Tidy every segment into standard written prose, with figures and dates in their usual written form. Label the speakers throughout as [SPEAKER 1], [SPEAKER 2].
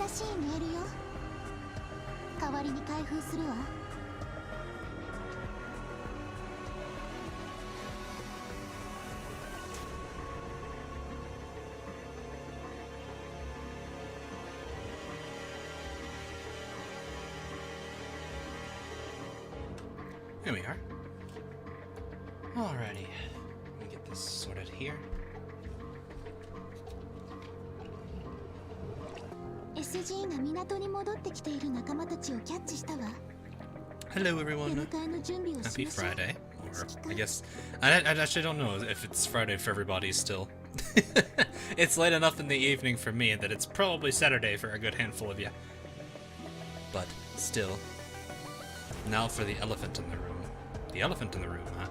[SPEAKER 1] しいメールよ。代わりに開封するわ。
[SPEAKER 2] Here we are. Alrighty. Let me get this sorted here.
[SPEAKER 1] SG が港に戻ってきている仲間たちをキャッチしたわ。
[SPEAKER 2] Hello everyone.
[SPEAKER 1] 出迎えの準備をし
[SPEAKER 2] Happy
[SPEAKER 1] ましょう。
[SPEAKER 2] Friday. Or, I guess... I actually don't know if it's Friday for everybody still. It's late enough in the evening for me that it's probably Saturday for a good handful of you. But, still. Now for the elephant in the room. The elephant in the room, huh?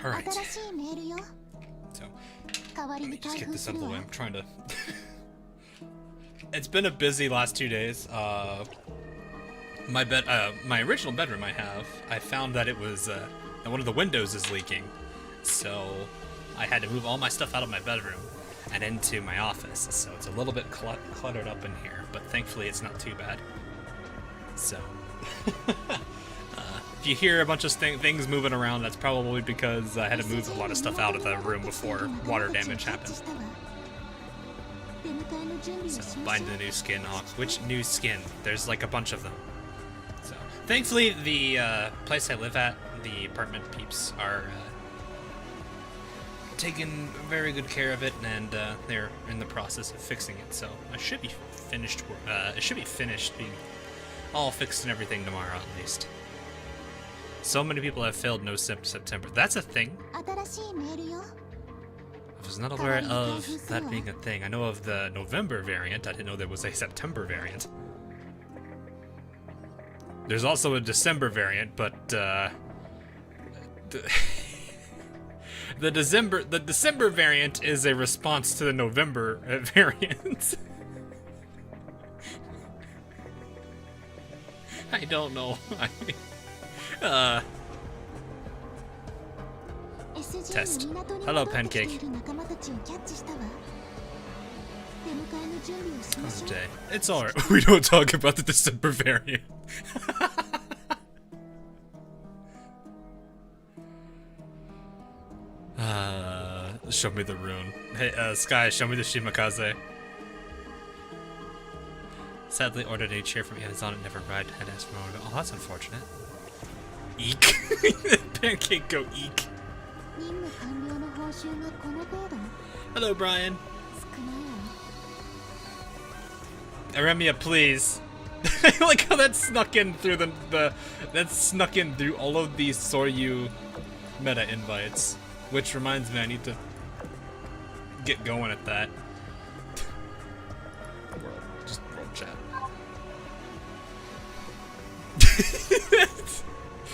[SPEAKER 2] Alright. So, let me just get this out of the way. I'm trying to... It's been a busy last 2 days. My original bedroom I found that it was, that one of the windows is leaking. So, I had to move all my stuff out of my bedroom and into my office. So it's a little bit cluttered up in here, but thankfully it's not too bad. So... If you hear a bunch of things moving around, that's probably because I had to move a lot of stuff out of the room before water damage happened. So, buying the new skin. Oh, which new skin? There's like a bunch of them. So, thankfully, the place I live at, the apartment peeps, are taking very good care of it, and they're in the process of fixing it. So, I should be finished. It should be finished, being all fixed and everything tomorrow at least. So many people have failed no September. That's a thing? I was not aware of that being a thing. I know of the November variant. I didn't know there was a September variant. There's also a December variant, but the December variant is a response to the November variant. I don't know. Test. Hello, Pancake. How's the day? It's alright. We don't talk about the December variant. Show me the rune. Hey, Sky, show me the Shimakaze. Sadly ordered a chair from Amazon and never arrived. Had to ask for more. Oh, that's unfortunate. Eek. Pancake go eek. Hello, Brian. Aremia, please. I like how that snuck in through that snuck in through all of these Soryu meta invites. Which reminds me, I need to get going at that. Just world chat.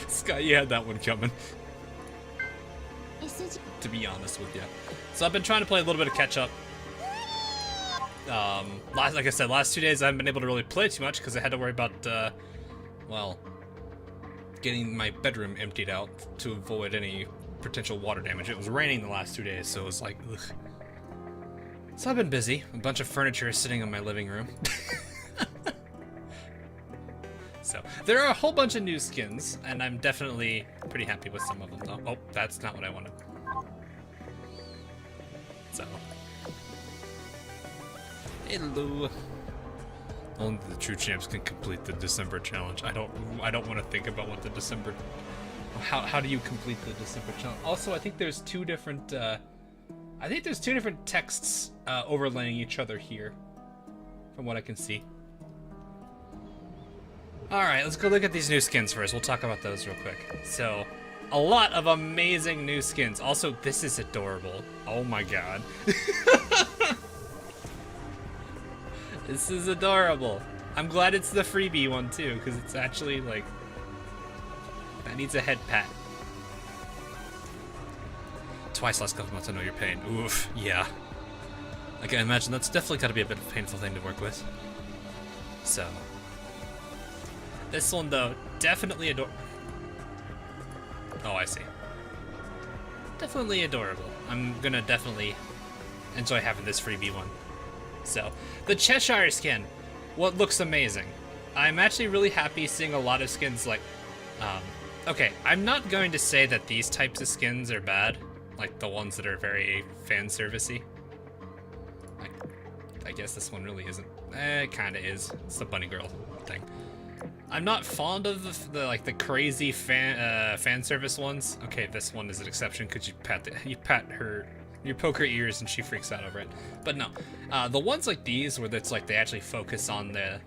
[SPEAKER 2] Sky, you had that one coming. To be honest with you. So I've been trying to play a little bit of catch up. Like I said, last 2 days I haven't been able to really play too much because I had to worry about, well, getting my bedroom emptied out to avoid any potential water damage. It was raining the last 2 days, so it was like, ugh. So I've been busy. A bunch of furniture is sitting in my living room. So, there are a whole bunch of new skins, and I'm definitely pretty happy with some of them, though. Oh, that's not what I wanted. So. Hello. Only the true champs can complete the December challenge. I don't want to think about what the December... How do you complete the December challenge? Also, I think there's two different texts overlaying each other here, from what I can see. Alright, let's go look at these new skins first. We'll talk about those real quick. So, a lot of amazing new skins. Also, this is adorable. Oh my god. This is adorable. I'm glad it's the freebie one too, because it's actually like... That needs a head pat. Twice less couple to know your pain. Oof, yeah. I can imagine that's definitely got to be a bit of a painful thing to work with. So... This one, though, definitely Oh, I see. definitely adorable. I'm gonna definitely enjoy having this freebie one. So, the Cheshire skin, what looks amazing. I'm actually really happy seeing a lot of skins like, okay, I'm not going to say that these types of skins are bad, like the ones that are very fan servicey. I guess this one really isn't. It kind of is. It's the bunny girl thing. I'm not fond of the crazy fan service ones. Okay, this one is an exception because you poke her ears and she freaks out over it. But no, the ones like these where it's like they actually focus on the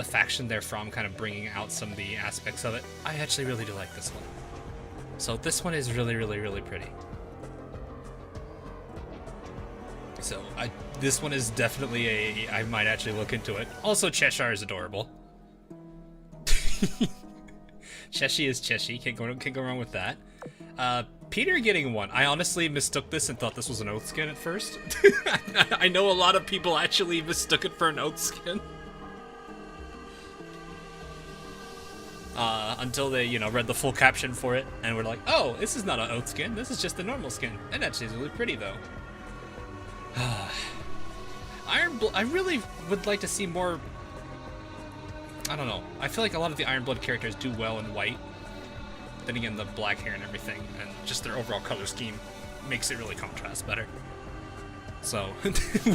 [SPEAKER 2] faction they're from, kind of bringing out some of the aspects of it. I actually really do like this one. So this one is really, really, really pretty. So this one is definitely I might actually look into it. Also, Cheshire is adorable. Cheshire is Cheshire. Can't go wrong with that. Peter getting one. I honestly mistook this and thought this was an oath skin at first. I know a lot of people actually mistook it for an oath skin. Until they, read the full caption for it and were like, oh, this is not an oath skin. This is just a normal skin. It actually is really pretty though. I really would like to see more. I don't know. I feel like a lot of the Iron Blood characters do well in white. Then again, the black hair and everything, and just their overall color scheme makes it really contrast better. So,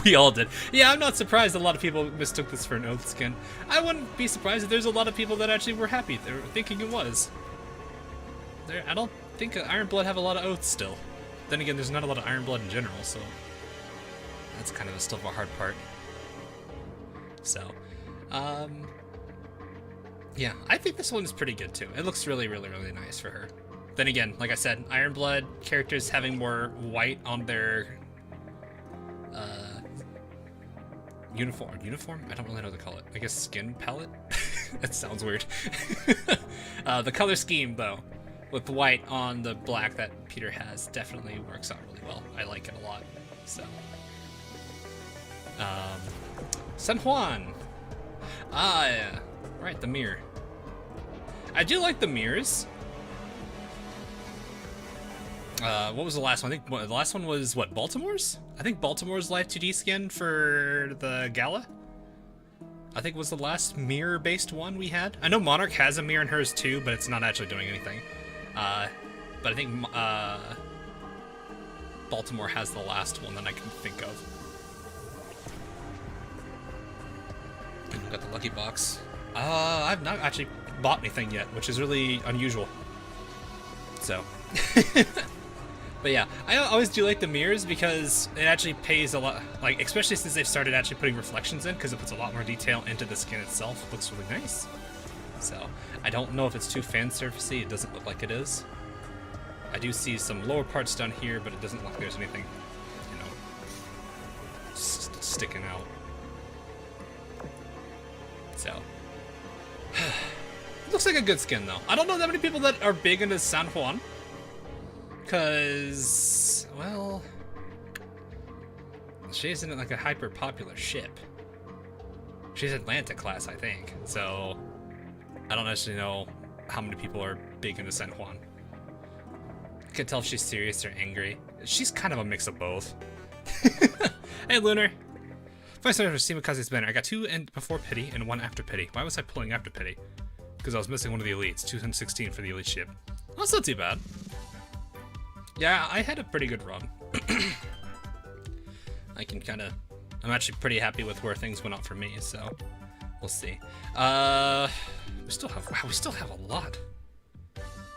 [SPEAKER 2] we all did. Yeah, I'm not surprised a lot of people mistook this for an oath skin. I wouldn't be surprised if there's a lot of people that actually were happy. They were thinking it was. I don't think Iron Blood have a lot of oaths still. Then again, there's not a lot of Iron Blood in general, so that's kind of still a hard part. So, yeah, I think this one is pretty good too. It looks really, really, really nice for her. Then again, like I said, Iron Blood characters having more white on their uniform? I don't really know what to call it. I guess skin palette? That sounds weird. The color scheme, though, with white on the black that Peter has, definitely works out really well. I like it a lot. So, San Juan. Ah, yeah. Right, the mirror. I do like the mirrors. What was the last one? I think the last one was, what, Baltimore's? I think Baltimore's Live 2D skin for the Gala, I think was the last mirror-based one we had. I know Monarch has a mirror in hers too, but it's not actually doing anything. But I think Baltimore has the last one that I can think of. And we got the lucky box. I've not actually bought anything yet, which is really unusual. So. But yeah, I always do like the mirrors because it actually pays a lot, like, especially since they've started actually putting reflections in, because it puts a lot more detail into the skin itself. It looks really nice. So, I don't know if it's too fan surfacey. It doesn't look like it is. I do see some lower parts down here, but it doesn't look like there's anything, sticking out. So, it looks like a good skin though. I don't know that many people that are big into San Juan. Because, well, she isn't like a hyper popular ship. She's Atlantic class, I think. So, I don't actually know how many people are big into San Juan. I can't tell if she's serious or angry. She's kind of a mix of both. Hey, Lunar. First time I've ever seen Mikaze's banner. I got 2 before Pity and 1 after Pity. Why was I pulling after Pity? Because I was missing one of the elites. 216 for the elite ship. That's not too bad. Yeah, I had a pretty good run. I'm actually pretty happy with where things went out for me, so we'll see. We still have a lot.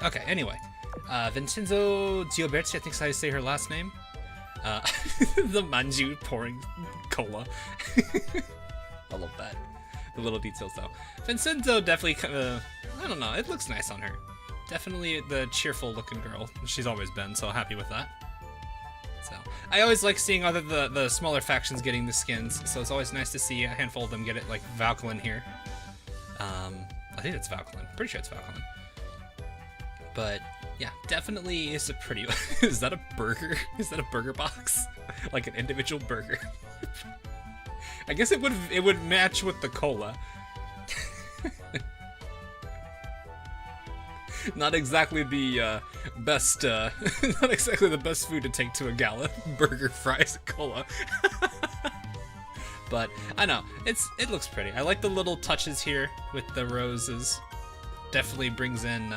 [SPEAKER 2] Okay, anyway. Vincenzo Gioberti, I think is how you say her last name. The manju pouring cola. I love that. The little details, though. Vincenzo definitely, I don't know, it looks nice on her. Definitely the cheerful-looking girl. She's always been, so happy with that. So, I always like seeing other the smaller factions getting the skins, so it's always nice to see a handful of them get it, like Valkylan here. I think it's Valkylan. Pretty sure it's Valkylan. But, yeah, definitely is a pretty... Is that a burger? Is that a burger box? Like an individual burger? I guess it would match with the cola. Not exactly the best, not exactly the best food to take to a gala. Burger, fries, and cola. But I know it looks pretty. I like the little touches here with the roses. Definitely brings in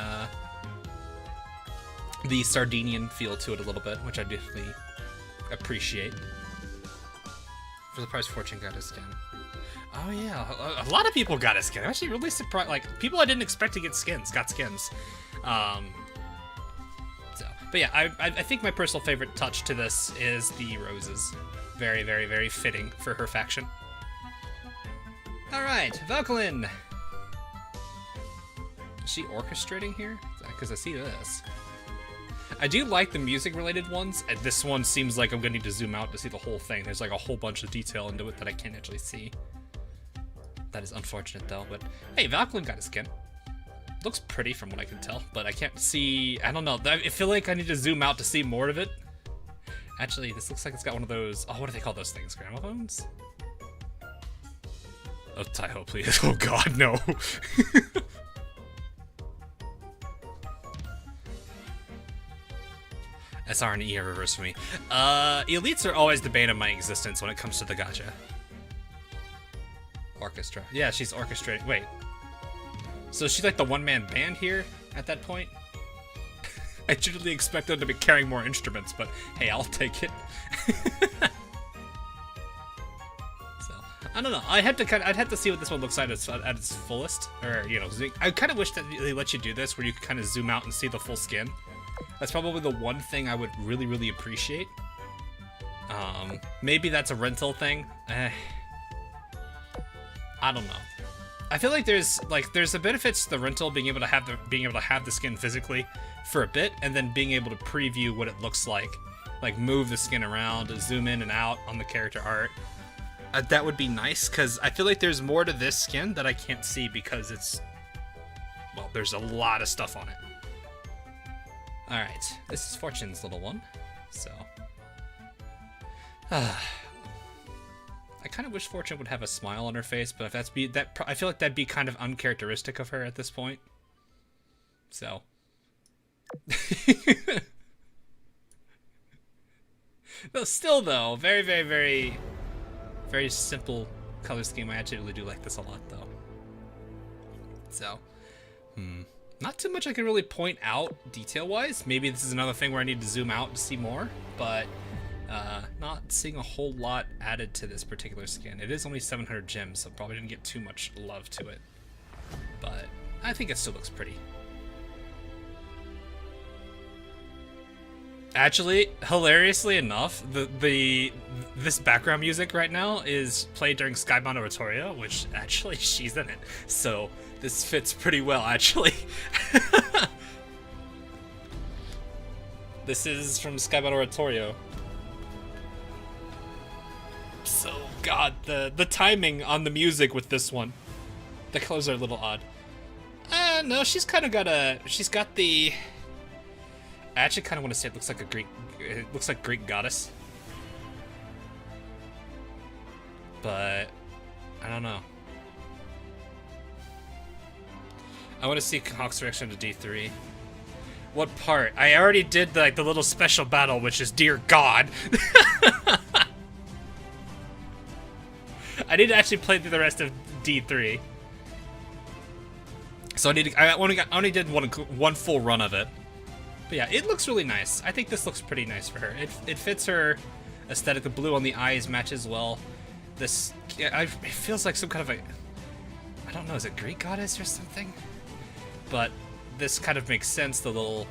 [SPEAKER 2] the Sardinian feel to it a little bit, which I definitely appreciate. For the price, Fortune got a skin. Oh yeah, a lot of people got a skin. I'm actually really surprised. Like, people I didn't expect to get skins got skins. But yeah, I think my personal favorite touch to this is the roses. Very, very, very fitting for her faction. All right, Valkyrin. Is she orchestrating here? Because I see this. I do like the music-related ones, and this one seems like I'm gonna need to zoom out to see the whole thing. There's like a whole bunch of detail into it that I can't actually see. That is unfortunate though, but hey, Valkyrin got a skin. Looks pretty from what I can tell, but I can't see, I don't know. I feel like I need to zoom out to see more of it. Actually, this looks like it's got one of those, oh, what do they call those things? Gramophones? Oh, Taiho, please. Oh god, no. SR and E are reversed for me. Elites are always the bane of my existence when it comes to the gacha. Orchestra. Yeah, she's orchestrating. Wait. So she's like the one-man band here at that point? I generally expect them to be carrying more instruments, but hey, I'll take it. So, I don't know. I'd have to see what this one looks like at its fullest. Or, you know, I kind of wish that they let you do this where you could kind of zoom out and see the full skin. That's probably the one thing I would really, really appreciate. Maybe that's a rental thing. I don't know. I feel like there's the benefits to the rental being able to have the skin physically for a bit, and then being able to preview what it looks like move the skin around, zoom in and out on the character art. That would be nice, because I feel like there's more to this skin that I can't see because it's, well, there's a lot of stuff on it. All right, this is Fortune's little one, so. I kind of wish Fortune would have a smile on her face, but if I feel like that'd be kind of uncharacteristic of her at this point. So. No, still though, very, very, very, very simple color scheme. I actually really do like this a lot though. So, not too much I can really point out detail-wise. Maybe this is another thing where I need to zoom out to see more, but. Not seeing a whole lot added to this particular skin. It is only 700 gems, so probably didn't get too much love to it. But I think it still looks pretty. Actually, hilariously enough, this background music right now is played during Skybound Oratorio, which actually she's in it. So this fits pretty well, actually. This is from Skybound Oratorio. So, God, the timing on the music with this one. The colors are a little odd. No, she's kind of she's got the... I actually kind of want to say it looks like Greek goddess. But, I don't know. I want to see Hawk's reaction to D3. What part? I already did the little special battle, which is Dear God. I need to actually play through the rest of D3. So I only did one full run of it. But yeah, it looks really nice. I think this looks pretty nice for her. It fits her aesthetic. The blue on the eyes matches well. This, it feels like some kind of I don't know, is it Greek goddess or something? But this kind of makes sense. The little,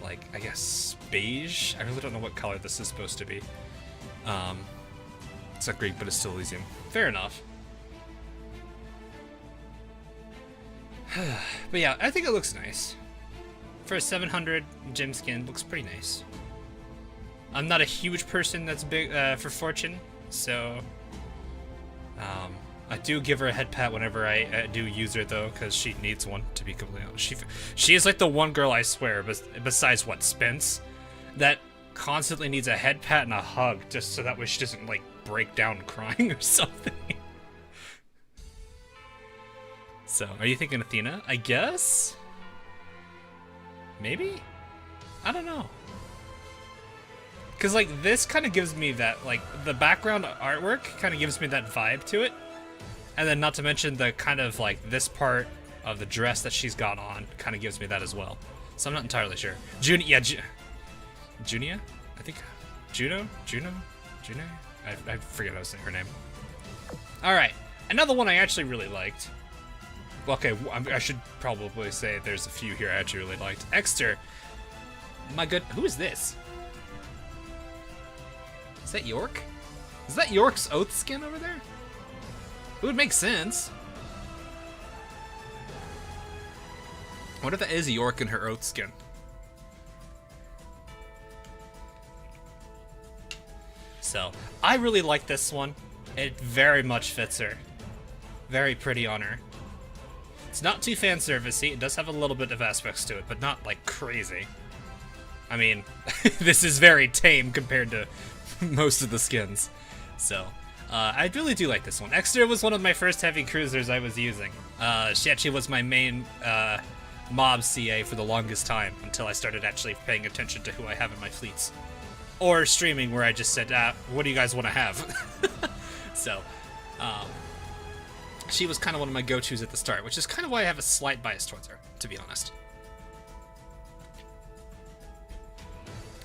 [SPEAKER 2] I guess, beige. I really don't know what color this is supposed to be. It's not Greek, but it's still Elysium. Fair enough. But yeah, I think it looks nice. For a 700 gem skin, looks pretty nice. I'm not a huge person that's big for Fortune, so I do give her a head pat whenever I do use her though, because she needs one, to be completely honest. She is like the one girl, I swear, besides what, Spence, that constantly needs a head pat and a hug just so that way she doesn't break down crying or something. So, are you thinking Athena? I guess? Maybe? I don't know. Because, like, this kind of gives me that, like, the background artwork kind of gives me that vibe to it. And then not to mention the kind of, like, this part of the dress that she's got on kind of gives me that as well. So I'm not entirely sure. Junia? I think. Juno? I forget how to say her name. Alright, another one I actually really liked. Well, okay, I should probably say there's a few here I actually really liked. Exter. My good, who is this? Is that York? Is that York's Oath skin over there? It would make sense. What if that is York in her Oath skin? So, I really like this one. It very much fits her. Very pretty on her. It's not too fan servicey. It does have a little bit of aspects to it, but not like crazy. I mean, this is very tame compared to most of the skins. So, I really do like this one. Exter was one of my first heavy cruisers I was using. She actually was my main mob CA for the longest time until I started actually paying attention to who I have in my fleets. Or streaming where I just said, what do you guys want to have? So, she was kind of one of my go-tos at the start, which is kind of why I have a slight bias towards her, to be honest.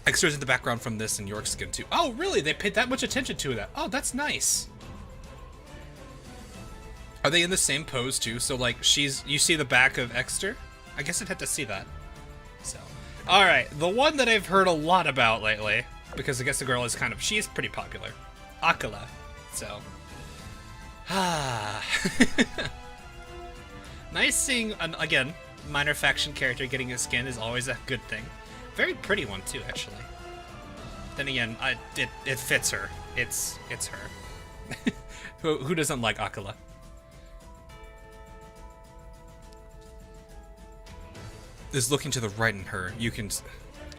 [SPEAKER 2] Extras in the background from this and York's skin too. Oh, really? They paid that much attention to that? Oh, that's nice. Are they in the same pose too? So like, you see the back of Exter? I guess I'd have to see that. So, all right, the one that I've heard a lot about lately, because I guess the girl is she is pretty popular. Akala. So, nice seeing, again, minor faction character getting a skin is always a good thing. Very pretty one too, actually. Then again, it fits her. It's her. Who doesn't like Akala? Is looking to the right in her. You can.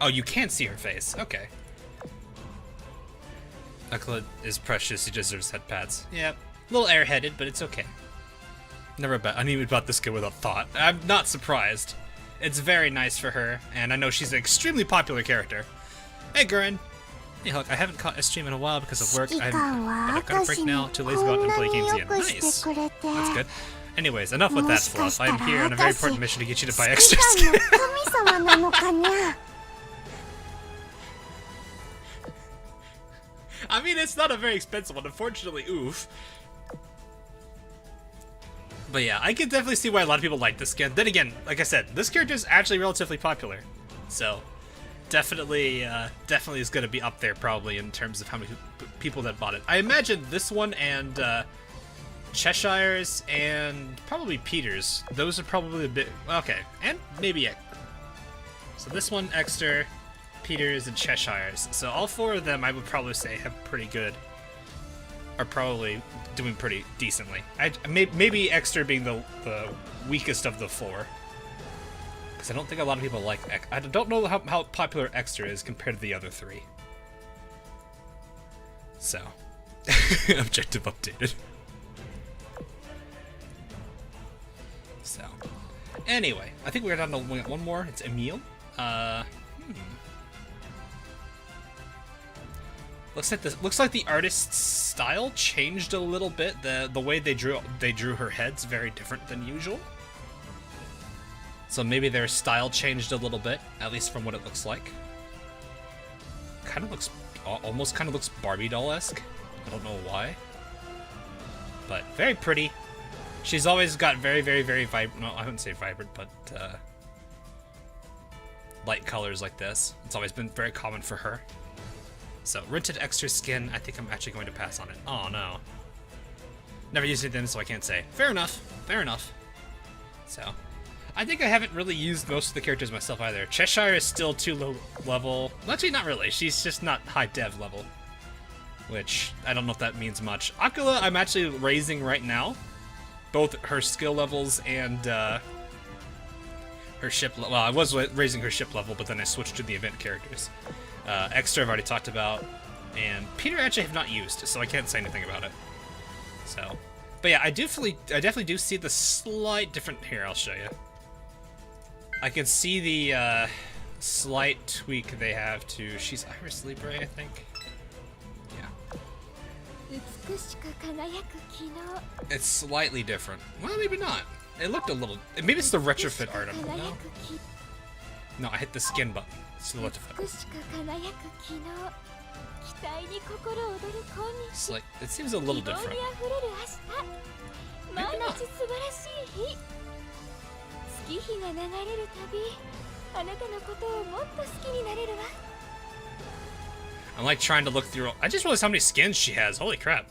[SPEAKER 2] Oh, you can't see her face. Okay. Akala is precious. He deserves head pads. Yep. A little airheaded, but it's okay. I knew about this kid without thought. I'm not surprised. It's very nice for her, and I know she's an extremely popular character. Hey, Gurren. Hey, look, I haven't caught a stream in a while because of work. But I've got a break now. Too lazy to go out and play games again. Nice. That's good. Anyways, enough with that fluff. I'm here on a very important mission to get you to buy extra skin. I mean, it's not a very expensive one, unfortunately. Oof. But yeah, I can definitely see why a lot of people like this skin. Then again, like I said, this character is actually relatively popular. So, definitely is going to be up there probably in terms of how many people that bought it. I imagine this one and Cheshire's and probably Peter's. Those are probably a bit... Okay, and maybe... So this one, Exter, Peter's, and Cheshire's. So all four of them I would probably say have pretty good... Are probably doing pretty decently. Maybe Exter being the weakest of the four. Because I don't think a lot of people like... I don't know how popular Exter is compared to the other three. So. Objective updated. So. Anyway, I think we're down to one more. It's Emile. Looks like the artist's style changed a little bit. The way they drew her head's very different than usual. So maybe their style changed a little bit, at least from what it looks like. Almost kind of looks Barbie doll-esque. I don't know why. But very pretty. She's always got very vibrant, no, I wouldn't say vibrant, but light colors like this. It's always been very common for her. So, rented extra skin, I think I'm actually going to pass on it. Oh no. Never used it then, so I can't say. Fair enough. So, I think I haven't really used most of the characters myself either. Cheshire is still too low level. Actually, not really. She's just not high dev level. Which, I don't know if that means much. Akala, I'm actually raising right now. Both her skill levels and her ship level. Well, I was raising her ship level, but then I switched to the event characters. Extra I've already talked about, and Peter actually have not used, so I can't say anything about it. So, but yeah, I definitely do see the slight different. Here, I'll show you. I can see the slight tweak they have to. She's Iris Libre, I think. Yeah. It's slightly different. Well, maybe not. It looked a little. Maybe it's the retrofit art. No. No, I hit the skin button. It's the retrofit. It's like, it seems a little different. Maybe not. I'm like trying to look through. I just realized how many skins she has. Holy crap.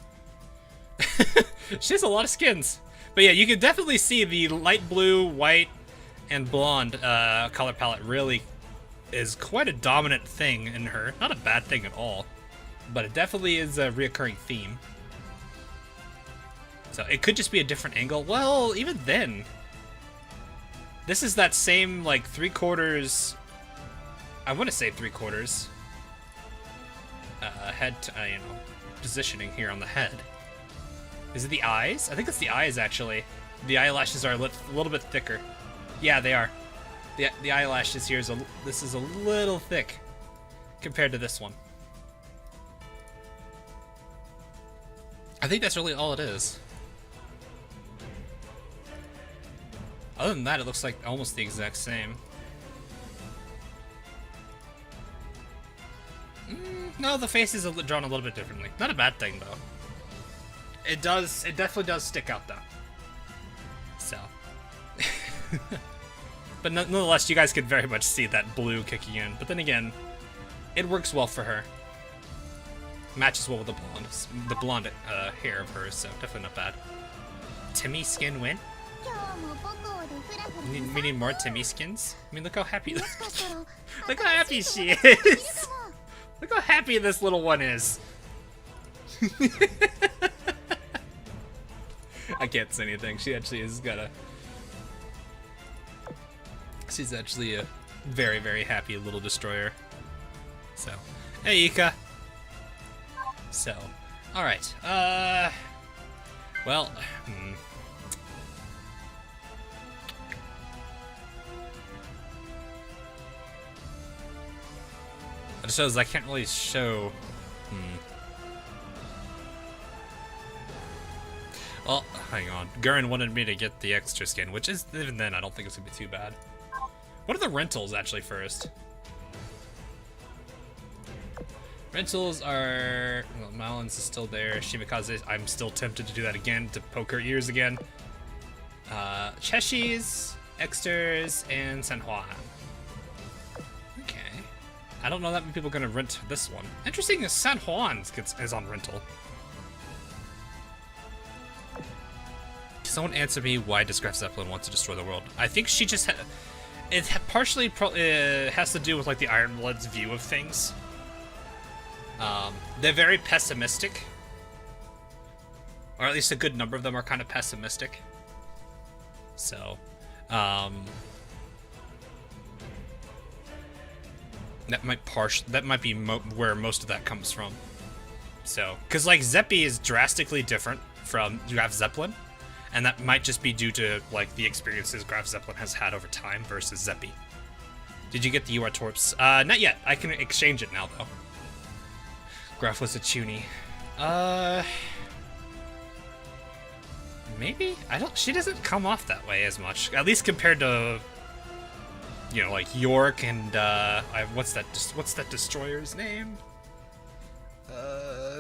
[SPEAKER 2] She has a lot of skins. But yeah, you can definitely see the light blue, white, and blonde color palette really is quite a dominant thing in her. Not a bad thing at all, but it definitely is a reoccurring theme. So it could just be a different angle. Well, even then, this is that same like 3/4. I want to say 3/4 head, you know, positioning here on the head. Is it the eyes? I think it's the eyes actually. The eyelashes are a little bit thicker. Yeah, they are. The eyelashes here is this is a little thick compared to this one. I think that's really all it is. Other than that, it looks like almost the exact same. No, the face is drawn a little bit differently. Not a bad thing though. It definitely does stick out though. So. But nonetheless, you guys could very much see that blue kicking in. But then again, it works well for her. Matches well with the blonde hair of hers, so definitely not bad. Timmy skin win? We need more Timmy skins? I mean, look how happy look how happy she is! Look how happy this little one is! I can't say anything. She actually has got a... She's actually a very, very happy little destroyer. So, hey Ika. So, alright. Well, it shows I can't really show. Well, hang on. Gurren wanted me to get the extra skin, which is, even then, I don't think it's gonna be too bad. What are the rentals, actually, first? Rentals are... Well, Malins is still there. Shimikaze, I'm still tempted to do that again, to poke her ears again. Cheshis, Exters, and San Juan. Okay. I don't know that many people are going to rent this one. Interesting is San Juan is on rental. Someone answer me, why does Graf Zeppelin want to destroy the world? I think she just... It partially has to do with like the Iron Blood's view of things. They're very pessimistic, or at least a good number of them are kind of pessimistic. So, that might be where most of that comes from. So, because like Zeppi is drastically different from Graf Zeppelin. And that might just be due to, like, the experiences Graf Zeppelin has had over time versus Zeppi. Did you get the UR Torps? Not yet. I can exchange it now, though. Graf was a chuny. Maybe? She doesn't come off that way as much. At least compared to, you know, like, York and, what's that destroyer's name?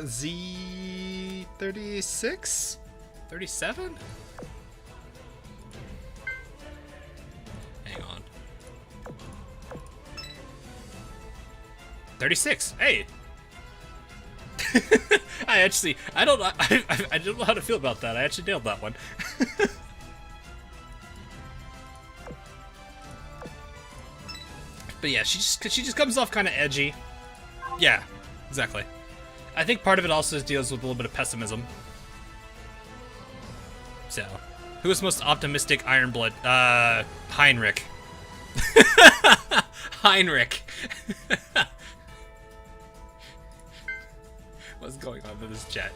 [SPEAKER 2] Z36? 37? Hang on. 36. Hey. I don't know how to feel about that. I actually nailed that one. But yeah, she just comes off kind of edgy. Yeah, exactly. I think part of it also deals with a little bit of pessimism. So, who is most optimistic Ironblood? Heinrich. Heinrich. What's going on with this chat?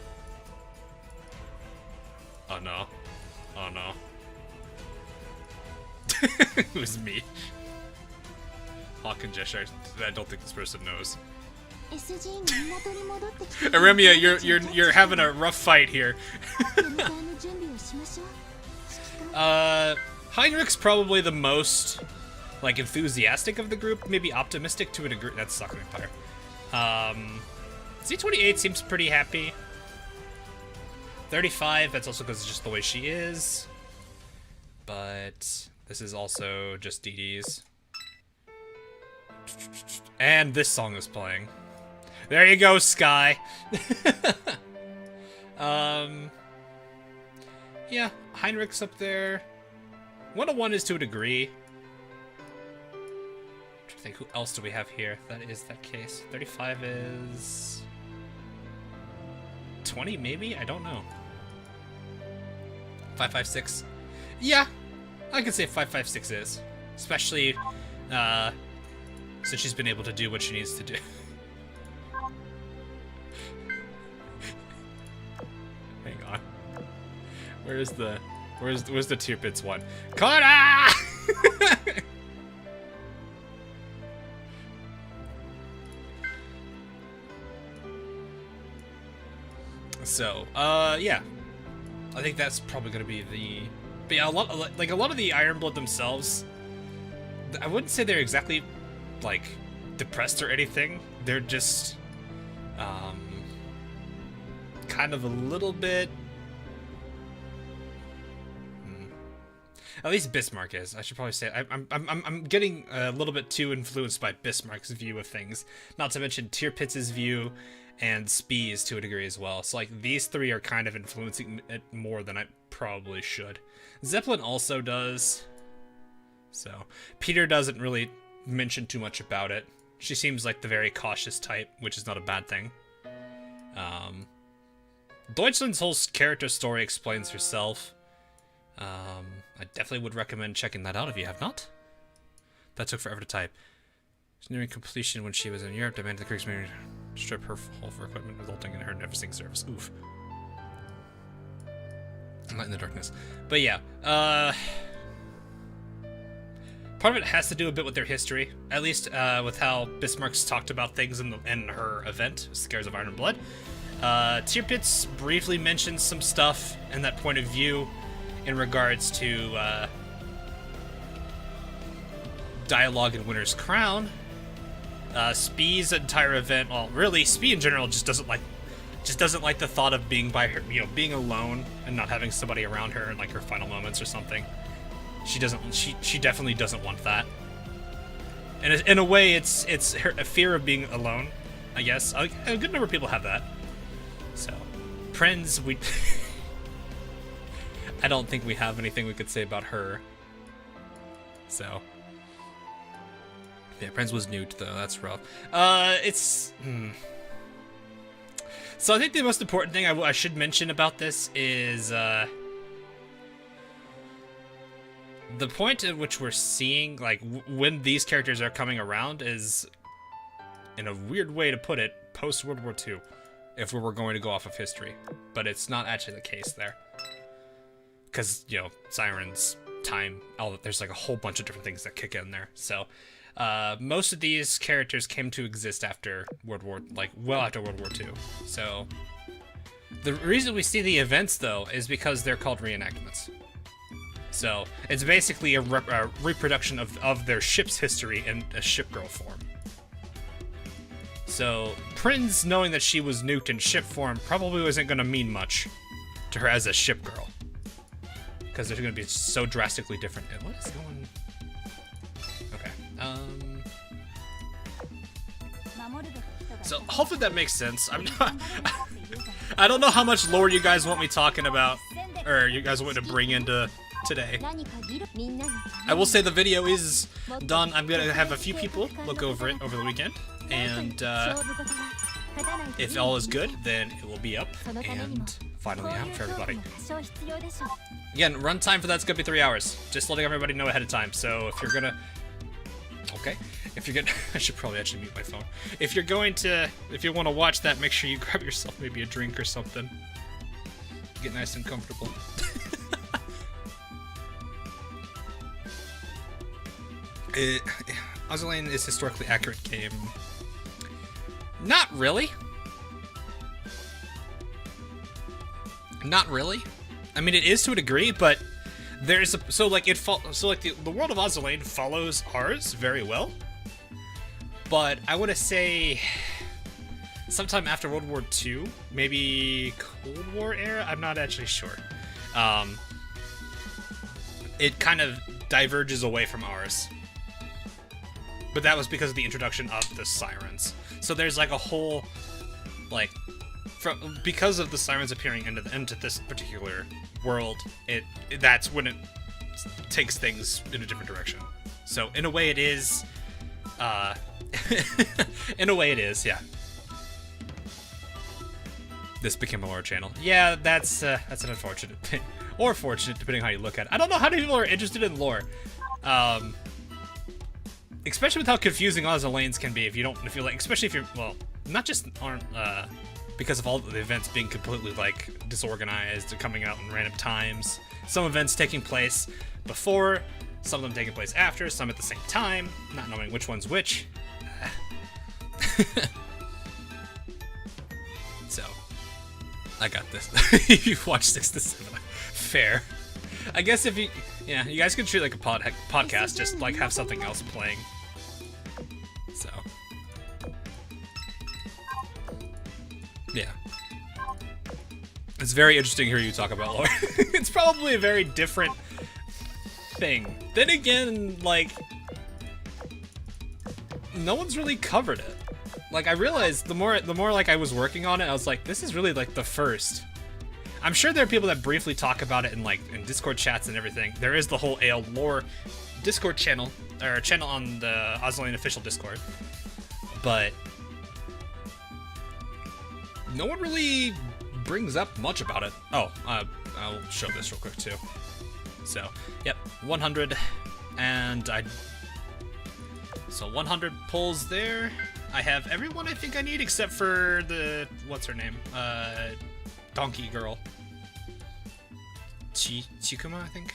[SPEAKER 2] Oh no. Oh no. It was me. Hawk and gesture that I don't think this person knows.
[SPEAKER 1] SG が港に戻ってきている
[SPEAKER 2] Aremia,
[SPEAKER 1] 仲間たちを
[SPEAKER 2] you're having a rough fight here.
[SPEAKER 1] 出迎えの準備をしましょう。指揮官
[SPEAKER 2] Heinrich's probably the most, like, enthusiastic of the group, maybe optimistic to a degree. That's Soccer Empire. Z28 seems pretty happy. 35, that's also because it's just the way she is. But this is also just DD's. And this song is playing. There you go, Sky. Yeah, Heinrich's up there. 101 is to a degree. I'm trying to think, who else do we have here? That is that case. 35 is 20, maybe? I don't know. 556. Yeah, I could say 556 is, especially since she's been able to do what she needs to do. Hang on. Where's the tier bits one? Kona! So, yeah. I think that's probably gonna be the. But yeah, a lot of the Iron Blood themselves, I wouldn't say they're exactly like depressed or anything. They're just kind of a little bit. At least Bismarck is. I should probably say I'm getting a little bit too influenced by Bismarck's view of things. Not to mention Tier Pitz's view and Spee's to a degree as well. So like these three are kind of influencing it more than I probably should. Zeppelin also does. So Peter doesn't really mention too much about it. She seems like the very cautious type, which is not a bad thing. Deutschland's whole character story explains herself. I definitely would recommend checking that out if you have not. That took forever to type. She's nearing completion when she was in Europe, demanded the Kriegsmarine strip her of her equipment, resulting in her never seeing service. Oof. Light in the darkness. But yeah, part of it has to do a bit with their history, at least with how Bismarck's talked about things in her event, Scares of Iron and Blood. Tierpitz briefly mentions some stuff in that point of view in regards to dialogue in Winter's Crown. Spee's entire event, well, really, Spee in general just doesn't like the thought of being by her, being alone and not having somebody around her in like her final moments or something. She definitely doesn't want that. And in a way, it's a fear of being alone, I guess. A good number of people have that. So, Prinz, I don't think we have anything we could say about her. So, yeah, Prinz was newt though. That's rough. So I think the most important thing I should mention about this is the point at which we're seeing, like, when these characters are coming around is, in a weird way to put it, post-World War II, if we were going to go off of history. But it's not actually the case there. Because, Siren's time, there's like a whole bunch of different things that kick in there. So, most of these characters came to exist after well after World War II. So, the reason we see the events, though, is because they're called reenactments. So, it's basically a reproduction of their ship's history in a ship girl form. So, Prinz, knowing that she was nuked in ship form, probably wasn't going to mean much to her as a ship girl. Because they're going to be so drastically different. And what is going... Okay. So, hopefully that makes sense. I'm not... I don't know how much lore you guys want me talking about, or you guys want me to bring into today. I will say the video is done. I'm going to have a few people look over it over the weekend. And if all is good, then it will be up and finally out for everybody. Again, runtime for that's gonna be 3 hours. Just letting everybody know ahead of time. So if you're gonna, I should probably actually mute my phone. If you want to watch that, make sure you grab yourself maybe a drink or something. Get nice and comfortable. Azur Lane is historically accurate game. Not really. Not really. I mean, it is to a degree, but there's a the world of Azur Lane follows ours very well. But I want to say sometime after World War II, maybe Cold War era. I'm not actually sure. It kind of diverges away from ours. But that was because of the introduction of the Sirens. So there's like a whole, like, because of the Sirens appearing into this particular world, that's when it takes things in a different direction. So in a way it is, in a way it is, yeah. This became a lore channel. Yeah, that's an unfortunate thing. Or fortunate, depending on how you look at it. I don't know how many people are interested in lore. Especially with how confusing Azur Lanes can be if you're like, especially if you're, well, not just because of all the events being completely like disorganized and coming out in random times. Some events taking place before, some of them taking place after, some at the same time, not knowing which one's which. So, I got this. You watch 6 to 7. Fair. I guess if you guys could treat it like a podcast, just like have something else playing. So, yeah. It's very interesting to hear you talk about lore. It's probably a very different thing. Then again, like, no one's really covered it. Like, I realized the more like I was working on it, I was like, this is really like the first. I'm sure there are people that briefly talk about it in Discord chats and everything. There is the whole AL lore Discord channel, or channel on the Azur Lane official Discord, but no one really brings up much about it. Oh, I'll show this real quick too. So, yep, 100, and so 100 pulls there. I have everyone I think I need except for the, what's her name? Donkey girl. Chikuma, I think.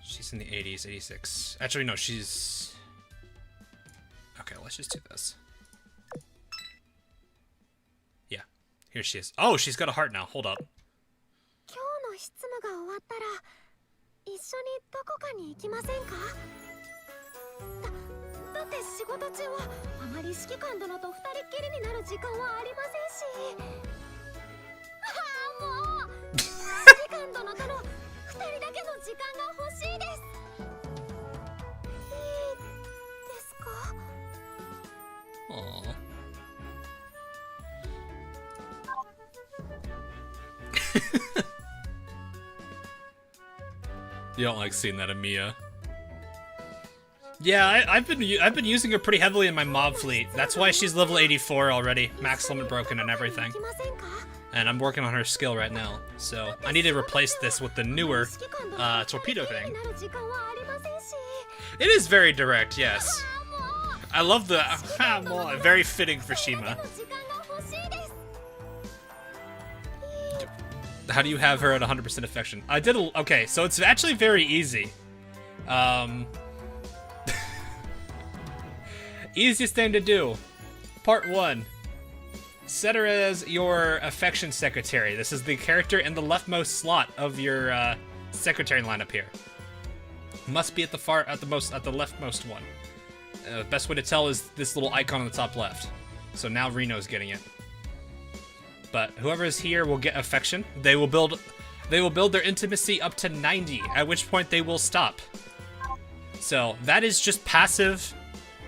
[SPEAKER 2] She's in the 80s, 86. Actually, no, she's... Okay, let's just do this. Yeah, here she is. Oh, she's got a heart now. Hold up. Aww. You don't like seeing that, Amiya. Yeah, I've been using her pretty heavily in my mob fleet. That's why she's level 84 already, max limit broken and everything. And I'm working on her skill right now. So I need to replace this with the newer torpedo thing. It is very direct, yes. I love the very fitting for Shima. How do you have her at 100% affection? I did okay, so it's actually very easy. Easiest thing to do. Part 1. Set her as your affection secretary. This is the character in the leftmost slot of your secretary lineup here. Must be at the leftmost one. Best way to tell is this little icon on the top left. So now Reno's getting it. But whoever is here will get affection. They will build their intimacy up to 90, at which point they will stop. So that is just passive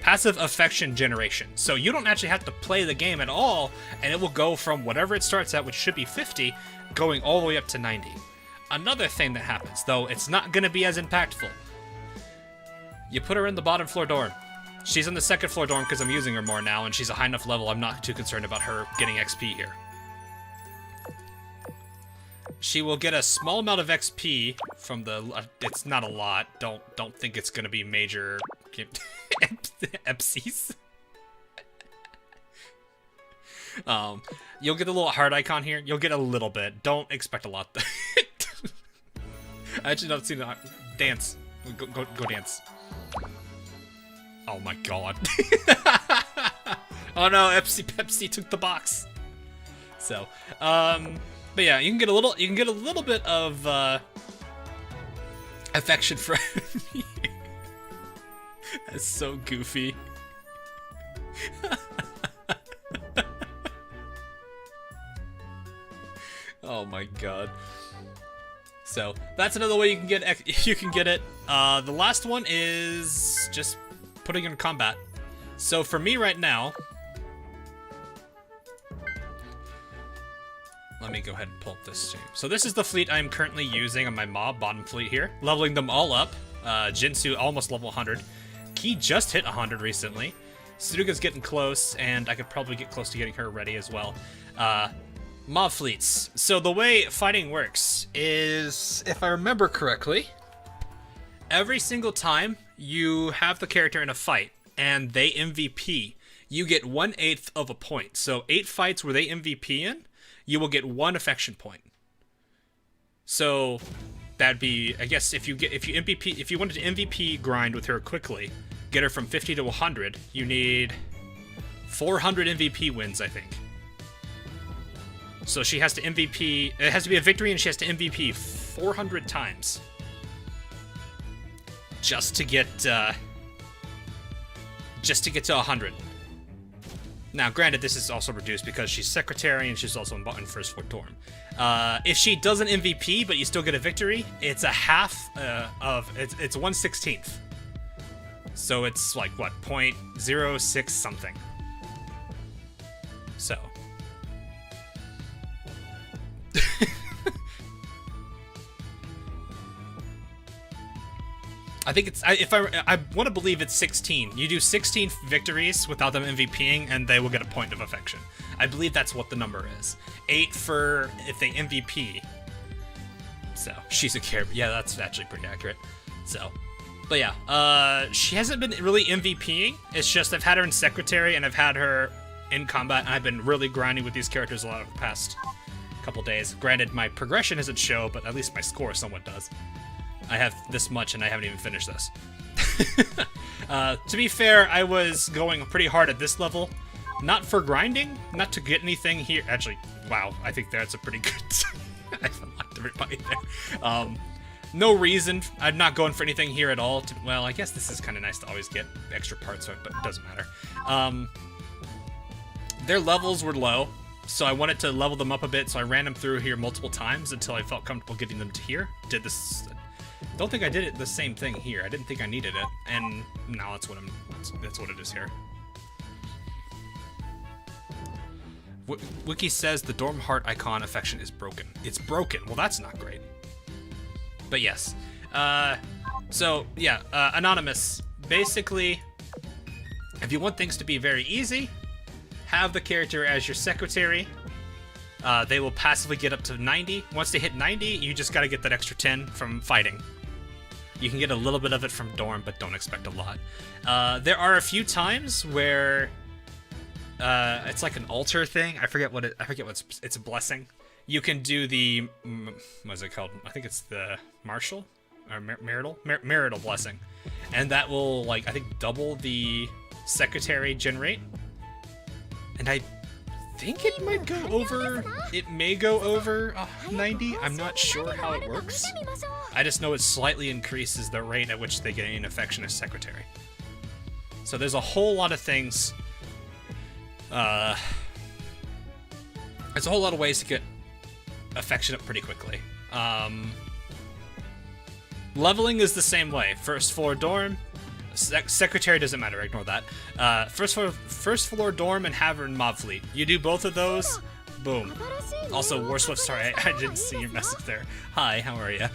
[SPEAKER 2] affection generation. So you don't actually have to play the game at all, and it will go from whatever it starts at, which should be 50, going all the way up to 90. Another thing that happens, though it's not going to be as impactful. You put her in the bottom floor dorm. She's in the second floor dorm because I'm using her more now, and she's a high enough level I'm not too concerned about her getting XP here. She will get a small amount of XP from the... it's not a lot. Don't think it's going to be major... Epsies. You'll get a little heart icon here. You'll get a little bit. Don't expect a lot. I actually don't see the dance. Go dance. Oh my god. Oh no, Pepsi took the box. So, but yeah, you can get a little bit of affection for me. That's so goofy. Oh my god. So that's another way you can get it. The last one is just putting in combat. So for me right now, let me go ahead and pull up this stream. So this is the fleet I'm currently using on my mob bottom fleet here, leveling them all up. Jinsu almost level 100. Ki just hit 100 recently. Sudoka's getting close, and I could probably get close to getting her ready as well. Mob fleets. So the way fighting works is, if I remember correctly, every single time you have the character in a fight and they MVP, you get 1/8 of a point. So 8 fights where they MVP in, you will get 1 affection point. So that'd be, I guess, if you wanted to MVP grind with her quickly, get her from 50 to 100, you need 400 MVP wins, I think. So she has to MVP, it has to be a victory, and she has to MVP 400 times. Just to get to 100. Now, granted, this is also reduced because she's secretary and she's also in first floor dorm. If she doesn't MVP, but you still get a victory, it's a half it's 1/16. So it's like, what, 0.06 something. So. I think it's, I want to believe it's 16. You do 16 victories without them MVPing, and they will get a point of affection. I believe that's what the number is. 8 for if they MVP. So, she's a character. Yeah, that's actually pretty accurate. So, but yeah, she hasn't been really MVPing. It's just I've had her in secretary, and I've had her in combat, and I've been really grinding with these characters a lot over the past couple days. Granted, my progression doesn't show, but at least my score somewhat does. I have this much and I haven't even finished this. To be fair, I was going pretty hard at this level. Not for grinding, not to get anything here. Actually, wow, I think that's a pretty good... I've unlocked everybody there. No reason. I'm not going for anything here at all. Well, I guess this is kind of nice to always get extra parts, but it doesn't matter. Their levels were low, so I wanted to level them up a bit, so I ran them through here multiple times until I felt comfortable getting them to here. Did this... Don't think I did it the same thing here. I didn't think I needed it, and now that's what it is here. Wiki says the dorm heart icon affection is broken. It's broken. Well, that's not great. But yes. So yeah, Anonymous. Basically, if you want things to be very easy, have the character as your secretary. They will passively get up to 90. Once they hit 90, you just gotta get that extra 10 from fighting. You can get a little bit of it from dorm, but don't expect a lot. There are a few times where it's like an altar thing. I forget what it's a blessing. You can do the what is it called? I think it's the martial or marital blessing, and that will, like, I think double the secretary gen rate. And I think it might go over. It may go over 90. I'm not sure how it works. I just know it slightly increases the rate at which they gain affection as secretary. So there's a whole lot of things. There's a whole lot of ways to get affection up pretty quickly. Leveling is the same way. First floor dorm. Secretary doesn't matter, ignore that. First floor dorm and have her in mob fleet. You do both of those, boom. Also, Warswift, sorry, I didn't see your message there. Hi, how are ya?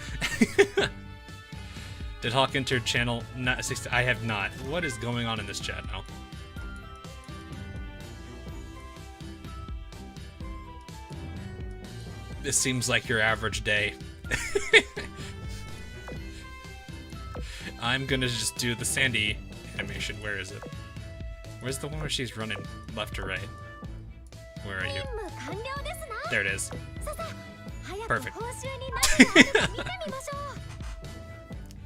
[SPEAKER 2] Did Hawk enter channel? I have not. What is going on in this chat now? This seems like your average day. I'm gonna just do the Sandy animation. Where is it? Where's the one where she's running left or right? Where are you? There it is. Perfect.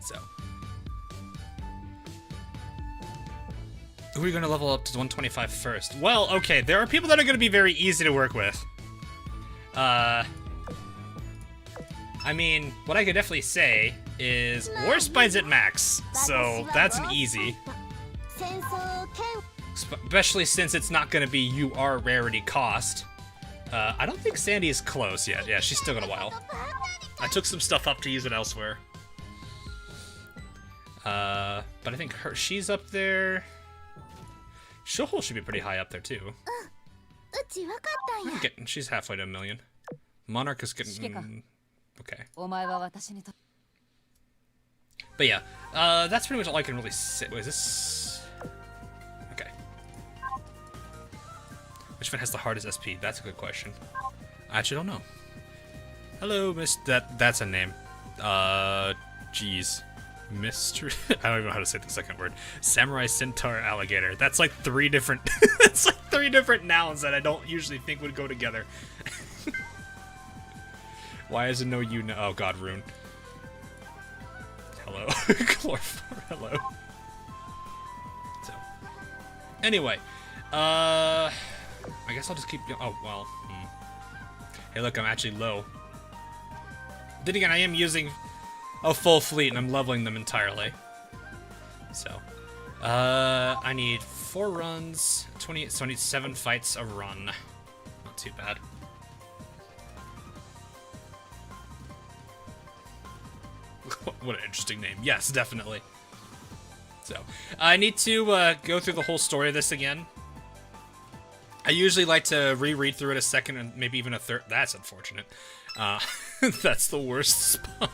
[SPEAKER 2] So. Who are you going to level up to 125 first? Well, okay, there are people that are going to be very easy to work with. I mean, what I could definitely say is Warspine's at max, so that's an easy. Especially since it's not going to be UR rarity cost. I don't think Sandy is close yet. Yeah, she's still got a while. I took some stuff up to use it elsewhere. But I think she's up there. Shohol should be pretty high up there too. She's halfway to 1 million. Monarch is getting... Okay. But yeah, that's pretty much all I can really say. Wait, is this... Okay. Which one has the hardest SP? That's a good question. I actually don't know. Hello, Miss... That's a name. Jeez. Mystery... I don't even know how to say the second word. Samurai Centaur Alligator. That's like 3 different... That's like 3 different nouns that I don't usually think would go together. Why is it no you no? Oh god, Rune. Hello. Chloroform, hello. So. Anyway. I guess I'll just keep... Oh, well. Hey, look, I'm actually low. Then again, I am using a full fleet, and I'm leveling them entirely. So. I need 4 runs, 28, so I need 7 fights a run. Not too bad. What an interesting name. Yes, definitely. So, I need to go through the whole story of this again. I usually like to reread through it a second and maybe even a third. That's unfortunate. That's the worst spot.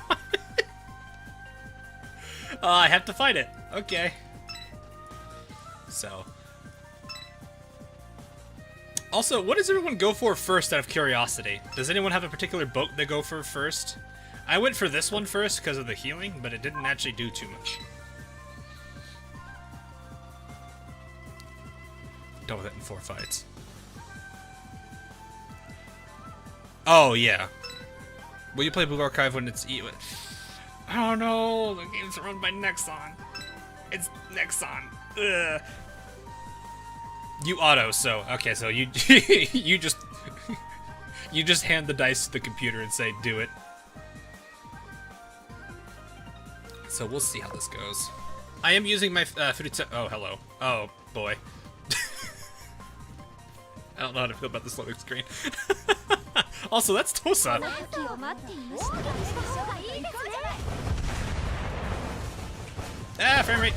[SPEAKER 2] I have to fight it. Okay. So. Also, what does everyone go for first out of curiosity? Does anyone have a particular boat they go for first? I went for this one first because of the healing, but it didn't actually do too much. Done with it in 4 fights. Oh, yeah. Will you play Blue Archive when it's... Oh no, the game's run by Nexon. It's Nexon. Ugh. You auto, so... Okay, so you you just... you just hand the dice to the computer and say, do it. So we'll see how this goes. I am using my oh, hello. Oh, boy. I don't know how to feel about this loading screen. Also, that's Tosa. Ah, frame rate.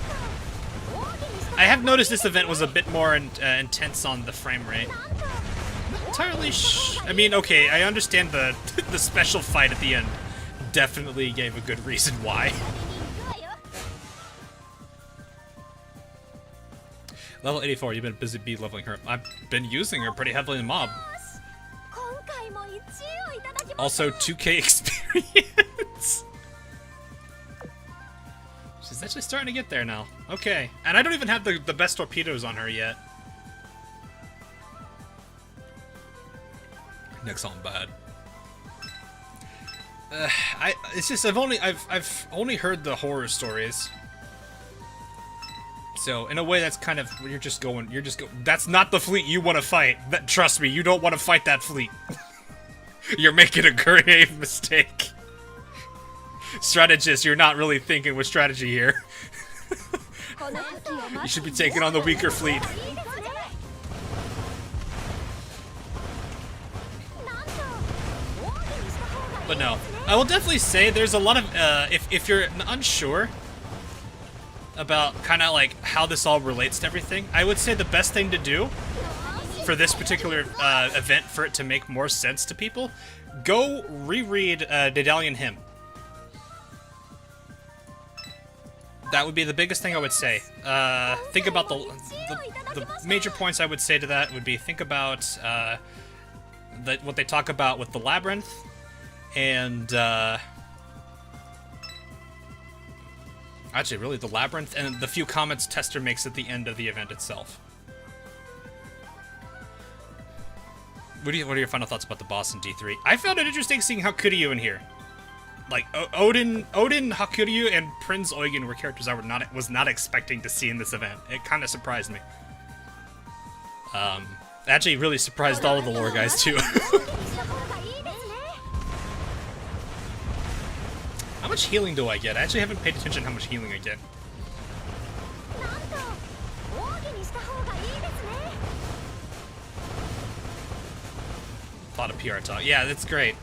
[SPEAKER 2] I have noticed this event was a bit more intense on the frame rate. Entirely I mean, okay, I understand the the special fight at the end. Definitely gave a good reason why. Level 84, you've been busy leveling her. I've been using her pretty heavily in mob. Also, 2k experience. She's actually starting to get there now. Okay. And I don't even have the best torpedoes on her yet. Next on bad. It's just I've only heard the horror stories. So, in a way, that's kind of, that's not the fleet you want to fight. Trust me, you don't want to fight that fleet. You're making a grave mistake. Strategist, you're not really thinking with strategy here. You should be taking on the weaker fleet. But no, I will definitely say there's a lot of, if you're unsure about kind of like how this all relates to everything, I would say the best thing to do for this particular event, for it to make more sense to people, go reread Daedalian Hymn. That would be the biggest thing I would say. Think about the major points I would say to that would be think about what they talk about with the labyrinth, and actually, really, the labyrinth and the few comments Tester makes at the end of the event itself. What are your final thoughts about the boss in D3? I found it interesting seeing how Kiryu in here. like Odin, Hakuryu, and Prince Eugen were characters I was not expecting to see in this event. It kind of surprised me. Actually, really surprised all of the lore guys too. How much healing do I get? I actually haven't paid attention to how much healing I get. A lot of PR talk. Yeah, that's great.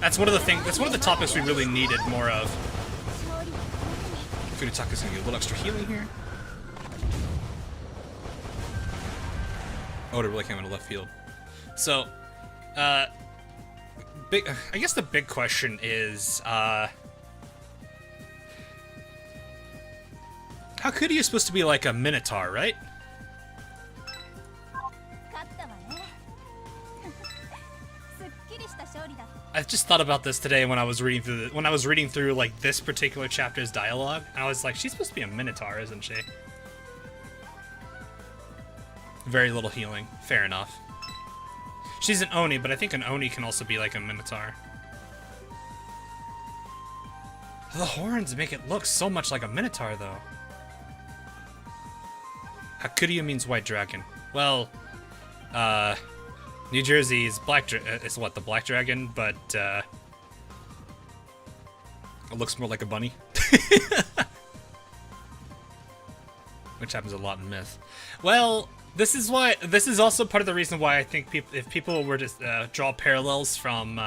[SPEAKER 2] That's one of the things. That's one of the topics we really needed more of. Furutaka's gonna get a little extra healing here. Oh, to really came out of left field. So, I guess the big question is, how could you supposed to be like a minotaur, right? I just thought about this today when I was reading through like this particular chapter's dialogue, and I was like, she's supposed to be a minotaur, isn't she? Very little healing. Fair enough. She's an Oni, but I think an Oni can also be like a minotaur. The horns make it look so much like a minotaur, though. Hakuryu means white dragon. Well, New Jersey is is what, the black dragon, but it looks more like a bunny. Which happens a lot in myth. Well, this is also part of the reason why I think if people were to draw parallels from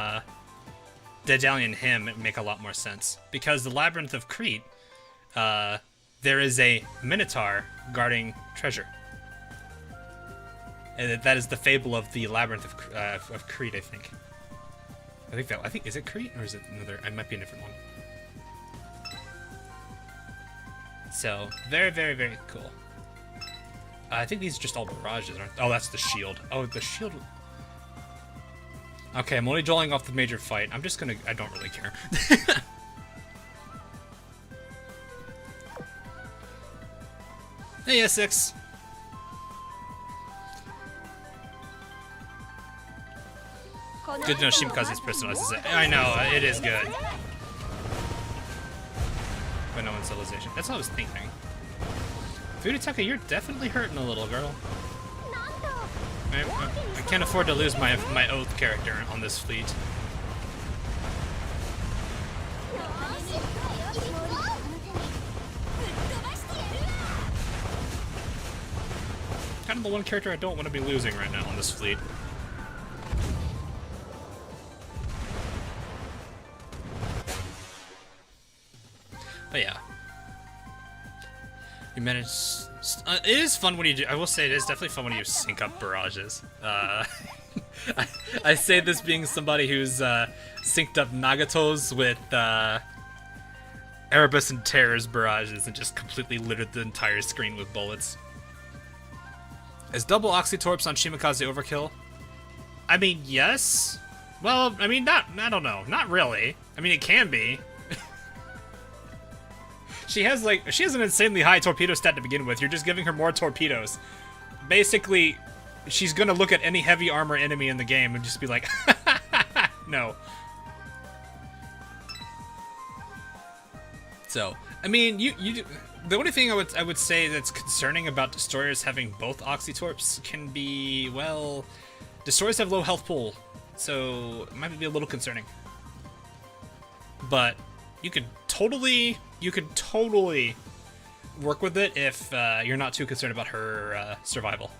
[SPEAKER 2] Daedalian Hymn, it would make a lot more sense. Because the Labyrinth of Crete, there is a minotaur guarding treasure. And that is the fable of the Labyrinth of Crete, I think. I think is it Crete or is it another? It might be a different one. So very, very, very cool. I think these are just all barrages, aren't they? Oh, that's the shield. Oh, the shield. Okay, I'm only drawing off the major fight. I don't really care. Hey, S6. Good to know Shimikaze's personalized. I know, it is good. But no civilization. That's what I was thinking. Furutaka, you're definitely hurting a little, girl. I can't afford to lose my oath character on this fleet. Kind of the one character I don't want to be losing right now on this fleet. But yeah. You manage... it is fun when you do... I will say it is definitely fun when you sync up barrages. I say this being somebody who's synced up Nagato's with Erebus and Terror's barrages and just completely littered the entire screen with bullets. Is double Oxytorps on Shimikaze overkill? I mean, yes. Well, I mean, I don't know. Not really. I mean, it can be. She has an insanely high torpedo stat to begin with. You're just giving her more torpedoes. Basically, she's gonna look at any heavy armor enemy in the game and just be like, no. So, I mean, the only thing I would say that's concerning about destroyers having both Oxytorps can be, well, destroyers have low health pool, so it might be a little concerning. But you could totally work with it if you're not too concerned about her survival.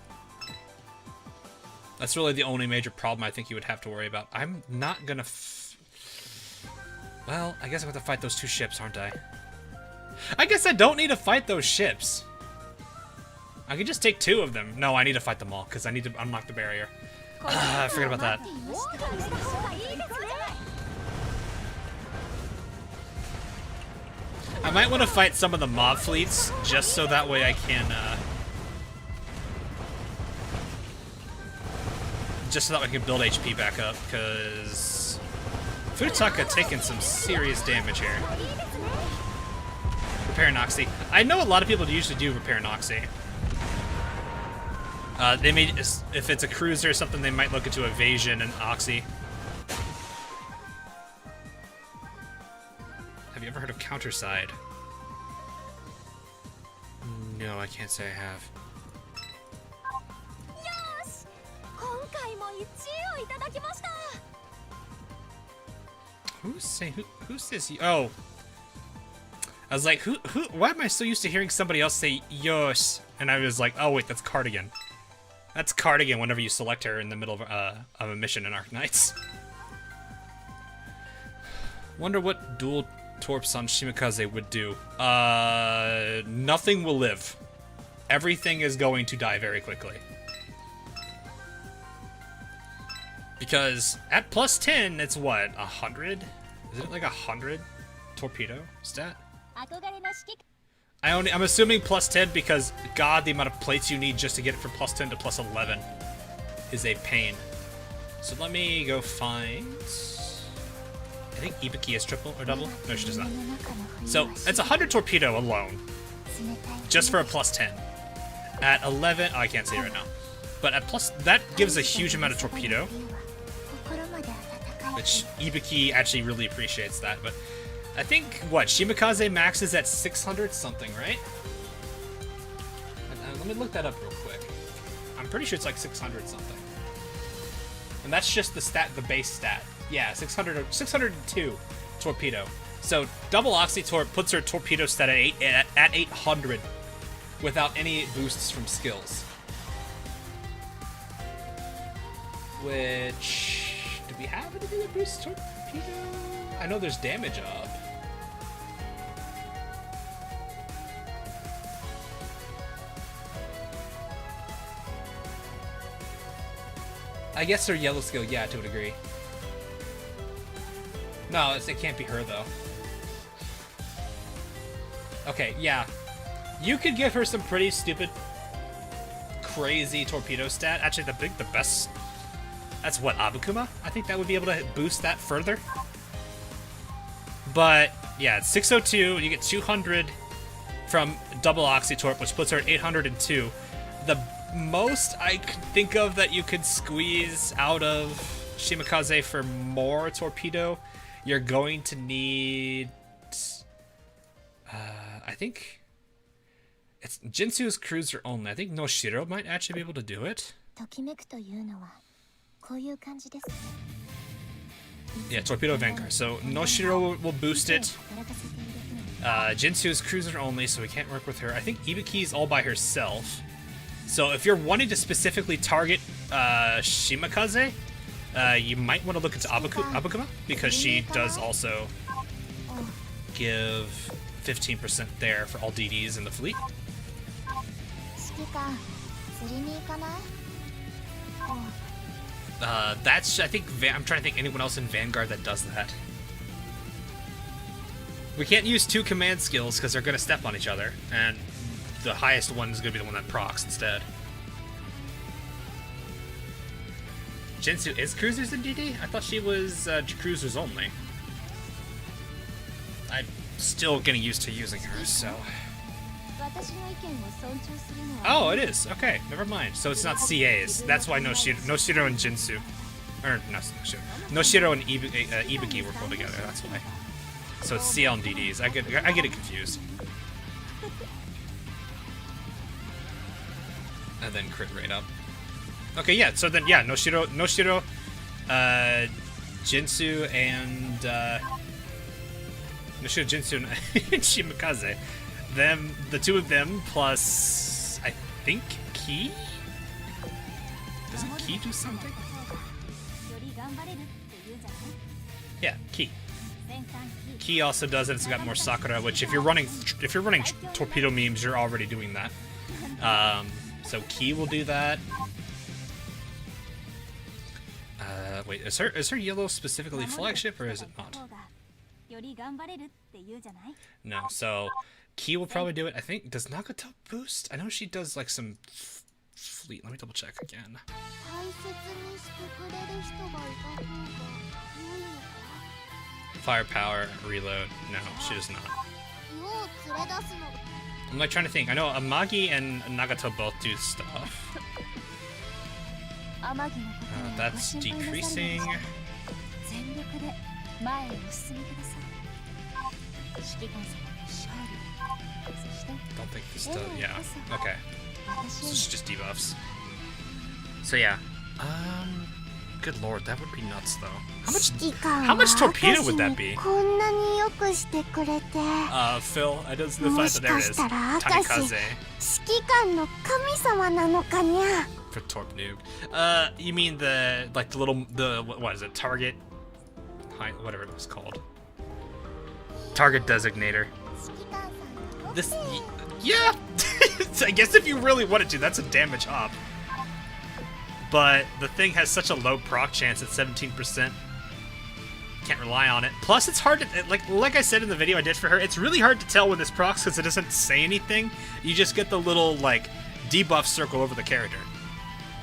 [SPEAKER 2] That's really the only major problem I think you would have to worry about. I'm not gonna... well, I guess I'm gonna have to fight those two ships, aren't I? I guess I don't need to fight those ships. I can just take two of them. No, I need to fight them all, because I need to unlock the barrier. I forgot about that. I might want to fight some of the mob fleets, just so that way I can, just so that I can build HP back up, because Furutaka taking some serious damage here. Repair and Oxy. I know a lot of people usually do Repair and Oxy. They may, if it's a cruiser or something, they might look into Evasion and Oxy. ever heard of Counterside? No, I can't say I have.
[SPEAKER 1] よし、今回も1位をいただきました。
[SPEAKER 2] Who's this? Oh. I was like, who, why am I so used to hearing somebody else say Yosh? And I was like, oh wait, that's Cardigan. That's Cardigan whenever you select her in the middle of a mission in Arc Knights. Wonder what dual torps on Shimikaze would do. Nothing will live. Everything is going to die very quickly. Because at plus 10, it's what, 100? Isn't it like 100 torpedo stat? I'm assuming plus 10 because, God, the amount of plates you need just to get it from plus 10 to plus 11 is a pain. So let me go find... I think Ibuki is triple or double? No, she does not. So it's 100 torpedo alone, just for a plus 10. At 11, oh, I can't see it right now. But at plus, that gives a huge amount of torpedo, which Ibuki actually really appreciates that. But I think, what, Shimikaze maxes at 600 something, right? Let me look that up real quick. I'm pretty sure it's like 600 something. And that's just the stat, the base stat. Yeah, 602 torpedo. So double Oxytorp puts her torpedo stat at 800 without any boosts from skills. Which, do we have anything that boosts torpedo? I know there's damage up. I guess her yellow skill, yeah, to a degree. No, it can't be her, though. Okay, yeah. You could give her some pretty stupid, crazy torpedo stat. Actually, the best... That's what, Abukuma? I think that would be able to boost that further. But, yeah, it's 602. You get 200 from double Oxytorp, which puts her at 802. The most I could think of that you could squeeze out of Shimikaze for more torpedo, you're going to need... I think... It's Jinsu's cruiser only. I think Noshiro might actually be able to do it. Yeah, Torpedo Vanguard. So Noshiro will boost it. Jinsu's cruiser only, so we can't work with her. I think Ibuki's all by herself. So if you're wanting to specifically target Shimikaze, you might want to look into Abukuma, because she does also give 15% there for all DDs in the fleet. That's, I think, I'm trying to think anyone else in Vanguard that does that. We can't use two command skills because they're going to step on each other, and the highest one is going to be the one that procs instead. Jinsu is cruisers in DD? I thought she was cruisers only. I'm still getting used to using her, so... Oh, it is. Okay, never mind. So it's not CAs. That's why Noshiro and Jinsu... Or, not Noshiro. Noshiro and Ibuki were pulled together, that's why. So it's CL and DDs. I get it confused. And then crit rate up. Okay, yeah, so then, yeah, Noshiro, Jinsu, and, Noshiro, Jinsu, and Shimikaze. Them, the two of them, plus, I think, Ki? Doesn't Ki do something? Yeah, Ki. Ki also does it. It's got more Sakura, which if you're running torpedo memes, you're already doing that. So Ki will do that. Wait, is her yellow specifically flagship, or is it not? No, so Ki will probably do it. I think, does Nagato boost? I know she does like some fleet. Let me double check again. Firepower, reload. No, she does not. I'm like trying to think. I know Amagi and Nagato both do stuff. That's decreasing. Don't think this does. Yeah. Okay. So it's just debuffs. So yeah. Good lord, that would be nuts though. How much torpedo would that be? Phil, I don't know if there it is. Tamikaze. For Torp Noob. You mean the what is it? Target whatever it was called. Target designator. This yeah. I guess if you really wanted to, that's a damage up. But the thing has such a low proc chance at 17%. Can't rely on it. Plus, it's hard to like I said in the video I did for her. It's really hard to tell when this procs because it doesn't say anything. You just get the little like debuff circle over the character,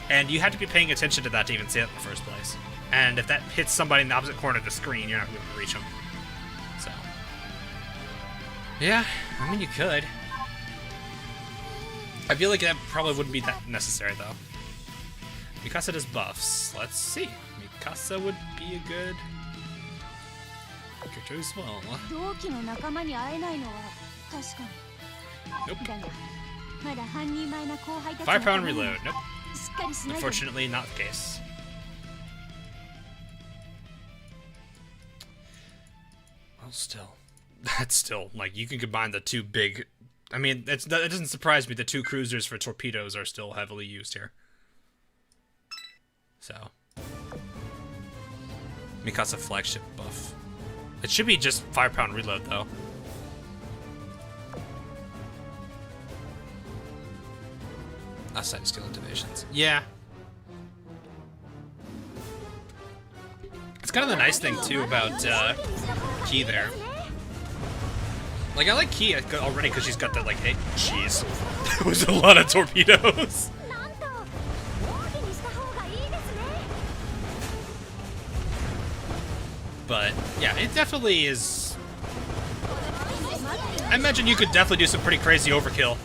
[SPEAKER 2] and you have to be paying attention to that to even see it in the first place. And if that hits somebody in the opposite corner of the screen, you're not going to be able to reach them. So, yeah, I mean you could. I feel like that probably wouldn't be that necessary though. Mikasa does buffs. Let's see. Mikasa would be a good character as well. Nope. 5-pound reload. Nope. Unfortunately, not the case. Well, still. That's still, like, you can combine the two big... I mean, that doesn't surprise me. The two cruisers for torpedoes are still heavily used here. So, Mikasa flagship buff. It should be just 5-pound reload though. Outside skill activations. Yeah. It's kind of the nice thing too about Ki there. Like I like Ki already because she's got that like, hey, jeez, that was a lot of torpedoes. But yeah, it definitely is. I imagine you could definitely do some pretty crazy overkill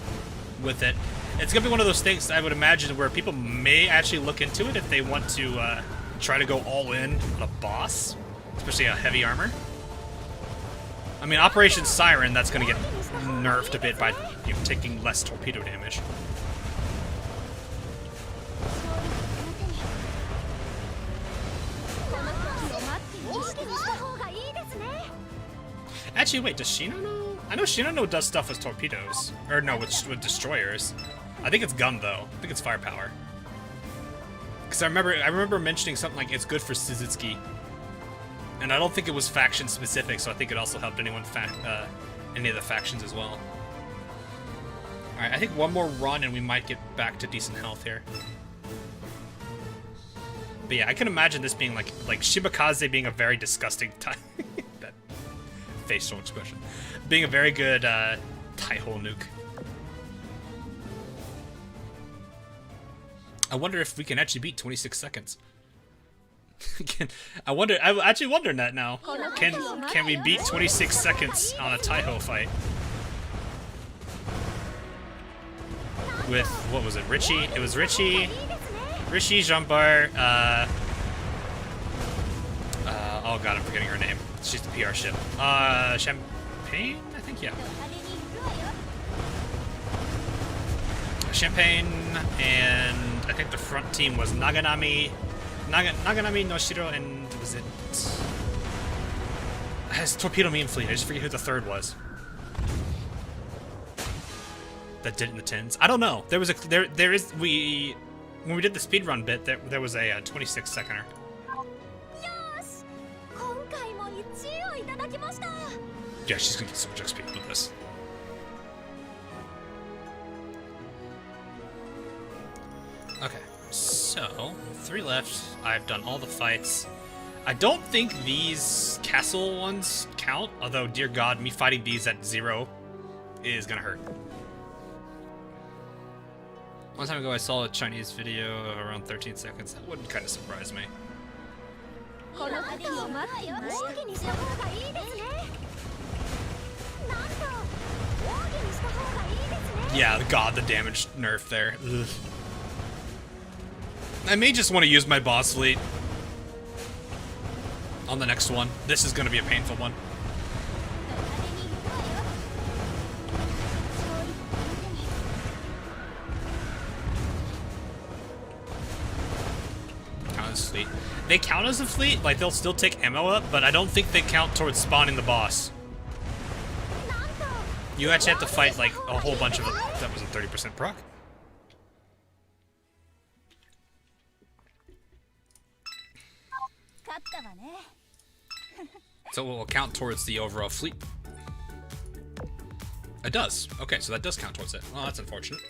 [SPEAKER 2] with it. It's gonna be one of those things I would imagine where people may actually look into it if they want to try to go all in on a boss, especially a heavy armor. I mean, Operation Siren, that's gonna get nerfed a bit by taking less torpedo damage. Actually, wait, does Shinano? I know Shinano does stuff with torpedoes. Or no, with destroyers. I think it's gun, though. I think it's firepower. Because I remember mentioning something like it's good for Suzuki. And I don't think it was faction specific, so I think it also helped any of the factions as well. Alright, I think one more run and we might get back to decent health here. But yeah, I can imagine this being like Shimakaze being a very disgusting type. That facial expression. Being a very good tie-hole nuke. I wonder if we can actually beat 26 seconds. I actually wonder that now. Can we beat 26 seconds on a Taiho fight? With, what was it, Richie? It was Richie, Jambar, oh god, I'm forgetting her name. She's the PR ship. Champagne? I think, yeah. Champagne, and I think the front team was Naganami, Noshiro, and was it? It has Torpedo Main Fleet. I just forget who the third was. That did it in the tins. I don't know. There was a when we did the speedrun bit, there was a 26-seconder. Yeah, she's gonna get so much XP with this. Okay, so 3 left. I've done all the fights. I don't think these castle ones count, although, dear God, me fighting these at 0 is gonna hurt. One time ago, I saw a Chinese video of around 13 seconds. That wouldn't kind of surprise me. Yeah, God, the damage nerf there. Ugh. I may just want to use my boss fleet on the next one. This is going to be a painful one. as fleet. They count as a fleet, like they'll still take ammo up, but I don't think they count towards spawning the boss. You actually have to fight like a whole bunch of them. That was a 30% proc. So it will count towards the overall fleet. It does. Okay, so that does count towards it. Well, that's unfortunate.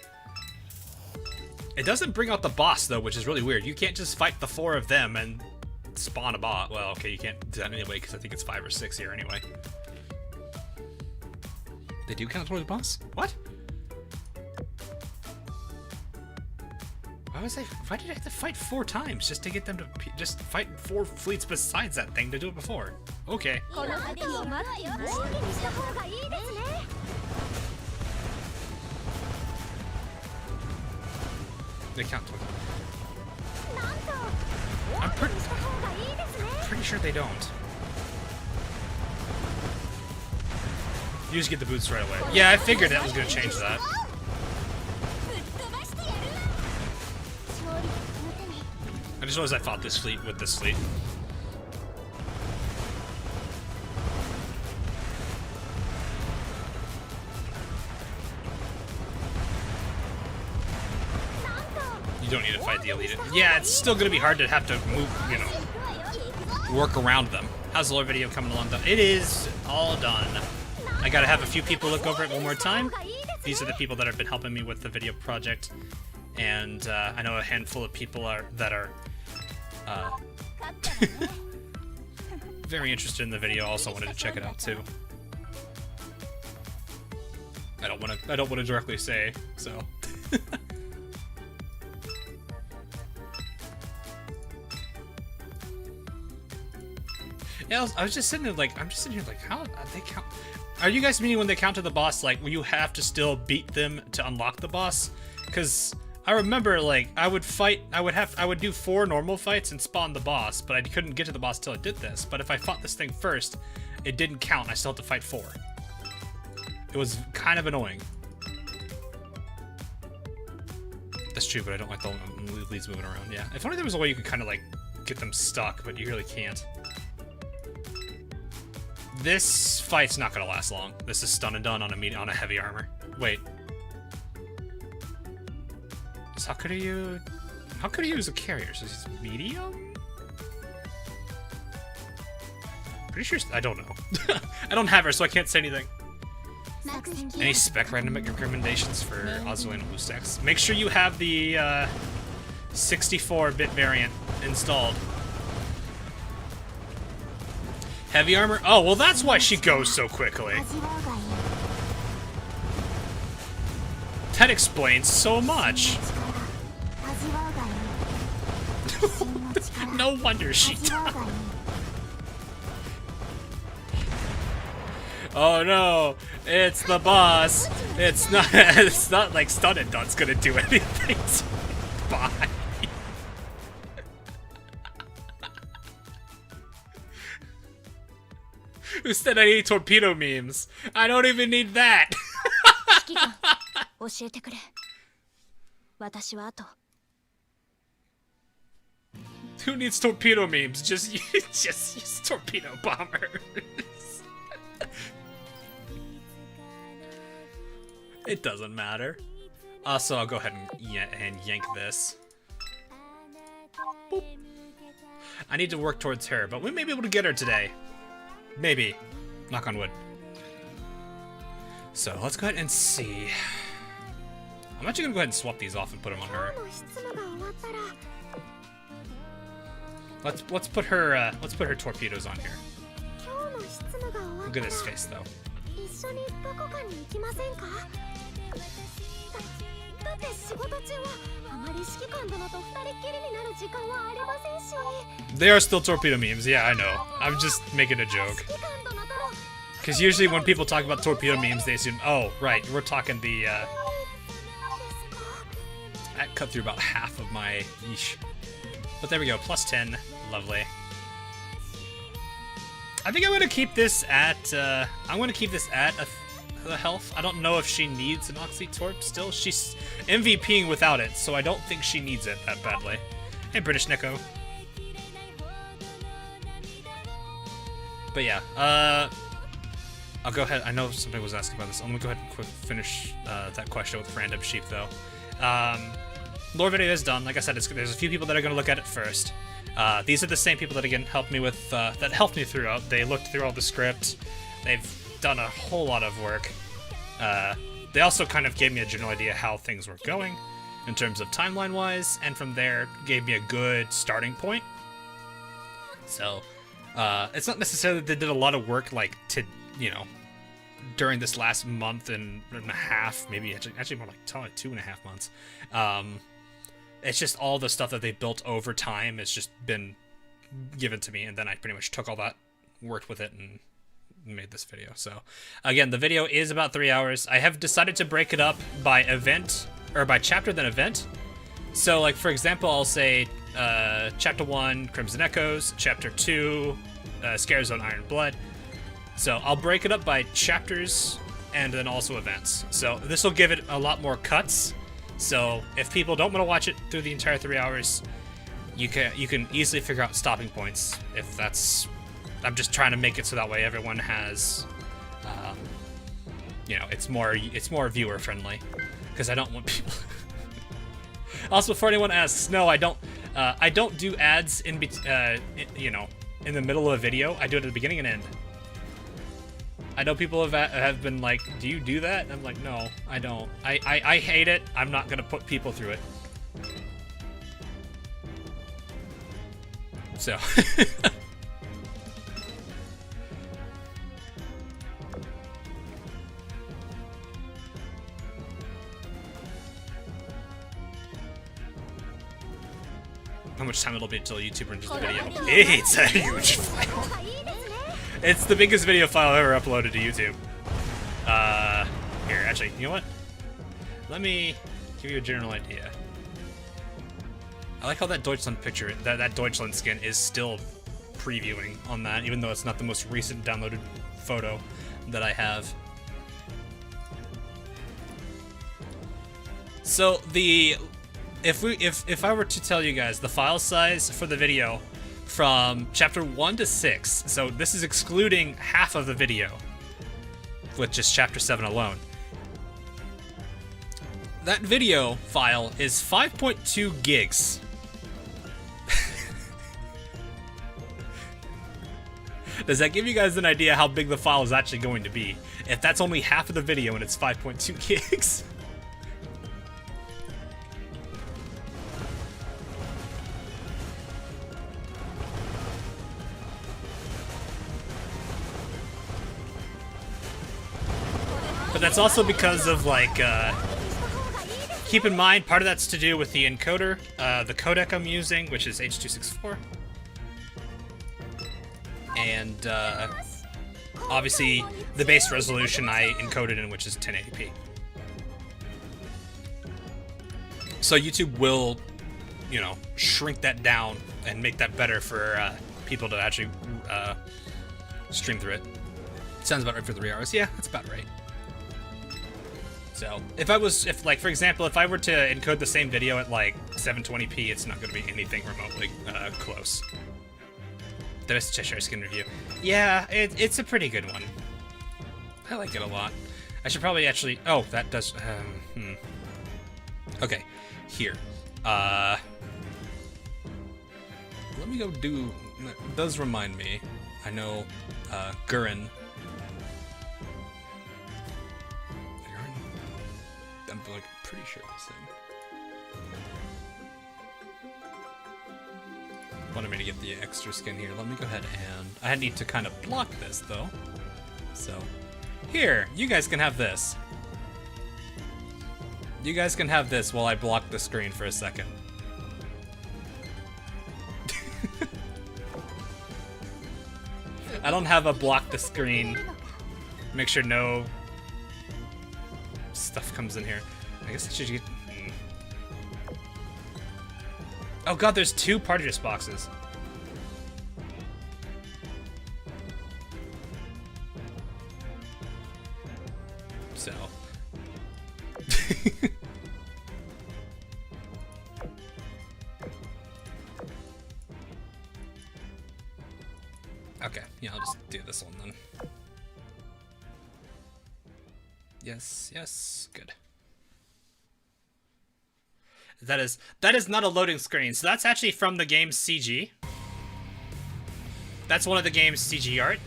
[SPEAKER 2] It doesn't bring out the boss, though, which is really weird. You can't just fight the 4 of them and spawn a bot. Well, okay, you can't do that anyway, because I think it's 5 or 6 here anyway. They do count towards the boss? What? Why did I have to fight 4 times just to get them to just fight 4 fleets besides that thing to do it before? Okay. They count towards it. I'm pretty sure they don't. You just get the boots right away. Yeah, I figured that was going to change that. I just realized I fought this fleet with this fleet. You don't need to fight the elite. Yeah, it's still going to be hard to have to move, you know, work around them. How's the lore video coming along? It is all done. I gotta have a few people look over it one more time. These are the people that have been helping me with the video project, and I know a handful of people that are very interested in the video. Also wanted to check it out too. I don't want to directly say so. Yeah, I was just sitting there like, how they count? Are you guys meaning when they count to the boss, like, you have to still beat them to unlock the boss? Because I remember, like, I would do 4 normal fights and spawn the boss, but I couldn't get to the boss till I did this. But if I fought this thing first, it didn't count. I still had to fight 4. It was kind of annoying. That's true, but I don't like the leads moving around. Yeah, if only there was a way you could kind of like get them stuck, but you really can't. This fight's not gonna last long. This is stun and done on a heavy armor. Wait. Is Hakuryu a carrier? So he's medium? Pretty sure. I don't know. I don't have her, so I can't say anything. Any spec random recommendations for Azur and BlueStacks? Make sure you have the 64-bit variant installed. Heavy armor? Oh, well that's why she goes so quickly. That explains so much. No wonder she died. Oh no, it's the boss. It's not like stun and done's gonna do anything to me. Bye. Instead, I need torpedo memes. I don't even need that. Who needs torpedo memes? Just use torpedo bombers. It doesn't matter. Also, I'll go ahead and yank this. Boop. I need to work towards her, but we may be able to get her today. Maybe. Knock on wood. So, let's go ahead and see. I'm actually gonna go ahead and swap these off and put them on her. Let's put her torpedoes on here. Look at his face though. They are still torpedo memes, yeah, I know. I'm just making a joke. Because usually when people talk about torpedo memes, they assume, oh, right, we're talking the, that cut through about half of my yeesh. But there we go, plus 10, lovely. I think I'm gonna keep this at, the health. I don't know if she needs an Oxy Torp still. She's MVPing without it, so I don't think she needs it that badly. Hey, British Nico. But yeah, I'll go ahead. I know somebody was asking about this. I'm gonna go ahead and finish that question with Random Sheep, though. Lore video is done. Like I said, there's a few people that are gonna look at it first. These are the same people that again helped me with that helped me throughout. They looked through all the script. They've done a whole lot of work. They also kind of gave me a general idea how things were going in terms of timeline-wise, and from there gave me a good starting point. So it's not necessarily that they did a lot of work like during this last month and a half, maybe actually more like 2.5 months. It's just all the stuff that they built over time has just been given to me, and then I pretty much took all that, worked with it, and made this video. So again, the video is about 3 hours. I have decided to break it up by event, or by chapter then event. So like, for example, I'll say chapter 1 Crimson Echoes, chapter 2 Scare Zone Iron Blood. So I'll break it up by chapters and then also events. So this will give it a lot more cuts. So if people don't want to watch it through the entire 3 hours, you can easily figure out stopping points. If that's, I'm just trying to make it so that way everyone has, it's more viewer friendly, because I don't want people. Also, before anyone asks, no, I don't do ads in the middle of a video. I do it at the beginning and end. I know people have been like, do you do that? And I'm like, no, I don't. I hate it. I'm not gonna put people through it. So. How much time it'll be until YouTube renders the video? It's a huge file. It's the biggest video file I've ever uploaded to YouTube. Here, actually, you know what? Let me give you a general idea. I like how that Deutschland picture, that Deutschland skin is still previewing on that, even though it's not the most recent downloaded photo that I have. So if I were to tell you guys the file size for the video from chapter 1 to 6, so this is excluding half of the video with just chapter 7 alone. That video file is 5.2 gigs. Does that give you guys an idea how big the file is actually going to be? If that's only half of the video and it's 5.2 gigs. But that's also because of, like, keep in mind, part of that's to do with the encoder, the codec I'm using, which is H.264. And, obviously, the base resolution I encoded in, which is 1080p. So YouTube will, shrink that down and make that better for people to actually stream through it. Sounds about right for 3 hours. Yeah, that's about right. So, for example, if I were to encode the same video at, like, 720p, it's not going to be anything remotely close. The best Cheshire skin review. Yeah, it's a pretty good one. I like it a lot. I should probably actually... Oh, that does... Okay, here. Let me go do... It does remind me. I know, Gurren... I'm like pretty sure it's him. Wanted me to get the extra skin here. Let me go ahead and... I need to kind of block this, though. So, here, you guys can have this. You guys can have this while I block the screen for a second. I don't have a block the screen. Make sure no stuff comes in here. I guess I should get... Oh god, there's 2 party list boxes. So... Okay, yeah, I'll just do this one then. Yes, yes, good. That is not a loading screen, so that's actually from the game's CG. That's one of the game's CG art.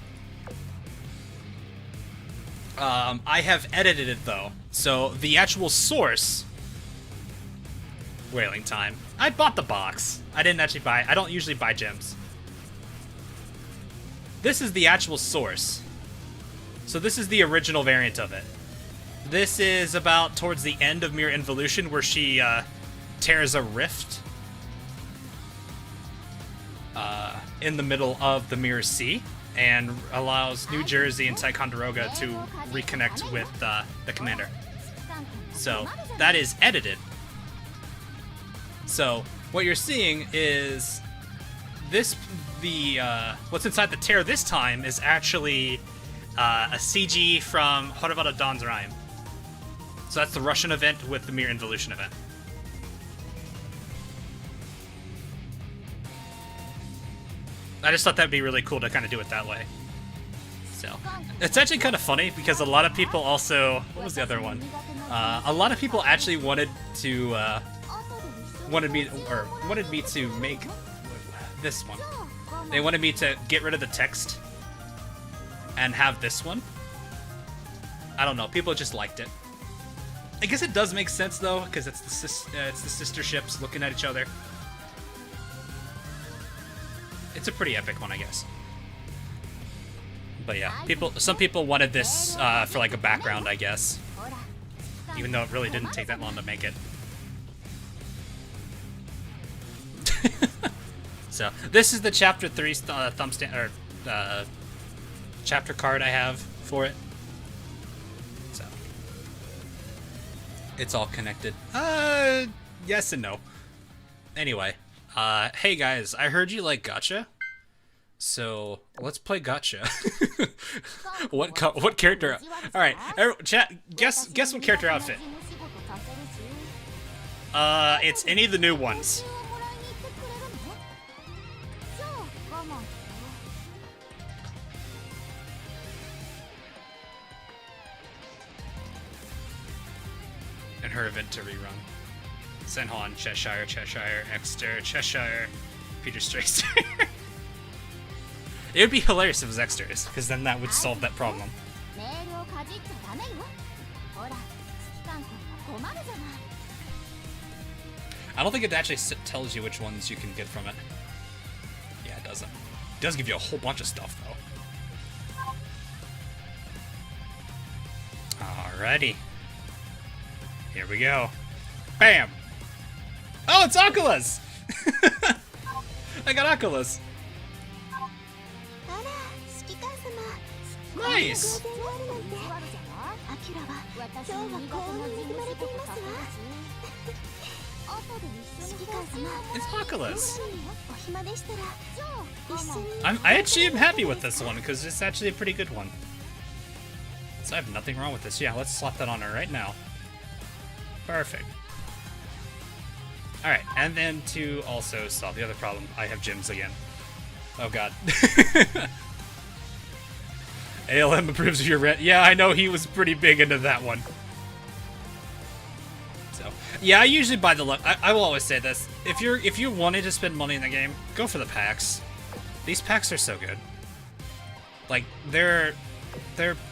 [SPEAKER 2] I have edited it though, so the actual source. Wailing time. I bought the box. I didn't actually buy. I don't usually buy gems. This is the actual source. So this is the original variant of it. This is about towards the end of Mirror Involution, where she tears a rift in the middle of the Mirror Sea and allows New Jersey and Ticonderoga to reconnect with the commander. So that is edited. So what you're seeing is this. What's inside the tear this time is actually a CG from Horvata Dawn's Rhyme. So that's the Russian event with the Mirror Involution event. I just thought that'd be really cool to kind of do it that way. So it's actually kind of funny because a lot of people also, what was the other one? A lot of people actually wanted me to make this one. They wanted me to get rid of the text and have this one. I don't know. People just liked it. I guess it does make sense though, because it's the sister ships looking at each other. It's a pretty epic one, I guess. But yeah, some people wanted this for like a background, I guess. Even though it really didn't take that long to make it. So this is the chapter 3 chapter card I have for it. So it's all connected. Yes and no. Anyway, hey guys, I heard you like gacha, so let's play gacha. What character? All right, chat. Guess what character outfit? It's any of the new ones. And her event to rerun. Senhon, Cheshire, Exeter, Cheshire, Peter Stracer. It would be hilarious if it was Exeter's, because then that would solve that problem. I don't think it actually tells you which ones you can get from it. Yeah, it doesn't. It does give you a whole bunch of stuff, though. Alrighty. Here we go. Bam! Oh, it's Oculus! I got Oculus. Nice! It's Oculus. I actually am happy with this one because it's actually a pretty good one. So I have nothing wrong with this. Yeah, let's slap that on her right now. Perfect. Alright, and then to also solve the other problem, I have gyms again. Oh god. ALM approves of your rent. Yeah, I know he was pretty big into that one. So, yeah, I usually buy the I will always say this. If you wanted to spend money in the game, go for the packs. These packs are so good. Like, they're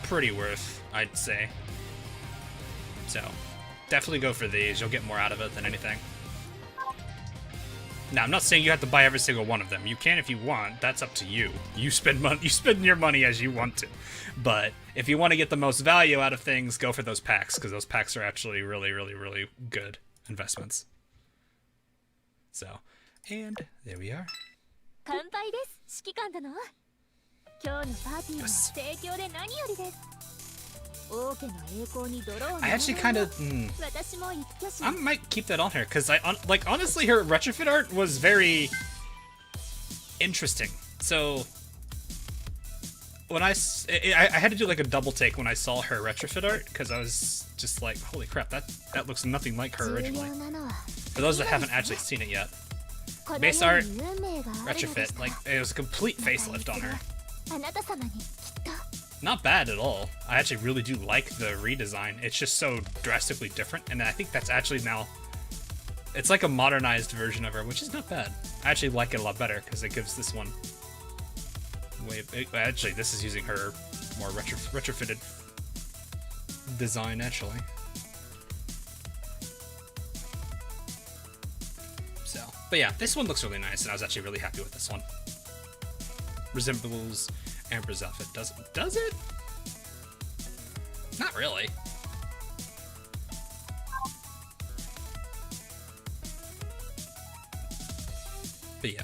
[SPEAKER 2] pretty worth, I'd say. So, definitely go for these. You'll get more out of it than anything. Now, I'm not saying you have to buy every single one of them. You can if you want. That's up to you. You spend your money as you want to. But if you want to get the most value out of things, go for those packs, because those packs are actually really, really, really good investments. So, and there we are. Yes. I actually kind of, I might keep that on her, because like, honestly, her retrofit art was very interesting. So when I had to do like a double take when I saw her retrofit art, because I was just like, holy crap, that looks nothing like her originally. For those that haven't actually seen it yet, base art, retrofit, like, it was a complete facelift on her.
[SPEAKER 1] あなた様にきっと
[SPEAKER 2] Not bad at all. I actually really do like the redesign. It's just so drastically different, and I think that's actually now... It's like a modernized version of her, which is not bad. I actually like it a lot better, because it gives this one... Actually, this is using her more retrofitted design, actually. So, but yeah, this one looks really nice, and I was actually really happy with this one. Resembles Amber's outfit. Does it? Not really. But yeah.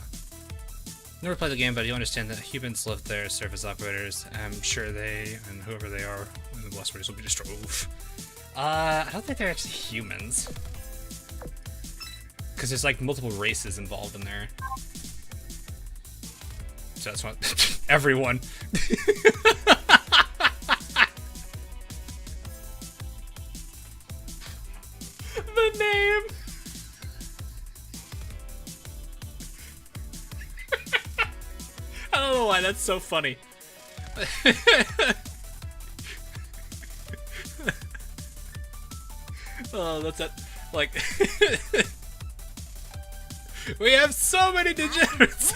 [SPEAKER 2] Never played the game, but you understand that humans live there, serve as operators. I'm sure they, and whoever they are, in the Lost Raiders will be destroyed. Oof. I don't think they're actually humans. Because there's like multiple races involved in there. So that's what everyone. The name. I don't know why that's so funny. Oh, that's it. Like, we have so many degenerates.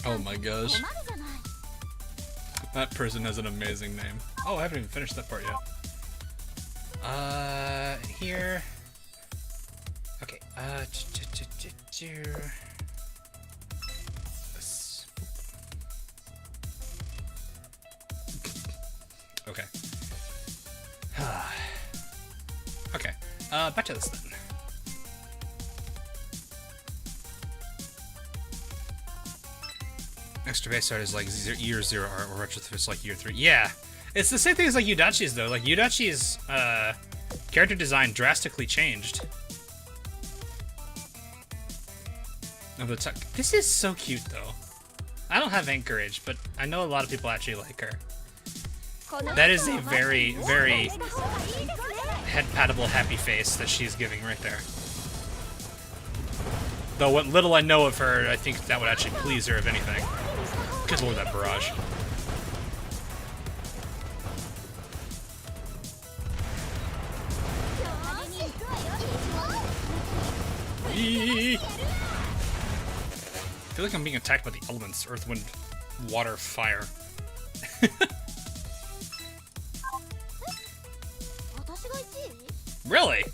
[SPEAKER 2] Oh my gosh. That person has an amazing name. Oh, I haven't even finished that part yet. Here. Okay, this. Okay. Okay, back to this then. Extra base art is like year 0 art, or retrofit's like year 3. Yeah, it's the same thing as like Yudachi's though. Like Yudachi's character design drastically changed. This is so cute though. I don't have Anchorage, but I know a lot of people actually like her. That is a very, very head-patable happy face that she's giving right there. Though what little I know of her, I think that would actually please her if anything. Good lord, that barrage. I feel like I'm being attacked by the elements: earth, wind, water, fire. Really?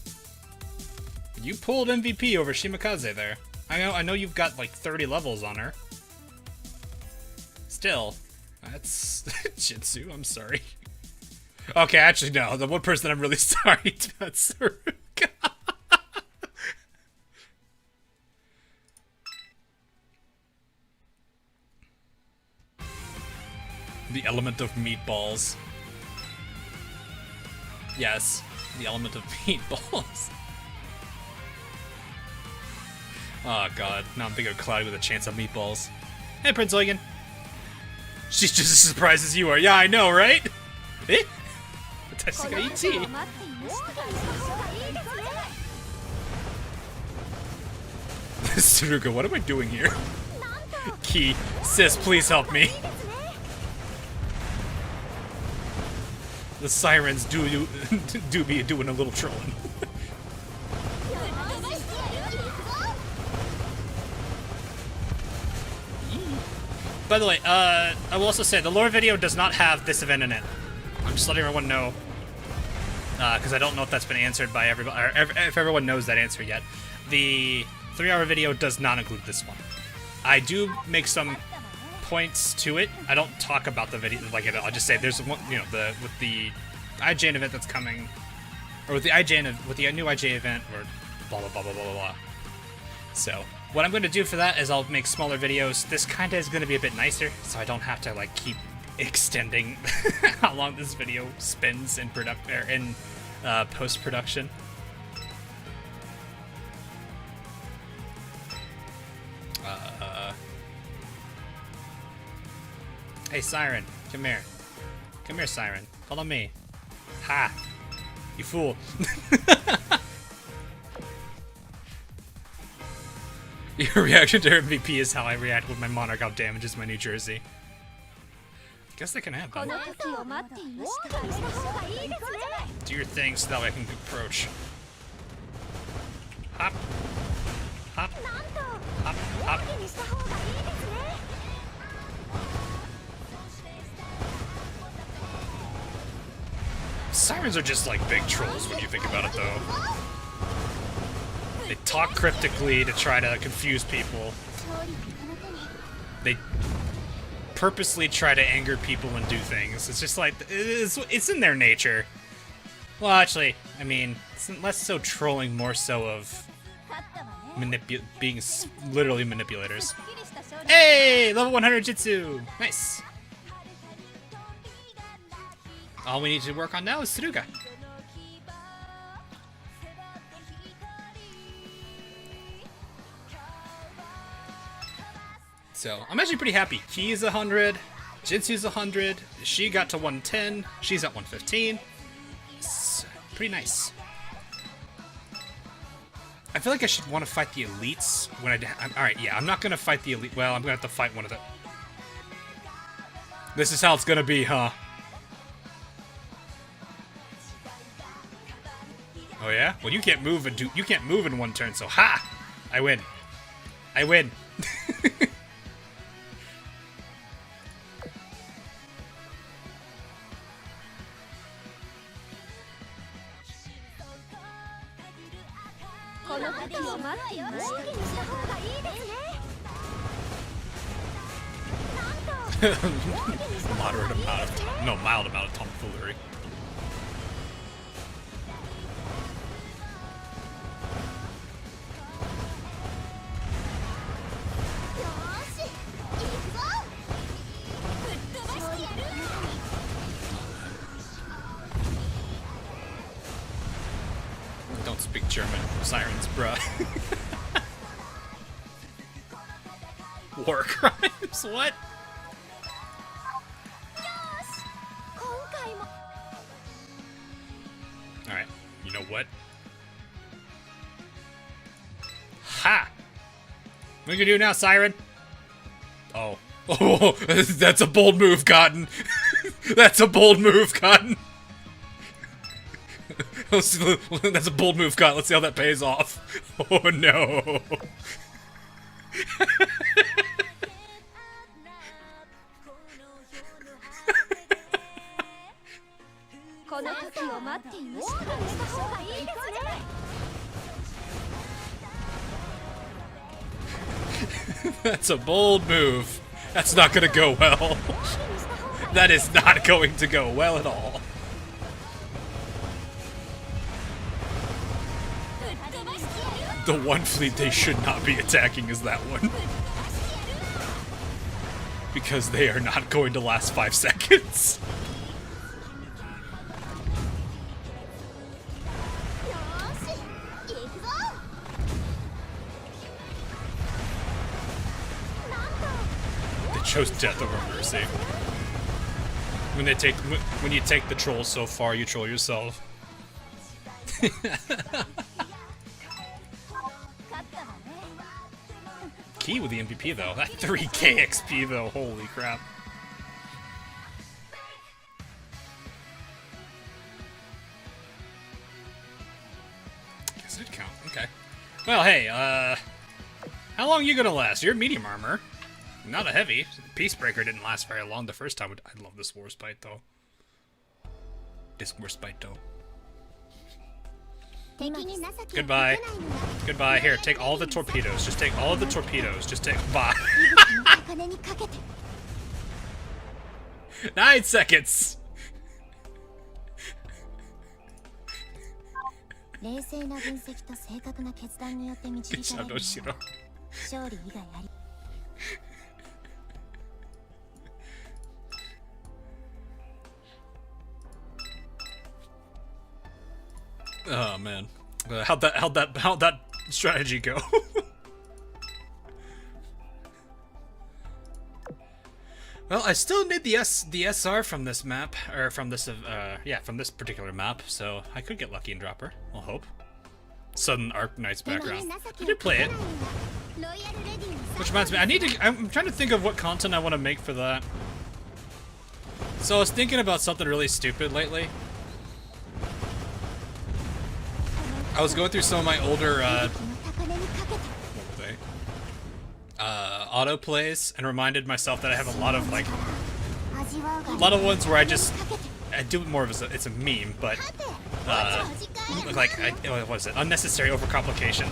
[SPEAKER 2] You pulled MVP over Shimakaze there. I know you've got like 30 levels on her. Still, that's Jitsu, I'm sorry. Okay, actually no, the one person that I'm really sorry about, Saruka. The element of meatballs. Yes, the element of meatballs. Oh god, now I'm thinking of Cloudy with a chance of meatballs. Hey, Prince Eugen. She's just as surprised as you are. Yeah, I know, right? Eh? Saruka, what am I doing here? Key, sis, please help me. The sirens do be doing a little trolling. By the way, I will also say the lore video does not have this event in it. I'm just letting everyone know, because I don't know if that's been answered by everybody, or if everyone knows that answer yet. The 3-hour video does not include this one. I do make some points to it. I don't talk about the video like it. I'll just say there's one, you know, with the IGN event that's coming, or with the new IGN event, or blah blah blah blah blah blah. So what I'm going to do for that is I'll make smaller videos. This kind of is going to be a bit nicer, so I don't have to like keep extending how long this video spends in post production. Hey, Siren, come here. Come here, Siren. Follow me. Ha! You fool. Your reaction to her MVP is how I react when my Monarch out damages my New Jersey. Guess that can happen. Do your thing so that way I can approach. Hop. Hop. Hop. Hop. Sirens are just like big trolls when you think about it, though. They talk cryptically to try to confuse people. They purposely try to anger people and do things. It's just like, it's in their nature. Well, actually, I mean, it's less so trolling, more so of being literally manipulators. Hey! Level 100 Jitsu! Nice! All we need to work on now is Suruga. So, I'm actually pretty happy. Ki is 100, Jinsu's 100, she got to 110, she's at 115. It's pretty nice. I feel like I should want to fight the elites when alright, yeah, I'm not gonna fight the elite. Well, I'm gonna have to fight one of them. This is how it's gonna be, huh? Oh yeah? Well, you can't move in one turn, so ha! I win. I win. Mild amount of tomfoolery. Don't speak German, Sirens, bruh. War crimes? What? Alright, you know what? Ha! What are you gonna do now, Siren? Oh. Oh, that's a bold move, Cotton. That's a bold move, Cotton. That's a bold move, Cotton. Let's see how that pays off. Oh, no. That's a bold move. That's not gonna go well. That is not going to go well at all. The one fleet they should not be attacking is that one. Because they are not going to last 5 seconds. They chose death over mercy. When you take the troll so far, you troll yourself. Ki with the MVP though. That 3k XP though, holy crap. Guess it did count, okay. Well, hey, how long are you gonna last? You're medium armor. Not a heavy. Peacebreaker didn't last very long the first time. I love this war spite though. This war spite though. Goodbye. Goodbye. Here, take all the torpedoes. Just take all of the torpedoes. Just take. Bye. 9 seconds. Good job, Noshiro. Oh man, how'd that strategy go? Well, I still need the SR from this map, or from this from this particular map, so I could get lucky and drop her. I'll hope. Sudden Arc Knight's background. I did play it. Which reminds me, I'm trying to think of what content I want to make for that. So I was thinking about something really stupid lately. I was going through some of my older, auto plays and reminded myself that I have a lot of, like, ones where I do it more of it's a meme, but, what was it? Unnecessary overcomplication.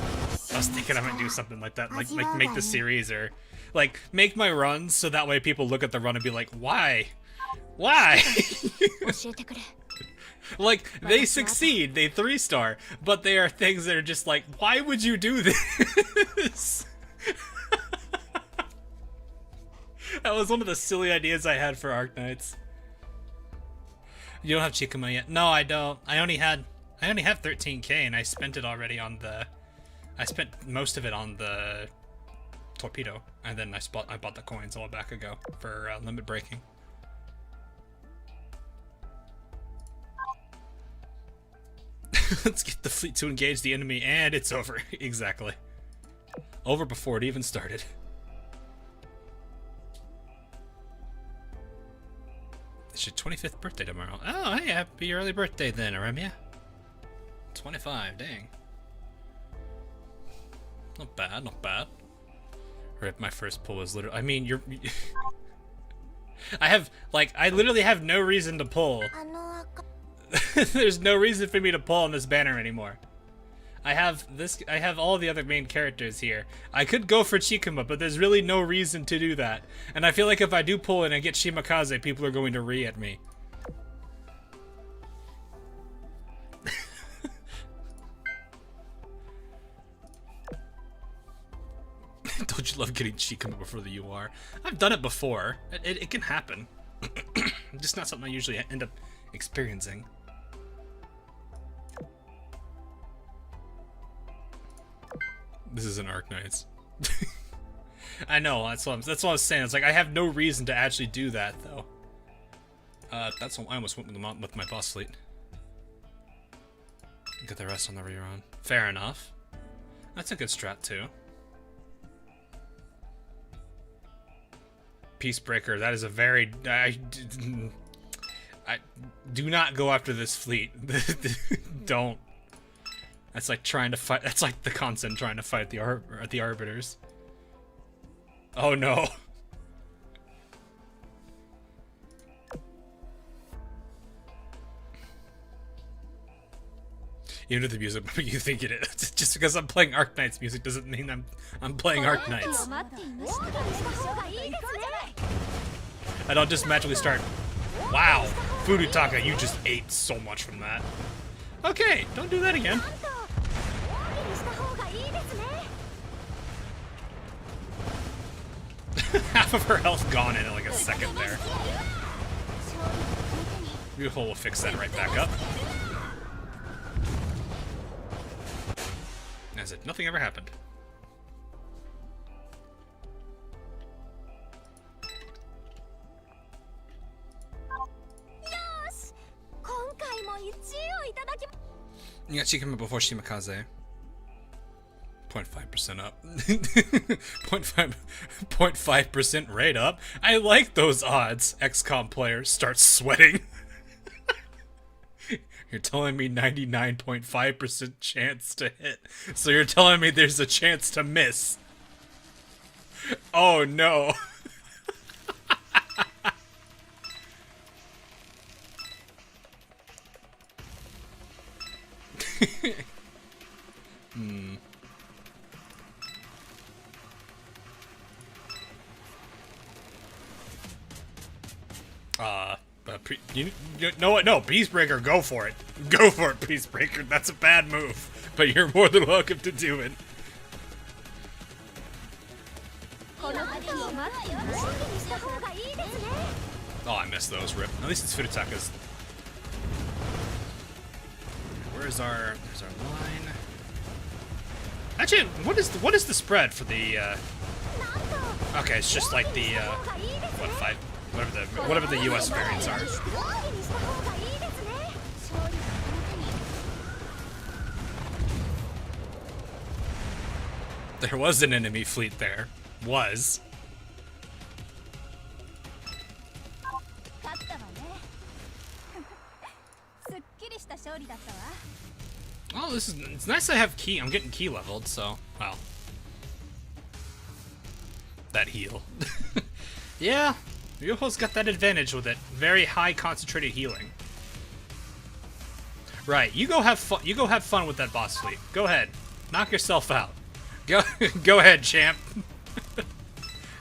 [SPEAKER 2] I was thinking I might do something like that, like make the series or, like, make my runs so that way people look at the run and be like, why? Why? Like, they succeed, they 3-star, but they are things that are just like, why would you do this? That was one of the silly ideas I had for Arknights. You don't have Chikuma yet? No, I don't. I only have 13k and I spent it already on I spent most of it on the Torpedo, and then I bought the coins a while back ago for limit breaking. Let's get the fleet to engage the enemy, and it's over. Exactly. Over before it even started. It's your 25th birthday tomorrow. Oh, hey, happy early birthday then, Aremia. 25, dang. Not bad, not bad. Rip, my first pull was literally... I mean, you're... I literally have no reason to pull. There's no reason for me to pull on this banner anymore. I have all the other main characters here. I could go for Chikuma, but there's really no reason to do that. And I feel like if I do pull and I get Shimakaze, people are going to re at me. Don't you love getting Chikuma before the UR? I've done it before. It can happen. Just not something I usually end up experiencing. This isn't Arknights. I know, that's what I was saying. It's like I have no reason to actually do that though. That's what I almost went with my boss fleet. Get the rest on the rerun. Fair enough. That's a good strat too. Peacebreaker, that is a very... I do not go after this fleet. Don't. That's like trying to fight... That's like the constant trying to fight the Arbiters. Oh no. Even if the music you think it is. Just because I'm playing Arknights music doesn't mean I'm playing Arknights. I don't just magically start. Wow, Furutaka, you just ate so much from that. Okay, don't do that again. Half of her health gone in like a second there. Beautiful, we'll fix that right back up. As if nothing ever happened. You got Chikuma before Shimakaze. 0.5% up. 0.5% rate up. I like those odds. XCOM players start sweating. You're telling me 99.5% chance to hit. So you're telling me there's a chance to miss. Oh no. You know what? No, Peacebreaker, go for it. Go for it, Peacebreaker. That's a bad move, but you're more than welcome to do it. Oh, I missed those, rip. At least it's Furutaka's. There's our line. Actually, what is the spread for the okay, it's just like the whatever the US variants are. There was an enemy fleet there. Was. Oh, it's nice I have key. I'm getting key leveled, so, well. That heal. Yeah, Ryuho's got that advantage with it. Very high concentrated healing. Right, you go have fun. You go have fun with that boss fleet. Go ahead, knock yourself out. Go, go ahead, champ.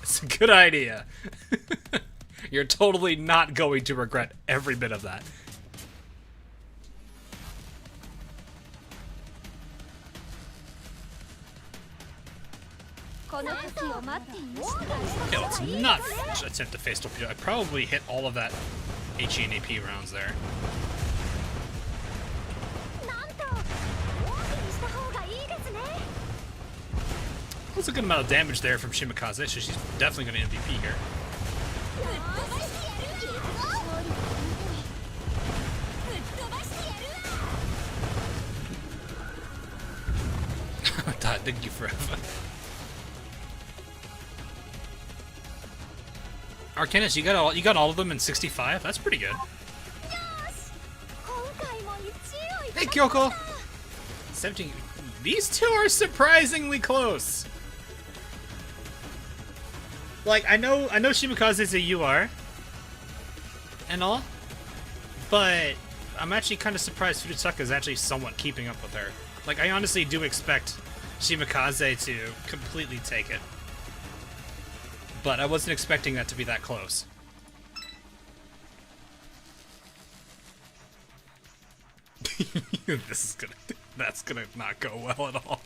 [SPEAKER 2] It's a good idea. You're totally not going to regret every bit of that. Okay, let's not attempt to face Torpedo. I probably hit all of that HE and AP rounds there. That's a good amount of damage there from Shimikaze, so she's definitely going to MVP here. Thank you forever. Arcanus, you got all of them in 65? That's pretty good. Hey, Kyoko! 17. These two are surprisingly close. Like, I know Shimikaze is a UR and all, but I'm actually kind of surprised Furutaka is actually somewhat keeping up with her. Like, I honestly do expect Shimikaze to completely take it, but I wasn't expecting that to be that close. That's gonna not go well at all.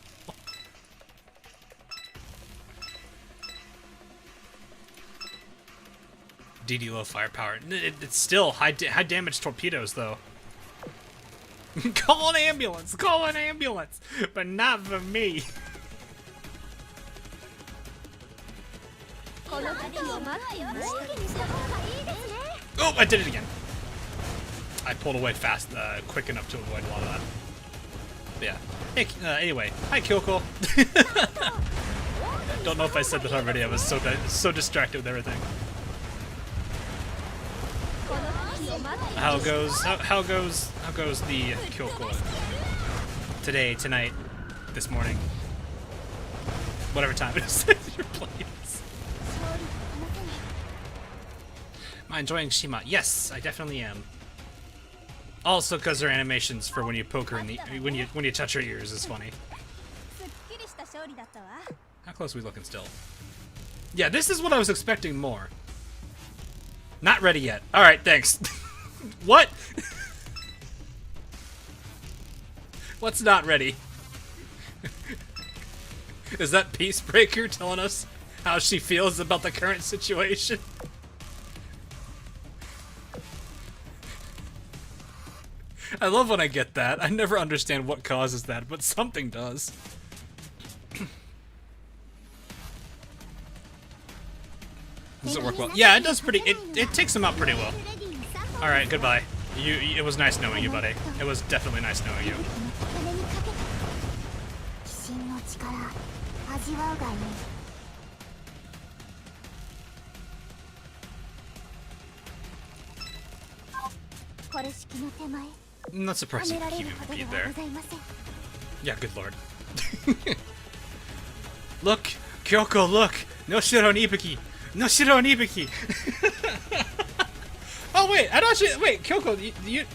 [SPEAKER 2] DD low firepower. It's still high damage torpedoes though. Call an ambulance! Call an ambulance! But not for me. Oh, I did it again. I pulled away fast, quick enough to avoid a lot of that. But yeah. Hey, anyway, hi Kyoko. Don't know if I said that already. I was so distracted with everything. How goes the Kyoko today, tonight, this morning, whatever time it is you're playing this. Am I enjoying Shima? Yes, I definitely am. Also, because her animations for when you poke her in the when you touch her ears is funny. How close are we looking still? Yeah, this is what I was expecting more. Not ready yet. All right, thanks. What? What's not ready? Is that Peacebreaker telling us how she feels about the current situation? I love when I get that. I never understand what causes that, but something does. Does it work well? Yeah, it does pretty. It takes him out pretty well. All right, goodbye. It was nice knowing you, buddy. It was definitely nice knowing you. I'm not surprised you keep him beat there. Yeah, good lord. Look, Kyoko, look! No Shiro and Ibuki! No Shiro and Ibuki! Oh wait, wait, Kyoko,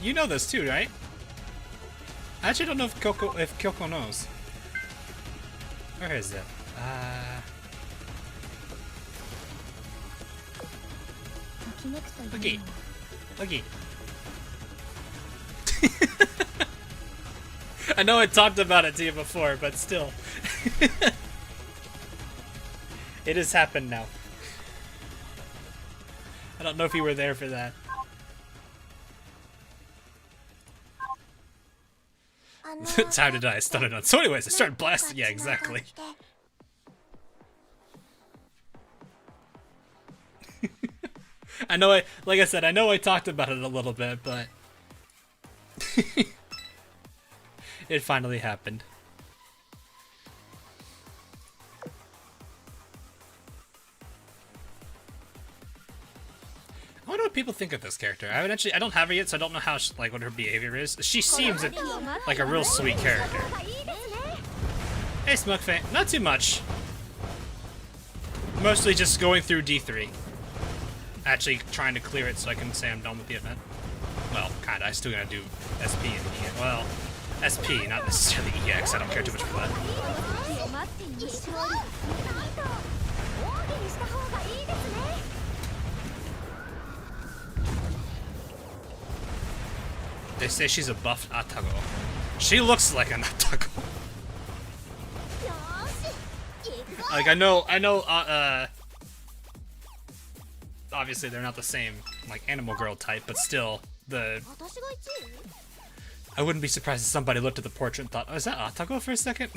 [SPEAKER 2] you know this too, right? I actually don't know if Kyoko knows. Where is it? Looky. Looky. I know I talked about it to you before, but still. It has happened now. I don't know if you were there for that. Time to die, stunned on. So anyways, I started blasting. Yeah, exactly. I know like I said, I know I talked about it a little bit, but it finally happened. people think of this character? I don't have her yet, so I don't know how like what her behavior is. She seems like a real sweet character. Hey, Smugfang, not too much. Mostly just going through D3. Actually trying to clear it so I can say I'm done with the event. Well, kinda. I still gotta do SP and EX. Well, SP, not necessarily EX. I don't care too much for that. They say she's a buffed Atago. She looks like an Atago. Like, I know, obviously they're not the same, like, animal girl type, but still, I wouldn't be surprised if somebody looked at the portrait and thought, oh, is that Atago for a second?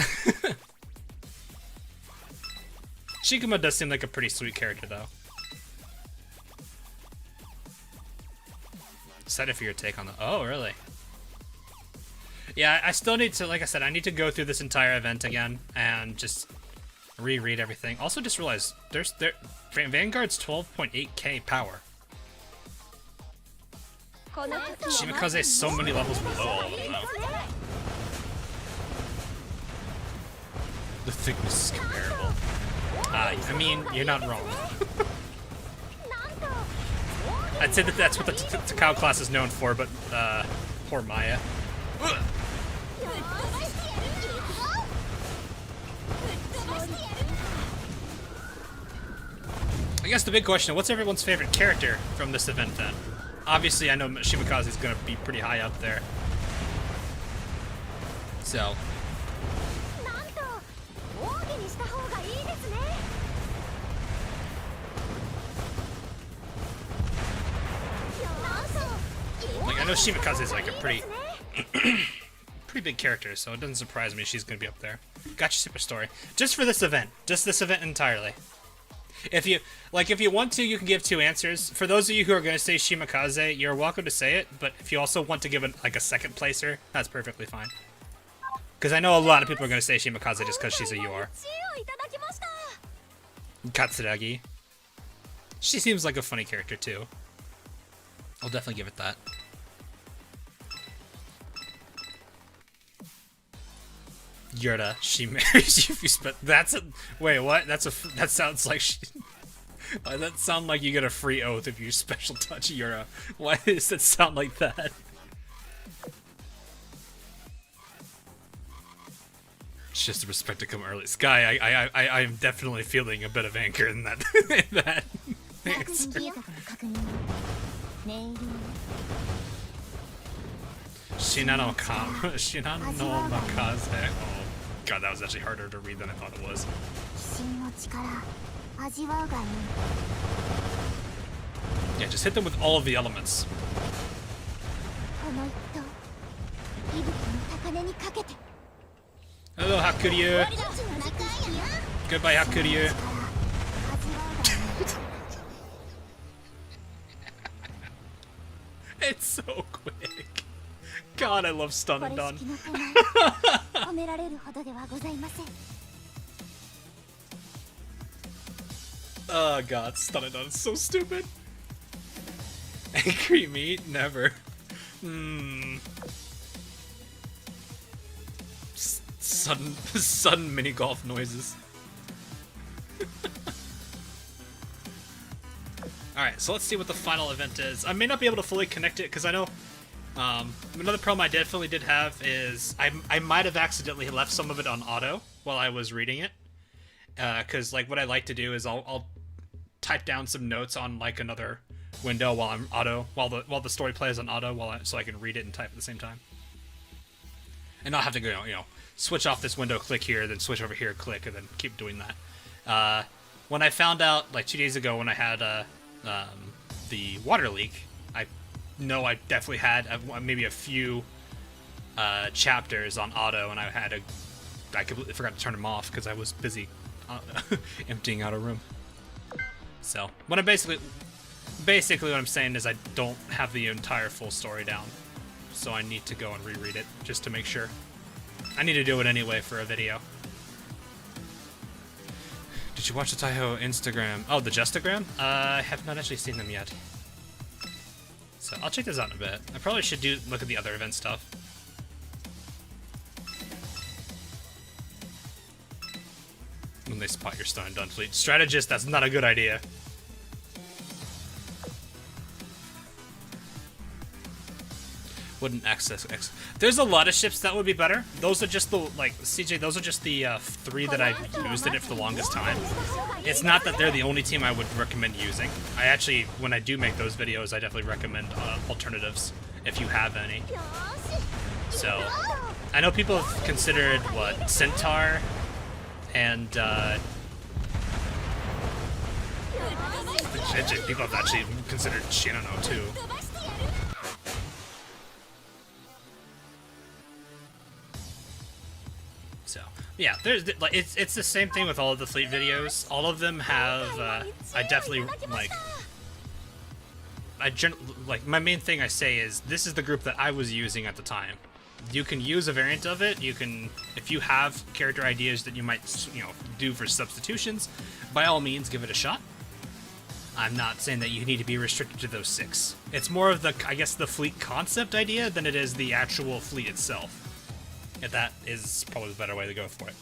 [SPEAKER 2] Shikuma does seem like a pretty sweet character, though. Excited for your take on the... Oh, really? Yeah, I still need to, like I said, I need to go through this entire event again and just reread everything. Also, just realized Vanguard's 12.8k power. Shimikaze's so many levels below all of them, though. The thickness is comparable. I mean, you're not wrong. I'd say that that's what the Takao class is known for, but, poor Maya. I guess the big question, what's everyone's favorite character from this event, then? Obviously, I know Shimikaze is going to be pretty high up there. So... Like, I know Shimikaze is like a pretty big character, so it doesn't surprise me she's gonna be up there. Gotcha Super Story. Just for this event. Just this event entirely. If you want to, you can give 2 answers. For those of you who are gonna say Shimikaze, you're welcome to say it, but if you also want to give it like a second placer, that's perfectly fine. Because I know a lot of people are gonna say Shimikaze just because she's a UR. Katsuragi. She seems like a funny character too. I'll definitely give it that. Yurta, she marries you if you spend. That's a. Wait, what? That sounds like she. That sounds like you get a free oath if you special touch Yura. Why does it sound like that? It's just a respect to come early. Sky, I am definitely feeling a bit of anger in that. In that answer. Shinano Makaze. Oh god, that was actually harder to read than I thought it was. Yeah, just hit them with all of the elements. Hello, Hakuryu. Goodbye, Hakuryu. It's so quick. God, I love stun and done. Oh god, stun and done is so stupid. Angry meat? Never. Sudden mini golf noises. Alright, so let's see what the final event is. I may not be able to fully connect it because I know another problem I definitely did have is I might have accidentally left some of it on auto while I was reading it. Because like what I like to do is I'll type down some notes on like another window while I'm while the story plays on auto so I can read it and type at the same time. And not have to go, switch off this window, click here, then switch over here, click, and then keep doing that. When I found out like 2 days ago when I had the water leak, I know I definitely had maybe a few chapters on auto, and I completely forgot to turn them off because I was busy emptying out a room. So what I'm basically what I'm saying is I don't have the entire full story down, so I need to go and reread it just to make sure. I need to do it anyway for a video. Did you watch the Taiho Instagram? Oh, the Justagram? I have not actually seen them yet. So I'll check this out in a bit. I probably should look at the other event stuff. When they spot your stone and done fleet. Strategist, that's not a good idea. Wouldn't access X. There's a lot of ships that would be better. Those are just the, like, CJ, those are just the 3 that I've used in it for the longest time. It's not that they're the only team I would recommend using. I actually, when I do make those videos, I definitely recommend alternatives, if you have any. So, I know people have considered, what, Centaur, and, people have actually considered Shinano, too. So, yeah, there's like it's the same thing with all of the fleet videos. All of them have I definitely like my main thing I say is this is the group that I was using at the time. You can use a variant of it. You can, if you have character ideas that you might, you know, do for substitutions, by all means give it a shot. I'm not saying that you need to be restricted to those 6. It's more of the, I guess, the fleet concept idea than it is the actual fleet itself. If that is probably the better way to go for it.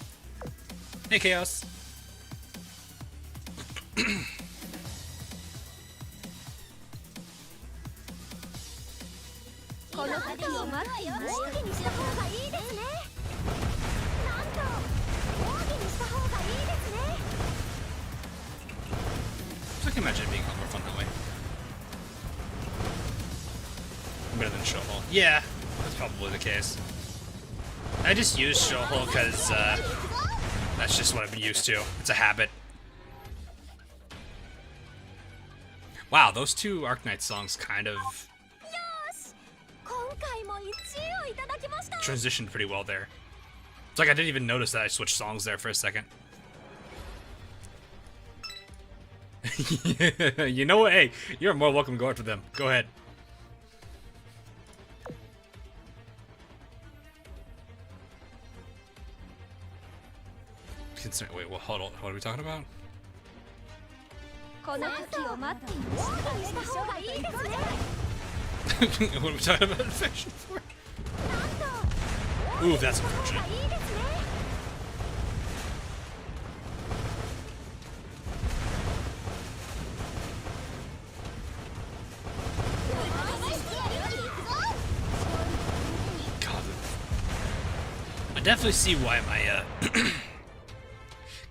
[SPEAKER 2] Hey, Chaos. So I can imagine it being a lot more fun that way. Better than Shohol. Yeah, that's probably the case. I just use Shohol because that's just what I've been used to. It's a habit. Wow, those 2 Arknight songs kind of transitioned pretty well there. It's like I didn't even notice that I switched songs there for a second. You know what? Hey, you're more welcome to go after them. Go ahead. Wait, well, hold on. What are we talking about? What are we talking about infection for? Ooh, that's unfortunate. God, I definitely see why my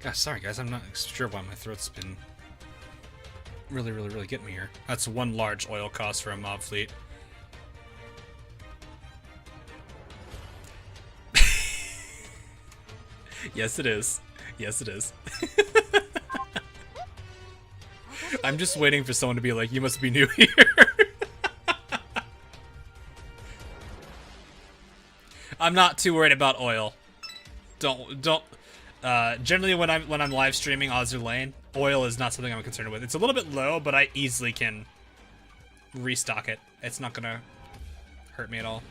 [SPEAKER 2] gosh, sorry guys, I'm not sure why my throat's been really getting me here. That's 1 large oil cost for a mob fleet. Yes, it is. Yes, it is. I'm just waiting for someone to be like, you must be new here. I'm not too worried about oil. Don't. Generally, when I'm live streaming Azur Lane, oil is not something I'm concerned with. It's a little bit low, but I easily can restock it. It's not gonna hurt me at all.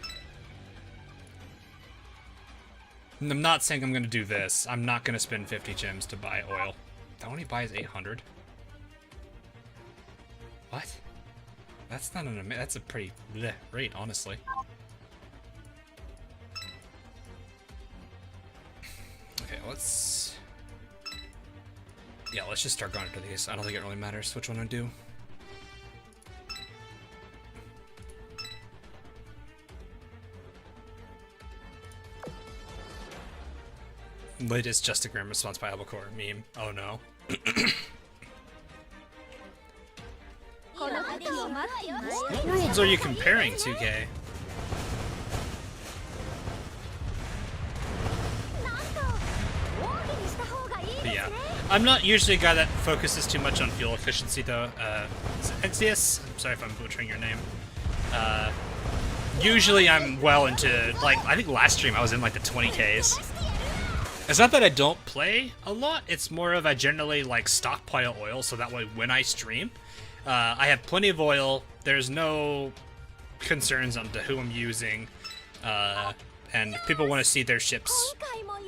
[SPEAKER 2] I'm not saying I'm gonna do this. I'm not gonna spend 50 gems to buy oil. That only buys 800. What? That's not an that's a pretty bleh rate, honestly. Okay, let's just start going into these. I don't think it really matters which one I do. Latest Justigram response by Albacore meme. Oh no. What worlds are you comparing, 2K? But yeah, I'm not usually a guy that focuses too much on fuel efficiency though. Exius? I'm sorry if I'm butchering your name. Usually I'm well into, like, I think last stream I was in like the 20Ks. It's not that I don't play a lot, it's more of I generally like stockpile oil so that way when I stream, I have plenty of oil, there's no concerns on to who I'm using, and if people want to see their ships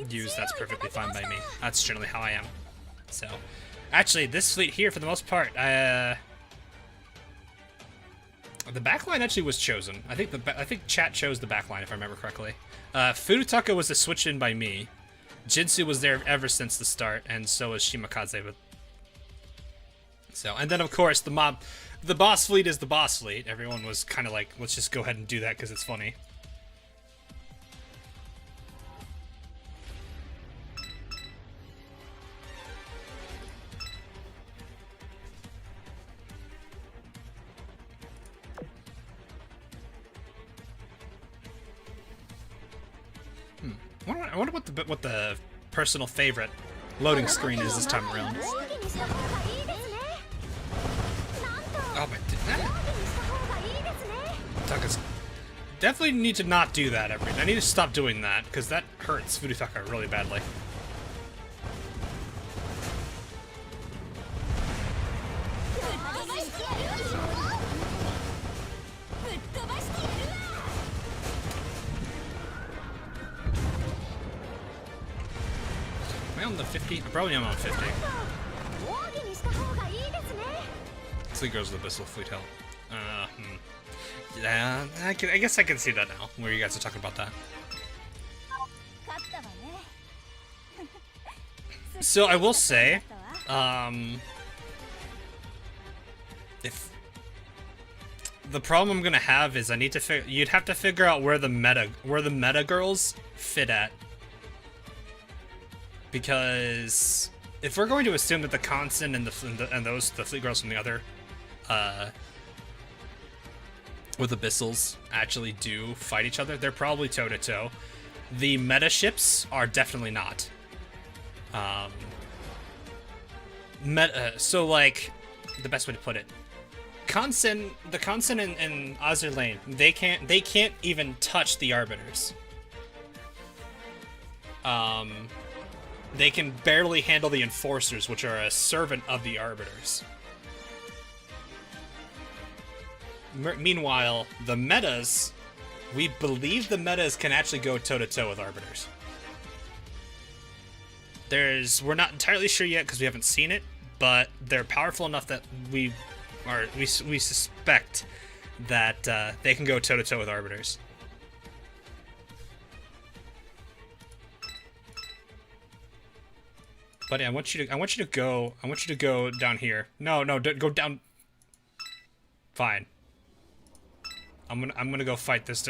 [SPEAKER 2] used, that's perfectly fine by me. That's generally how I am. So, actually, this fleet here, for the most part, The backline actually was chosen. I think chat chose the backline if I remember correctly. Furutaka was a switch in by me. Jinsu was there ever since the start, and so was Shimakaze. But so, and then of course the boss fleet is the boss fleet. Everyone was kind of like, let's just go ahead and do that because it's funny. I wonder what the personal favorite loading screen is this time around. Oh my! Taka's definitely need to not do that. I need to stop doing that because that hurts Furutaka really badly. Am I on the 50? I probably am on 50. So he goes to the Abyssal Fleet Hell. Yeah, I guess I can see that now, where you guys are talking about that. So I will say, if the problem I'm gonna have is I need to you'd have to figure out where the meta girls fit at. Because if we're going to assume that the Constant and the Fleet Girls from the other, with Abyssals actually do fight each other, they're probably toe to toe. The meta ships are definitely not. So like, the best way to put it, the Constant and Azur Lane, they can't even touch the Arbiters. They can barely handle the Enforcers, which are a servant of the Arbiters. Meanwhile, the metas, we believe the metas can actually go toe-to-toe with Arbiters. We're not entirely sure yet because we haven't seen it, but they're powerful enough that we suspect that they can go toe-to-toe with Arbiters. Buddy, I want you to go down here. No, go down. Fine. I'm gonna go fight this.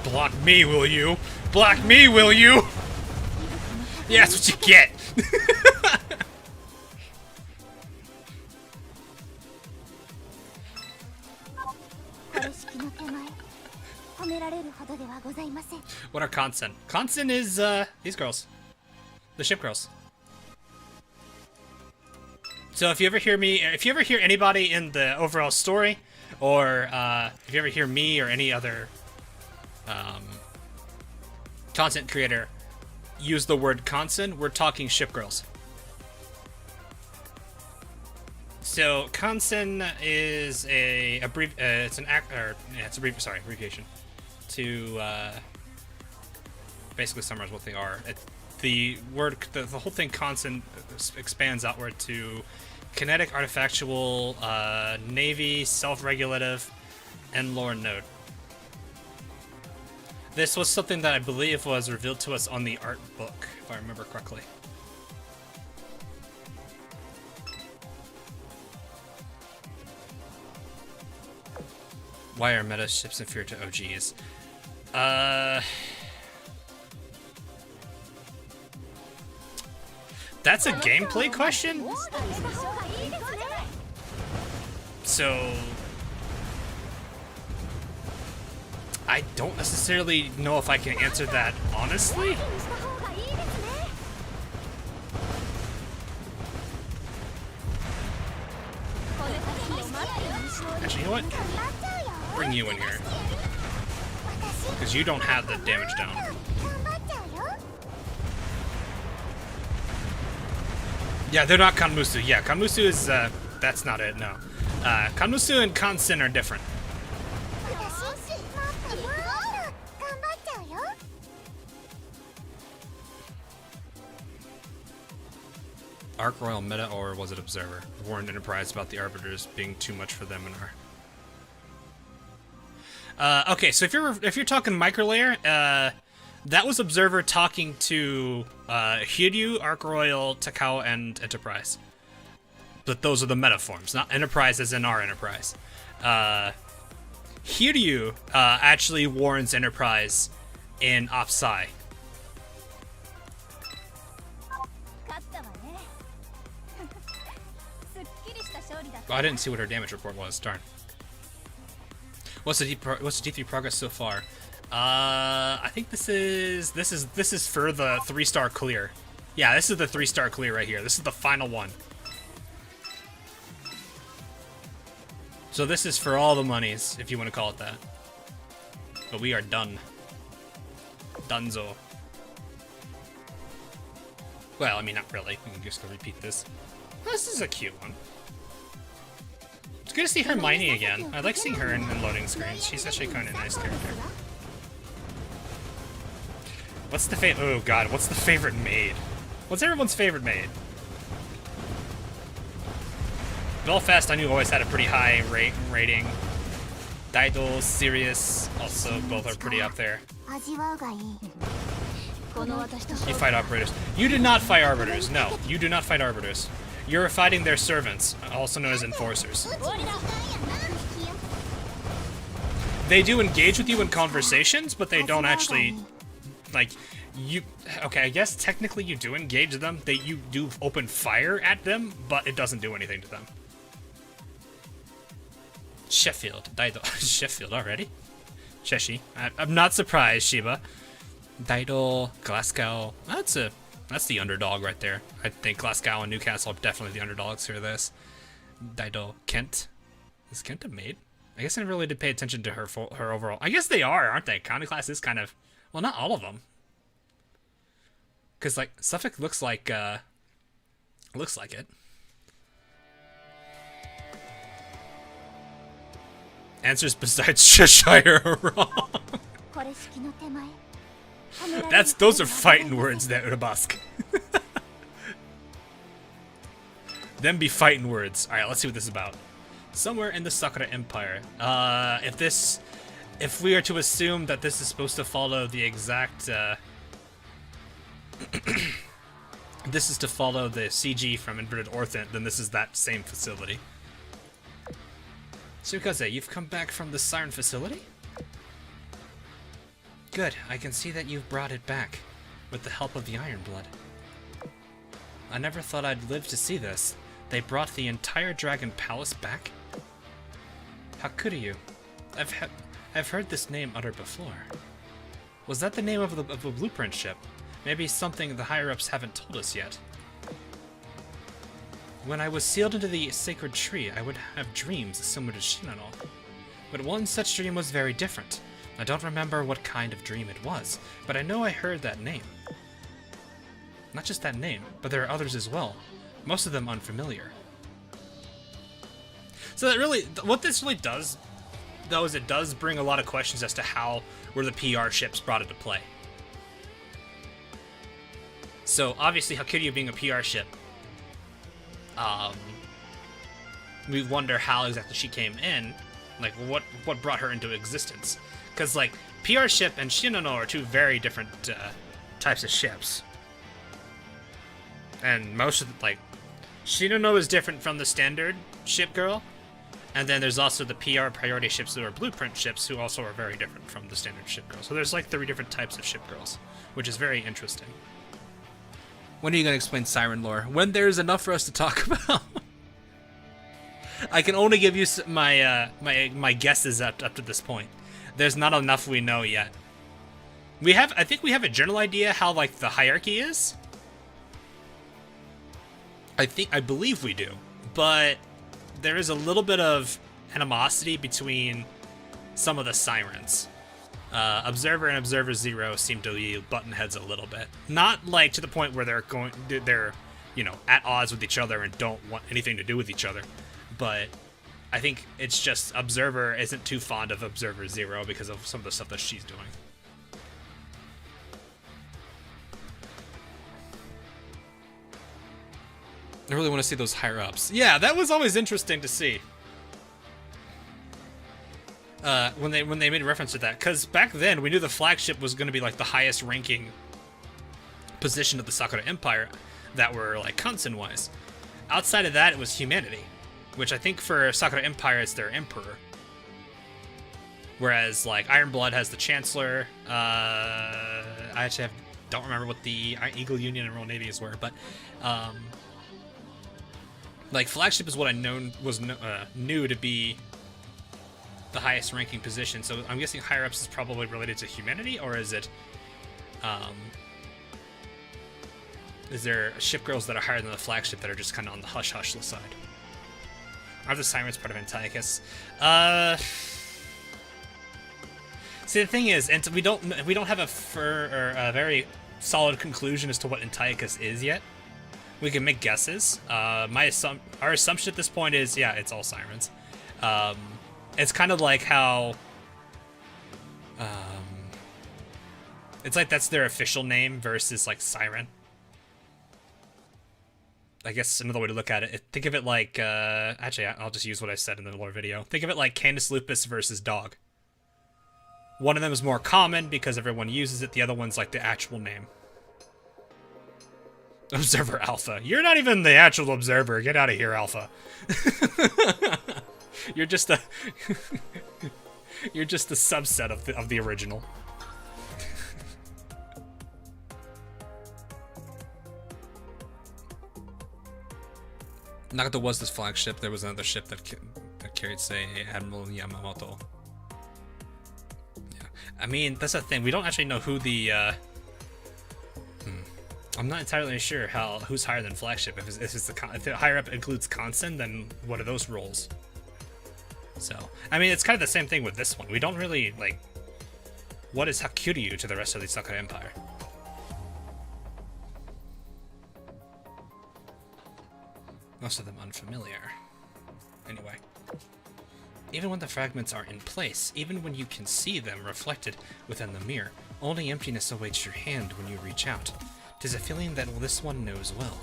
[SPEAKER 2] Block me, will you? Block me, will you? Yeah, that's what you get. What are Consent? Consent is these girls, the ship girls. So if you ever hear anybody in the overall story, or if you ever hear me or any other content creator use the word consent, we're talking ship girls. So consent is it's an abbreviation to basically summarize what they are. The whole thing consent expands outward to kinetic, artifactual, navy, self-regulative, and lore node. This was something that I believe was revealed to us on the art book, if I remember correctly. Why are meta ships inferior to OGs? That's a gameplay question? So I don't necessarily know if I can answer that honestly. Actually, you know what? Bring you in here. Because you don't have the damage down. Yeah, they're not Kanmusu. Yeah, Kanmusu is, that's not it, no. Kanmusu and Kansen are different. Arc Royal meta, or was it Observer? Warned Enterprise about the Arbiters being too much for them in our... okay, so if you're talking microlayer, that was Observer talking to Hiryu, Arc Royal, Takao, and Enterprise. But those are the meta forms, not Enterprise as in our Enterprise. Hiryu actually warns Enterprise in Opsai. Oh, I didn't see what her damage report was. Darn. What's the D3 progress so far? I think this is for the 3-star clear. Yeah, this is the 3-star clear right here. This is the final one. So this is for all the monies, if you want to call it that. But we are done. Dunzo. Well, I mean, not really. We can just go repeat this. This is a cute one. It's good to see Hermione again. I like seeing her in loading screens. She's actually kind of a nice character. What's the oh god, what's the favorite maid? What's everyone's favorite maid? Belfast, I knew always had a pretty high rating. Daido, Sirius, also both are pretty up there. You fight Arbiters. You do not fight Arbiters. No, you do not fight Arbiters. You're fighting their servants, also known as enforcers. They do engage with you in conversations, but they don't actually, like, you... Okay, I guess technically you do engage them. You do open fire at them, but it doesn't do anything to them. Sheffield. Daido. Sheffield already? Cheshi. I'm not surprised, Shiba. Daido, Glasgow. That's the underdog right there. I think Glasgow and Newcastle are definitely the underdogs for this. Daido, Kent. Is Kent a maid? I guess I never really did pay attention to her overall. I guess they are, aren't they? County class is kind of... Well, not all of them. Because, like, Suffolk looks like it. Answers besides Cheshire are wrong. Those are fighting words there, Urabask. Them be fighting words. Alright, let's see what this is about. Somewhere in the Sakura Empire. If we are to assume that this is supposed to follow the exact, this is to follow the CG from Inverted Orthent, then this is that same facility. Sukaze, you've come back from the Siren facility? Good, I can see that you've brought it back, with the help of the Ironblood. I never thought I'd live to see this. They brought the entire Dragon Palace back? How could you? I've heard this name uttered before. Was that the name of a blueprint ship? Maybe something the higher-ups haven't told us yet. When I was sealed into the sacred tree, I would have dreams similar to Shinano. But one such dream was very different. I don't remember what kind of dream it was, but I know I heard that name. Not just that name, but there are others as well. Most of them unfamiliar. So that really, what this really does, though, is it does bring a lot of questions as to how were the PR ships brought into play. So obviously, Hakiryu being a PR ship, we wonder how exactly she came in, like what brought her into existence. Because like PR ship and Shinano are two very different types of ships, and most of Shinano is different from the standard ship girl, and then there's also the PR priority ships that are blueprint ships who also are very different from the standard ship girl. So there's like 3 different types of ship girls, which is very interesting. When are you going to explain Siren lore? When there's enough for us to talk about. I can only give you my my guesses up to this point. There's not enough we know yet. I think we have a general idea how like the hierarchy is. I believe we do, but there is a little bit of animosity between some of the Sirens. Observer and Observer Zero seem to be button heads a little bit. Not like to the point where they're you know, at odds with each other and don't want anything to do with each other. But I think it's just Observer isn't too fond of Observer Zero because of some of the stuff that she's doing. I really want to see those higher ups. Yeah, that was always interesting to see. When they made reference to that, because back then we knew the flagship was going to be like the highest ranking position of the Sakura Empire that were like Kansen wise. Outside of that, it was humanity, which I think for Sakura Empire is their emperor. Whereas like Iron Blood has the Chancellor. I actually don't remember what the Eagle Union and Royal Navies were, but like flagship is what I knew to be the highest ranking position, so I'm guessing higher ups is probably related to humanity, or is it is there ship girls that are higher than the flagship that are just kind of on the hush-hush side? Are the Sirens part of Antiochus? See, the thing is, and we don't have a very solid conclusion as to what Antiochus is yet. We can make guesses. Our assumption at this point is, yeah, it's all Sirens. It's kind of like how it's like that's their official name versus like Siren. I guess another way to look at it, think of it like actually I'll just use what I said in the lore video. Think of it like Canis Lupus versus Dog. One of them is more common because everyone uses it, the other one's like the actual name. Observer Alpha. You're not even the actual Observer. Get out of here, Alpha. You're just a you're just a subset of the original. Nagato was this flagship. There was another ship that carried, say, Admiral Yamamoto. Yeah, I mean that's the thing. We don't actually know who the. I'm not entirely sure who's higher than flagship. If the higher up includes Kansen, then what are those roles? So, I mean, it's kind of the same thing with this one. We don't really, like, what is Hakuryu to the rest of the Sakura Empire? Most of them unfamiliar. Anyway. Even when the fragments are in place, even when you can see them reflected within the mirror, only emptiness awaits your hand when you reach out. 'Tis a feeling that this one knows well.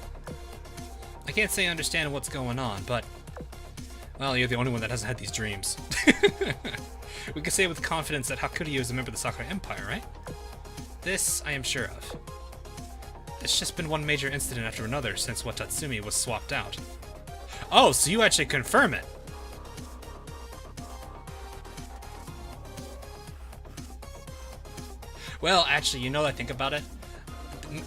[SPEAKER 2] I can't say I understand what's going on, but well, you're the only one that hasn't had these dreams. We can say with confidence that Hakuryu is a member of the Sakura Empire, right? This I am sure of. It's just been one major incident after another since Watatsumi was swapped out. Oh, so you actually confirm it. Well, actually, you know that I think about it?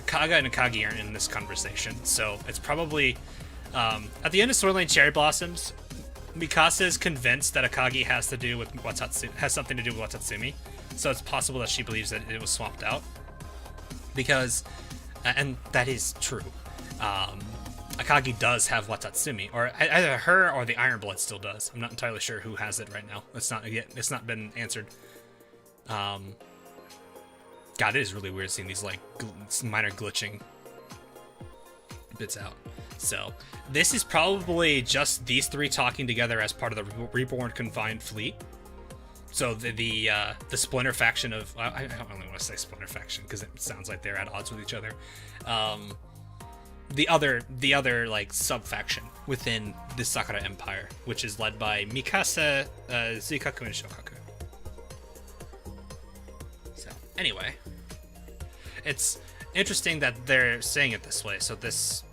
[SPEAKER 2] Kaga and Akagi aren't in this conversation, so it's probably at the end of Sword Lane Cherry Blossoms, Mikasa is convinced that Akagi has something to do with Watatsumi, so it's possible that she believes that it was swapped out. Because, and that is true, Akagi does have Watatsumi, or either her or the Iron Blood still does. I'm not entirely sure who has it right now. It's not been answered. God, it is really weird seeing these like minor glitching bits out. So this is probably just these three talking together as part of the Reborn Confined Fleet. So the Splinter faction of I don't really want to say Splinter faction because it sounds like they're at odds with each other. The other like sub faction within the Sakura Empire, which is led by Mikasa, Zuikaku, and Shokaku. So anyway, it's interesting that they're saying it this way. So this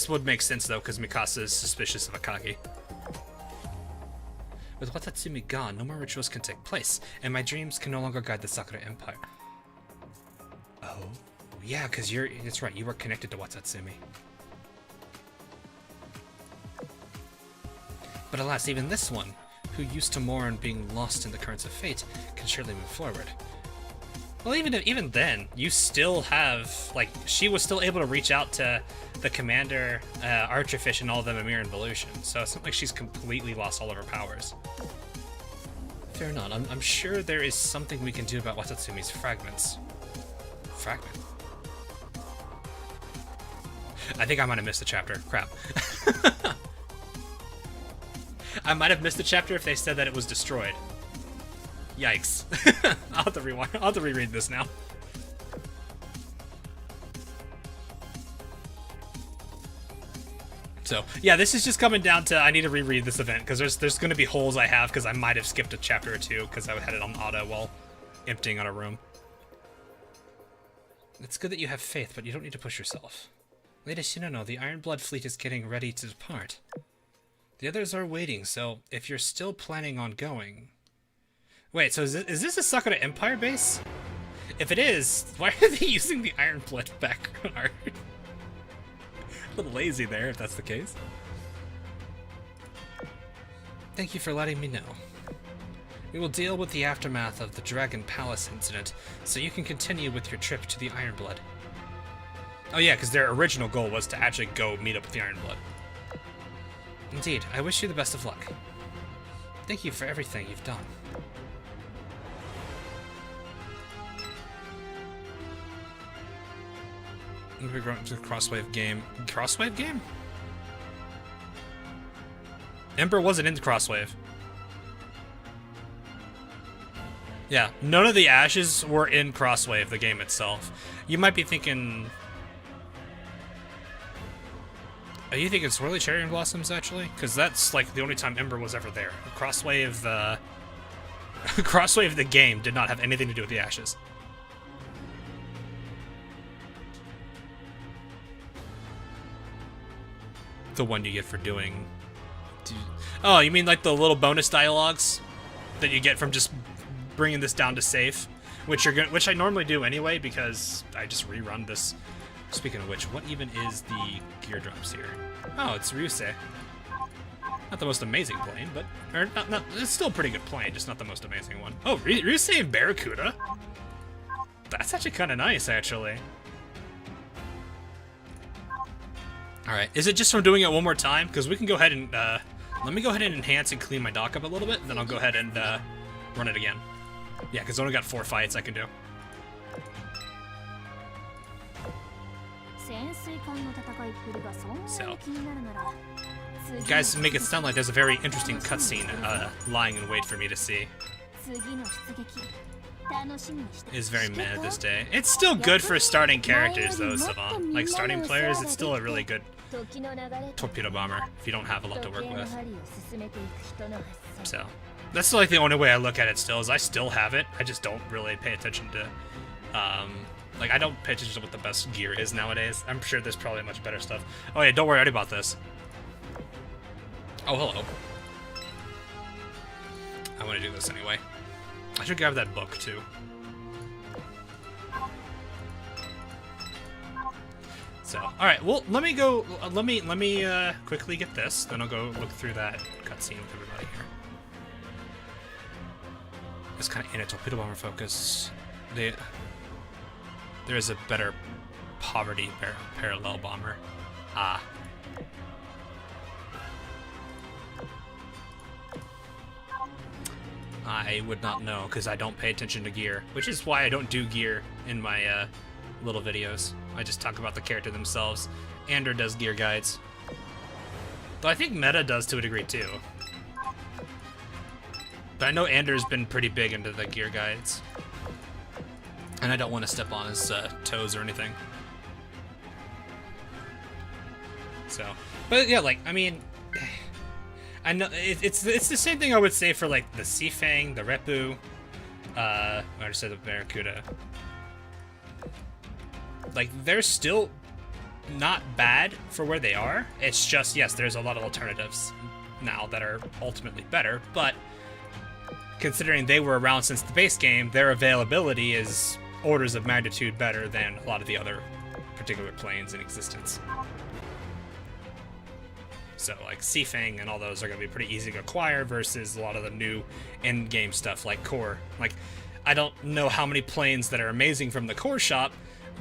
[SPEAKER 2] would make sense though, because Mikasa is suspicious of Akagi. With Watatsumi gone, no more rituals can take place, and my dreams can no longer guide the Sakura Empire. Oh, yeah, because that's right, you were connected to Watatsumi. But alas, even this one, who used to mourn being lost in the currents of fate, can surely move forward. Well, even then, you still have, like, she was still able to reach out to the commander, Archerfish, and all of them Amir Involution, so it's not like she's completely lost all of her powers. Fair enough. I'm sure there is something we can do about Watatsumi's fragments. Fragment? I think I might have missed a chapter. Crap. I might have missed a chapter if they said that it was destroyed. Yikes. I'll have to rewind. I'll have to reread this now. So, yeah, this is just coming down to I need to reread this event, because there's going to be holes I have, because I might have skipped a chapter or two, because I had it on auto while emptying out a room. It's good that you have faith, but you don't need to push yourself. Lady Shinono, the Iron Blood fleet is getting ready to depart. The others are waiting, so if you're still planning on going... Wait, so is this a Sakura Empire base? If it is, why are they using the Iron Blood background? A little lazy there, if that's the case. Thank you for letting me know. We will deal with the aftermath of the Dragon Palace incident, so you can continue with your trip to the Iron Blood. Oh yeah, because their original goal was to actually go meet up with the Iron Blood. Indeed, I wish you the best of luck. Thank you for everything you've done. We're going to the Crosswave game. Crosswave game? Ember wasn't in the Crosswave. Yeah, none of the ashes were in Crosswave, the game itself. You might be thinking... Are you thinking Swirly Cherry and Blossoms, actually? Because that's, like, the only time Ember was ever there. Crosswave, Crosswave, the game, did not have anything to do with the ashes. The one you get for doing... Oh, you mean like the little bonus dialogues that you get from just bringing this down to safe? Which I normally do anyway, because I just rerun this. Speaking of which, what even is the gear drops here? Oh, it's Ryusei. Not the most amazing plane, but... Or, not, it's still a pretty good plane, just not the most amazing one. Oh, Ryusei and Barracuda? That's actually kind of nice, actually. Alright, is it just from doing it one more time? Because we can go ahead and, let me go ahead and enhance and clean my dock up a little bit, and then I'll go ahead and, run it again. Yeah, because I only got 4 fights I can do. So, you guys make it sound like there's a very interesting cutscene, lying in wait for me to see. Is very meh this day. It's still good for starting characters though, Savant. Like starting players, it's still a really good torpedo bomber if you don't have a lot to work with. So that's like the only way I look at it still, is I still have it. I just don't really pay attention to like I don't pay attention to what the best gear is nowadays. I'm sure there's probably much better stuff. Oh yeah, don't worry already about this. Oh hello. I want to do this anyway. I should grab that book too. So, all right. Well, let me go. Let me quickly get this. Then I'll go look through that cutscene with everybody here. It's kind of in a torpedo bomber focus. There is a better poverty parallel bomber. Ah. I would not know, because I don't pay attention to gear, which is why I don't do gear in my little videos. I just talk about the character themselves. Ander does gear guides. Though I think Meta does to a degree too. But I know Ander's been pretty big into the gear guides. And I don't want to step on his toes or anything. So, but yeah, like, I mean... I know it's the same thing I would say for like the Seafang, the Repu, I just said the Barracuda. Like they're still not bad for where they are. It's just, yes, there's a lot of alternatives now that are ultimately better, but considering they were around since the base game, their availability is orders of magnitude better than a lot of the other particular planes in existence. So, like, Seafang and all those are going to be pretty easy to acquire versus a lot of the new end-game stuff like Core. Like, I don't know how many planes that are amazing from the core shop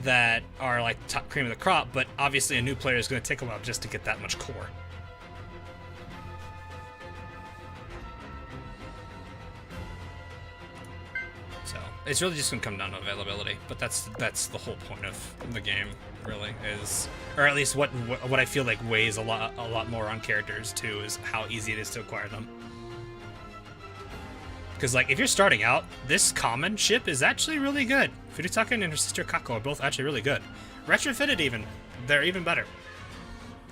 [SPEAKER 2] that are like top cream of the crop, but obviously a new player is going to take a while just to get that much core. So it's really just going to come down to availability, but that's the whole point of the game, really, is, or at least what I feel like weighs a lot more on characters too, is how easy it is to acquire them. Because, like, if you're starting out, this common ship is actually really good. Furutaka and her sister Kako are both actually really good. Retrofitted even, they're even better.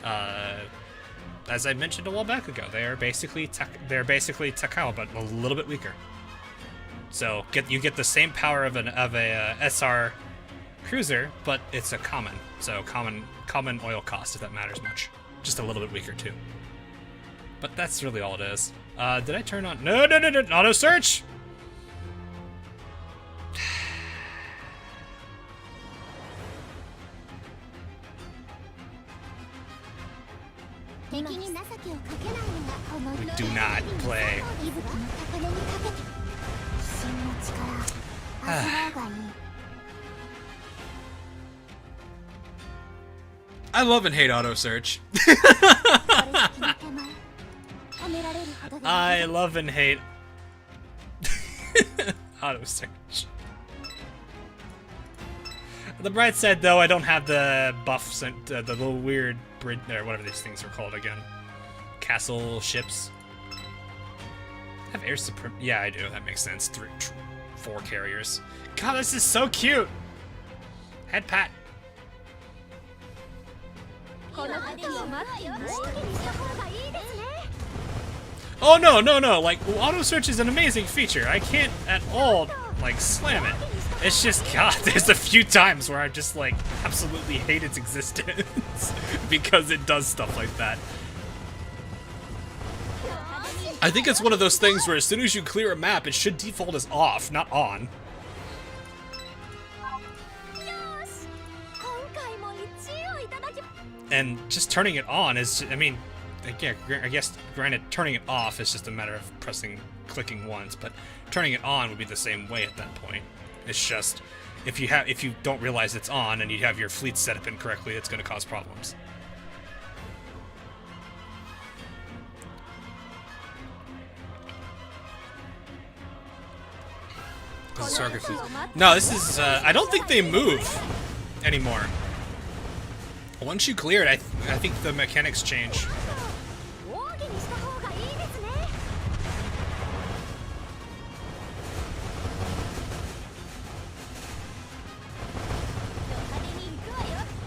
[SPEAKER 2] As I mentioned a while back ago, they're basically Takao, but a little bit weaker. So you get the same power of a SR cruiser, but it's a common. So common oil cost, if that matters much. Just a little bit weaker too. But that's really all it is. Did I turn on? No, auto search.
[SPEAKER 1] We
[SPEAKER 2] do not play. I love and hate auto search. I love and hate auto search. The bright side, though, I don't have the buffs and the little weird bridge, or whatever these things are called again. Castle ships. I have air supreme. Yeah, I do. That makes sense. 4 carriers. God, this is so cute. Head pat. Oh no! Like, auto search is an amazing feature. I can't at all like slam it. It's just, God, there's a few times where I just like absolutely hate its existence because it does stuff like that. I think it's one of those things where as soon as you clear a map, it should default as off, not on. And just turning it on is, I mean, yeah, I guess, granted, turning it off is just a matter of clicking once, but turning it on would be the same way at that point. It's just, if you don't realize it's on and you have your fleet set up incorrectly, it's going to cause problems. This is Sarker fleet. No, this is, I don't think they move anymore. Once you clear it, I think the mechanics change.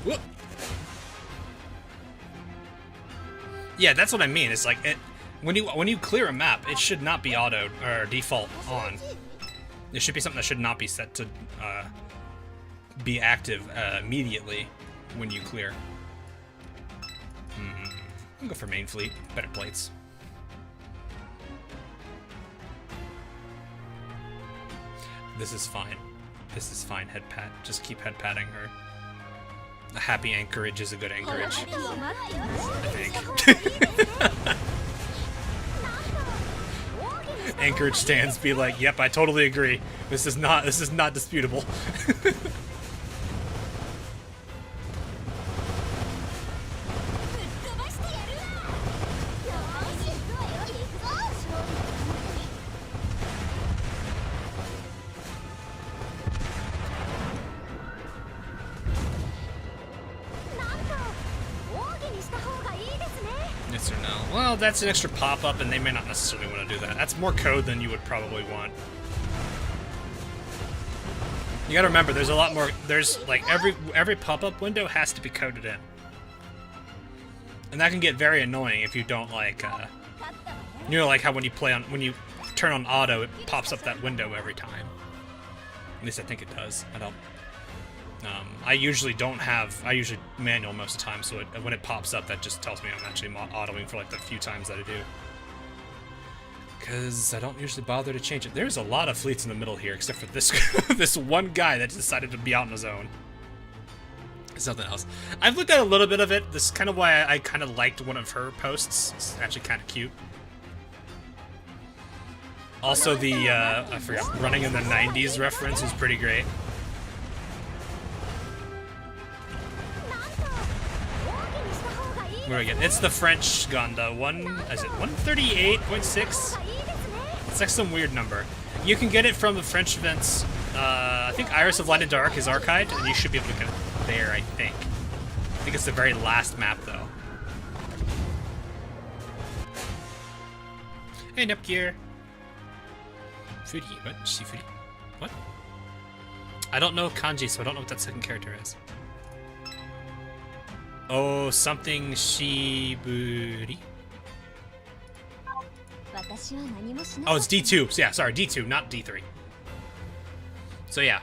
[SPEAKER 2] Whoop. Yeah, that's what I mean. It's like when you clear a map, it should not be auto or default on. It should be something that should not be set to be active immediately when you clear. I'll go for main fleet. Better plates. This is fine. This is fine, head pat. Just keep head patting her. A happy anchorage is a good anchorage, I think. Anchorage stands be like, yep, I totally agree. This is not disputable. Yes or no? Well, that's an extra pop-up, and they may not necessarily want to do that. That's more code than you would probably want. You gotta remember, there's a lot more. There's like every pop-up window has to be coded in, and that can get very annoying if you don't like. You know, like how when you turn on auto, it pops up that window every time. At least I think it does. I don't. I usually manual most of the time, so when it pops up, that just tells me I'm actually autoing for like the few times that I do. Because I don't usually bother to change it. There's a lot of fleets in the middle here, except for this this one guy that decided to be out on his own. Something else. I've looked at a little bit of it. This is kind of why I kind of liked one of her posts. It's actually kind of cute. Also, the I forgot, running in the 90s reference was pretty great. Where do we get? It's the French gun, the is it 138.6? It's like some weird number. You can get it from the French events. I think Iris of Light and Dark is archived, and you should be able to get it there, I think. I think it's the very last map, though. Hey, Nepgear. Foodie, what? Shifuri? What? I don't know kanji, so I don't know what that second character is. Oh, something Shiburi. Oh, it's D2. So yeah, sorry, D2, not D3. So yeah,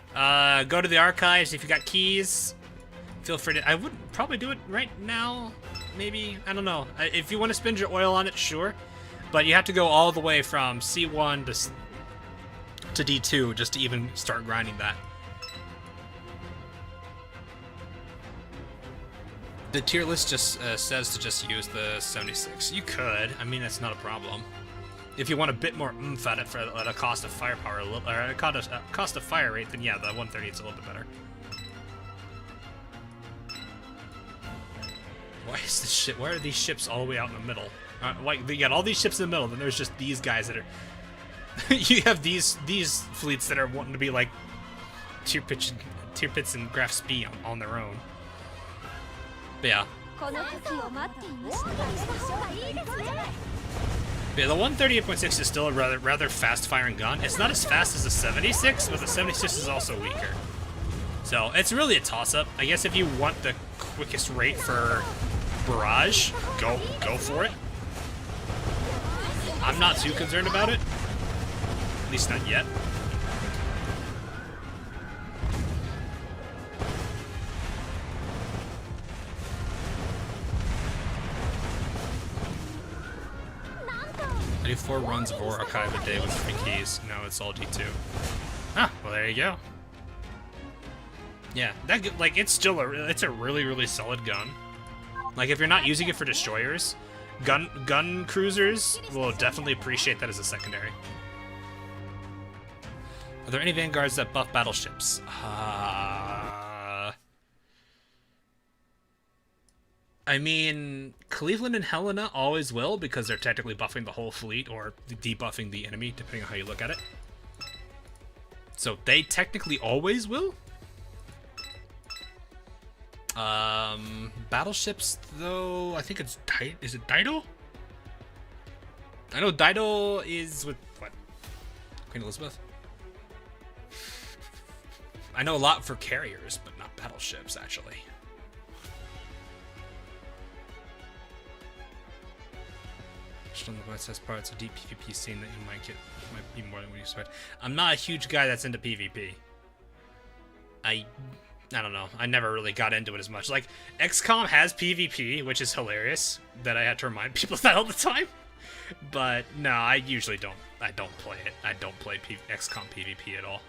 [SPEAKER 2] go to the archives if you got keys. Feel free to. I would probably do it right now. Maybe, I don't know. If you want to spend your oil on it, sure. But you have to go all the way from C1 to D2 just to even start grinding that. The tier list just says to just use the 76. You could. I mean, that's not a problem. If you want a bit more oomph at it at a cost of firepower, or at a cost of fire rate, then yeah, the 130 is a little bit better. Why is this ship? Why are these ships all the way out in the middle? Like you got all these ships in the middle, then there's just these guys that are. You have these fleets that are wanting to be like tier pits and Graf Spee on their own. But yeah. Yeah, the 138.6 is still a rather fast-firing gun. It's not as fast as the 76, but the 76 is also weaker. So it's really a toss-up. I guess if you want the quickest rate for barrage, go for it. I'm not too concerned about it. At least not yet. I do 4 runs of War Archive a day with 3 keys. No, it's all D2. Ah, well there you go. Yeah, that like it's a really solid gun. Like if you're not using it for destroyers, gun cruisers will definitely appreciate that as a secondary. Are there any vanguards that buff battleships? I mean, Cleveland and Helena always will, because they're technically buffing the whole fleet, or debuffing the enemy, depending on how you look at it. So they technically always will. Battleships, though, I think it's is it Dido? I know Dido is with, what? Queen Elizabeth? I know a lot for carriers, but not battleships, actually. On the West has parts of deep PvP scene that you might be more than we expect. I'm not a huge guy that's into PvP. I don't know. I never really got into it as much. Like XCOM has PvP, which is hilarious that I had to remind people of that all the time. But no, I usually don't. I don't play it. I don't play XCOM PvP at all.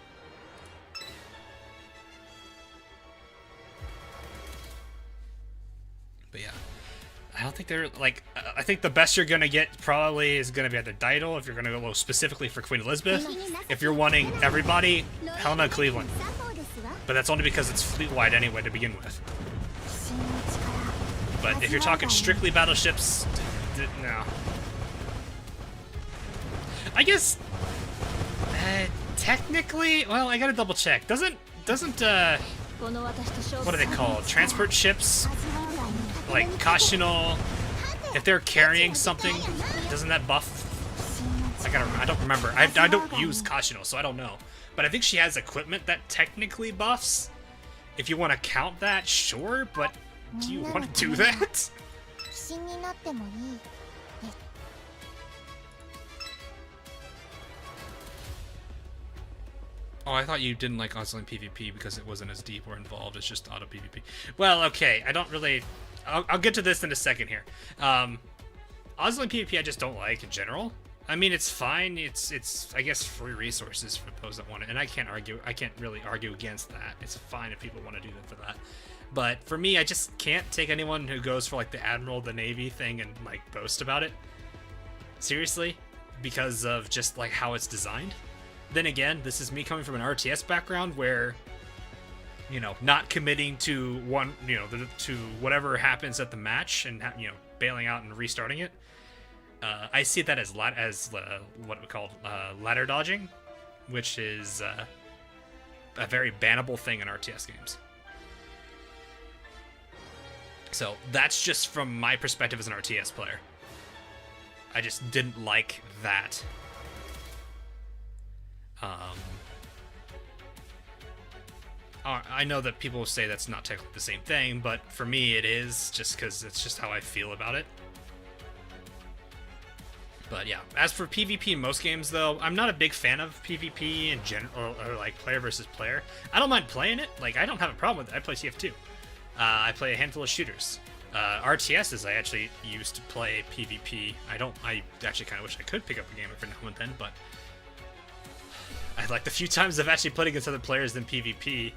[SPEAKER 2] But yeah. I don't think they're, like, I think the best you're going to get probably is going to be either Dido, if you're going to go specifically for Queen Elizabeth. If you're wanting everybody, Helena, Cleveland. But that's only because it's fleet-wide anyway to begin with. But if you're talking strictly battleships, no. I guess, technically, well, I gotta double check. Doesn't, what are they called? Transport ships? Like Kashino, if they're carrying something, doesn't that buff? I don't remember. I don't use Kashino, so I don't know. But I think she has equipment that technically buffs. If you want to count that, sure, but do you want to do that? Oh, I thought you didn't like Osling PvP because it wasn't as deep or involved. It's just auto PvP. Well, okay, I don't really... I'll get to this in a second here. Osling PvP I just don't like in general. I mean, it's fine. It's I guess free resources for those that want it, and I can't really argue against that. It's fine if people want to do that for that. But for me, I just can't take anyone who goes for like the Admiral, the Navy thing and like boast about it. Seriously, because of just like how it's designed. Then again, this is me coming from an RTS background where, you know, not committing to one, you know, to whatever happens at the match and, you know, bailing out and restarting it. I see that as what we call ladder dodging, which is a very bannable thing in RTS games. So that's just from my perspective as an RTS player. I just didn't like that. I know that people say that's not technically the same thing, but for me it is, just because it's just how I feel about it. But yeah, as for PvP in most games, though, I'm not a big fan of PvP in general, or like player versus player. I don't mind playing it. Like, I don't have a problem with it. I play TF2. I play a handful of shooters. RTSs, I actually used to play PvP. I actually kind of wish I could pick up a game every now and then, but I like the few times I've actually played against other players than PvP.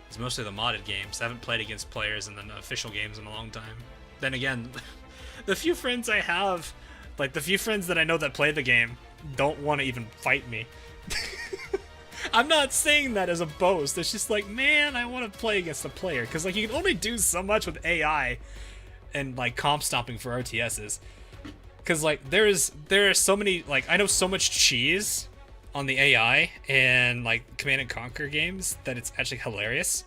[SPEAKER 2] It's mostly the modded games. I haven't played against players in the official games in a long time. Then again, the few friends I have, like the few friends that I know that play the game, don't want to even fight me. I'm not saying that as a boast. It's just like, man, I want to play against a player. Because like you can only do so much with AI and like comp stopping for RTSs. Because like there are so many, like I know so much cheese on the AI and like Command and Conquer games that it's actually hilarious.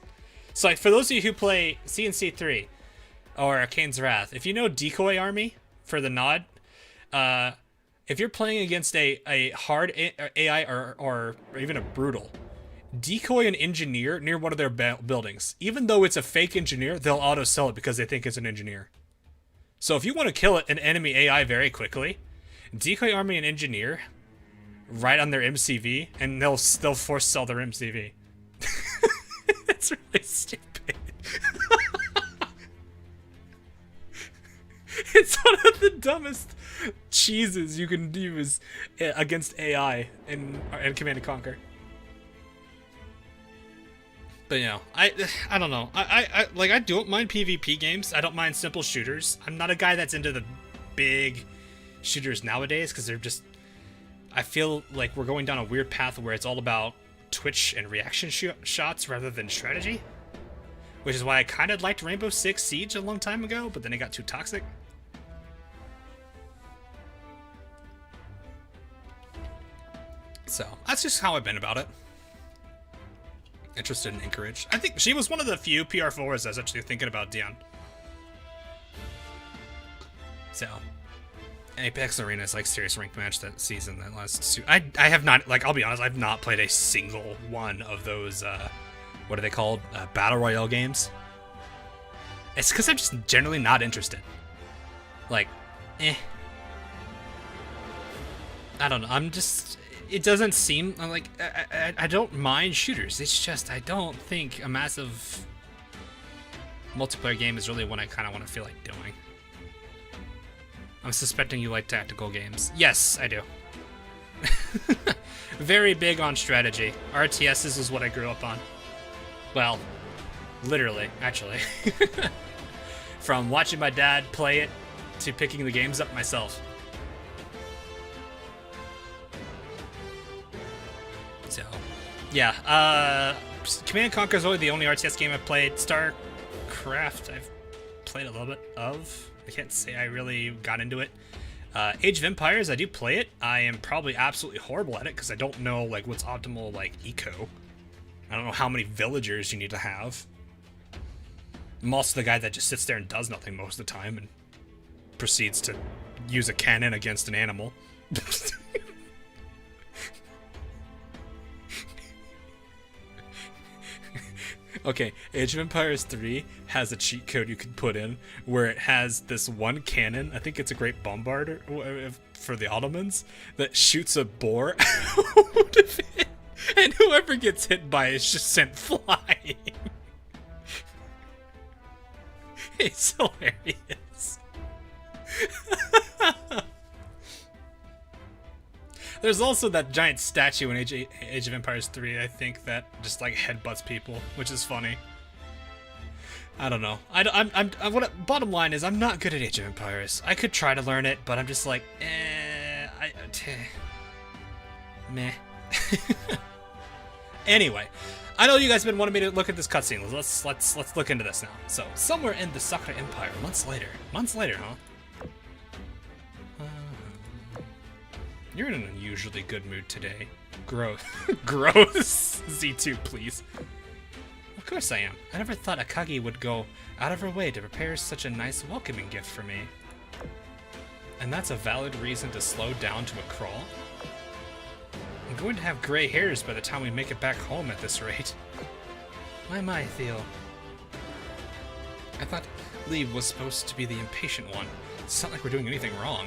[SPEAKER 2] So like for those of you who play CNC3 or Arcane's Wrath, if you know Decoy Army for the nod, if you're playing against a hard AI or even a brutal, decoy an engineer near one of their buildings. Even though it's a fake engineer, they'll auto sell it because they think it's an engineer. So if you want to kill an enemy AI very quickly, decoy army an engineer right on their MCV, and they'll force sell their MCV. It's really stupid. It's one of the dumbest cheeses you can use against AI in Command & Conquer. But you know, I don't know. I don't mind PvP games. I don't mind simple shooters. I'm not a guy that's into the big shooters nowadays because they're just. I feel like we're going down a weird path where it's all about twitch and reaction shots rather than strategy, which is why I kind of liked Rainbow Six Siege a long time ago, but then it got too toxic. So that's just how I've been about it. Interested in Anchorage. I think she was one of the few PR4s I was actually thinking about, Dion. So, Apex Arena is like serious ranked match that season that last. I have not, like, I'll be honest, I've not played a single one of those, what are they called? Battle Royale games. It's because I'm just generally not interested. Like, I don't know, I'm just. It doesn't seem like I don't mind shooters. It's just I don't think a massive multiplayer game is really what I kind of want to feel like doing. I'm suspecting you like tactical games. Yes, I do. Very big on strategy. RTSs is what I grew up on. Well, literally, actually. From watching my dad play it to picking the games up myself. So, yeah, Command & Conquer is only the only RTS game I've played. StarCraft, I've played a little bit of. I can't say I really got into it. Age of Empires, I do play it. I am probably absolutely horrible at it because I don't know like what's optimal like eco. I don't know how many villagers you need to have. I'm also the guy that just sits there and does nothing most of the time and proceeds to use a cannon against an animal. Okay, Age of Empires 3 has a cheat code you can put in where it has this one cannon, I think it's a great bombarder for the Ottomans, that shoots a boar out of it, and whoever gets hit by it is just sent flying. It's hilarious. There's also that giant statue in Age of Empires 3, I think, that just like headbutts people, which is funny. I don't know. Bottom line is, I'm not good at Age of Empires. I could try to learn it, but I'm just like, meh. Anyway, I know you guys have been wanting me to look at this cutscene. Let's look into this now. So, somewhere in the Sakura Empire, months later, huh? You're in an unusually good mood today. Gross. Gross. Z2, please. Of course I am. I never thought Akagi would go out of her way to prepare such a nice welcoming gift for me. And that's a valid reason to slow down to a crawl? I'm going to have gray hairs by the time we make it back home at this rate. My, Theo. I thought Lee was supposed to be the impatient one. It's not like we're doing anything wrong.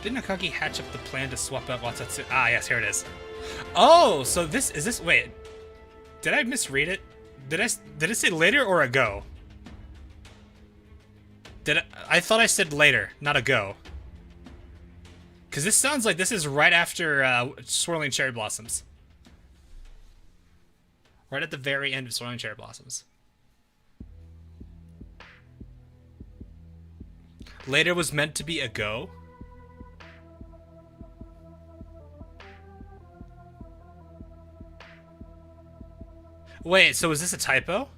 [SPEAKER 2] Didn't Akagi hatch up the plan to swap out Watatsu? Ah, yes, here it is. Oh, so wait. Did I misread it? Did it say later or ago? I thought I said later, not ago. Because this sounds like this is right after Swirling Cherry Blossoms. Right at the very end of Swirling Cherry Blossoms. Later was meant to be ago? Wait, so is this a typo?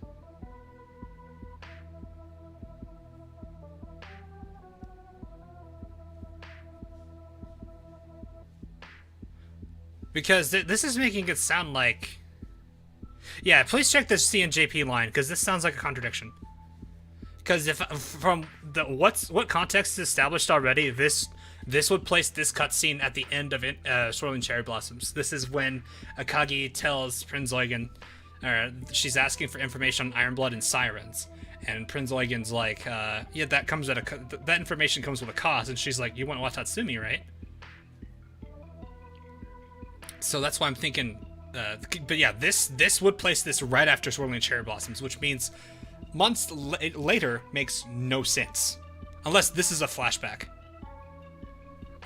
[SPEAKER 2] Because this is making it sound like... Yeah, please check the CNJP line, because this sounds like a contradiction. Because if from the what context is established already, this would place this cutscene at the end of Swirling Cherry Blossoms. This is when Akagi tells Prince Eugen, she's asking for information on Ironblood and Sirens, and Prince Eugen's like, yeah, that comes at that information comes with a cost, and she's like, you want Watatsumi, right? So that's why I'm thinking, but yeah, this would place this right after Swirling Cherry Blossoms, which means months later makes no sense, unless this is a flashback.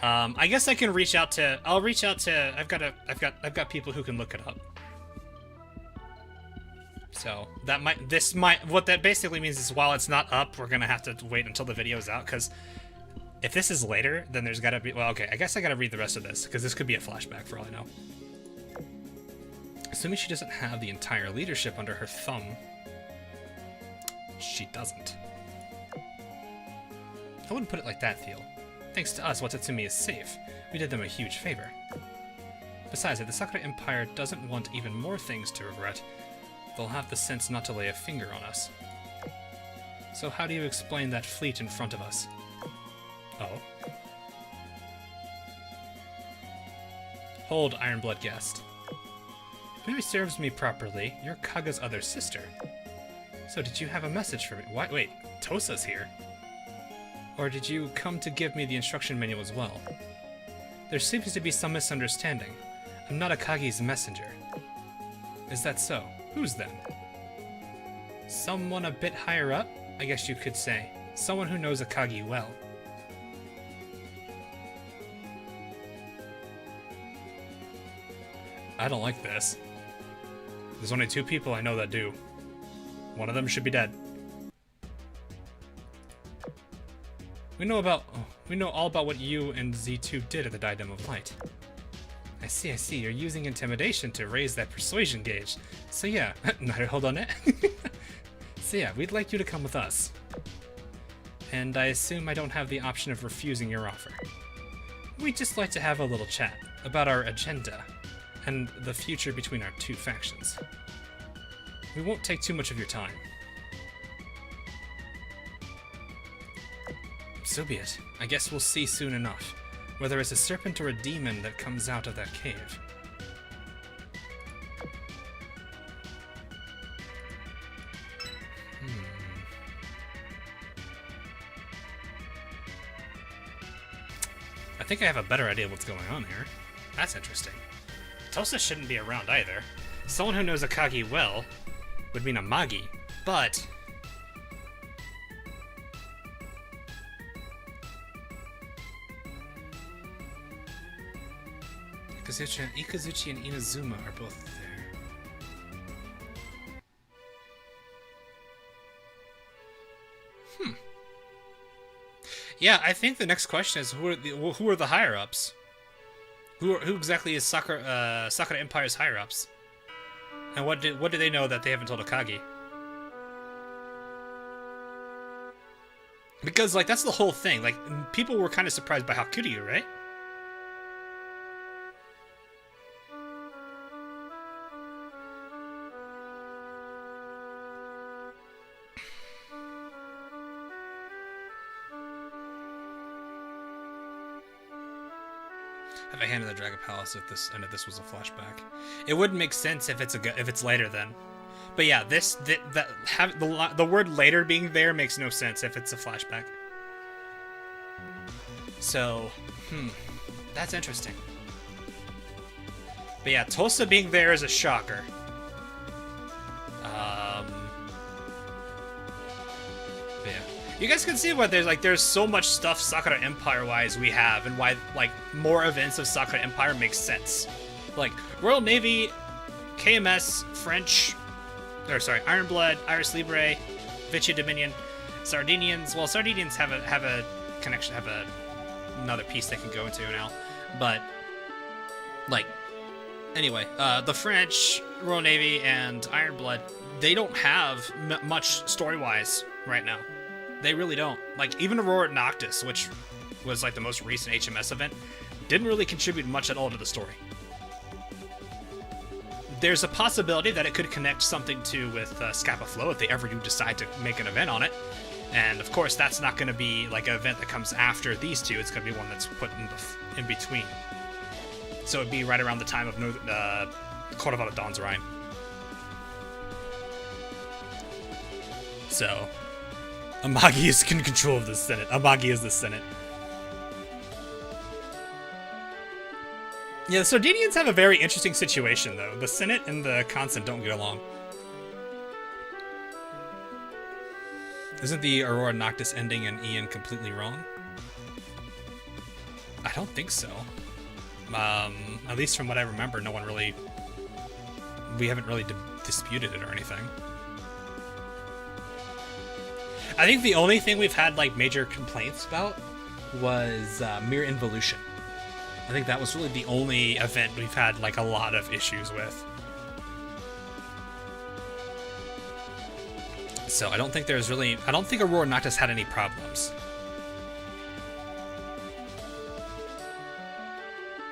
[SPEAKER 2] I guess I can reach out to. I'll reach out to. I've got people who can look it up. So that might. What that basically means is, while it's not up, we're gonna have to wait until the video is out, because if this is later, then there's gotta be. Well, okay, I guess I gotta read the rest of this, because this could be a flashback for all I know. Assuming she doesn't have the entire leadership under her thumb. She doesn't. I wouldn't put it like that, Theo. Thanks to us, Watatsumi is safe. We did them a huge favor. Besides, if the Sakura Empire doesn't want even more things to regret, they'll have the sense not to lay a finger on us. So how do you explain that fleet in front of us? Oh? Hold, Ironblood guest. If memory serves me properly, you're Kaga's other sister. So did you have a message for me? Wait, Tosa's here. Or did you come to give me the instruction manual as well? There seems to be some misunderstanding. I'm not Akagi's messenger. Is that so? Who's then? Someone a bit higher up, I guess you could say. Someone who knows Akagi well. I don't like this. There's only 2 people I know that do. One of them should be dead. We know all about what you and Z2 did at the Diadem of Light. I see. You're using intimidation to raise that persuasion gauge. So yeah, hold on it. So yeah, we'd like you to come with us. And I assume I don't have the option of refusing your offer. We'd just like to have a little chat about our agenda and the future between our 2 factions. We won't take too much of your time. So be it. I guess we'll see soon enough, whether it's a serpent or a demon that comes out of that cave. I think I have a better idea of what's going on here. That's interesting. Tosa shouldn't be around either. Someone who knows Akagi well would mean a Magi, but... Ikazuchi and Inazuma are both there. Yeah, I think the next question is who are the higher ups? Who exactly is Sakura Empire's higher ups? And what do they know that they haven't told Akagi? Because like that's the whole thing. Like people were kind of surprised by Hakuryu, right? Have a hand in the Dragon Palace if this was a flashback. It wouldn't make sense if it's later then. But yeah, the word later being there makes no sense if it's a flashback. So, that's interesting. But yeah, Tulsa being there is a shocker. But yeah. You guys can see why there's so much stuff Sakura Empire wise we have, and why like more events of Sakura Empire makes sense. Like Royal Navy, KMS, French, Iron Blood, Iris Libre, Vichy Dominion, Sardinians. Well, Sardinians have a connection, another piece they can go into now, but like anyway, the French, Royal Navy, and Iron Blood, they don't have much story wise right now. They really don't. Like, even Aurora Noctis, which was like the most recent HMS event, didn't really contribute much at all to the story. There's a possibility that it could connect something with Scappa Flow if they ever do decide to make an event on it. And of course, that's not going to be like an event that comes after these two. It's going to be one that's put in between. So it'd be right around the time of Court of Dawn's Rhyme. So Amagi is in control of the Senate. Amagi is the Senate. Yeah, the Sardinians have a very interesting situation, though. The Senate and the Constant don't get along. Isn't the Aurora Noctis ending in Ian completely wrong? I don't think so. At least from what I remember, we haven't really disputed it or anything. I think the only thing we've had like major complaints about was Mere Involution. I think that was really the only event we've had like a lot of issues with. So I don't think Aurora Noctis had any problems.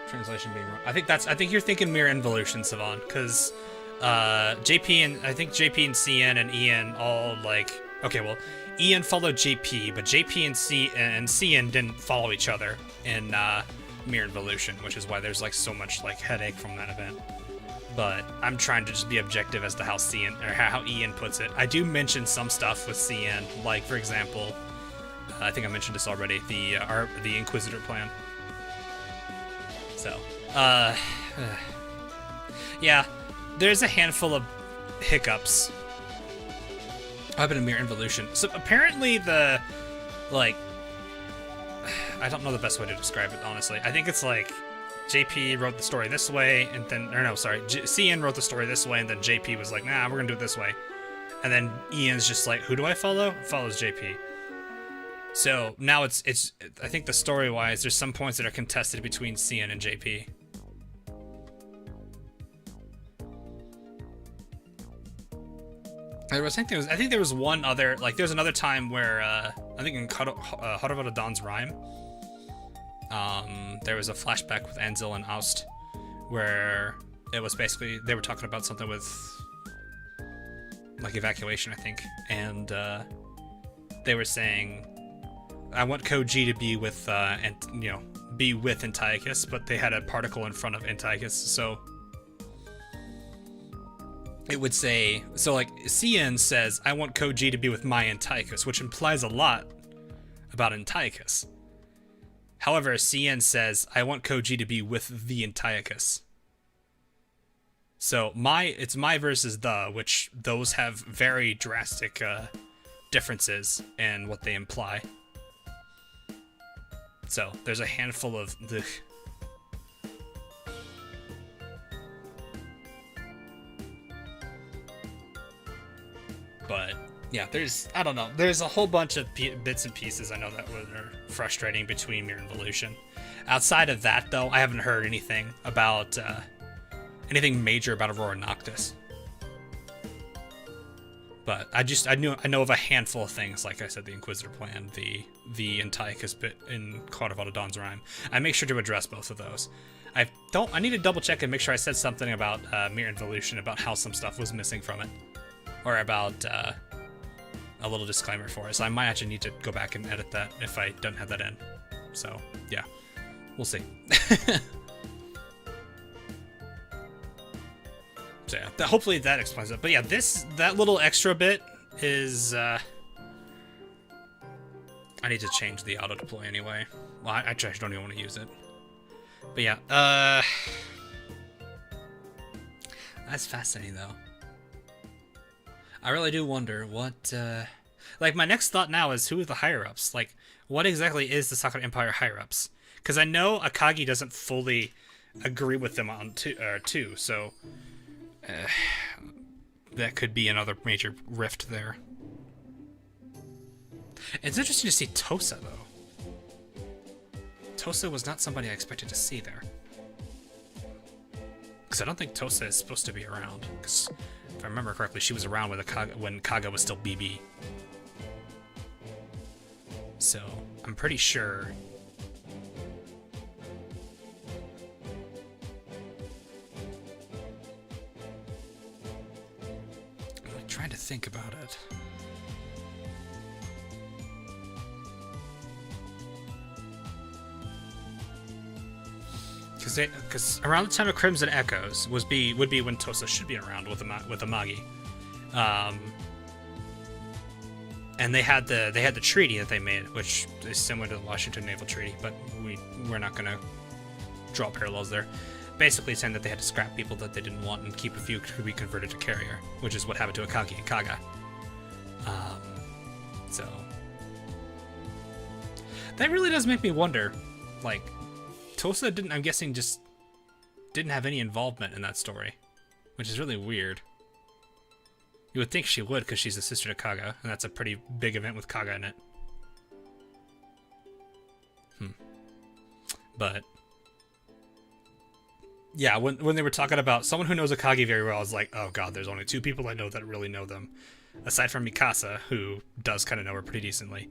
[SPEAKER 2] Translation being wrong. I think you're thinking Mere Involution, Savon, because JP and CN and Ian all like, okay, well, Ian followed JP, but JP and CN didn't follow each other in Mere Involution, which is why there's like so much like headache from that event. But I'm trying to just be objective as to how Ian puts it. I do mention some stuff with CN, like for example, I think I mentioned this already, the Inquisitor plan. So, yeah, there's a handful of hiccups. I've been in Mere Involution. So apparently I don't know the best way to describe it, honestly. I think it's like JP wrote the story this way, and then, CN wrote the story this way, and then JP was like, nah, we're gonna do it this way. And then Ian's just like, who do I follow? Follows JP. So now it's I think the story-wise, there's some points that are contested between CN and JP. I think there was one other, like, there's another time where, I think in Haruva Dawn's Rhyme, there was a flashback with Anzil and Aust, where it was basically, they were talking about something with, like, evacuation, I think, and, they were saying, I want Code G to be with, be with Antiochus, but they had a particle in front of Antiochus, so it would say, so like CN says, I want Code G to be with my Antiochus, which implies a lot about Antiochus. However, CN says, I want Code G to be with the Antiochus. So it's my versus the, which those have very drastic differences in what they imply. So there's a handful of the. But Yeah, I don't know, there's a whole bunch of bits and pieces I know that were frustrating between Mirror Evolution. Outside of that, though, I haven't heard anything about, anything major about Aurora Noctis. But I know of a handful of things, like I said, the Inquisitor plan, the Antiochus bit in Call of Dawn's Rhyme. I make sure to address both of those. I need to double check and make sure I said something about Mirror Evolution, about how some stuff was missing from it. Or about a little disclaimer for it. So I might actually need to go back and edit that if I don't have that in. So, yeah. We'll see. So yeah, hopefully that explains it. But yeah, that little extra bit is, I need to change the auto deploy anyway. Well, I actually don't even want to use it. But yeah, that's fascinating though. I really do wonder what, like my next thought now is who are the higher-ups? Like, what exactly is the Sakura Empire higher-ups? Because I know Akagi doesn't fully agree with them on two, so that could be another major rift there. It's interesting to see Tosa, though. Tosa was not somebody I expected to see there. Because I don't think Tosa is supposed to be around. Because if I remember correctly, she was around when Kaga was still BB. So, I'm pretty sure... I'm trying to think about it. Because around the time of Crimson Echoes would be when Tosa should be around with Amagi, and they had the treaty that they made, which is similar to the Washington Naval Treaty, but we're not gonna draw parallels there. Basically saying that they had to scrap people that they didn't want and keep a few to be converted to carrier, which is what happened to Akagi and Kaga. So that really does make me wonder, like. Tosa I'm guessing, just didn't have any involvement in that story, which is really weird. You would think she would, because she's a sister to Kaga, and that's a pretty big event with Kaga in it. But yeah, when they were talking about someone who knows Akagi very well, I was like, oh god, there's only two people I know that really know them, aside from Mikasa, who does kind of know her pretty decently.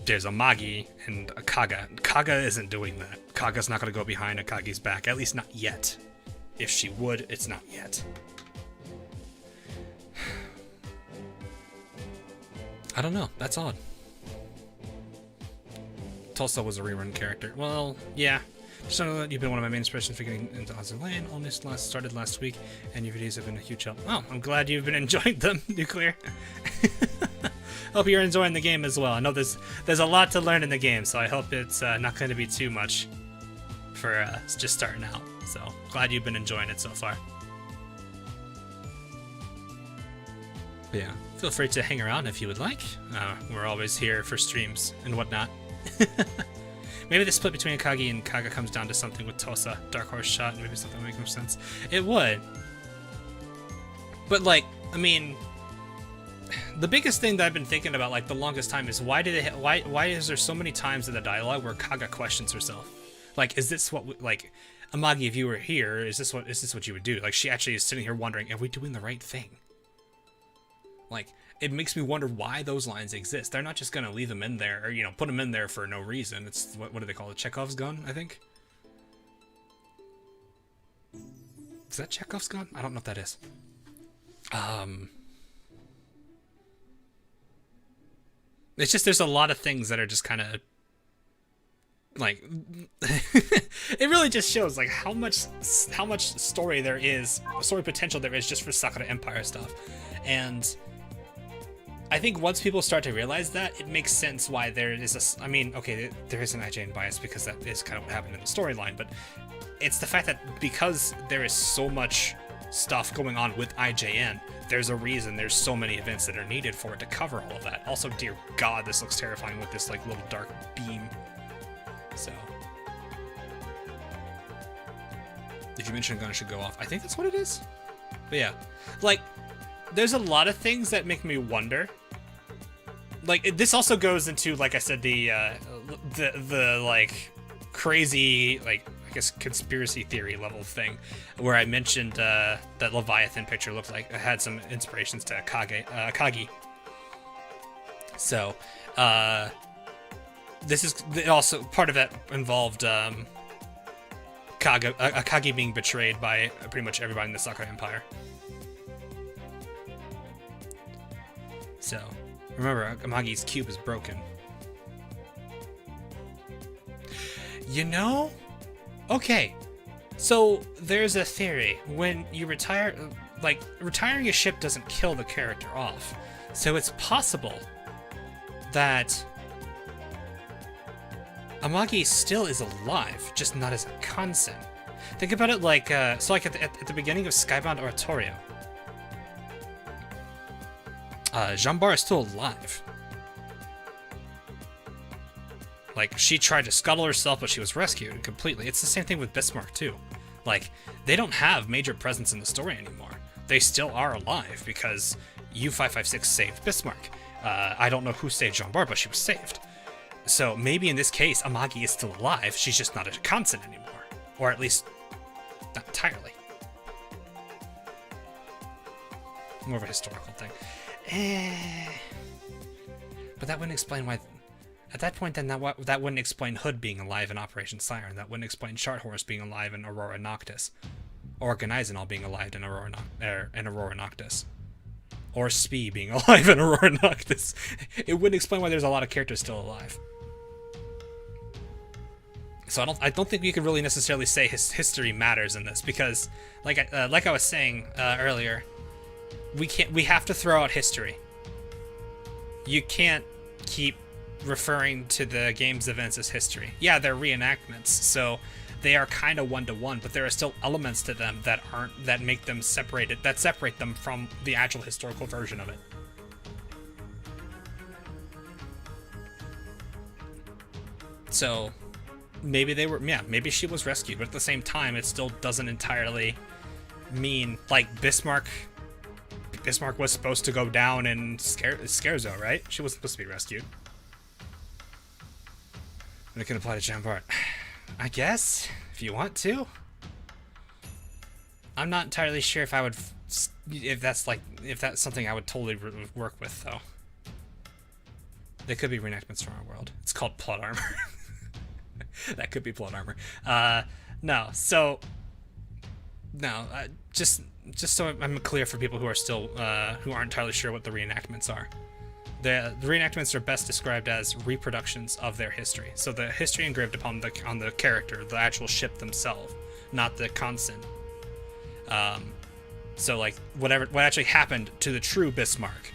[SPEAKER 2] There's Amagi and a Kaga. Kaga isn't doing that. Kaga's not going to go behind Akagi's back, at least not yet. If she would, it's not yet. I don't know. That's odd. Tulsa was a rerun character. Well, yeah. Just know that you've been one of my main inspirations for getting into Azur Lane. Only started last week, and your videos have been a huge help. Oh, I'm glad you've been enjoying them, Nuclear. Hope you're enjoying the game as well. I know there's a lot to learn in the game, so I hope it's not going to be too much for just starting out. So glad you've been enjoying it so far. But yeah, feel free to hang around if you would like. We're always here for streams and whatnot. Maybe the split between Akagi and Kaga comes down to something with Tosa, Dark Horse Shot, and maybe something that makes more sense. It would. But like, I mean, the biggest thing that I've been thinking about, like, the longest time is why is there so many times in the dialogue where Kaga questions herself? Like, is this what, like, Amagi, if you were here, is this what you would do? Like, she actually is sitting here wondering, are we doing the right thing? Like, it makes me wonder why those lines exist. They're not just gonna leave them in there, or, you know, put them in there for no reason. It's, what do they call it? Chekhov's gun, I think? Is that Chekhov's gun? I don't know what that is. It's just there's a lot of things that are just kind of like it really just shows like how much story there is, story potential there is just for Sakura Empire stuff. And I think once people start to realize that, it makes sense why there is I mean, okay, there is an IGN bias because that is kind of what happened in the storyline, but it's the fact that because there is so much stuff going on with IJN, there's a reason there's so many events that are needed for it to cover all of that. Also, dear god, this looks terrifying with this like little dark beam. So, did you mention a gun should go off? I think that's what it is. But yeah, like, there's a lot of things that make me wonder. Like, this also goes into, like I said, the like crazy, like, I guess conspiracy theory level thing, where I mentioned that Leviathan picture looked like it had some inspirations to Akagi. So, this is also part of that involved Akagi being betrayed by pretty much everybody in the Sakai Empire. So, remember, Amagi's cube is broken. You know? Okay. So, there's a theory. When you retire, like, retiring a ship doesn't kill the character off. So it's possible that Amagi still is alive, just not as a Kansen. Think about it like, so like at the beginning of Skybound Oratorio, Jambar is still alive. Like, she tried to scuttle herself, but she was rescued completely. It's the same thing with Bismarck, too. Like, they don't have major presence in the story anymore. They still are alive, because U-556 saved Bismarck. I don't know who saved Jambar, but she was saved. So maybe in this case, Amagi is still alive, she's just not a Kansen anymore. Or at least, not entirely. More of a historical thing. But that wouldn't explain why... At that point, then, that wouldn't explain Hood being alive in Operation Siren. That wouldn't explain Chart Horse being alive in Aurora Noctis. Or Organizenal being alive in Aurora Noctis. Or Spee being alive in Aurora Noctis. It wouldn't explain why there's a lot of characters still alive. So I don't think we can really necessarily say history matters in this, because like I was saying earlier, we have to throw out history. You can't keep referring to the game's events as history. Yeah, they're reenactments, so they are kind of one-to-one, but there are still elements to them that make them separated, that separate them from the actual historical version of it. So maybe maybe she was rescued, but at the same time, it still doesn't entirely mean, like, Bismarck was supposed to go down in Scherzo, right? She wasn't supposed to be rescued. And it can apply to Jambart. I guess, if you want to. I'm not entirely sure if that's something I would totally work with, though. They could be reenactments from our world. It's called plot armor. That could be plot armor. Just so I'm clear for people who are still who aren't entirely sure what the reenactments are. The reenactments are best described as reproductions of their history. So the history engraved upon on the character, the actual ship themselves, not the Kansen. So like what actually happened to the true Bismarck.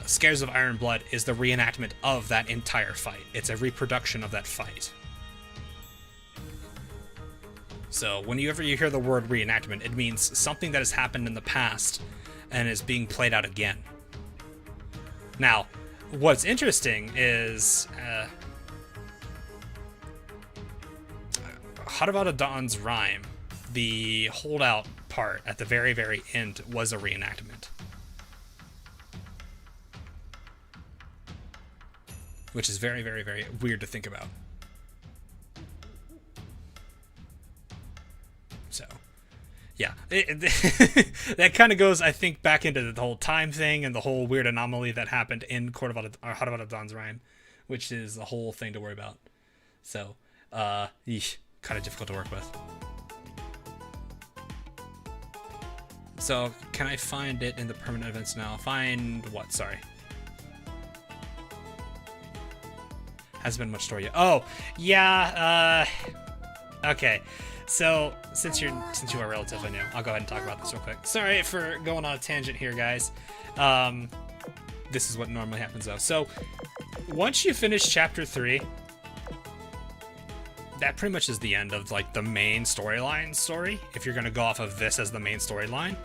[SPEAKER 2] Scares of Iron Blood is the reenactment of that entire fight. It's a reproduction of that fight. So whenever you hear the word reenactment, it means something that has happened in the past and is being played out again. Now, what's interesting is Harvada Dawn's rhyme, the holdout part at the very, very end was a reenactment. Which is very, very, very weird to think about. So, yeah. That kind of goes, I think, back into the whole time thing and the whole weird anomaly that happened in Harvada Dawn's rhyme, which is a whole thing to worry about. So, kind of difficult to work with. So, can I find it in the permanent events now? Find what? Sorry. Hasn't been much story yet. Oh, yeah, okay. So, since you are relatively new, I'll go ahead and talk about this real quick. Sorry for going on a tangent here, guys. This is what normally happens, though. So, once you finish Chapter 3, that pretty much is the end of, like, the main storyline story, if you're going to go off of this as the main storyline.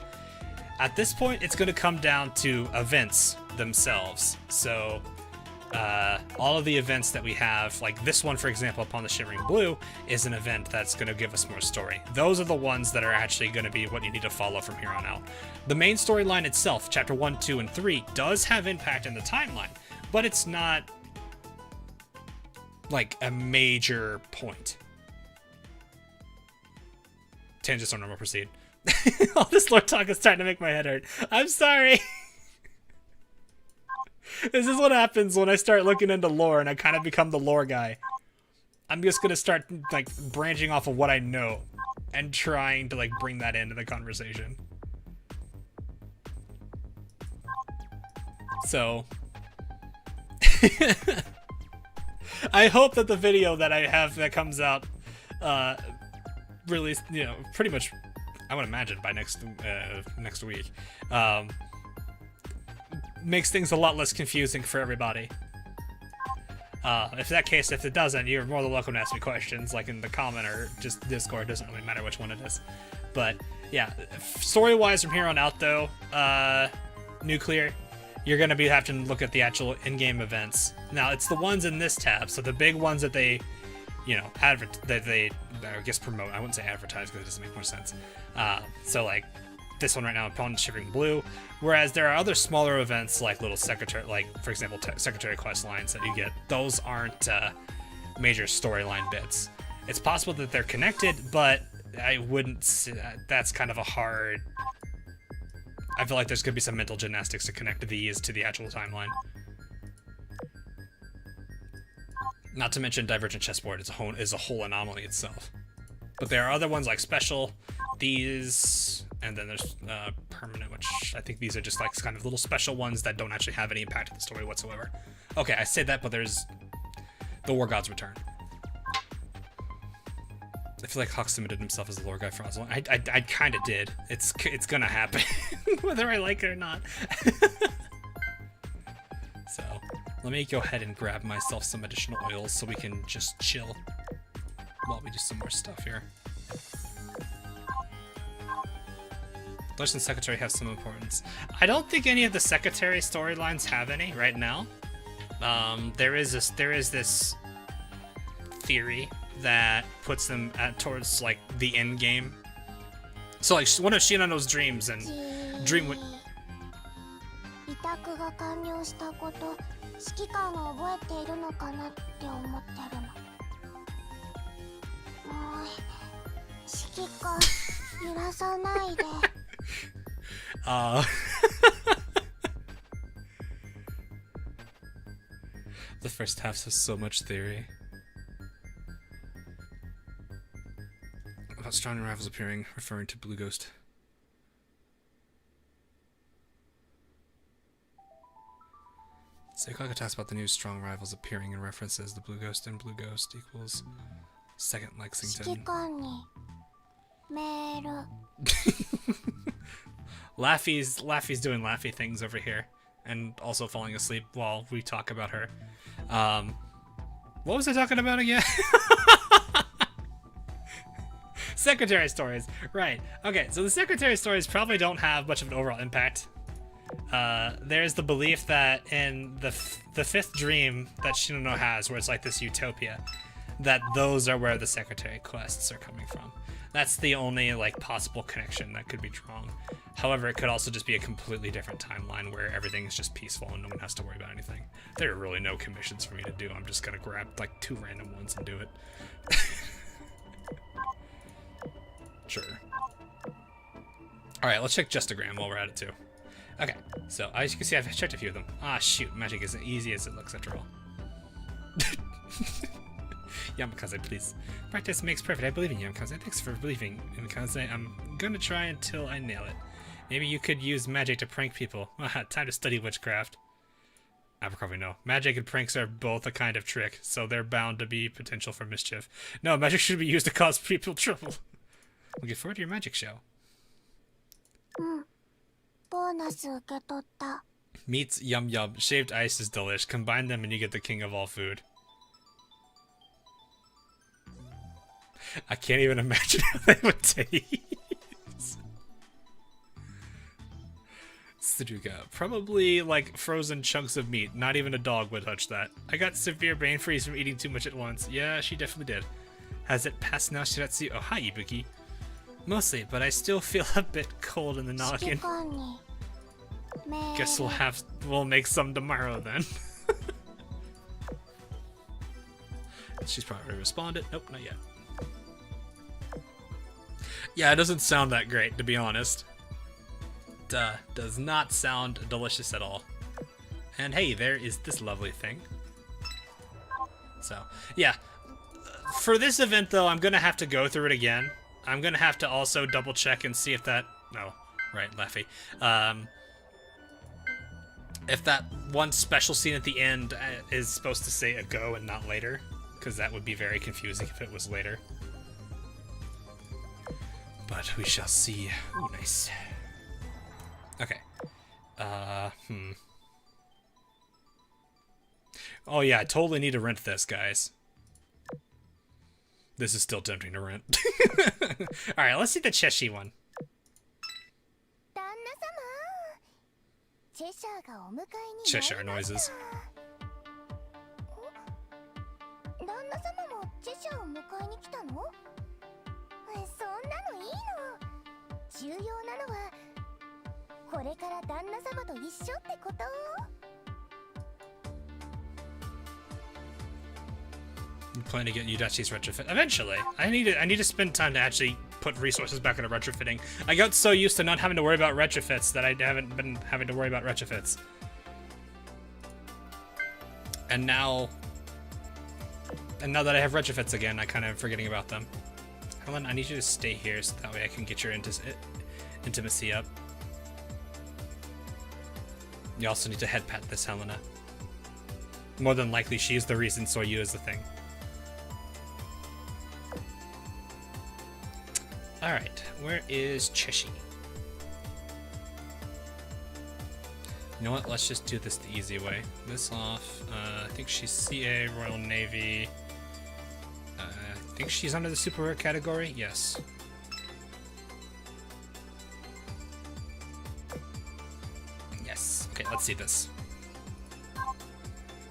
[SPEAKER 2] At this point, it's going to come down to events themselves. So, all of the events that we have, like this one, for example, Upon the Shimmering Blue, is an event that's going to give us more story. Those are the ones that are actually going to be what you need to follow from here on out. The main storyline itself, Chapter 1, 2, and 3, does have impact in the timeline, but it's not like a major point. Tangents on normal proceed. All this lore talk is starting to make my head hurt. I'm sorry. This is what happens when I start looking into lore and I kind of become the lore guy. I'm just gonna start like branching off of what I know and trying to like bring that into the conversation. So I hope that the video that I have that comes out really, you know, pretty much, I would imagine by next week, makes things a lot less confusing for everybody. If that case, if it doesn't, you're more than welcome to ask me questions, like in the comment or just Discord. It doesn't really matter which one it is. But yeah, story-wise from here on out, though, Nuclear, you're gonna have to look at the actual in-game events. Now, it's the ones in this tab, so the big ones that they, you know, I guess promote. I wouldn't say advertise because it doesn't make more sense. So like this one right now, Upon the Shimmering Blue. Whereas there are other smaller events like little secretary, like for example, secretary quest lines that you get. Those aren't major storyline bits. It's possible that they're connected, but I wouldn't say that's kind of a hard. I feel like there's gonna be some mental gymnastics to connect these to the actual timeline. Not to mention Divergent Chessboard is a whole anomaly itself. But there are other ones like Special, these, and then there's Permanent, which I think these are just like kind of little special ones that don't actually have any impact on the story whatsoever. Okay, I say that, but there's the War God's Return. I feel like Hawk submitted himself as the lore guy for as long. I kind of did. It's gonna happen, whether I like it or not. So, let me go ahead and grab myself some additional oils so we can just chill while we do some more stuff here. Does the Secretary have some importance? I don't think any of the Secretary storylines have any right now. There is this theory that puts them towards like the end game. So like one of Shinano's dreams and dream with.
[SPEAKER 1] 委託が完了したこと、指揮官を覚えているのかなって思ってるの。もう指揮官揺らさないで。
[SPEAKER 2] The first half has so much theory. About strong rivals appearing, referring to Blue Ghost. Seikaka talks about the new strong rivals appearing and references the Blue Ghost, and Blue Ghost equals second Lexington. Laffy's doing Laffy things over here, and also falling asleep while we talk about her. What was I talking about again? Secretary stories, right? Okay, so the secretary stories probably don't have much of an overall impact. There's the belief that in the fifth dream that Shinano has, where it's like this utopia, that those are where the secretary quests are coming from. That's the only like possible connection that could be drawn. However, it could also just be a completely different timeline where everything is just peaceful and no one has to worry about anything. There are really no commissions for me to do. I'm just gonna grab like 2 random ones and do it. Sure. Alright, let's check Justagram while we're at it too. Okay, so as you can see, I've checked a few of them. Ah, shoot, magic isn't easy as it looks after all. Yamakaze, please. Practice makes perfect. I believe in you, Yamakaze. Thanks for believing in Yamakaze. I'm gonna try until I nail it. Maybe you could use magic to prank people. Time to study witchcraft. Abercrombie, no. Magic and pranks are both a kind of trick, so they're bound to be potential for mischief. No, magic should be used to cause people trouble. Looking forward to your magic show. Meats, yum yum. Shaved ice is delish. Combine them and you get the king of all food. I can't even imagine how they would taste. Sudoku. Probably like frozen chunks of meat. Not even a dog would touch that. I got severe brain freeze from eating too much at once. Yeah, she definitely did. Has it passed now, Shiratsu? Oh, hi, Ibuki. Mostly, but I still feel a bit cold in the noggin. Guess we'll make some tomorrow then. She's probably responded. Nope, not yet. Yeah, it doesn't sound that great, to be honest. Does not sound delicious at all. And hey, there is this lovely thing. So, yeah. For this event, though, I'm gonna have to go through it again. I'm gonna have to also double check and see if that... No, right, Laffy. If that one special scene at the end is supposed to say ago and not later. Because that would be very confusing if it was later. But we shall see. Ooh, nice. Okay. Oh yeah, I totally need to rent this, guys. This is still tempting to rent. Alright, let's see the Cheshi one. Cheshire noises. You plan to get Yudachi's retrofit eventually. I need to spend time to actually put resources back into retrofitting. I got so used to not having to worry about retrofits that I haven't been having to worry about retrofits. And now that I have retrofits again, I kind of am forgetting about them. Helen, I need you to stay here so that way I can get your intimacy up. You also need to head pat this Helena. More than likely, she's the reason Soyu is the thing. Alright, where is Cheshi? You know what, let's just do this the easy way. This off, I think she's CA, Royal Navy. I think she's under the super rare category, yes. Yes, okay, let's see this.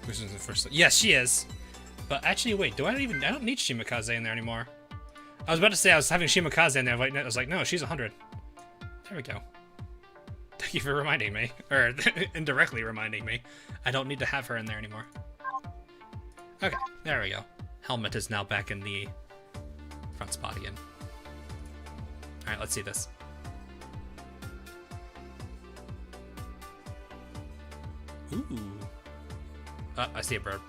[SPEAKER 2] Which is the first? Yes, she is. But actually, wait, I don't need Shimakaze in there anymore. I was about to say I was having Shimakaze in there, but I was like, no, she's 100. There we go. Thank you for reminding me. Or, indirectly reminding me. I don't need to have her in there anymore. Okay, there we go. Helmet is now back in the front spot again. Alright, let's see this. Ooh. I see a bird.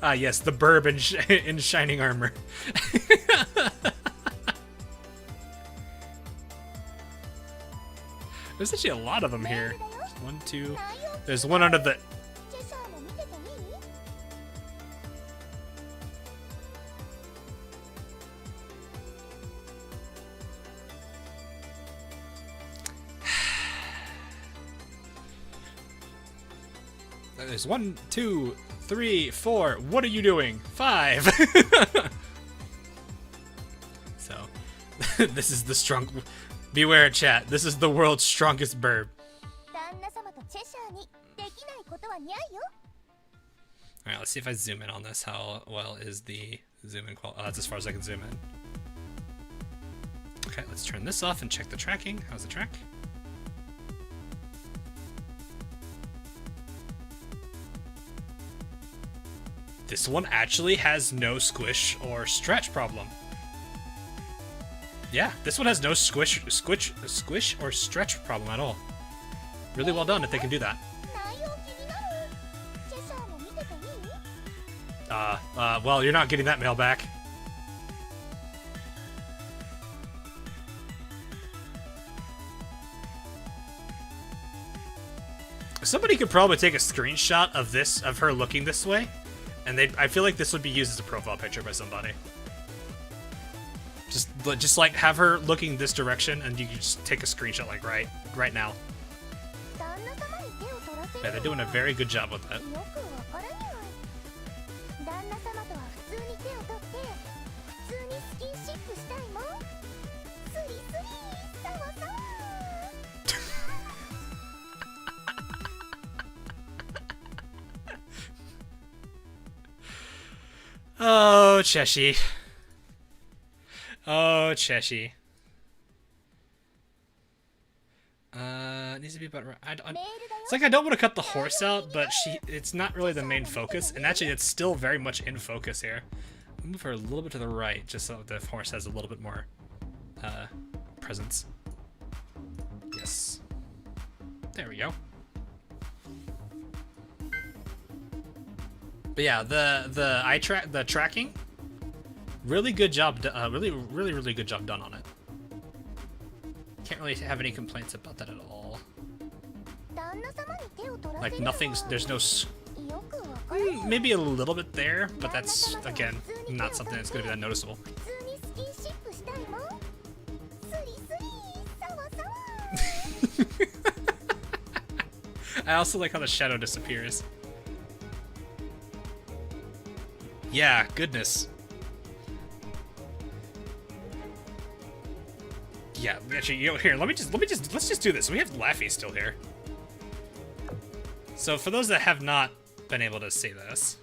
[SPEAKER 2] Ah, yes, the burb in shining armor. There's actually a lot of them here. 1, 2. There's one under the... There's 1, 2, 3, 4. What are you doing? 5. So, this is the strong... Beware, chat. This is the world's strongest burb. Alright, let's see if I zoom in on this. How well is the zoom in quality? Oh, that's as far as I can zoom in. Okay, let's turn this off and check the tracking. How's the track? This one actually has no squish or stretch problem. Yeah, this one has no squish or stretch problem at all. Really well done if they can do that. Well, you're not getting that mail back. Somebody could probably take a screenshot of this, of her looking this way. And I feel like this would be used as a profile picture by somebody. Just like have her looking this direction, and you can just take a screenshot like right now. Yeah, they're doing a very good job with that.
[SPEAKER 1] よくわからにゃい。旦那様とは普通に手を取って普通にスキンシップしたいもん。スリスリサワサワ。
[SPEAKER 2] Oh, Cheshi. Oh, Cheshi. Needs to be about. It's like I don't want to cut the horse out, but it's not really the main focus, and actually it's still very much in focus here. I'll move her a little bit to the right, just so the horse has a little bit more presence. Yes. There we go. But yeah, the tracking, really good job. Really good job done on it. Can't really have any complaints about that at all. Like there's no. Maybe a little bit there, but that's again not something that's gonna be that noticeable. I also like how the shadow disappears. Yeah, goodness. Yeah, actually, here, let's just do this. We have Laffy still here. So for those that have not been able to see this,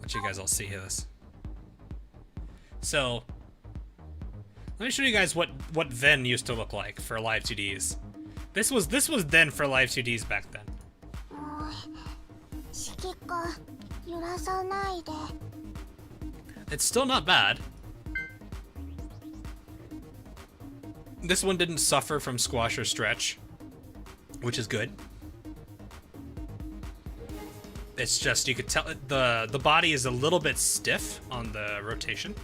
[SPEAKER 2] let you guys all see this. So let me show you guys what then used to look like for live 2Ds. This was then for live 2Ds back then. It's still not bad. This one didn't suffer from squash or stretch, which is good. It's just, you could tell the body is a little bit stiff on the rotation.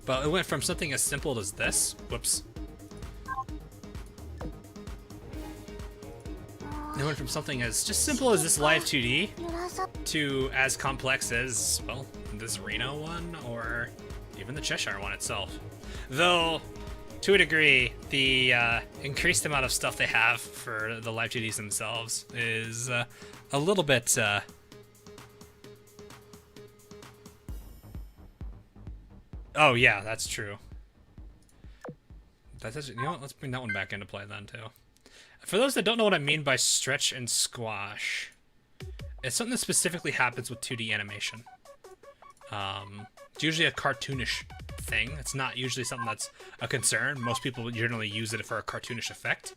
[SPEAKER 2] But it went from something as simple as this. Whoops. It went from something as just simple as this live 2D to as complex as, well, this Reno one or even the Cheshire one itself. Though, to a degree, the increased amount of stuff they have for the live 2Ds themselves is a little bit... Oh yeah, that's true. You know what? Let's bring that one back into play then too. For those that don't know what I mean by stretch and squash, it's something that specifically happens with 2D animation. It's usually a cartoonish thing. It's not usually something that's a concern. Most people generally use it for a cartoonish effect.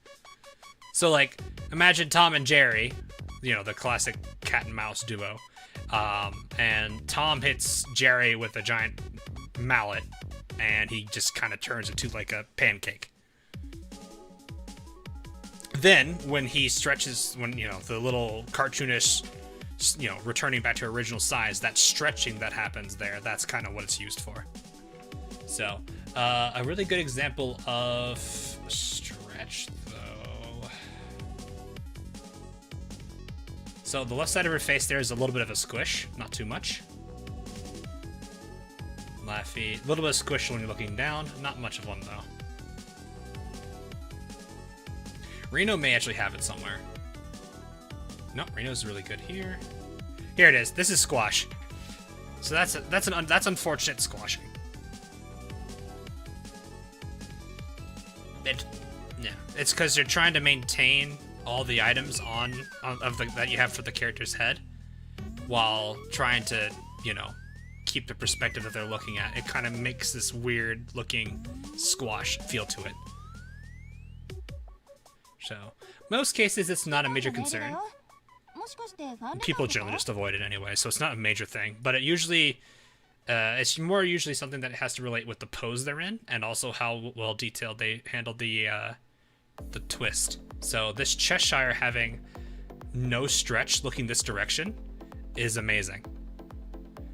[SPEAKER 2] So like, imagine Tom and Jerry, you know, the classic cat and mouse duo. And Tom hits Jerry with a giant mallet, and he just kind of turns into like a pancake. Then, when he stretches, when, you know, the little cartoonish, you know, returning back to original size, that stretching that happens there, that's kind of what it's used for. So, a really good example of stretch, though. So, the left side of her face there is a little bit of a squish, not too much. Laffy, a little bit of squish when you're looking down, not much of one, though. Reno may actually have it somewhere. No, Reno's really good here. Here it is. This is squash. So that's unfortunate squashing. Yeah, it's because you're trying to maintain all the items that you have for the character's head, while trying to, you know, keep the perspective that they're looking at. It kind of makes this weird looking squash feel to it. So, most cases it's not a major concern. People generally just avoid it anyway, so it's not a major thing. But it usually, it's more usually something that has to relate with the pose they're in, and also how well detailed they handled the twist. So this Cheshire having no stretch looking this direction is amazing.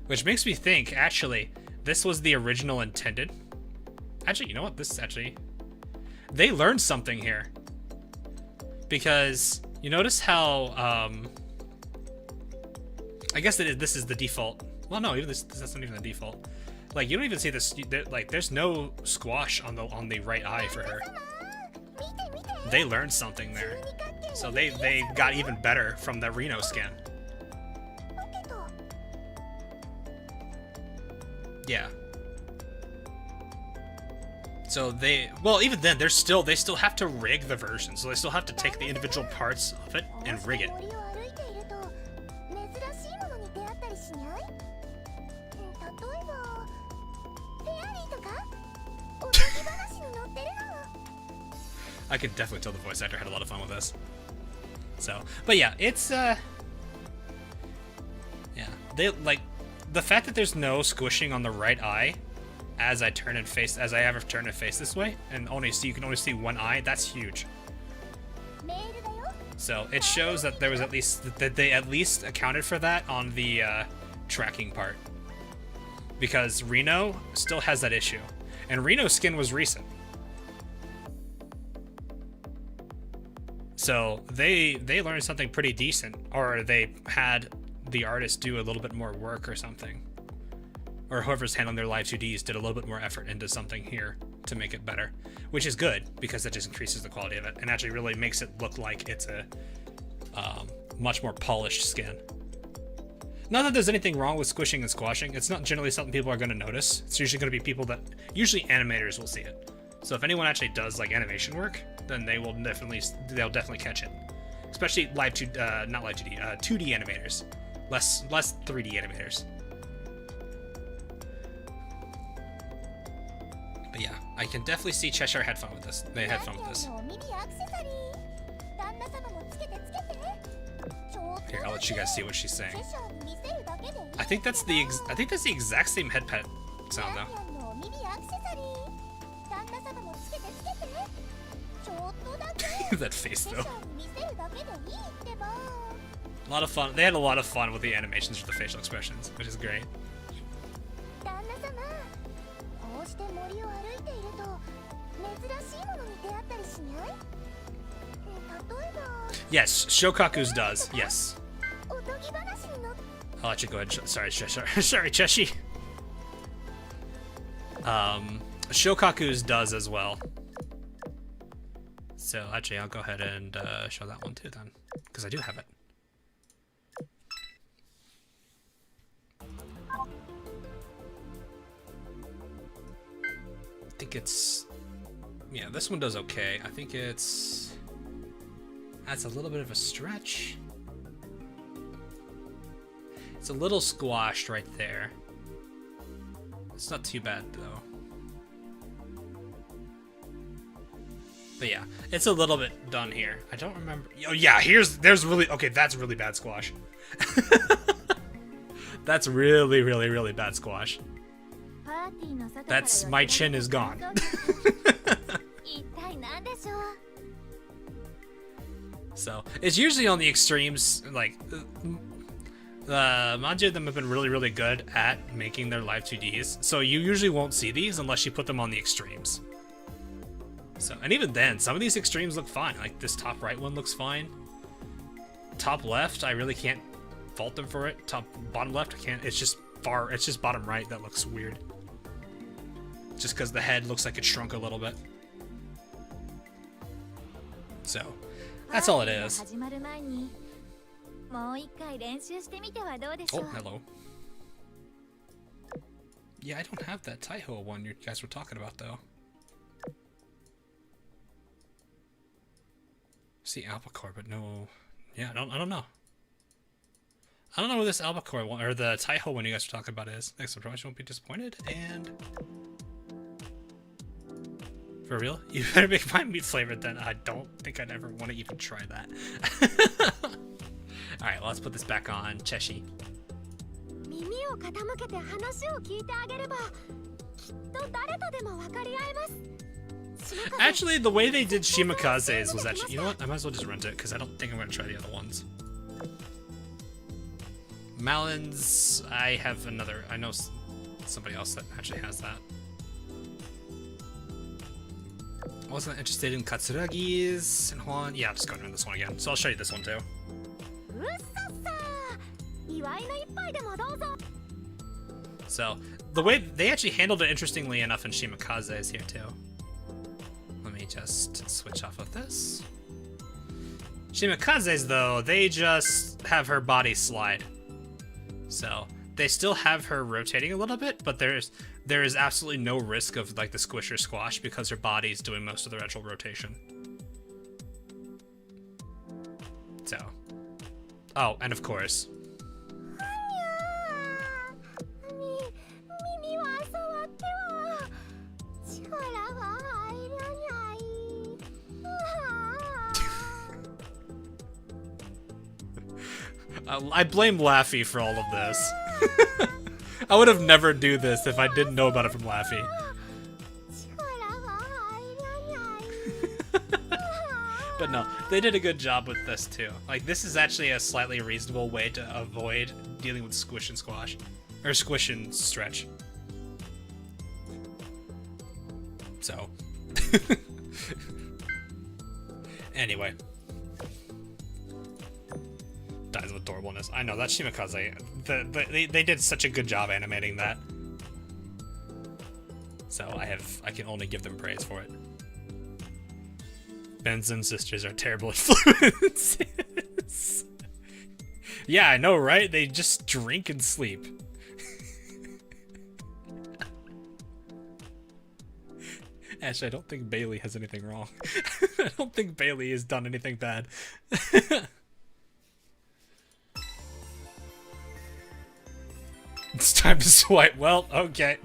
[SPEAKER 2] Which makes me think, actually, this was the original intended. Actually, you know what? They learned something here. Because you notice how, I guess this is the default. Well, no, even that's not even the default. Like, you don't even see this. Like, there's no squash on the right eye for her. They learned something there, so they got even better from the Reno skin. Yeah. So well, even then, they still have to rig the version, so they still have to take the individual parts of it and rig it. I could definitely tell the voice actor had a lot of fun with this. So, but yeah, it's yeah, they like the fact that there's no squishing on the right eye as I turn and face, as I ever turn and face this way, and you can only see one eye. That's huge. So it shows that there was that they at least accounted for that on the tracking part, because Reno still has that issue, and Reno's skin was recent. So they learned something pretty decent, or they had the artist do a little bit more work or something, or whoever's handling their live 2Ds did a little bit more effort into something here to make it better, which is good because that just increases the quality of it and actually really makes it look like it's a much more polished skin. Not that there's anything wrong with squishing and squashing. It's not generally something people are going to notice. It's usually going to be people that usually animators will see it. So if anyone actually does like animation work, then they'll definitely catch it. Especially not live 2D, 2D animators, less 3D animators. But yeah, I can definitely see Cheshire had fun with this. They had fun with this. Here, I'll let you guys see what she's saying. I think that's the exact same head pet sound though. That face though. A lot of fun. They had a lot of fun with the animations for the facial expressions, which is great. Yes, Shokaku's does. Yes. I'll let you go ahead. Sorry, Cheshi. Shokaku's does as well. So actually, I'll go ahead and show that one too then, because I do have it. I think it's, yeah, this one does okay. I think that's a little bit of a stretch. It's a little squashed right there. It's not too bad though. But yeah, it's a little bit done here. I don't remember. Oh yeah, there's really, okay, that's really bad squash. That's really, really, really bad squash. That's, my chin is gone. So, it's usually on the extremes, like, Manja them have been really, really good at making their live 2Ds, so you usually won't see these unless you put them on the extremes. So, and even then, some of these extremes look fine. Like this top right one looks fine. Top left, I really can't fault them for it. Bottom left, I can't. It's just bottom right that looks weird. Just because the head looks like it shrunk a little bit. So, that's all it is. Oh, hello. Yeah, I don't have that Taiho one you guys were talking about though. See albacore, but no. Yeah, I don't know. I don't know who this albacore one or the Taiho one you guys were talking about is. Next one, probably won't be disappointed. And for real, you better make mine meat flavored. Then I don't think I'd ever want to even try that. All right, well, let's put this back on Cheshi. Actually, the way they did Shimakaze's was actually... You know what? I might as well just rent it, because I don't think I'm going to try the other ones. Malins, I have another... I know somebody else that actually has that. I wasn't interested in Katsuragi's and Huan. Yeah, I'm just going to run this one again. So I'll show you So, the way they actually handled it interestingly enough in Shimakaze's here too. Let me just switch off of this. Shimakaze's though, they just have her body slide. So, they still have her rotating a little bit, but there is absolutely no risk of like the squish or squash because her body's doing most of the actual rotation. So. Oh, and of course. I blame Laffy for all of this. I would have never do this if I didn't know about it from Laffy. But no, they did a good job with this too. Like, this is actually a slightly reasonable way to avoid dealing with squish and squash. Or squish and stretch. So. Anyway. Dies of adorableness. I know, that's Shimakaze. They did such a good job animating that. So I can only give them praise for it. Benzin sisters are terrible influences. Yeah, I know, right? They just drink and sleep. Actually, I don't think Bailey has anything wrong. I don't think Bailey has done anything bad. It's time to swipe. Well, okay.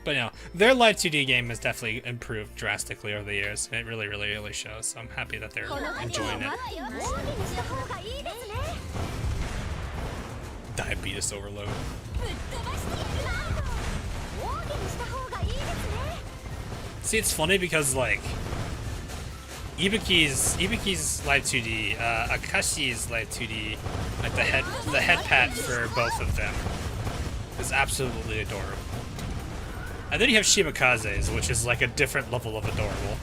[SPEAKER 2] But no, their live 2D game has definitely improved drastically over the years. It really, really, really shows. So I'm happy that they're enjoying it. Diabetes overload. See, it's funny because like Ibuki's live 2D, Akashi's live 2D, like the head pat for both of them is absolutely adorable. And then you have Shimakaze's, which is like a different level of adorable.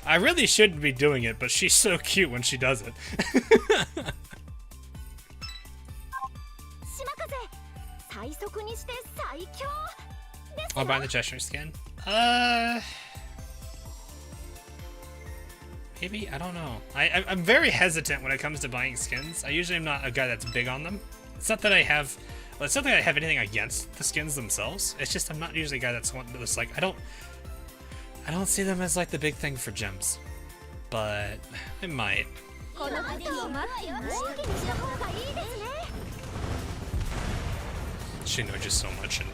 [SPEAKER 2] I really shouldn't be doing it, but she's so cute when she does it. I'll buy the gesture skin. Maybe? I don't know. I'm very hesitant when it comes to buying skins. I usually am not a guy that's big on them. It's not that I have anything against the skins themselves. It's just I'm not usually a guy that's like I don't see them as like the big thing for gems. But I might. She knows just so much and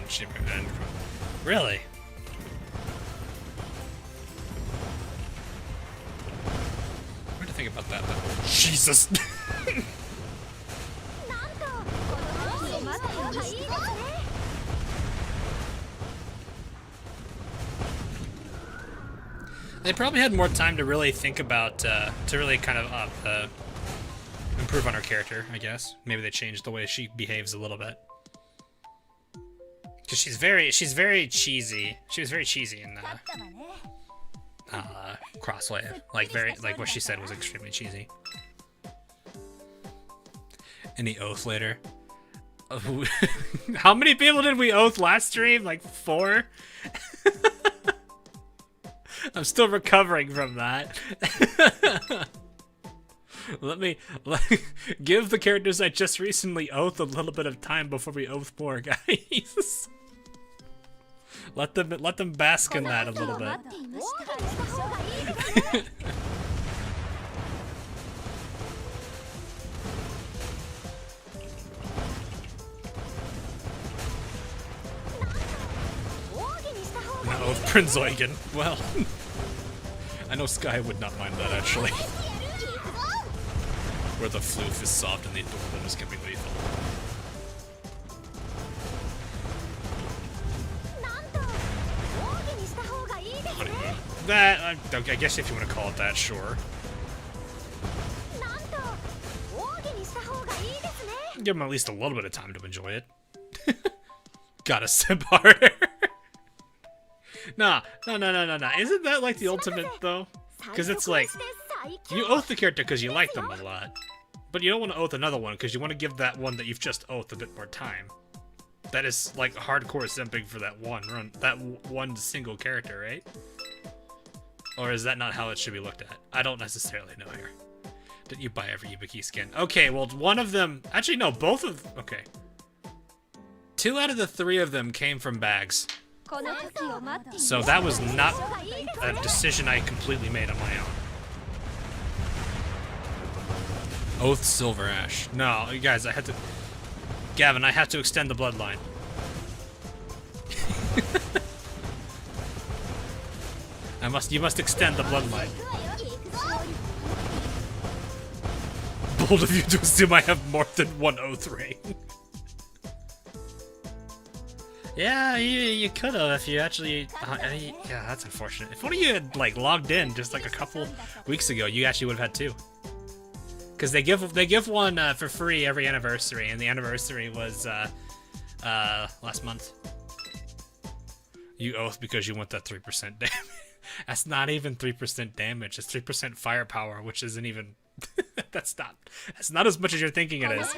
[SPEAKER 2] really? What do you think about that though? Jesus! They probably had more time to really think about, to really kind of improve on her character, I guess. Maybe they changed the way she behaves a little bit. Because she's very cheesy. She was very cheesy in Crosswave. Like what she said was extremely cheesy. Any oath later? How many people did we oath last stream? Like 4? I'm still recovering from that. Let me give the characters I just recently oathed a little bit of time before we oath more, guys. Let them bask in that a little bit. Oath Prince Eugen. Well, I know Sky would not mind that actually. Where the floof is soft and the adorableness can be lethal. That, I guess if you want to call it that, sure. Give him at least a little bit of time to enjoy it. Gotta sip harder. Nah. Isn't that like the ultimate though? Because it's like, You oath the character because you like them a lot. But you don't want to oath another one because you want to give that one that you've just oathed a bit more time. That is like hardcore simping for that one single character, right? Or is that not how it should be looked at? I don't necessarily know here. Didn't you buy every Ibuki skin? Okay, well, one of them... Actually, no, both of... Okay. 2 out of the 3 of them came from bags. So that was not a decision I completely made on my own. Oath Silver Ash. No, you guys, I had to... Gavin, I have to extend the bloodline. You must extend the bloodline. Bold of you to assume I have more than one oath ring. Yeah, you could have if you actually... yeah, that's unfortunate. If only you had, like, logged in just, like, a couple weeks ago, you actually would have had 2. Because they give one for free every anniversary, and the anniversary was last month. You oath because you want that 3% damage. That's not even 3% damage. It's 3% firepower, which isn't even... That's not as much as you're thinking it is.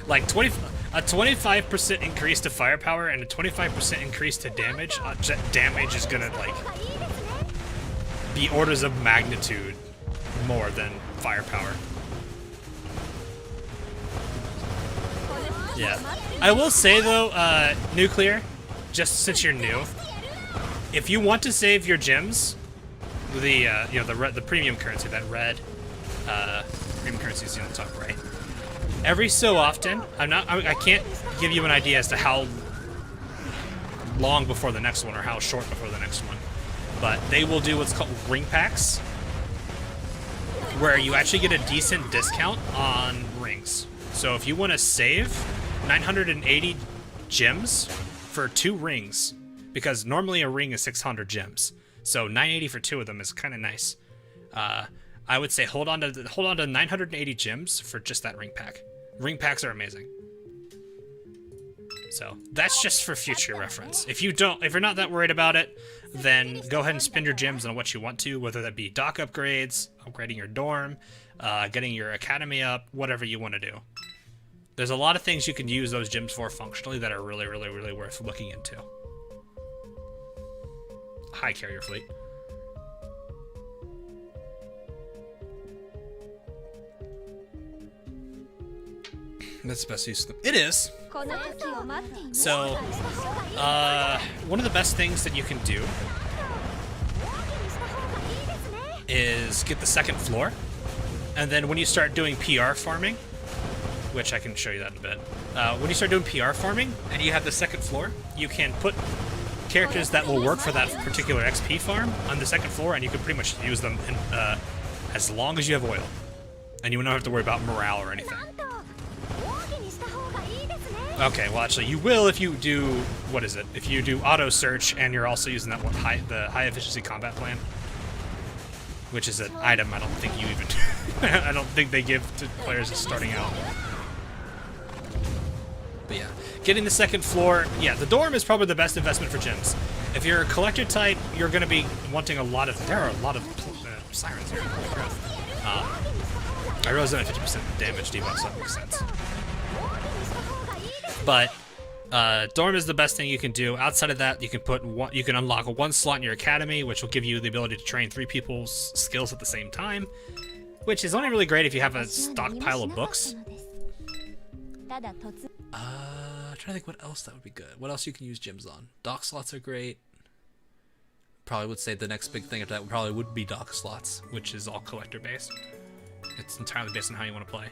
[SPEAKER 2] Like a 25% increase to firepower and a 25% increase to damage. Damage is gonna like be orders of magnitude more than firepower. Yeah. I will say though, Nuclear, just since you're new, if you want to save your gems, the the premium currency, that red premium currency is on the top right. Every so often, I can't give you an idea as to how long before the next one or how short before the next one, but they will do what's called ring packs, where you actually get a decent discount on rings. So if you want to save 980 gems for 2 rings, because normally a ring is 600 gems. So 980 for 2 of them is kind of nice. I would say hold on to 980 gems for just that ring pack. Ring packs are amazing. So that's just for future reference. If you're not that worried about it, then go ahead and spend your gems on what you want to, whether that be dock upgrades, upgrading your dorm, getting your academy up, whatever you want to do. There's a lot of things you can use those gems for functionally that are really, really, really worth looking into. High carrier fleet. That's the best use of them. It is. So, one of the best things that you can do is get the 2nd floor, and then when you start doing PR farming, which I can show you that in a bit, when you start doing PR farming and you have the 2nd floor, you can put characters that will work for that particular XP farm on the 2nd floor, and you can pretty much use them in, as long as you have oil, and you don't have to worry about morale or anything. Okay, well actually you will if you do, what is it? If you do auto search and you're also using that one the high efficiency combat plan, which is an item I don't think you even I don't think they give to players just starting out. But yeah, getting the 2nd floor, yeah, the dorm is probably the best investment for gems. If you're a collector type, you're going to be wanting a lot of, there are a lot of sirens here. I realize that 50% damage debuff, so that makes sense. But dorm is the best thing you can do. Outside of that, you can unlock 1 slot in your academy, which will give you the ability to train 3 people's skills at the same time, which is only really great if you have a stockpile of books. I'm trying to think what else that would be good. What else you can use gems on? Dock slots are great. Probably would say the next big thing after that probably would be dock slots, which is all collector based. It's entirely based on how you want to play.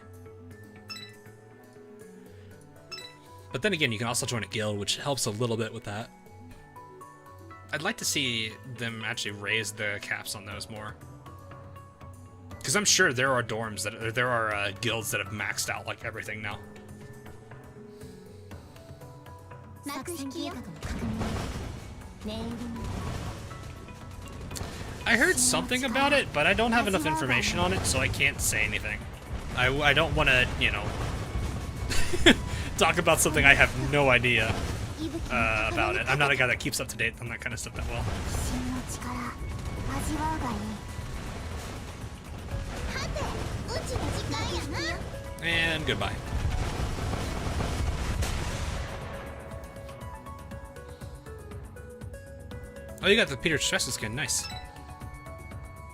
[SPEAKER 2] But then again, you can also join a guild, which helps a little bit with that. I'd like to see them actually raise the caps on those more. Because I'm sure there are dorms there are guilds that have maxed out like everything now. I heard something about it, but I don't have enough information on it, so I can't say anything. I don't want to, you know, talk about something I have no idea about it. I'm not a guy that keeps up to date on that kind of stuff that well.
[SPEAKER 1] 味わうがいい。はて、うちの時間やな。
[SPEAKER 2] And goodbye. Oh, you got the Peter Stress skin. Nice.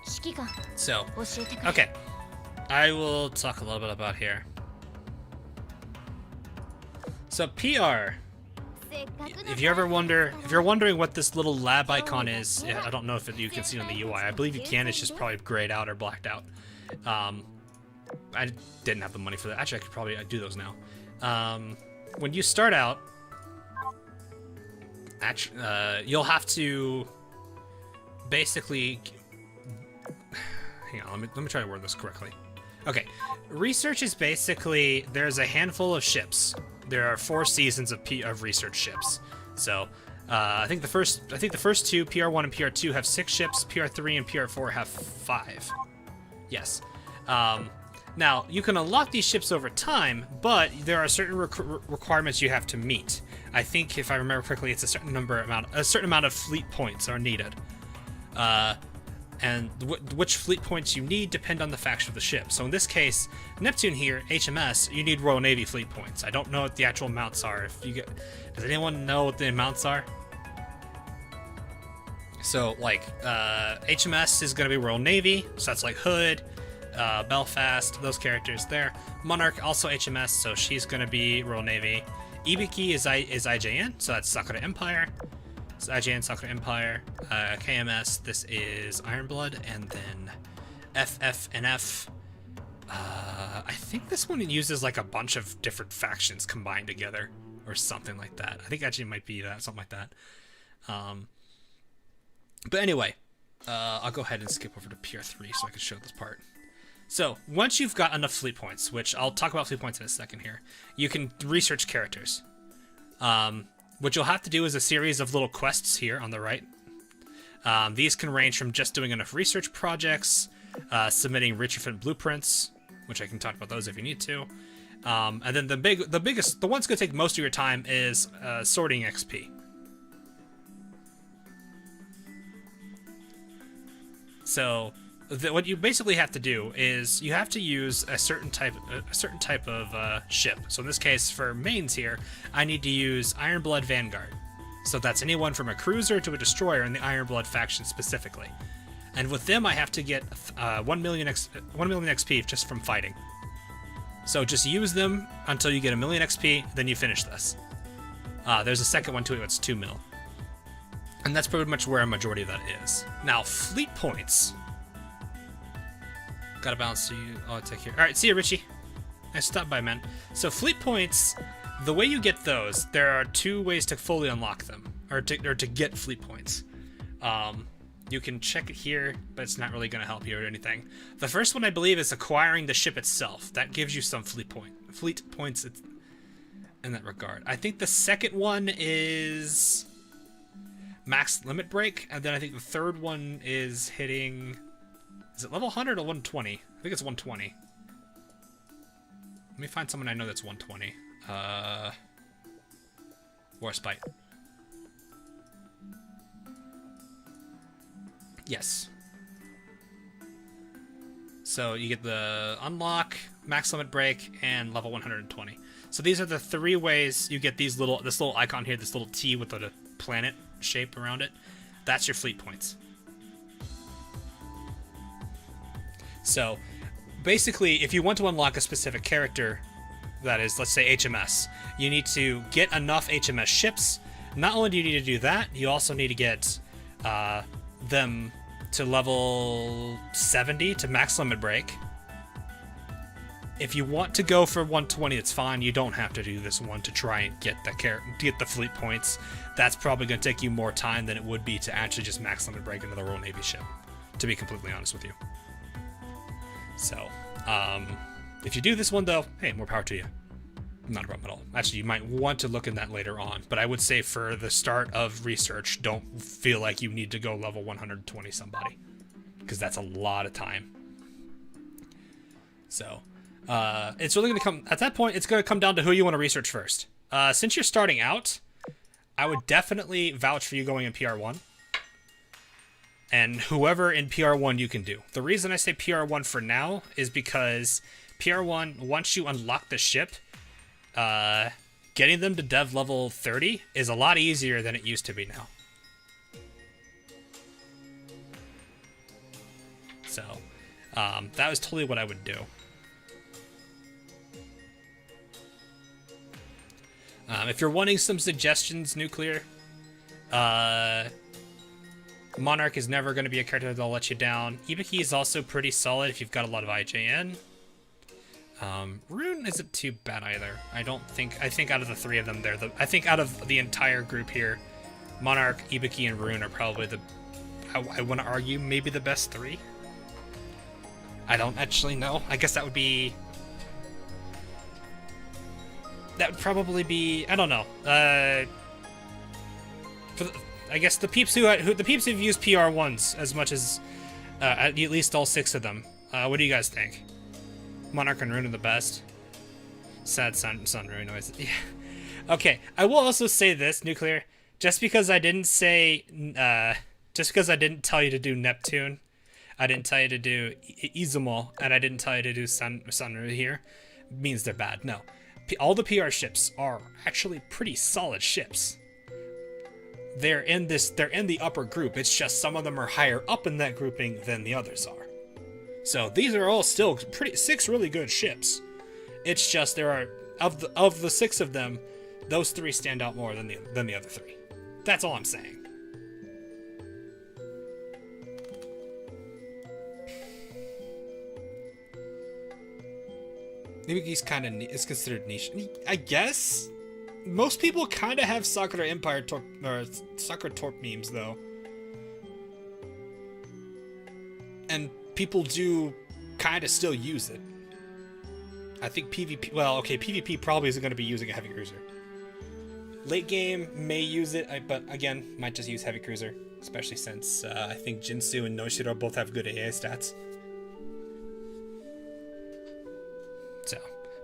[SPEAKER 1] 指揮官、
[SPEAKER 2] So,
[SPEAKER 1] 教えてくれ。
[SPEAKER 2] okay. I will talk a little bit about here. So PR, if you ever wonder, if you're wondering what this little lab icon is, I don't know if you can see it on the UI. I believe you can. It's just probably grayed out or blacked out. I didn't have the money for that. Actually, I could probably do those now. When you start out, you'll have to basically. Hang on, let me try to word this correctly. Okay, research is basically there's a handful of ships. There are 4 seasons of research ships. So I think the first 2, PR1 and PR2 have 6 ships. PR3 and PR4 have 5. Yes. Now you can unlock these ships over time, but there are certain requirements you have to meet. I think if I remember correctly, it's a certain amount of fleet points are needed. And which fleet points you need depend on the faction of the ship. So in this case, Neptune here, HMS, you need Royal Navy fleet points. I don't know what the actual amounts are. Does anyone know what the amounts are? So like HMS is going to be Royal Navy, so that's like Hood, Belfast, those characters there. Monarch also HMS, so she's going to be Royal Navy. Ibiki is IJN, so that's Sakura Empire. So IJN, Sakura Empire, KMS, this is Ironblood, and then FF and F. I think this one uses like a bunch of different factions combined together, or something like that. I think actually it might be that, something like that. But anyway, I'll go ahead and skip over to PR3 so I can show this part. So once you've got enough fleet points, which I'll talk about fleet points in a second here, you can research characters. What you'll have to do is a series of little quests here on the right. These can range from just doing enough research projects, submitting retrofit blueprints, which I can talk about those if you need to. And then the one's going to take most of your time is sorting XP. So what you basically have to do is you have to use a certain type of ship. So in this case, for mains here, I need to use Ironblood Vanguard. So that's anyone from a cruiser to a destroyer in the Ironblood faction specifically. And with them, I have to get 1 million XP just from fighting. So just use them until you get 1 million XP, then you finish this. There's a second one too, it's 2 mil. And that's pretty much where a majority of that is. Now, fleet points. Gotta balance you. I'll take care. Alright, see you, Richie. Nice stop by, man. So, fleet points, the way you get those, there are 2 ways to fully unlock them. Or to get fleet points. You can check it here, but it's not really gonna help you or anything. The first one, I believe, is acquiring the ship itself. That gives you some fleet points in that regard. I think the second one is max limit break, and then I think the third one is hitting. Is it level 100 or 120? I think it's 120. Let me find someone I know that's 120. Warspite. Yes. So you get the unlock, max limit break, and level 120. So these are the 3 ways you get this little icon here, this little T with the planet shape around it. That's your fleet points. So basically, if you want to unlock a specific character, that is, let's say HMS, you need to get enough HMS ships. Not only do you need to do that, you also need to get them to level 70 to max limit break. If you want to go for 120, it's fine. You don't have to do this one to try and get the fleet points. That's probably going to take you more time than it would be to actually just max limit break another Royal Navy ship, to be completely honest with you. So, if you do this one, though, hey, more power to you. Not a problem at all. Actually, you might want to look in that later on, but I would say for the start of research, don't feel like you need to go level 120 somebody, because that's a lot of time. So, it's really going to come, at that point, it's going to come down to who you want to research first. Since you're starting out, I would definitely vouch for you going in PR1. And whoever in PR1 you can do. The reason I say PR1 for now is because PR1, once you unlock the ship, getting them to dev level 30 is a lot easier than it used to be now. So, that was totally what I would do. If you're wanting some suggestions, Nuclear, Monarch is never going to be a character that'll let you down. Ibiki is also pretty solid if you've got a lot of IJN. Rune isn't too bad either. I think out of the three of them, I think out of the entire group here, Monarch, Ibiki, and Rune are probably I want to argue, maybe the best three. I don't actually know. I guess that would probably be, I don't know. I guess the peeps who've used PR1s as much as at least all 6 of them. What do you guys think? Monarch and Rune are the best. Sad sun Rune noise. Yeah. Okay, I will also say this, Nuclear. Just because I didn't tell you to do Neptune, I didn't tell you to do Izumo, and I didn't tell you to do Sunru here, means they're bad. No. All the PR ships are actually pretty solid ships. They're in the upper group. It's just some of them are higher up in that grouping than the others are. So these are all still 6 really good ships. It's just there are of the 6 of them, those 3 stand out more than the other 3. That's all I'm saying. Maybe he's kind of is considered niche. I guess most people kind of have Sakura Empire or Sakura Torp memes though, and people do kind of still use it. I think PvP. Well, okay, PvP probably isn't going to be using a heavy cruiser. Late game may use it, but again, might just use heavy cruiser, especially since I think Jinsu and Noshiro both have good AA stats. So,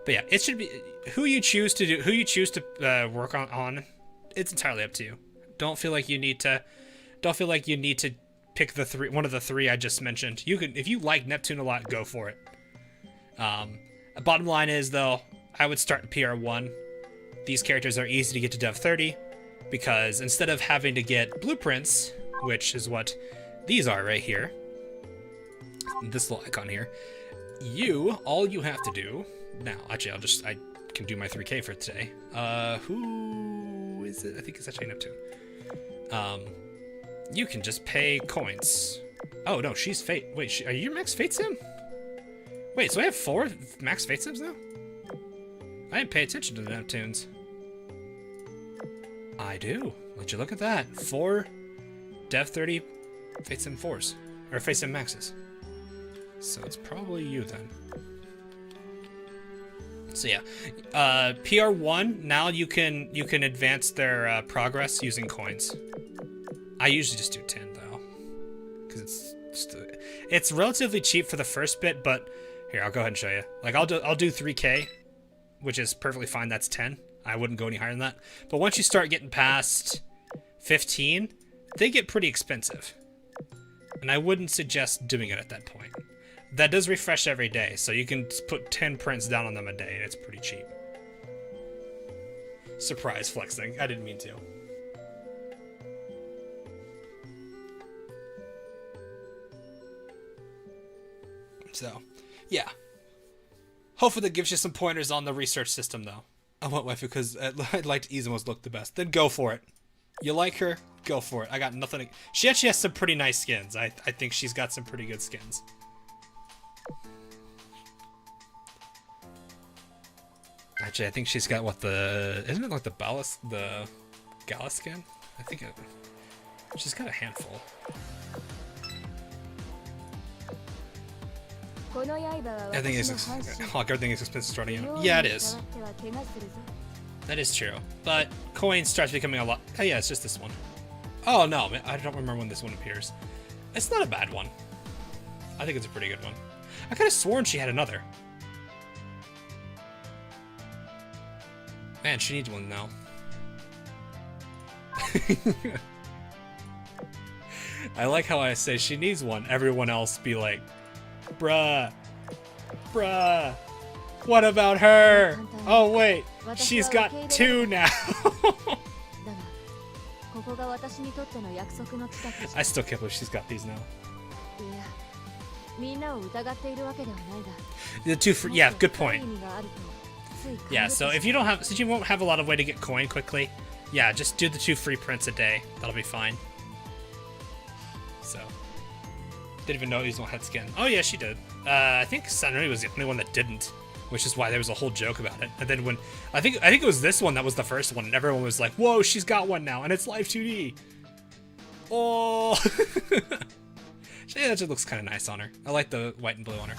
[SPEAKER 2] but yeah, it should be who you choose to work on. It's entirely up to you. Don't feel like you need to pick one of the 3 I just mentioned. You can, if you like Neptune a lot, go for it. Bottom line is though, I would start in PR1. These characters are easy to get to Dev 30 because instead of having to get blueprints, which is what these are right here, this little icon here, all you have to do now. Actually, I can do my 3K for today. Who is it? I think it's actually Neptune. You can just pay coins. Oh no, she's Fate. Wait, are you max Fate Sim? Wait, so I have 4 max Fate Sims now? I didn't pay attention to the Neptunes. I do. Would you look at that? 4 Dev 30 Fate Sim 4s. Or Fate Sim Maxes. So it's probably you then. So yeah. PR1, now you can advance their progress using coins. I usually just do 10 though. Because it's relatively cheap for the first bit, but here, I'll go ahead and show you. Like I'll do 3K, which is perfectly fine. That's 10. I wouldn't go any higher than that. But once you start getting past 15, they get pretty expensive. And I wouldn't suggest doing it at that point. That does refresh every day, so you can put 10 prints down on them a day, and it's pretty cheap. Surprise flexing. I didn't mean to. So, yeah. Hopefully that gives you some pointers on the research system, though. I want waifu because I liked Izumo's look the best. Then go for it. You like her? Go for it. I got nothing. She actually has some pretty nice skins. I think she's got some pretty good skins. Actually, I think she's got isn't it like the Gala skin? I think she's got a handful. Everything is expensive starting out. Yeah, it is. That is true. But coin starts becoming a lot. Oh yeah, it's just this one. Oh no, man, I don't remember when this one appears. It's not a bad one. I think it's a pretty good one. I could have sworn she had another. Man, she needs one now. I like how I say she needs one. Everyone else be like, bruh. Bruh. What about her? Oh wait, she's got 2 now. I still can't believe she's got these now. The 2 free, yeah, good point. Yeah, so if you don't have, since you won't have a lot of way to get coin quickly, yeah, just do the 2 free prints a day. That'll be fine. So, didn't even know he was on head skin. Oh yeah, she did. I think Sanri was the only one that didn't, which is why there was a whole joke about it. And then when I think it was this one that was the first one, and everyone was like, "Whoa, she's got one now, and it's Live 2D." Oh, yeah, that just looks kind of nice on her. I like the white and blue on her.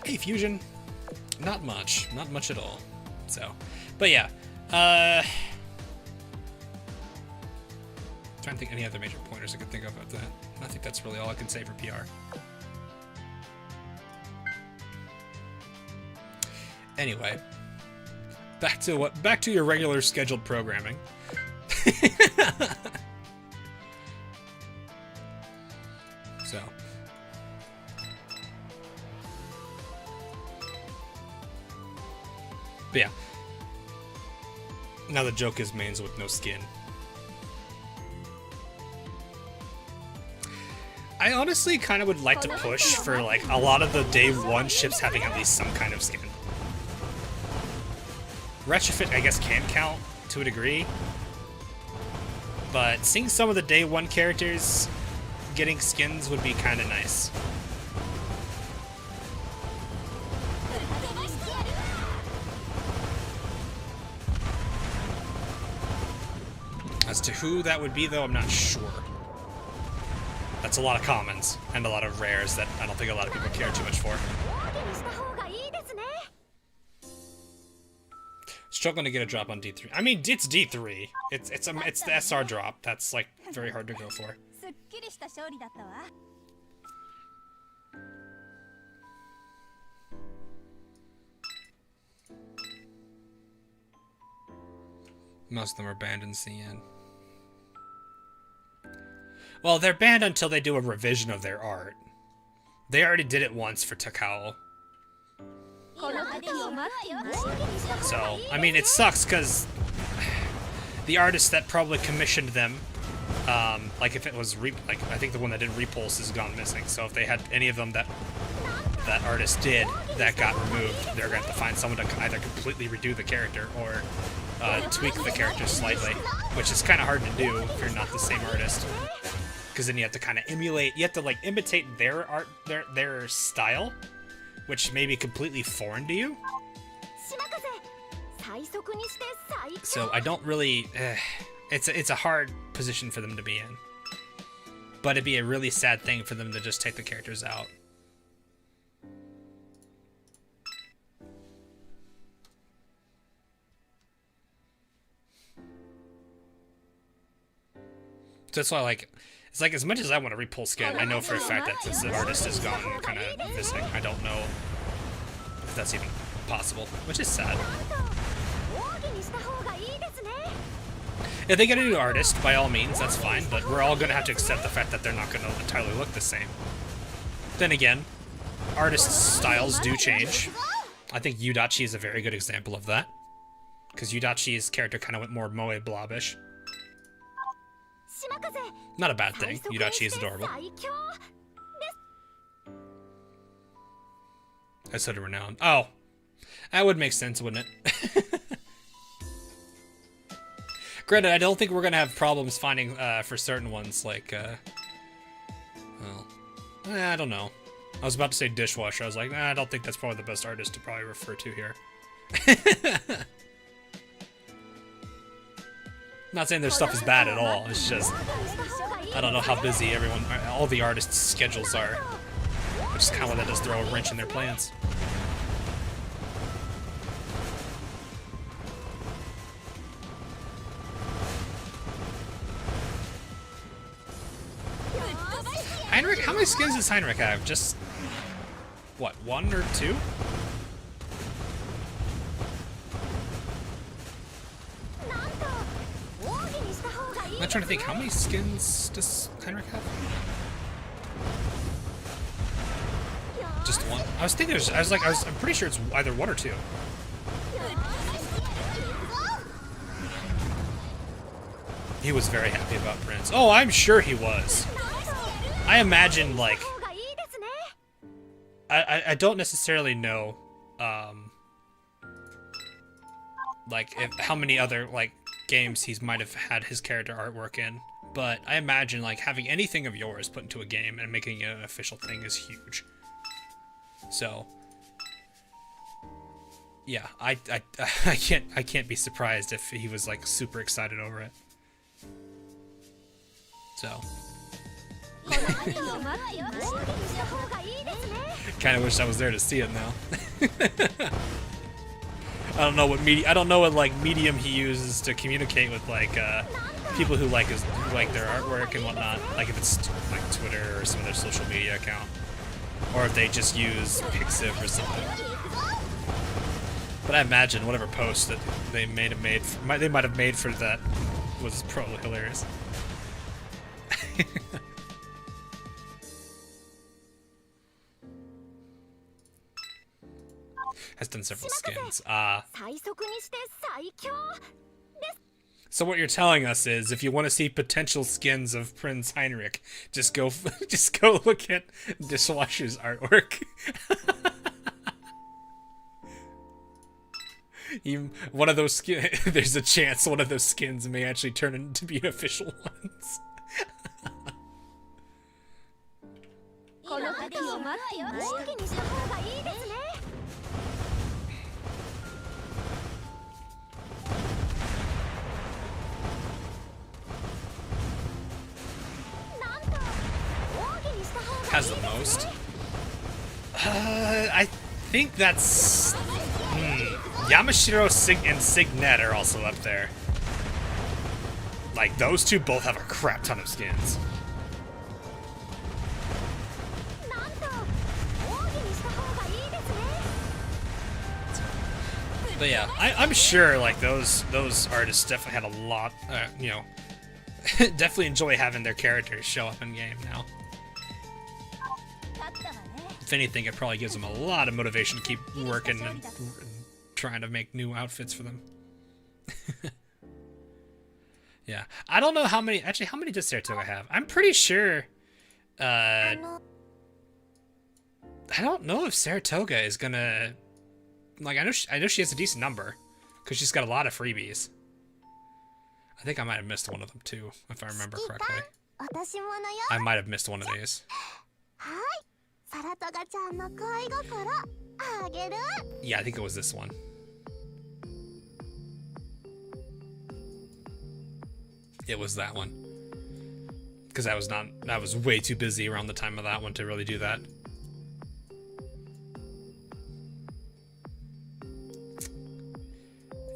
[SPEAKER 2] Hey, Fusion. Not much at all. So, but yeah. Trying to think any other major pointers I could think of about that. I think that's really all I can say for PR. Anyway, back to your regular scheduled programming. So. But yeah. Now the joke is mains with no skin. I honestly kind of would like to push for like a lot of the day 1 ships having at least some kind of skin. Retrofit, I guess, can count to a degree, but seeing some of the day 1 characters getting skins would be kind of nice. As to who that would be, though, I'm not sure. That's a lot of commons and a lot of rares that I don't think a lot of people care too much for. Struggling to get a drop on D3. I mean, it's D3. It's the SR drop. That's like very hard to go for. Most of them are banned in CN. Well, they're banned until they do a revision of their art. They already did it once for Takao. So, I mean, it sucks because the artist that probably commissioned them, like if it was, I think the one that did Repulse is gone missing. So if they had any of them that artist did that got removed, they're going to have to find someone to either completely redo the character or tweak the character slightly, which is kind of hard to do if you're not the same artist. Because then you have to kind of emulate, you have to like imitate their art, their style, which may be completely foreign to you. So I don't really, it's a hard position for them to be in. But it'd be a really sad thing for them to just take the characters out. So that's why, like, it's like as much as I want to repulse skin, I know for a fact that since the artist is gone and kind of missing, I don't know if that's even possible, which is sad. If they get a new artist, by all means, that's fine, but we're all going to have to accept the fact that they're not going to entirely look the same. Then again, artist styles do change. I think Yudachi is a very good example of that, because Yudachi's character kind of went more moe blobbish. Not a bad thing. Yudachi is adorable. I said renowned. Oh, that would make sense, wouldn't it? Granted, I don't think we're gonna have problems finding for certain ones like, well, I don't know. I was about to say dishwasher. I was like, I don't think that's probably the best artist to probably refer to here. Not saying their stuff is bad at all. It's just I don't know how busy all the artists' schedules are, which is kind of what that does throw a wrench in their plans. Heinrich, how many skins does Heinrich have? Just what, 1 or 2? I'm trying to think, how many skins does Heinrich have? Just one? I was thinking I'm pretty sure it's either one or two. He was very happy about Prince. Oh, I'm sure he was. I imagine, like, I don't necessarily know, like, how many other, like, games he might have had his character artwork in, but I imagine, like, having anything of yours put into a game and making it an official thing is huge. So, yeah, I can't be surprised if he was, like, super excited over it. So. Kind of wish I was there to see it now. I don't know what like medium he uses to communicate with like people who like their artwork and whatnot. Like if it's like Twitter or some other social media account, or if they just use Pixiv or something. But I imagine whatever post that they might have made for that was probably hilarious. Has done several skins. So what you're telling us is, if you want to see potential skins of Prince Heinrich, just go look at Dishwasher's artwork. One of those there's a chance one of those skins may actually turn into be official ones. Has the most. I think that's Yamashiro and Signet are also up there. Like those two both have a crap ton of skins. But yeah, I'm sure like those artists definitely had a lot. You know, definitely enjoy having their characters show up in game now. If anything, it probably gives them a lot of motivation to keep working and trying to make new outfits for them. Yeah, I don't know how many. Actually, how many does Saratoga have? I'm pretty sure. I don't know if Saratoga is gonna. Like, I know she has a decent number, because she's got a lot of freebies. I think I might have missed one of them too, if I remember correctly. I might have missed one of these. Yeah, I think it was this one. It was that one. Because I was way too busy around the time of that one to really do that.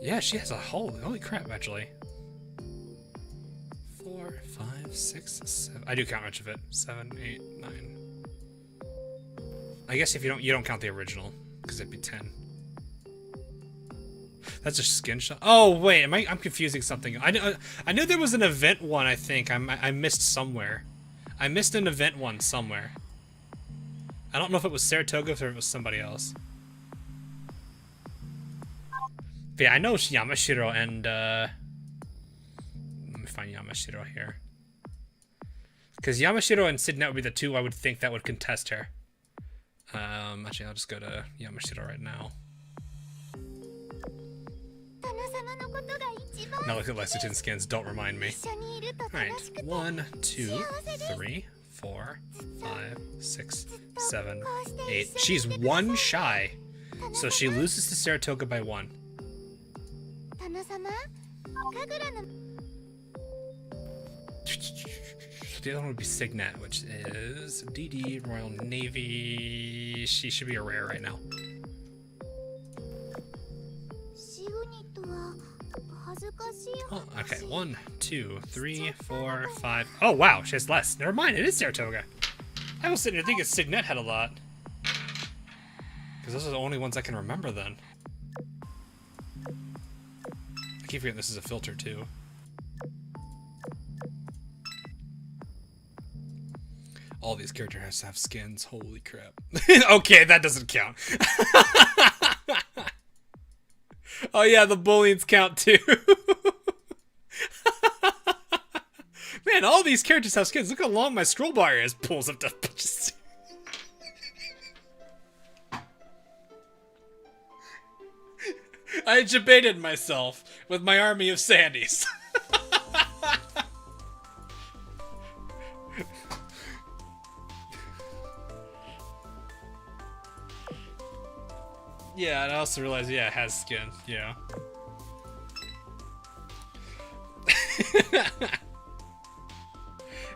[SPEAKER 2] Yeah, she has a holy crap, actually. 4, 5, 6, 7. I do count much of it. 7, 8, 9. I guess if you don't count the original, because it'd be 10. That's a skin shot. Oh wait, I'm confusing something. I knew there was an event one. I think I missed somewhere. I missed an event one somewhere. I don't know if it was Saratoga or if it was somebody else. But yeah, I know Yamashiro and let me find Yamashiro here. Because Yamashiro and Signet would be the two I would think that would contest her. Actually, I'll just go to Yamashiro right now. Now look at Lexington skins, don't remind me. Alright, 1, 2, 3, 4, 5, 6, 7, 8. She's 1 shy. So she loses to Saratoga by 1. The other one would be Signet, which is DD Royal Navy. She should be a rare right now. Oh, okay, 1, 2, 3, 4, 5. Oh wow, she has less. Never mind, it is Saratoga. I was sitting here thinking Signet had a lot. Because those are the only ones I can remember then. I keep forgetting this is a filter too. All these characters have skins. Holy crap. Okay, that doesn't count. Oh yeah, the bullions count too. Man, all these characters have skins. Look how long my scroll bar is. Pulls up to punches. I debated myself with my army of Sandys. Yeah, and I also realized, yeah, it has skin. Yeah.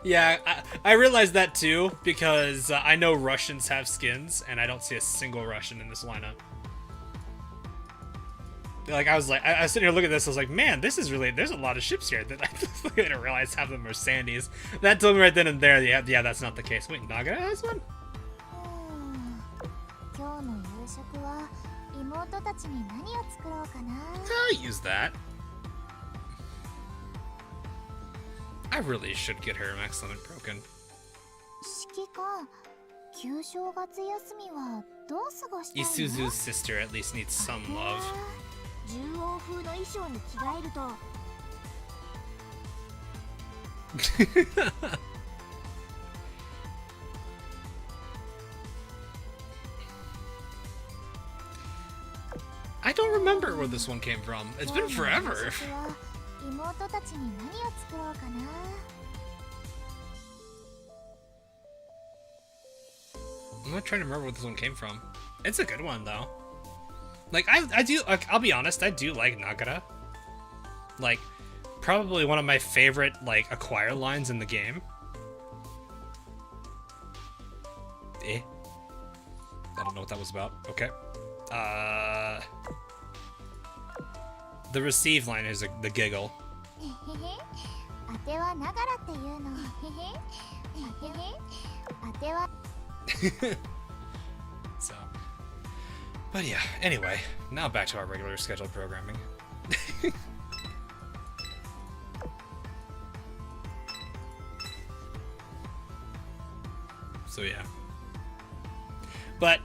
[SPEAKER 2] Yeah, I realized that too, because I know Russians have skins, and I don't see a single Russian in this lineup. Like, I was sitting here looking at this, I was like, man, this is really, there's a lot of ships here that I didn't realize half of them are Sandys. That told me right then and there, yeah, that's not the case. Wait, Naga has one? I'll use that. I really should get her excellent broken. Isuzu's sister at least needs some love. I don't remember where this one came from. It's been forever. I'm not trying to remember where this one came from. It's a good one though. Like I do. Like, I'll be honest. I do like Nagara. Like, probably one of my favorite like acquire lines in the game. I don't know what that was about. Okay. The receive line is the giggle. So, but yeah, anyway, now back to our regular scheduled programming. So yeah. But,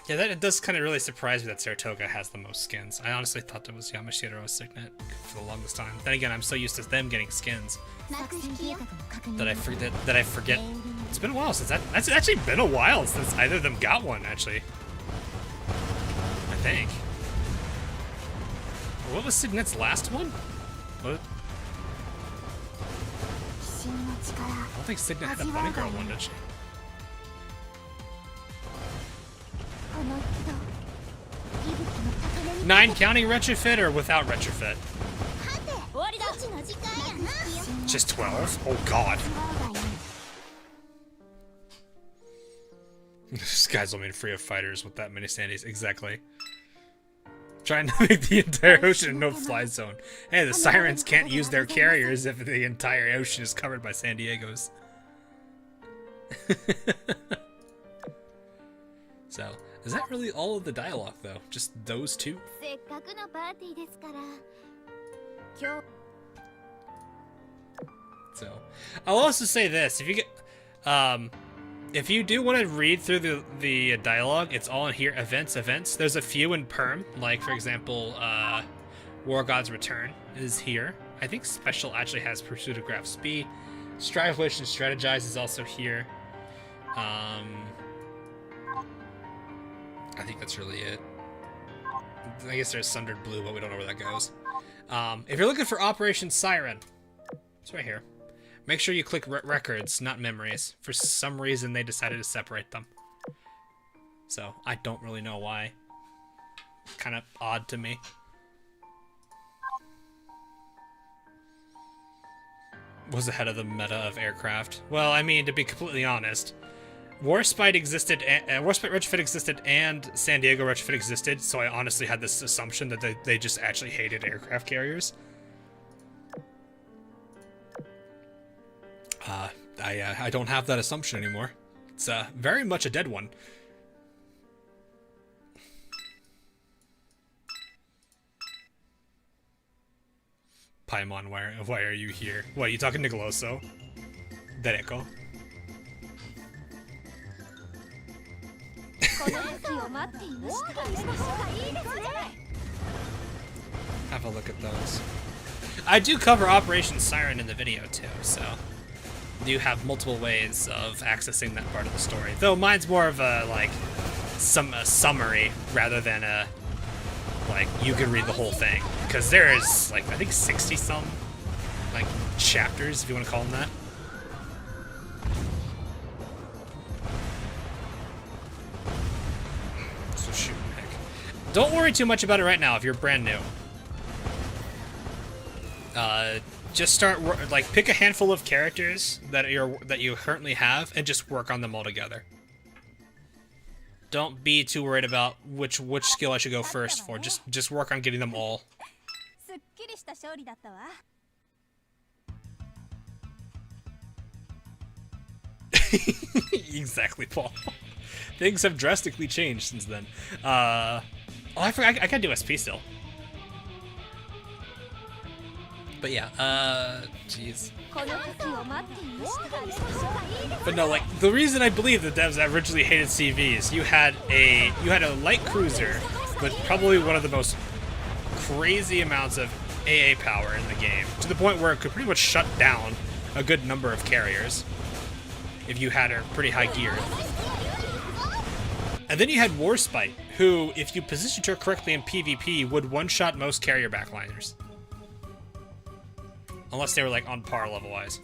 [SPEAKER 2] yeah, that does kind of really surprise me that Saratoga has the most skins. I honestly thought that was Yamashita or Signet for the longest time. Then again, I'm so used to them getting skins that I forget. It's been a while since that's actually been a while since either of them got one, actually. I think. What was Signet's last one? What? I don't think Signet had a Bunny Girl one, did she? Nine counting retrofit or without retrofit? Just 12? Oh god. This guy's only free of fighters with that many Sandys. Exactly. Trying to make the entire ocean a no-fly zone. Hey, the Sirens can't use their carriers if the entire ocean is covered by San Diego's. So, is that really all of the dialogue, though? Just those two? So, I'll also say this: if you get, if you do want to read through the dialogue, it's all in here. Events. There's a few in Perm, like for example, War God's Return is here. I think Special actually has Pursuit of Graph Speed. Strive, Wish, and Strategize is also here. I think that's really it. I guess there's Sundered Blue, but we don't know where that goes. If you're looking for Operation Siren, it's right here. Make sure you click records, not memories. For some reason, they decided to separate them. So, I don't really know why. Kind of odd to me. Was ahead of the meta of aircraft. Well, I mean, to be completely honest, Warspite existed, Warspite Retrofit existed, and San Diego Retrofit existed, so I honestly had this assumption that they just actually hated aircraft carriers. I don't have that assumption anymore. It's very much a dead one. Paimon, why are you here? What, are you talking to Goloso? Dereko. Have a look at those. I do cover Operation Siren in the video too, so you have multiple ways of accessing that part of the story. Though mine's more of a like a summary rather than a like you can read the whole thing, because there is like I think 60 some like chapters, if you want to call them that. So shoot, heck. Don't worry too much about it right now if you're brand new. Just start like pick a handful of characters that you currently have and just work on them all together. Don't be too worried about which skill I should go first for. Just work on getting them all. Exactly, Paul. Things have drastically changed since then. Oh, I forgot. I can do SP still. But yeah, jeez. But no, like the reason I believe the devs originally hated CVs, you had a light cruiser with probably one of the most crazy amounts of AA power in the game, to the point where it could pretty much shut down a good number of carriers if you had her pretty high geared. And then you had Warspite, who, if you positioned her correctly in PvP, would one-shot most carrier backliners. Unless they were like on par level-wise.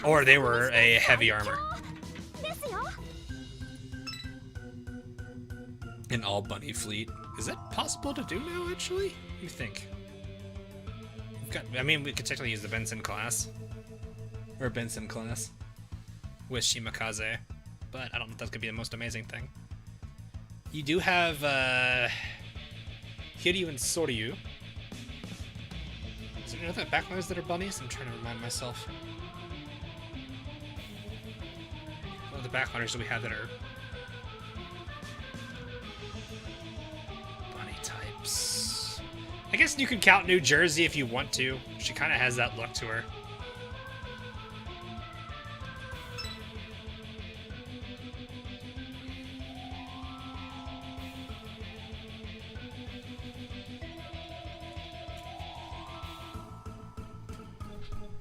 [SPEAKER 2] Or they were a heavy armor. An all-bunny fleet. Is that possible to do now, actually? What do you think? I mean, we could technically use the Benson class. Or Benson class. With Shimakaze. But I don't know if that's going to be the most amazing thing. You do have, Hiryu and Soryu. Is there any other backliners that are bunnies? I'm trying to remind myself. What are the backliners do we have that are bunny types? I guess you could count New Jersey if you want to. She kind of has that look to her.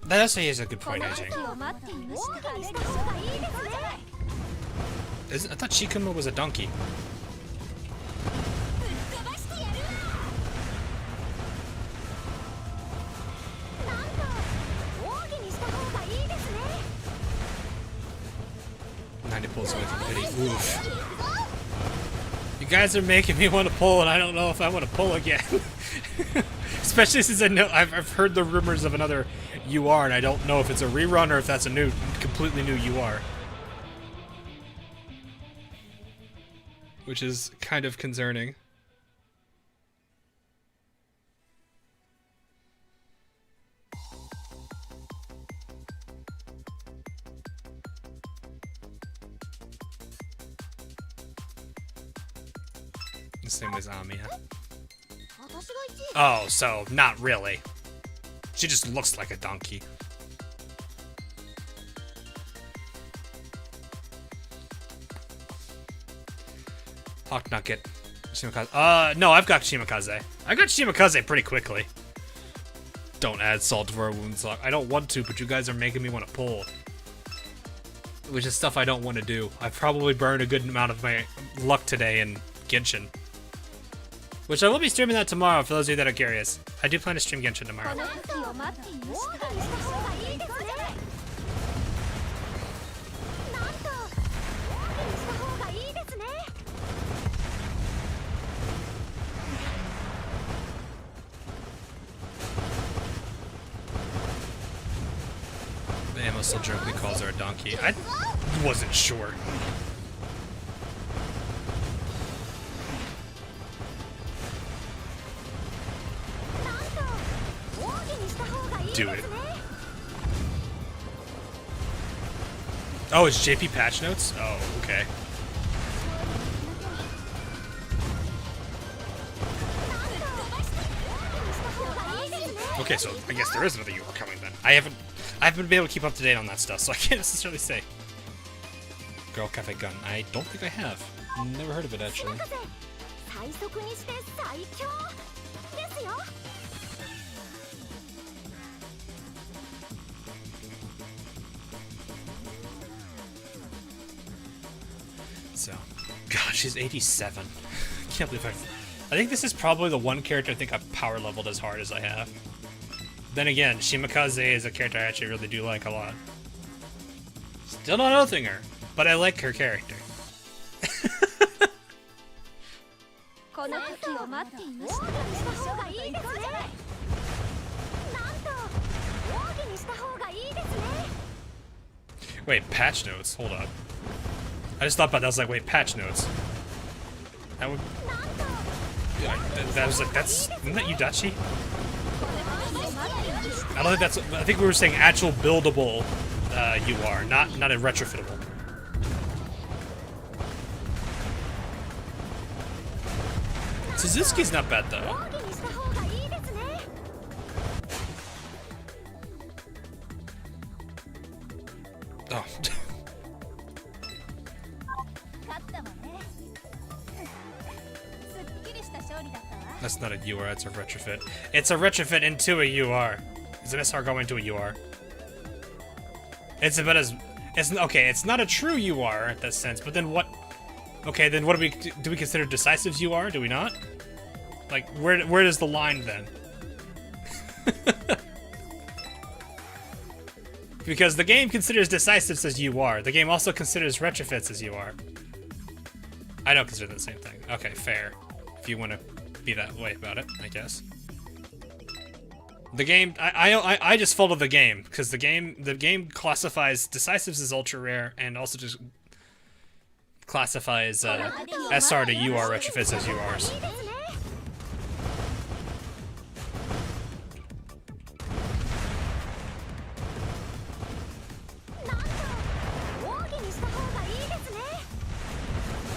[SPEAKER 2] That actually is a good point, Ajay. I thought Shikuma was a donkey. Pulls away from pity. Oof. You guys are making me want to pull, and I don't know if I want to pull again. Especially since I know I've heard the rumors of another UR, and I don't know if it's a rerun or if that's a completely new UR. Which is kind of concerning. The same as Amiya. Oh, so not really. She just looks like a donkey. Hawk not get Shimakaze. No, I've got Shimakaze. I got Shimakaze pretty quickly. Don't add salt to our wounds. I don't want to, but you guys are making me want to pull. Which is stuff I don't want to do. I've probably burned a good amount of my luck today in Genshin. Which I will be streaming that tomorrow for those of you that are curious. I do plan to stream Genshin tomorrow. The ammo still jokingly calls her a donkey. I wasn't sure. Do it. Oh, it's JP patch notes? Oh, okay. Okay, so I guess there is another UR coming then. I haven't I haven't been able to keep up to date on that stuff, so I can't necessarily say. Girl Cafe Gun. I don't think I have. Never heard of it, actually. So, God, she's 87. Can't believe I think this is probably the one character I think I've power leveled as hard as I have. Then again, Shimakaze is a character I actually really do like a lot. Still not oathing her, but I like her character. Wait, patch notes? Hold up. I just thought about that. I was like, wait, patch notes. That would. Yeah, that was like, that's. Isn't that Yudachi? I don't think that's. I think we were saying actual buildable UR, not a retrofittable. Suzuki's not bad though. Oh. That's not a UR, it's a retrofit. It's a retrofit into a UR. Is an SR going to a UR? It's about as... It's, okay, it's not a true UR in that sense, but then what... Okay, then what do we consider decisives UR? Do we not? Like, where is the line then? Because the game considers decisives as UR. The game also considers retrofits as UR. I don't consider the same thing. Okay, fair. If you want to be that way about it, I guess. The game, I just follow the game because the game classifies decisives as ultra rare and also just classifies SR to UR retrofits as URs.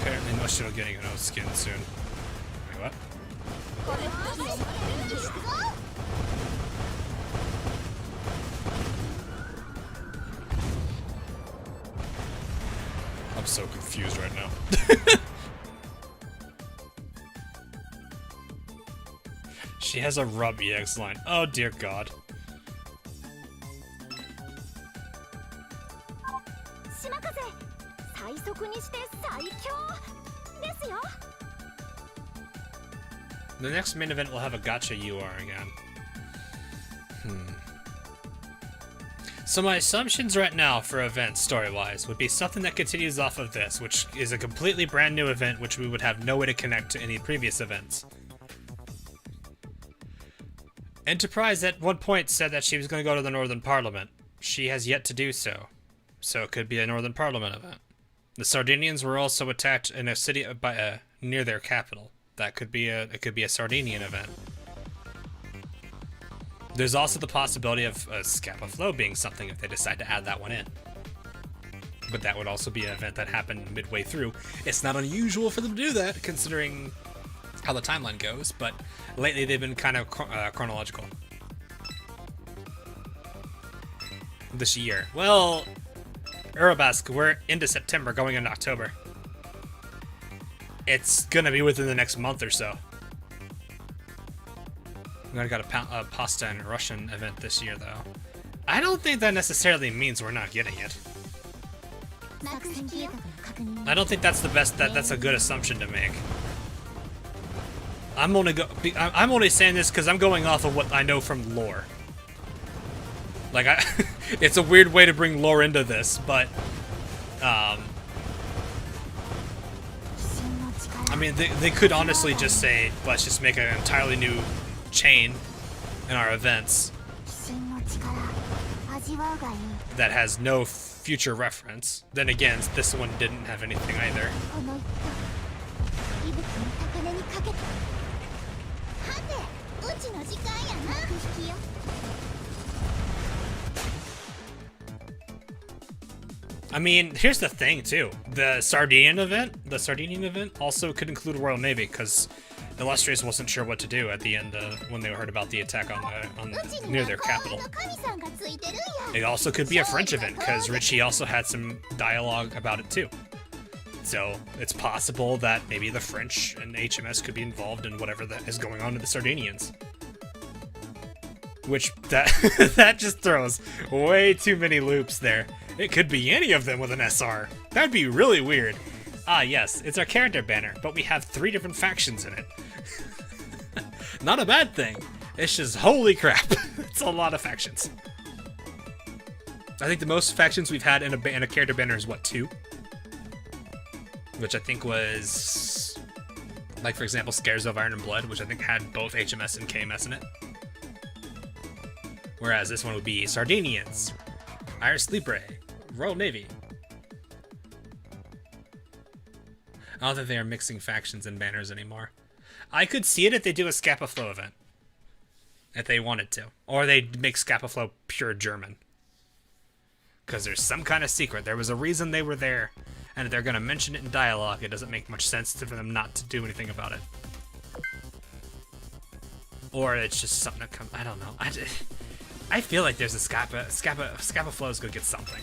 [SPEAKER 2] Apparently, Noshiro getting an oath skin soon. Wait, what? I'm so confused right now. She has a rub EX line. Oh dear God. The next main event will have a gacha UR again. So my assumptions right now for events, story-wise, would be something that continues off of this, which is a completely brand new event which we would have no way to connect to any previous events. Enterprise at one point said that she was going to go to the Northern Parliament. She has yet to do so. So it could be a Northern Parliament event. The Sardinians were also attacked in a city by near their capital. That could be a Sardinian event. There's also the possibility of a Scapa Flow being something if they decide to add that one in. But that would also be an event that happened midway through. It's not unusual for them to do that, considering how the timeline goes, but lately they've been kind of chronological. This year. Well, Urabasque, we're into September, going into October. It's gonna be within the next month or so. We got a pasta and Russian event this year, though. I don't think that necessarily means we're not getting it. I don't think that's the best. That's a good assumption to make. I'm only saying this because I'm going off of what I know from lore. Like it's a weird way to bring lore into this, but I mean, they could honestly just say, let's just make an entirely new chain in our events that has no future reference. Then again, this one didn't have anything either. I mean, here's the thing too. The Sardinian event also could include Royal Navy, because Illustrious wasn't sure what to do at the end when they heard about the attack on near their capital. It also could be a French event, because Richie also had some dialogue about it too. So it's possible that maybe the French and HMS could be involved in whatever that is going on to the Sardinians. Which, that just throws way too many loops there. It could be any of them with an SR. That'd be really weird. Ah yes, it's our character banner, but we have 3 different factions in it. Not a bad thing. It's just, holy crap. It's a lot of factions. I think the most factions we've had in a character banner is, what, 2? Which I think was, like, for example, Scares of Iron and Blood, which I think had both HMS and KMS in it. Whereas this one would be Sardinians, Iris Libre, Royal Navy. I don't think they are mixing factions and banners anymore. I could see it if they do a Scapa Flow event. If they wanted to. Or they make Scapa Flow pure German. Because there's some kind of secret. There was a reason they were there. And if they're going to mention it in dialogue, it doesn't make much sense for them not to do anything about it. Or it's just something that comes... I don't know. I feel like there's a Scapa Flow is going to get something.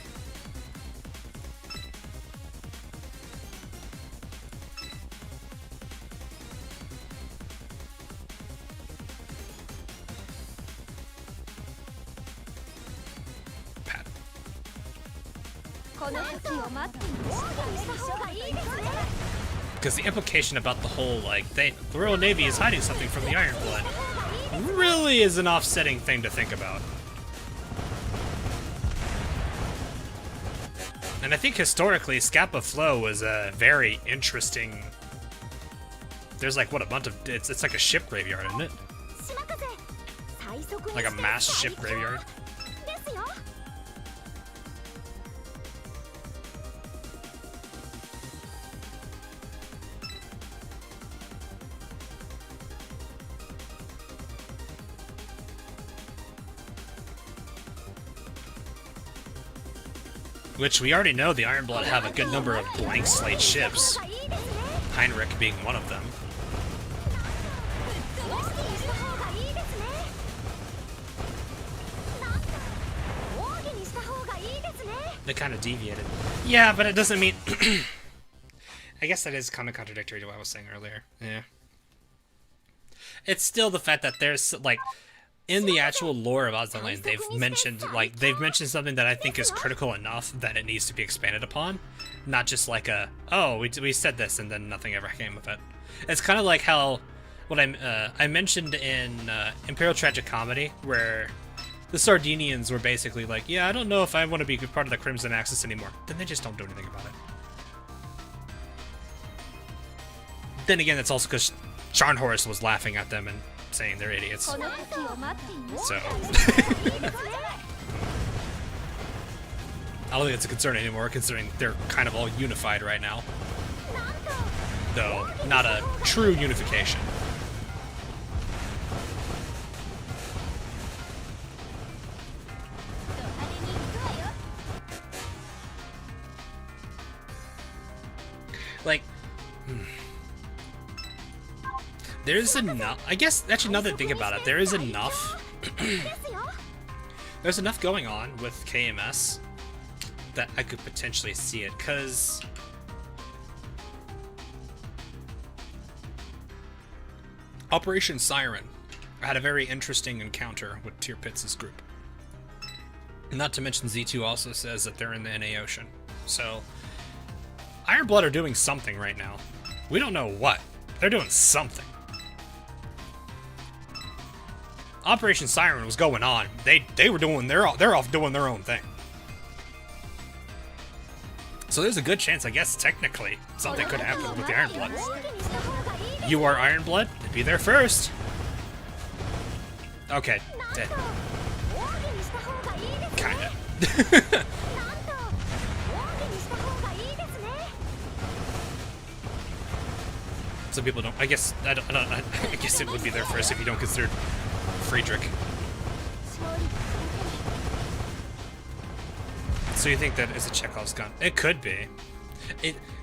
[SPEAKER 2] Because the implication about the whole, like, the Royal Navy is hiding something from the Iron Blood really is an offsetting thing to think about. And I think historically, Scapa Flow was a very interesting... There's like, what, a bunch of... It's like a ship graveyard, isn't it? Like a mass ship graveyard. Which we already know the Iron Blood have a good number of blank slate ships. Heinrich being one of them. They kind of deviated. Yeah, but it doesn't mean... I guess that is kind of contradictory to what I was saying earlier. Yeah. It's still the fact that there's, like... In the actual lore of Azur, they've mentioned something that I think is critical enough that it needs to be expanded upon, not just like a, oh, we said this and then nothing ever came of it. It's kind of like how what I mentioned in Imperial Tragic Comedy, where the Sardinians were basically like, yeah, I don't know if I want to be part of the Crimson Axis anymore. Then they just don't do anything about it. Then again, it's also because Scharnhorst was laughing at them and saying they're idiots. So I don't think it's a concern anymore, considering they're kind of all unified right now. Though, not a true unification. Like, there's enough. I guess actually, now that I think about it, there is enough. There's enough going on with KMS that I could potentially see it, because Operation Siren had a very interesting encounter with Tyr Pitz's group. Not to mention Z2 also says that they're in the NA Ocean. So Iron Blood are doing something right now. We don't know what. They're doing something. Operation Siren was going on. They were doing they're off doing their own thing. So there's a good chance, I guess, technically, something could happen with the Iron Bloods. You are Iron Blood? Be there first. Okay, dead. Kinda. Some people don't. I guess I guess it would be there first if you don't consider Friedrich. So you think that is a Chekhov's gun? It could be.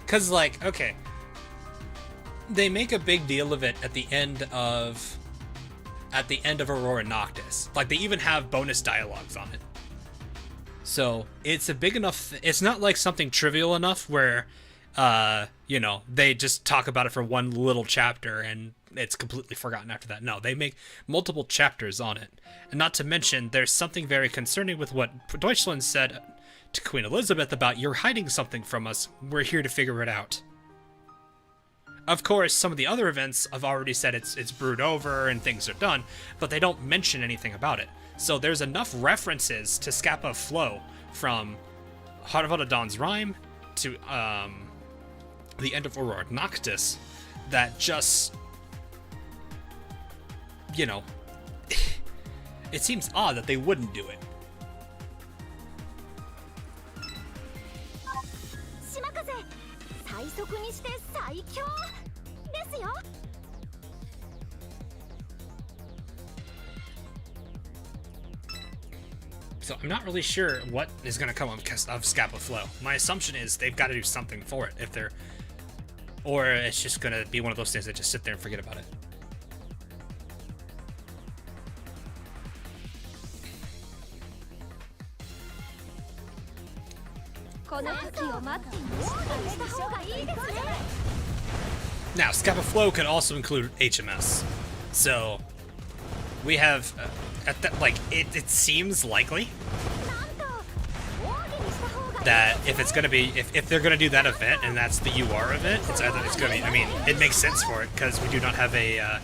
[SPEAKER 2] Cause like, okay. they make a big deal of it at the end of Aurora Noctis. Like, they even have bonus dialogues on it. So it's a big enough. It's not like something trivial enough where, you know, they just talk about it for one little chapter and it's completely forgotten after that. No, they make multiple chapters on it. And not to mention, there's something very concerning with what Deutschland said to Queen Elizabeth about, "You're hiding something from us. We're here to figure it out." Of course, some of the other events have already said it's brewed over and things are done, but they don't mention anything about it. So there's enough references to Scappa Flow from Heart of Dawn's Rhyme to the end of Aurora Noctis that just, you know, it seems odd that they wouldn't do it. So I'm not really sure what is going to come of Scappa Flow. My assumption is they've got to do something for it, or it's just going to be one of those things that just sit there and forget about it. Now, Scappa Flow could also include HMS. So we have at that, like, it seems likely that if it's gonna be, if they're gonna do that event and that's the UR event, it's gonna be, I mean, it makes sense for it because we do not have a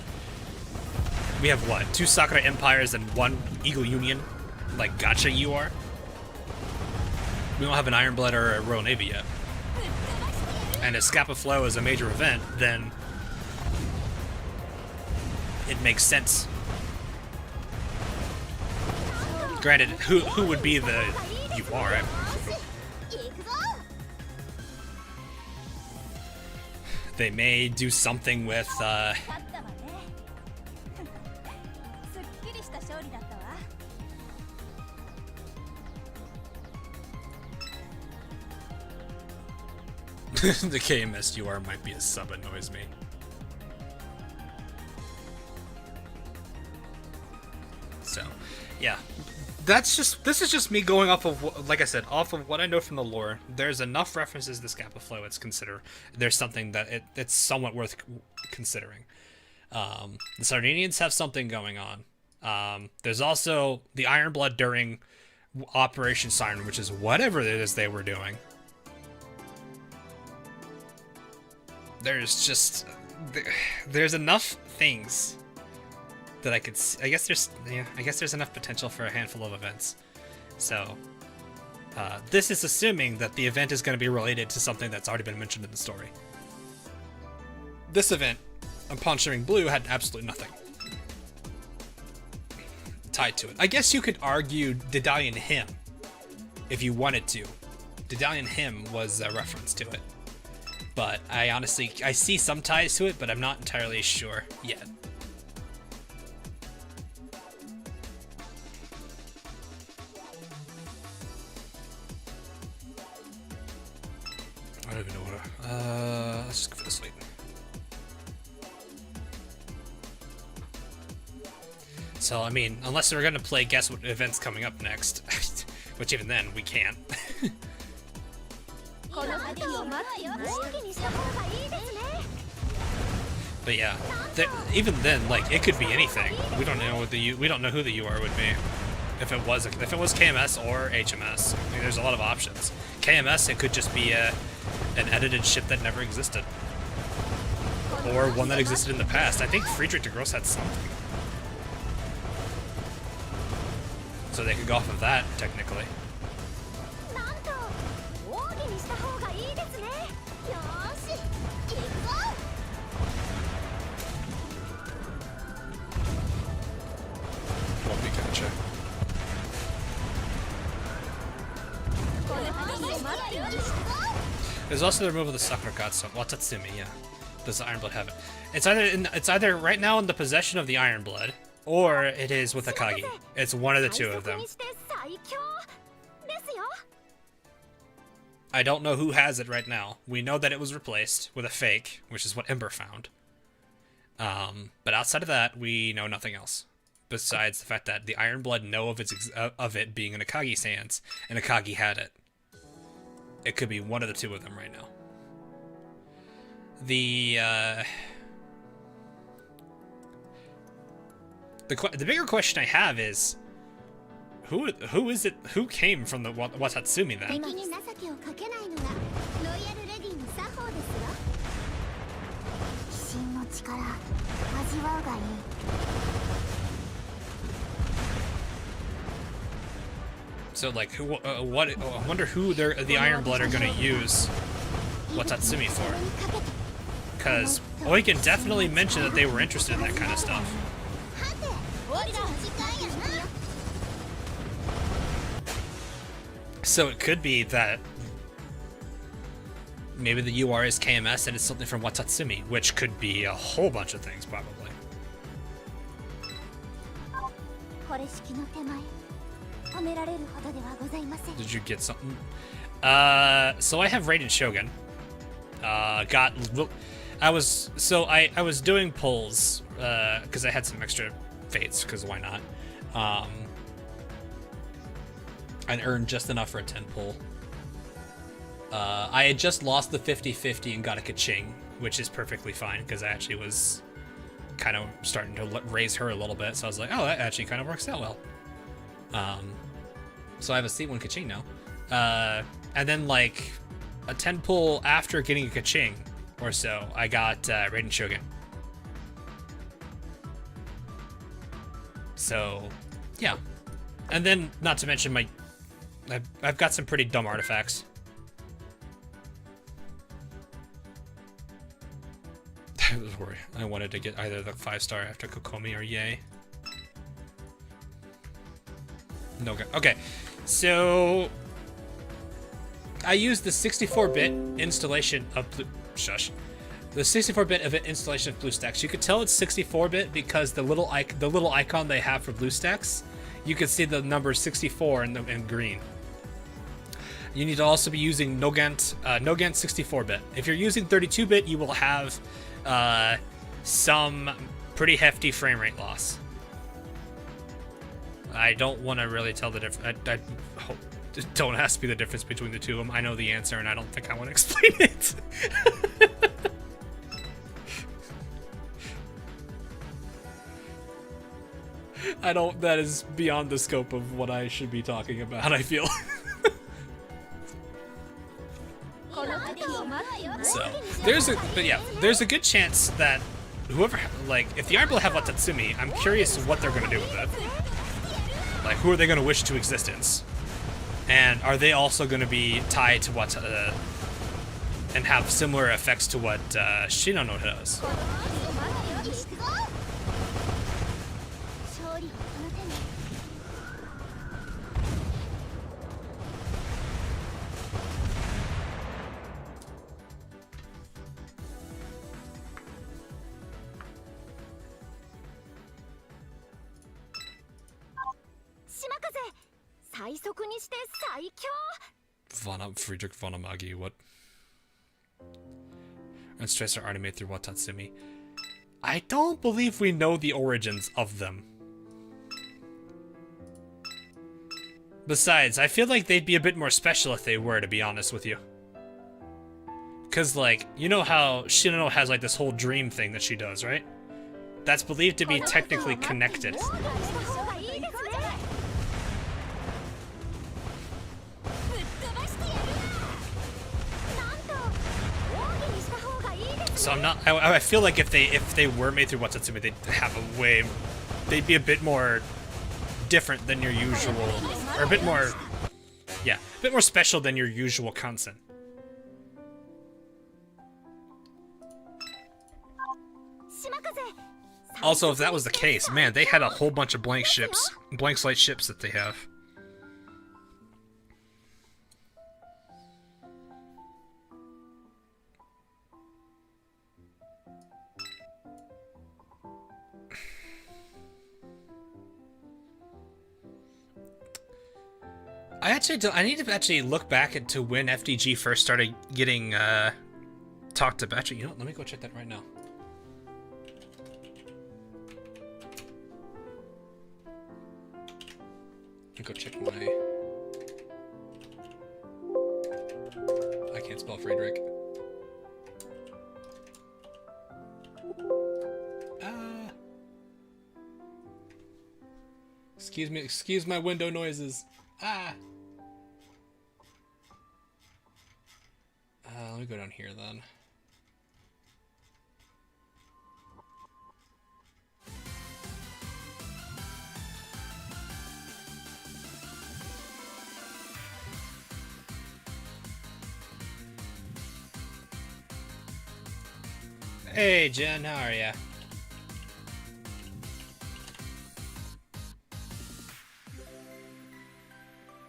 [SPEAKER 2] we have what, 2 Sakura Empires and 1 Eagle Union, like, gacha UR. We don't have an Ironblood or a Royal Navy yet. And if Scappa Flow is a major event, then it makes sense. Granted, who would be the UR? They may do something with the KMS UR might be a sub, annoys me. So, yeah. This is just me going off of, like I said, off of what I know from the lore. There's enough references to Scappa Flow, there's something that it's somewhat worth considering. The Sardinians have something going on. There's also the Ironblood during Operation Siren, which is whatever it is they were doing. There's enough things that I could see. I guess there's enough potential for a handful of events. So this is assuming that the event is going to be related to something that's already been mentioned in the story. This event, upon sharing blue, had absolutely nothing tied to it. I guess you could argue Dedalian Hymn if you wanted to. Dedalian Hymn was a reference to it. But I see some ties to it, but I'm not entirely sure yet. I don't even know what let's just go for the sleep. So, I mean, unless we're gonna play guess what event's coming up next, which even then, we can't. But yeah, even then, like, it could be anything. We don't know who the UR would be. If it was KMS or HMS, I mean, there's a lot of options. KMS, it could just be an edited ship that never existed, or one that existed in the past. I think Friedrich de Gross had something, so they could go off of that technically. Won't be gotcha. There's also the removal of the Sakura God Stone. Well, Tatsumi, yeah. Does the Ironblood have it? It's either right now in the possession of the Ironblood, or it is with Akagi. It's one of the two of them. I don't know who has it right now. We know that it was replaced with a fake, which is what Ember found. But outside of that, we know nothing else. Besides the fact that the Iron Blood know of it being in Akagi's hands, and Akagi had it. It could be one of the two of them right now. The bigger question I have is, who is it? Who came from the Watatsumi then? So like, I wonder who the Iron Blood are gonna use Watatsumi for? Because Oiken definitely mentioned that they were interested in that kind of stuff. So it could be that maybe the UR is KMS and it's something from Watatsumi, which could be a whole bunch of things, probably. Did you get something? So I have Raiden Shogun. I was doing pulls because I had some extra fates, because why not? And earned just enough for a 10 pull. I had just lost the 50-50 and got a Kaching, which is perfectly fine because I actually was kind of starting to raise her a little bit, so I was like, oh, that actually kind of works out well. So I have a C1 Kaching now. And then like a 10 pull after getting a Kaching or so, I got Raiden Shogun. So, yeah. And then, not to mention I've got some pretty dumb artifacts. I wanted to get either the 5-star after Kokomi or Yay. No good. Okay, so I used the 64-bit installation of the 64-bit of installation of BlueStacks. You could tell it's 64-bit because the little icon they have for BlueStacks, you can see the number 64 in green. You need to also be using Nogant 64-bit. If you're using 32-bit, you will have some pretty hefty frame rate loss. I don't want to really tell the difference. Don't ask me the difference between the two of them. I know the answer, and I don't think I want to explain it. That is beyond the scope of what I should be talking about, I feel. So, there's a good chance that whoever, like, if the Iron Blood have Watatsumi, I'm curious what they're going to do with it. Like, who are they going to wish to existence? And are they also going to be tied to what, and have similar effects to what Shinano does? Friedrich von Amagi, what? And stress are animated through Watatsumi. I don't believe we know the origins of them. Besides, I feel like they'd be a bit more special if they were, to be honest with you. Cause like, you know how Shinano has like this whole dream thing that she does, right? That's believed to be technically connected. So I feel like if they were made through Watatsumi, they'd be a bit more different than your usual, or a bit more special than your usual consent. Also, if that was the case, man, they had a whole bunch of blank slate ships that they have. I need to actually look back into when FDG first started getting talked about. Actually, you know what? Let me go check that right now. Go check my... I can't spell Friedrich. Excuse me, excuse my window noises. Let me go down here then. Hey Jen, how are ya?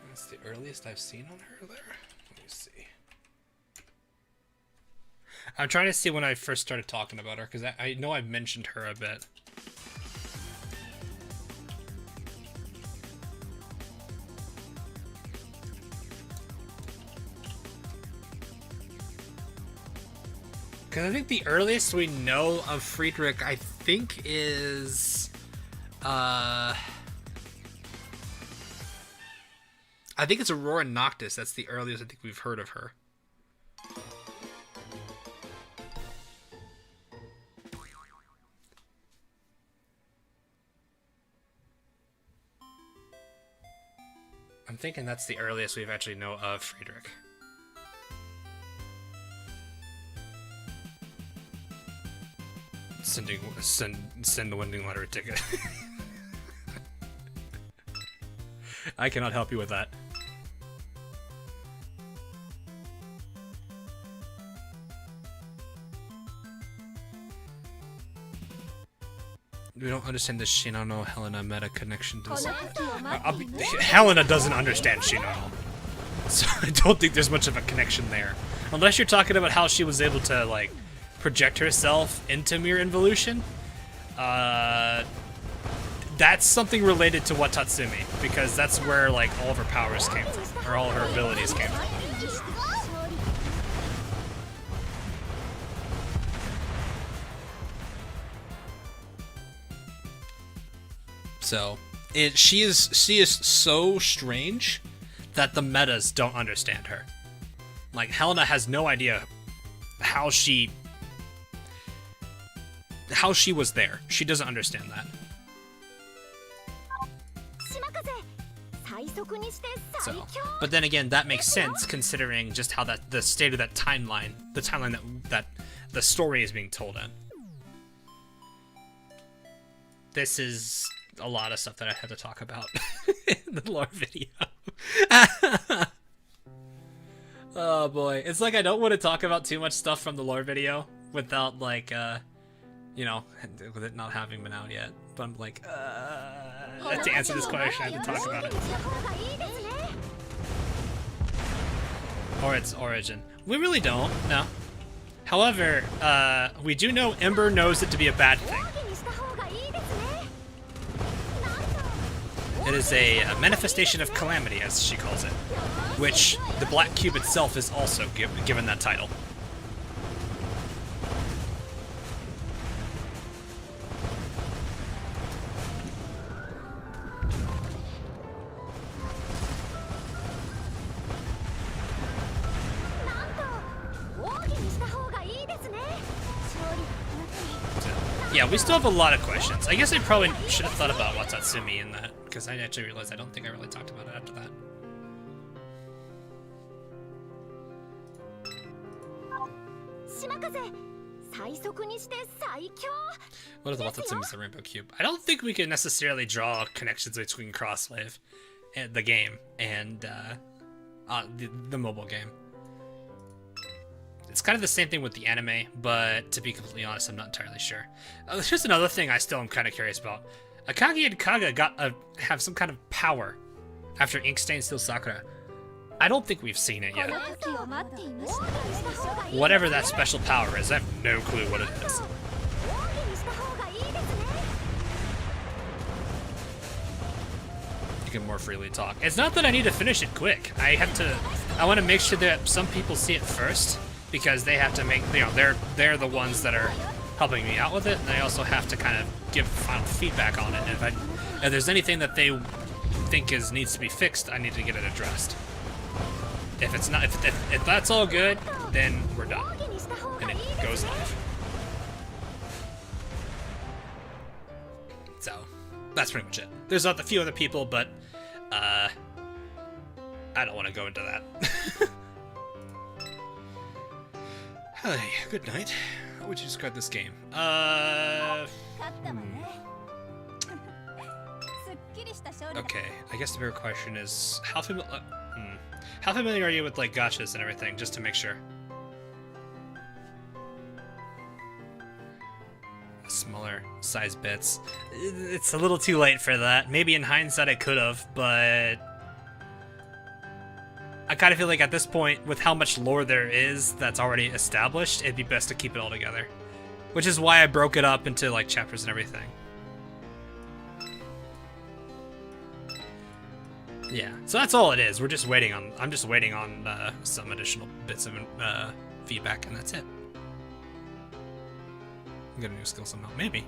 [SPEAKER 2] That's the earliest I've seen on her there. Let me see. I'm trying to see when I first started talking about her, because I know I've mentioned her a bit. Because I think the earliest we know of Friedrich, I think, is... I think it's Aurora Noctis. That's the earliest I think we've heard of her. I'm thinking that's the earliest we've actually know of Friedrich. Send the Wending Lottery ticket. I cannot help you with that. We don't understand the Shinano Helena meta connection. Helena doesn't understand Shinano, so I don't think there's much of a connection there, unless you're talking about how she was able to like project herself into mere involution. That's something related to Watatsumi, because that's where like all of her powers came from, or all of her abilities came from. So she is so strange that the metas don't understand her. Like Helena has no idea how she was there. She doesn't understand that. So, but then again, that makes sense considering just how the state of that timeline, the timeline that the story is being told in. This is a lot of stuff that I had to talk about in the lore video. Oh boy, it's like I don't want to talk about too much stuff from the lore video without like you know, with it not having been out yet. But I'm like, to answer this question, I have to talk about it. Or its origin. We really don't, no. However, we do know Ember knows it to be a bad thing. It is a manifestation of calamity, as she calls it, which the Black Cube itself is also given that title. Yeah, we still have a lot of questions. I guess I probably should have thought about Watatsumi in that, because I actually realized I don't think I really talked about it after that. What is the Watatsumi's the Rainbow Cube? I don't think we can necessarily draw connections between Crosswave and the game and the mobile game. It's kind of the same thing with the anime, but to be completely honest, I'm not entirely sure. Here's another thing I still am kind of curious about. Akagi and Kaga have some kind of power after Ink Stain Steel Sakura. I don't think we've seen it yet. Whatever that special power is, I have no clue what it is. You can more freely talk. It's not that I need to finish it quick. I want to make sure that some people see it first, because they have to make, you know, they're the ones that are helping me out with it, and I also have to kind of give final feedback on it. And if there's anything that they think needs to be fixed, I need to get it addressed. If it's not, if that's all good, then we're done, and it goes live. So that's pretty much it. There's a few other people, but I don't want to go into that. Hey, good night. How would you describe this game? Okay, I guess the bigger question is how familiar are you with like gachas and everything, just to make sure. Smaller size bits. It's a little too late for that. Maybe in hindsight I could have, but I kind of feel like at this point, with how much lore there is that's already established, it'd be best to keep it all together. Which is why I broke it up into like chapters and everything. Yeah, so that's all it is. We're just waiting on. I'm just waiting on some additional bits of feedback, and that's it. Get a new skill somehow, maybe.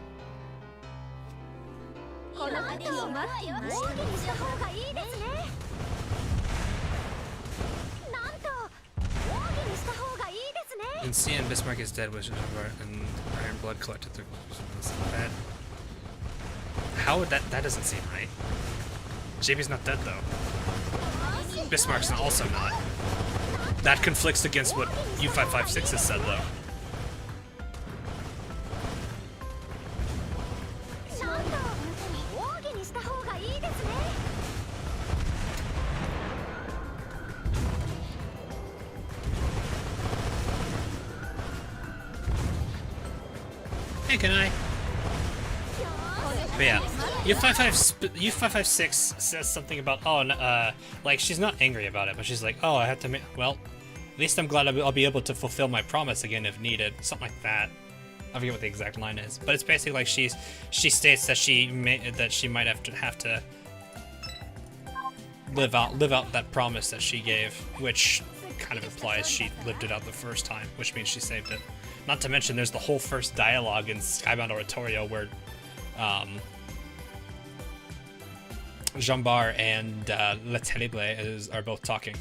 [SPEAKER 2] And Siren, Bismarck is dead, which is and Iron Blood collected through bad. How would that doesn't seem right. JB's not dead though. Bismarck's also not. That conflicts against what U556 has said though. Hey, can I? But yeah, U556 says something about, like she's not angry about it, but she's like, oh, I have to make, well, at least I'm glad I'll be able to fulfill my promise again if needed, something like that. I forget what the exact line is, but it's basically like she states that she might have to live out that promise that she gave, which kind of implies she lived it out the first time, which means she saved it. Not to mention, there's the whole first dialogue in Skybound Oratorio where Jambar and Le Terrible are both talking.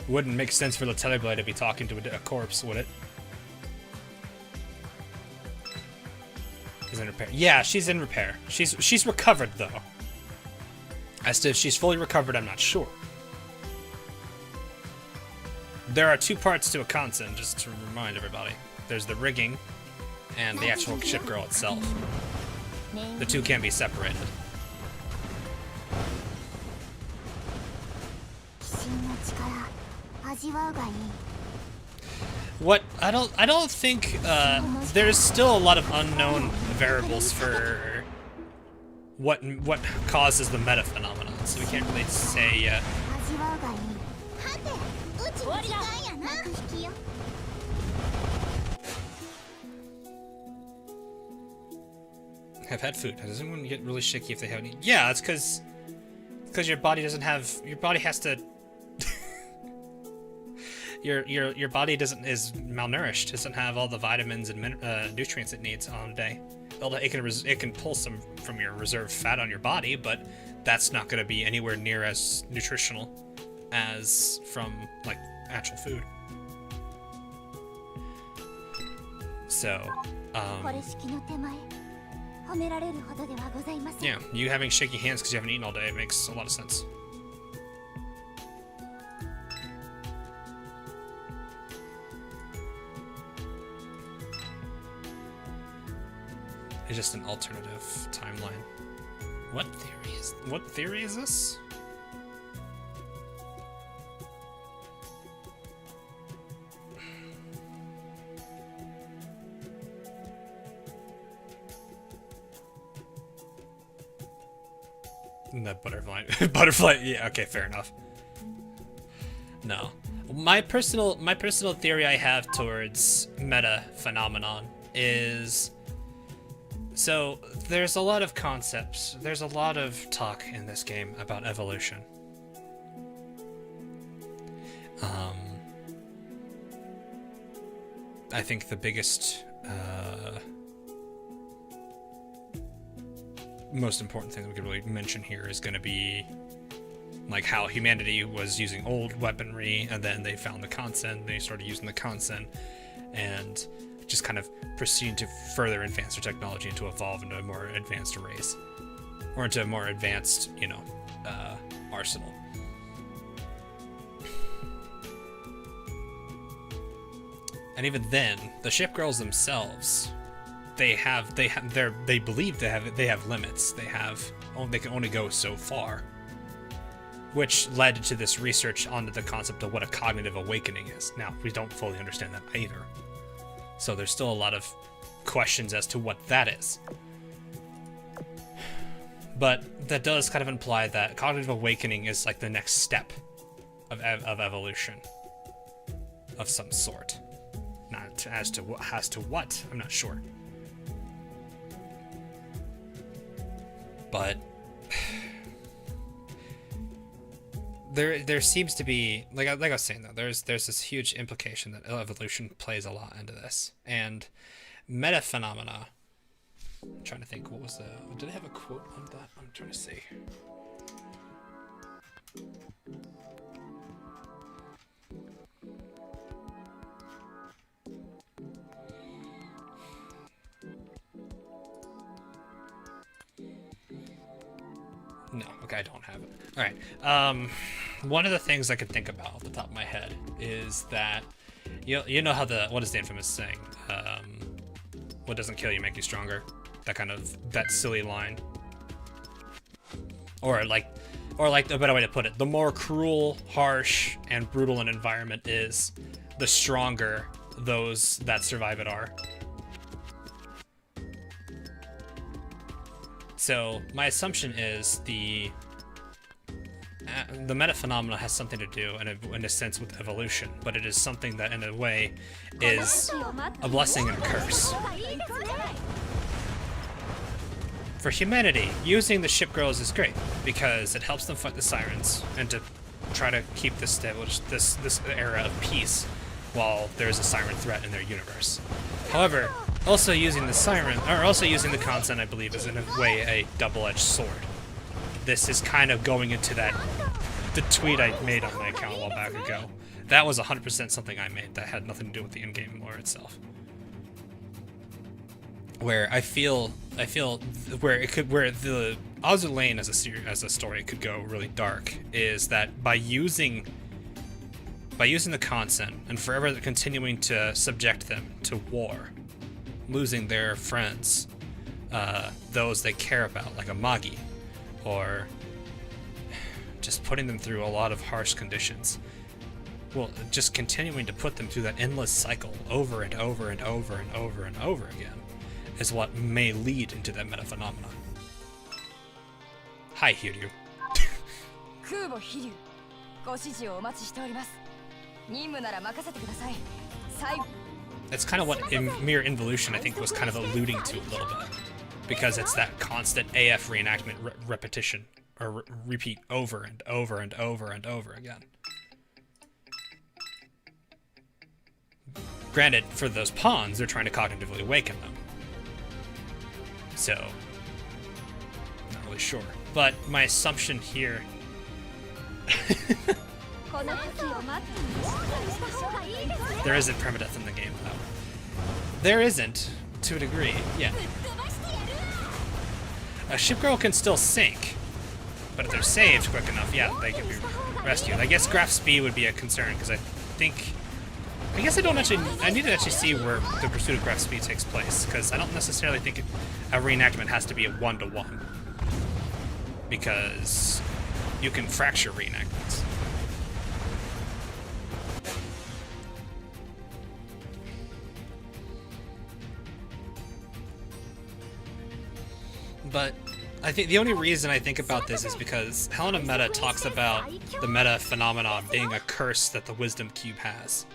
[SPEAKER 2] Wouldn't make sense for Le Terrible to be talking to a corpse, would it? She's in repair. Yeah, she's in repair. She's recovered though. As to if she's fully recovered, I'm not sure. There are two parts to a consent, just to remind everybody. There's the rigging and the actual ship girl itself. The two can be separated. What I don't think there's still a lot of unknown variables for what causes the meta phenomenon, so we can't really say yet. Have had food. Does anyone get really shaky if they haven't eaten? Yeah, it's because your body doesn't have, your body has to your body is malnourished, doesn't have all the vitamins and nutrients it needs on a day. It can pull some from your reserve fat on your body, but that's not going to be anywhere near as nutritional as from like actual food. So, yeah, you having shaky hands because you haven't eaten all day makes a lot of sense. It's just an alternative timeline. What theory is this? The butterfly, yeah, okay, fair enough. No. My personal theory I have towards meta phenomenon is, so there's a lot of concepts, there's a lot of talk in this game about evolution. I think the biggest most important thing that we could really mention here is going to be like how humanity was using old weaponry, and then they found the consent, they started using the consent, and just kind of proceeding to further advance their technology and to evolve into a more advanced race, or into a more advanced, you know, arsenal. And even then, the ship girls themselves, they believe they have limits. They can only go so far, which led to this research onto the concept of what a cognitive awakening is. Now, we don't fully understand that either, so there's still a lot of questions as to what that is. But that does kind of imply that cognitive awakening is like the next step of evolution of some sort. Not as to what, I'm not sure. But there seems to be, like I was saying though, there's this huge implication that evolution plays a lot into this, and meta phenomena. I'm trying to think, what was did I have a quote on that? I'm trying to see. No, okay, I don't have it. All right. One of the things I could think about off the top of my head is that you know how what is the infamous saying? What doesn't kill you make you stronger? That silly line. Or like a better way to put it, the more cruel, harsh, and brutal an environment is, the stronger those that survive it are. So my assumption is the meta phenomena has something to do, in a sense, with evolution, but it is something that, in a way, is a blessing and a curse. For humanity, using the ship girls is great because it helps them fight the Sirens and to try to keep this era of peace while there's a Siren threat in their universe. However, also using the Siren, or also using the consent, I believe, is in a way a double-edged sword. This is kind of going into the tweet I made on my account a while back ago. That was 100% something I made that had nothing to do with the in-game lore itself. Where I feel where the Azur Lane as a story could go really dark is that by using the consent and forever continuing to subject them to war, losing their friends, those they care about, like a Magi, or just putting them through a lot of harsh conditions. Well, just continuing to put them through that endless cycle over and over and over and over and over again is what may lead into that meta phenomenon. Hi, Hiryu. It's kind of what Mere Involution, I think, was kind of alluding to a little bit. Because it's that constant AF reenactment repetition, or repeat over and over and over and over again. Granted, for those pawns, they're trying to cognitively awaken them. So, not really sure. But my assumption here... There isn't permadeath in the game, though. There isn't, to a degree, yeah. A ship girl can still sink, but if they're saved quick enough, yeah, they can be rescued. I guess graph speed would be a concern, because I guess I need to actually see where the pursuit of graph speed takes place, because I don't necessarily think a reenactment has to be a 1-to-1, because you can fracture reenactments. But I think the only reason I think about this is because Helena Meta talks about the meta phenomenon being a curse that the Wisdom Cube has.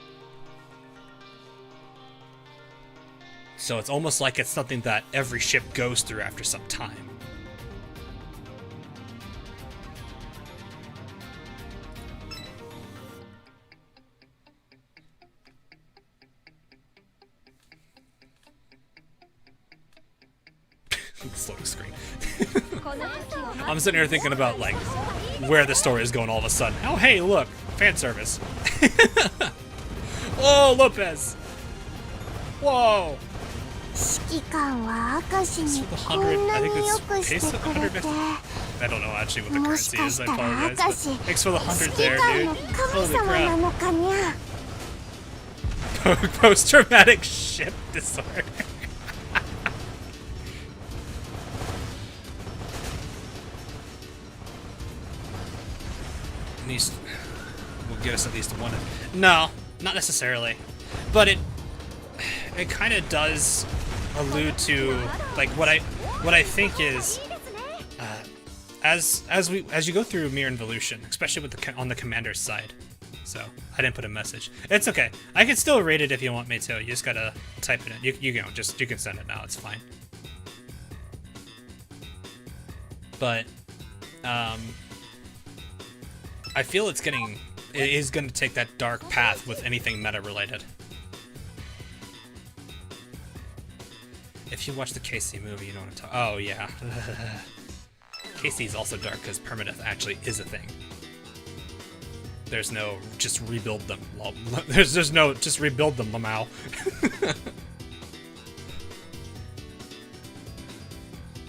[SPEAKER 2] So it's almost like it's something that every ship goes through after some time. Slow screen. I'm sitting here thinking about like where the story is going all of a sudden. Oh hey, look, fan service. Oh, Lopez. Whoa.
[SPEAKER 1] 指揮官は明石にこんなに良くしてくれて
[SPEAKER 2] I don't know actually what the
[SPEAKER 1] もし
[SPEAKER 2] currency
[SPEAKER 1] か
[SPEAKER 2] is.
[SPEAKER 1] し
[SPEAKER 2] I
[SPEAKER 1] たら
[SPEAKER 2] apologize.
[SPEAKER 1] 明石
[SPEAKER 2] But thanks for the 100
[SPEAKER 1] 指揮
[SPEAKER 2] there,
[SPEAKER 1] 官の
[SPEAKER 2] dude.
[SPEAKER 1] 神
[SPEAKER 2] Holy
[SPEAKER 1] 様な
[SPEAKER 2] crap.
[SPEAKER 1] のかにゃ
[SPEAKER 2] Post-traumatic shit disorder. At least will get us at least one. No, not necessarily, but it kind of does allude to like what I think is as you go through Mere Involution, especially with on the commander's side. So I didn't put a message. It's okay. I can still rate it if you want me to. You just gotta type it in. You can send it now. It's fine. But I feel it is gonna take that dark path with anything meta related. If you watch the KC movie, you know what I'm talking. Oh yeah. KC is also dark because permadeath actually is a thing. There's no just rebuild them. There's no just rebuild them, Lamau.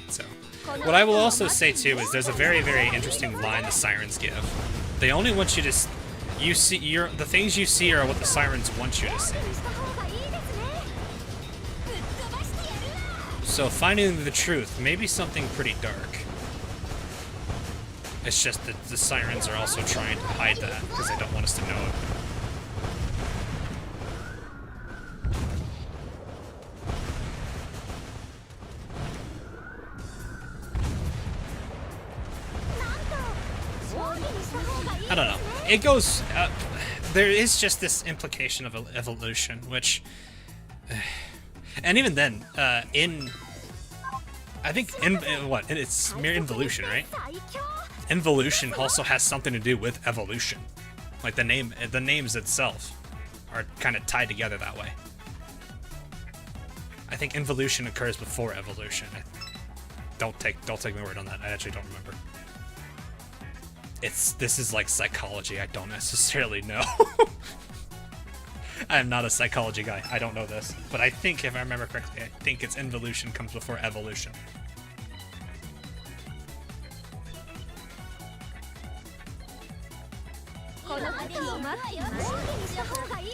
[SPEAKER 2] So, what I will also say too is there's a very, very interesting line the Sirens give. They only want you to the things you see are what the Sirens want you to see. So finding the truth may be something pretty dark. It's just that the Sirens are also trying to hide that because they don't want us to know it. I don't know. It goes... there is just this implication of evolution, which... and even then, I think it's Mere Involution, right? Involution also has something to do with evolution. Like the names itself are kind of tied together that way. I think involution occurs before evolution. Don't take my word on that. I actually don't remember. This is like psychology. I don't necessarily know. I am not a psychology guy. I don't know this, but I think if I remember correctly, I think it's involution comes before evolution.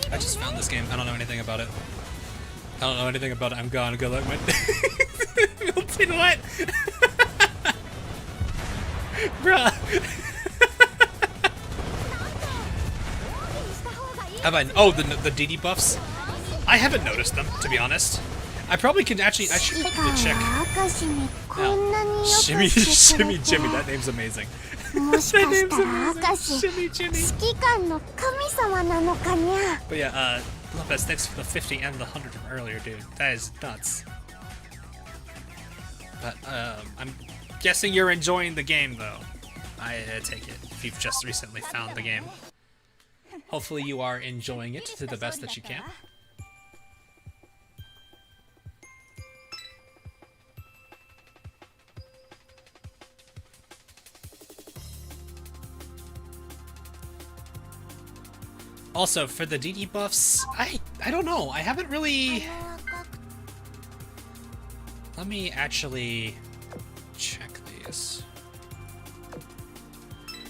[SPEAKER 2] I just found this game. I don't know anything about it. I'm gonna go look my Milton, what? Bruh. Have I? Oh, the DD buffs? I haven't noticed them, to be honest. I should probably check. Shimmy Jimmy, that name's amazing. That name's amazing. Shimmy Jimmy. But yeah, Lopez, thanks for the 50 and the 100 from earlier, dude. That is nuts. But I'm guessing you're enjoying the game, though. I take it if you've just recently found the game. Hopefully you are enjoying it to the best that you can. Also, for the DD buffs, I don't know. I haven't really... Let me actually check these.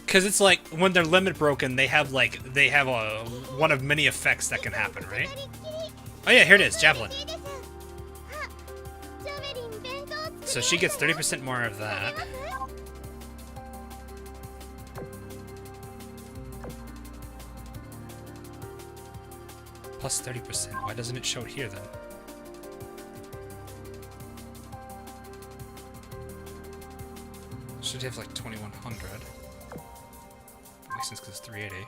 [SPEAKER 2] Because it's like, when they're limit broken, they have one of many effects that can happen, right? Oh yeah, here it is, Javelin. So she gets 30% more of that. Plus 30%. Why doesn't it show it here then? Should have like 2100. Makes sense because it's 380.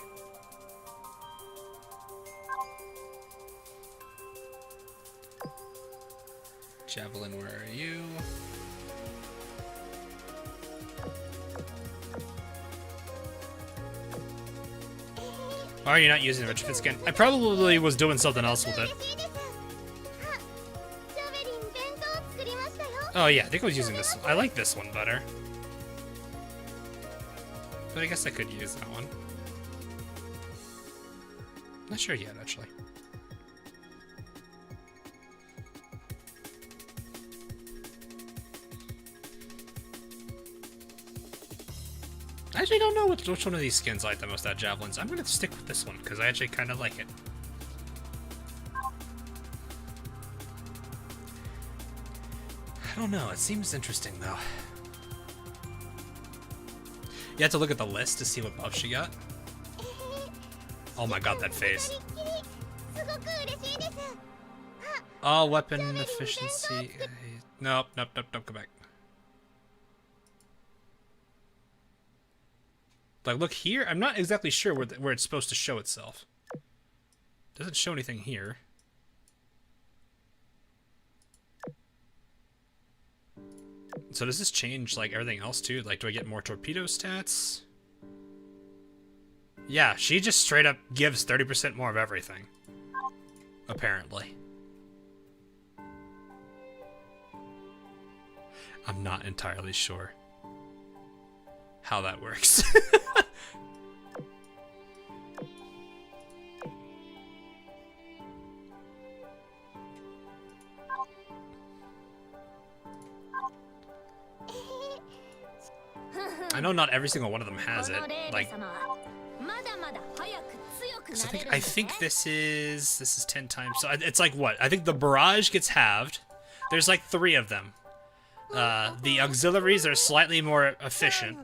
[SPEAKER 2] Javelin, where are you? Why are you not using the retrofit skin? I probably was doing something else with it. Oh yeah, I think I was using this. I like this one better. But I guess I could use that one. Not sure yet, actually. I actually don't know which one of these skins I like the most out of Javelins. I'm going to stick with this one, because I actually kind of like it. I don't know, it seems interesting, though. You have to look at the list to see what buffs she got. Oh my god, that face. Oh, weapon efficiency. Nope, nope, nope, nope, go back. Like, look here. I'm not exactly sure where it's supposed to show itself. Doesn't show anything here. So does this change, like, everything else, too? Like, do I get more torpedo stats? Yeah, she just straight up gives 30% more of everything. Apparently. I'm not entirely sure how that works. I know not every single one of them has it. Like, I think this is 10 times. So it's like what? I think the barrage gets halved. There's like 3 of them. The auxiliaries are slightly more efficient.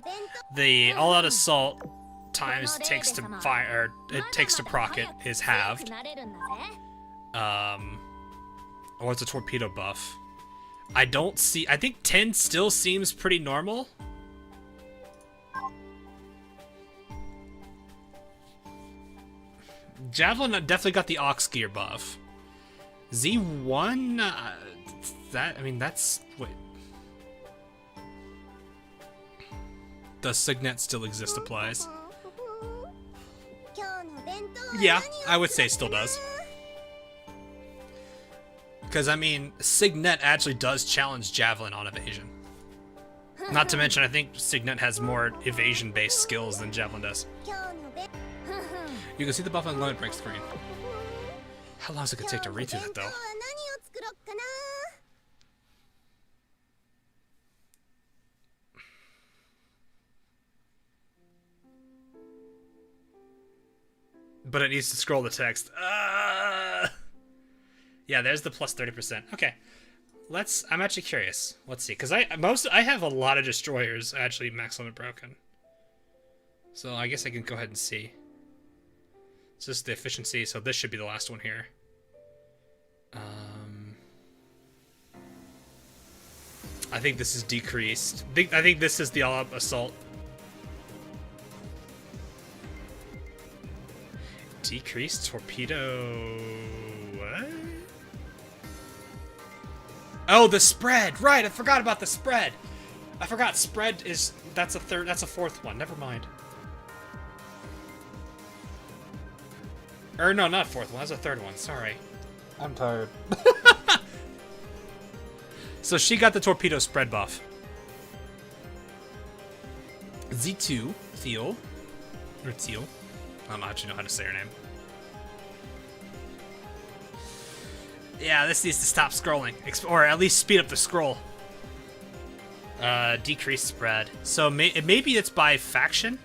[SPEAKER 2] The all-out assault times takes to fire, or it takes to proc it is halved. Or it's a torpedo buff. I don't see. I think 10 still seems pretty normal. Javelin definitely got the aux gear buff. Z1, I mean, that's wait. Does Signet still exist applies? Yeah, I would say still does. Because, I mean, Signet actually does challenge Javelin on evasion. Not to mention, I think Signet has more evasion-based skills than Javelin does. You can see the buff on the loaded break screen. How long is it going to take to read through that, though? But it needs to scroll the text. Yeah, there's the plus 30%. Okay. I'm actually curious. Let's see. Because I have a lot of destroyers actually max limit broken. So I guess I can go ahead and see. It's just the efficiency, so this should be the last one here. I think this is decreased. I think this is the all-out assault. Decreased torpedo. What? Oh, the spread. Right, I forgot about the spread. I forgot spread is that's a 4th one. Never mind. Or no, not 4th one. That's a 3rd one. Sorry. I'm tired. So she got the torpedo spread buff. Z2, Theo. Or Theo. I don't actually know how to say her name. Yeah, this needs to stop scrolling. Or at least speed up the scroll. Decrease spread. So maybe it's by faction?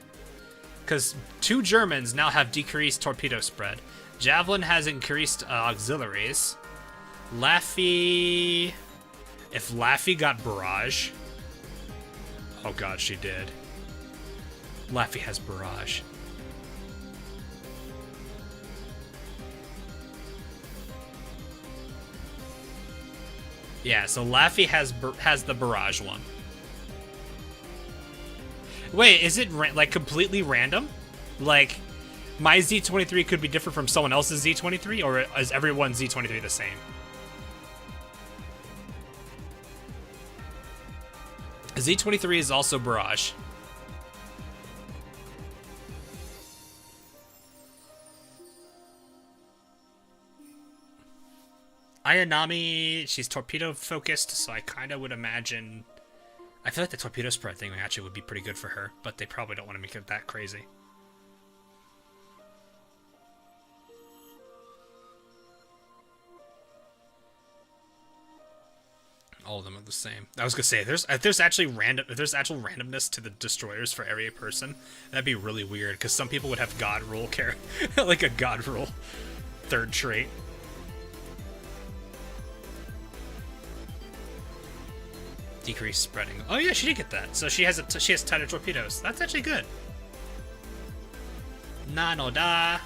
[SPEAKER 2] Because 2 Germans now have decreased torpedo spread. Javelin has increased auxiliaries. Laffy... If Laffy got barrage... Oh god, she did. Laffy has barrage. Yeah, so Laffy has the barrage one. Wait, is it like completely random? Like, my Z23 could be different from someone else's Z23, or is everyone's Z23 the same? Z23 is also barrage. Ayanami, she's torpedo focused, so I kind of would imagine. I feel like the torpedo spread thing actually would be pretty good for her, but they probably don't want to make it that crazy. All of them are the same. I was gonna say, if there's actual randomness to the destroyers for every person, that'd be really weird. Because some people would have God rule like a God rule third trait. Decrease spreading. Oh yeah, she did get that. So she has tighter torpedoes. That's actually good. Nanoda.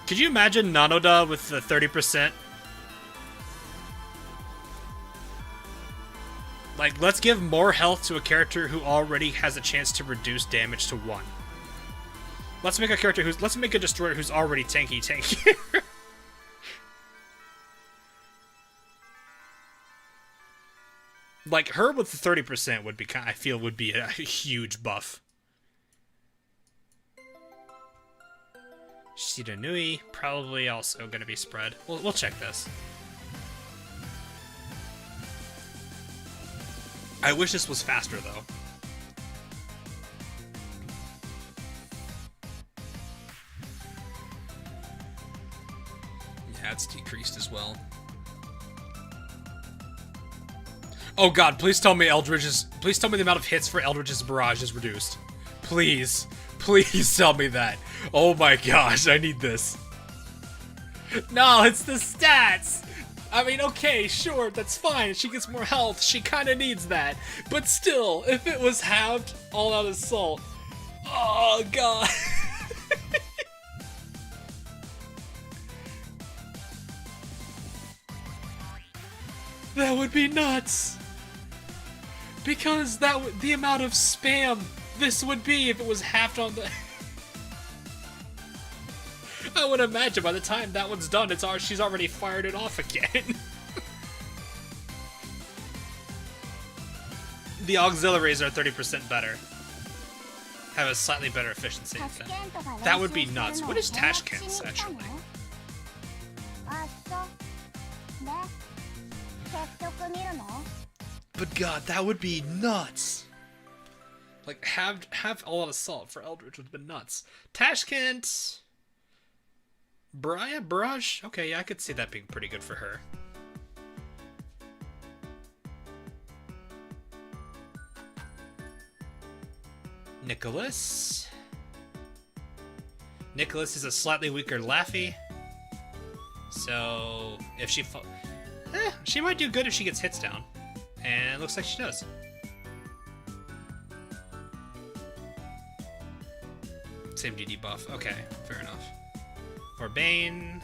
[SPEAKER 2] Could you imagine Nanoda with the 30%? Like, let's give more health to a character who already has a chance to reduce damage to 1. Let's make a destroyer who's already tanky. Like, her with the 30% would be I feel would be a huge buff. Shiranui, probably also going to be spread. We'll check this. I wish this was faster, though. Yeah, it's decreased as well. Oh god, please tell me please tell me the amount of hits for Eldridge's barrage is reduced. Please. Please tell me that. Oh my gosh, I need this. No, it's the stats! I mean, okay, sure, that's fine. She gets more health. She kind of needs that. But still, if it was halved, all-out assault. Oh god. That would be nuts. Because the amount of spam this would be if it was halved on the... I would imagine by the time that one's done, she's already fired it off again. The auxiliaries are 30% better. Have a slightly better efficiency. That would be nuts. What is Tashkent's, actually? But god, that would be nuts. Like, have all-out assault for Eldridge would have been nuts. Tashkent... Barrage? Okay, yeah, I could see that being pretty good for her. Nicholas. Nicholas is a slightly weaker Laffy. So, if she she might do good if she gets hits down. And it looks like she does. Same DD buff. Okay, fair enough. For Bane,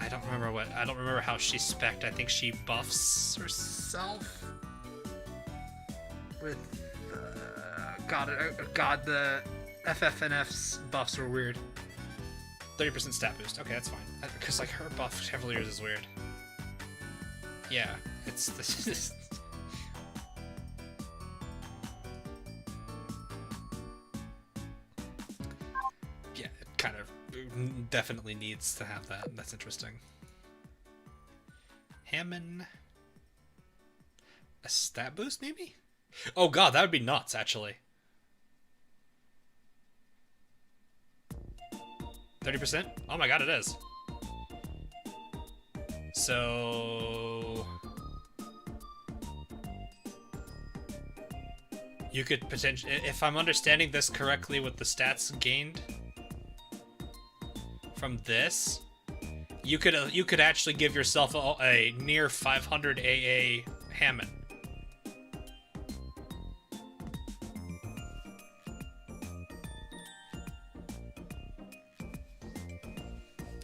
[SPEAKER 2] I don't remember how she's spec'd. I think she buffs herself with God, the FFNF's buffs were weird. 30% stat boost. Okay, that's fine. Because like her buff Chevaliers is weird. Yeah, it's this. Kind of definitely needs to have that. That's interesting. Hammond. A stat boost, maybe? Oh god, that would be nuts, actually. 30%? Oh my god, it is. So... you could potentially... if I'm understanding this correctly with the stats gained... from this, you could actually give yourself a near 500 AA Hammond.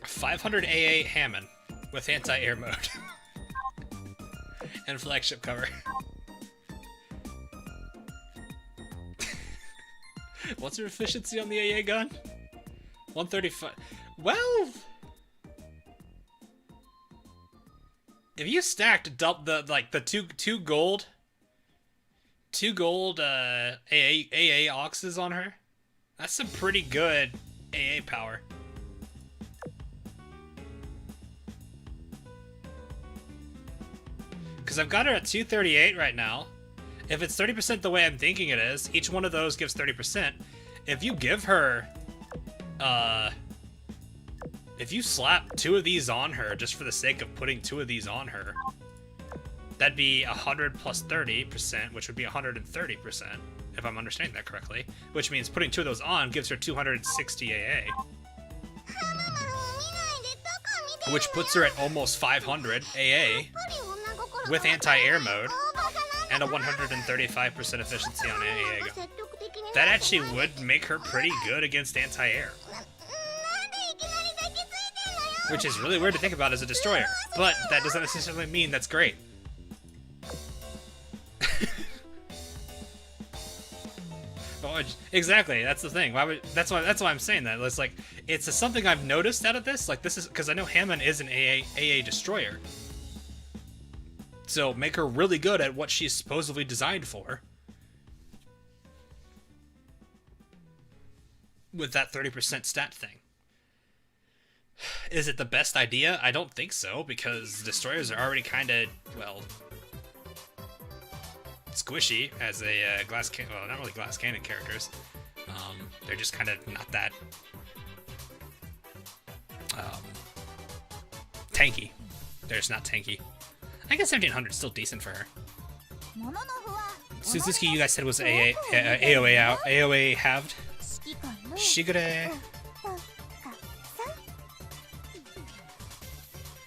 [SPEAKER 2] $500 AA Hammond with anti-air mode and flagship cover. What's her efficiency on the AA gun? 135. Well, if you stacked the two gold AA oxes on her, that's some pretty good AA power. Because I've got her at 238 right now. If it's 30% the way I'm thinking it is, each one of those gives 30%. If you give her, if you slap 2 of these on her, just for the sake of putting 2 of these on her, that'd be 100 plus 30%, which would be 130%, if I'm understanding that correctly. Which means putting 2 of those on gives her 260 AA. Which puts her at almost 500 AA with anti-air mode and a 135% efficiency on AA. That actually would make her pretty good against anti-air. Which is really weird to think about as a destroyer, but that doesn't necessarily mean that's great. Oh, exactly, that's the thing. That's why I'm saying that. It's like it's something I've noticed out of this. Like this is because I know Hammond is an AA destroyer. So make her really good at what she's supposedly designed for. With that 30% stat thing. Is it the best idea? I don't think so, because destroyers are already kind of, well, squishy as a glass cannon. Well, not really glass cannon characters. They're just kind of not that tanky. They're just not tanky. I guess 1700 is still decent for her. Suzuki, you guys said was AOA halved. Shigure.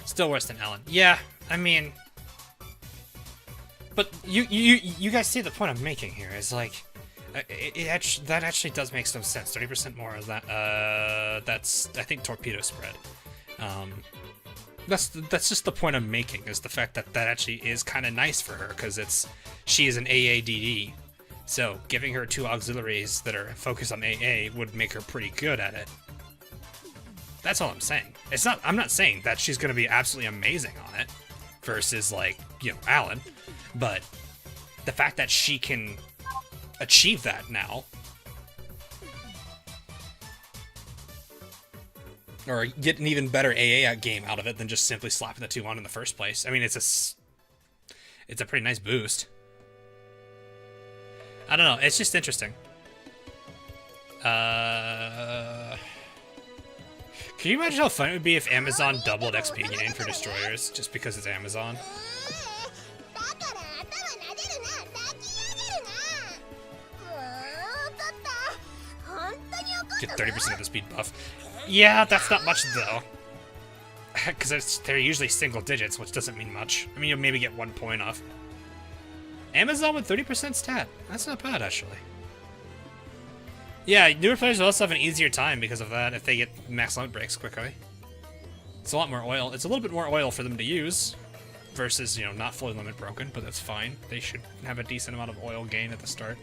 [SPEAKER 2] Still worse than Ellen. Yeah, I mean, but you guys see the point I'm making here is like, that actually does make some sense. 30% more of that. That's I think Torpedo spread. That's just the point I'm making, is the fact that that actually is kind of nice for her, because she is an AADD, so giving her 2 auxiliaries that are focused on AA would make her pretty good at it. That's all I'm saying. I'm not saying that she's going to be absolutely amazing on it versus, like, you know, Alan, but the fact that she can achieve that now, or get an even better AA game out of it than just simply slapping the 2 on in the first place. I mean, it's a pretty nice boost. I don't know, it's just interesting. Can you imagine how fun it would be if Amazon doubled XP gain for destroyers just because it's Amazon? Get 30% of the speed buff. Yeah, that's not much though. Because they're usually single digits, which doesn't mean much. I mean, you'll maybe get 1 point off. Amazon with 30% stat. That's not bad, actually. Yeah, newer players will also have an easier time because of that if they get max limit breaks quickly. It's a lot more oil. It's a little bit more oil for them to use versus, you know, not fully limit broken, but that's fine. They should have a decent amount of oil gain at the start.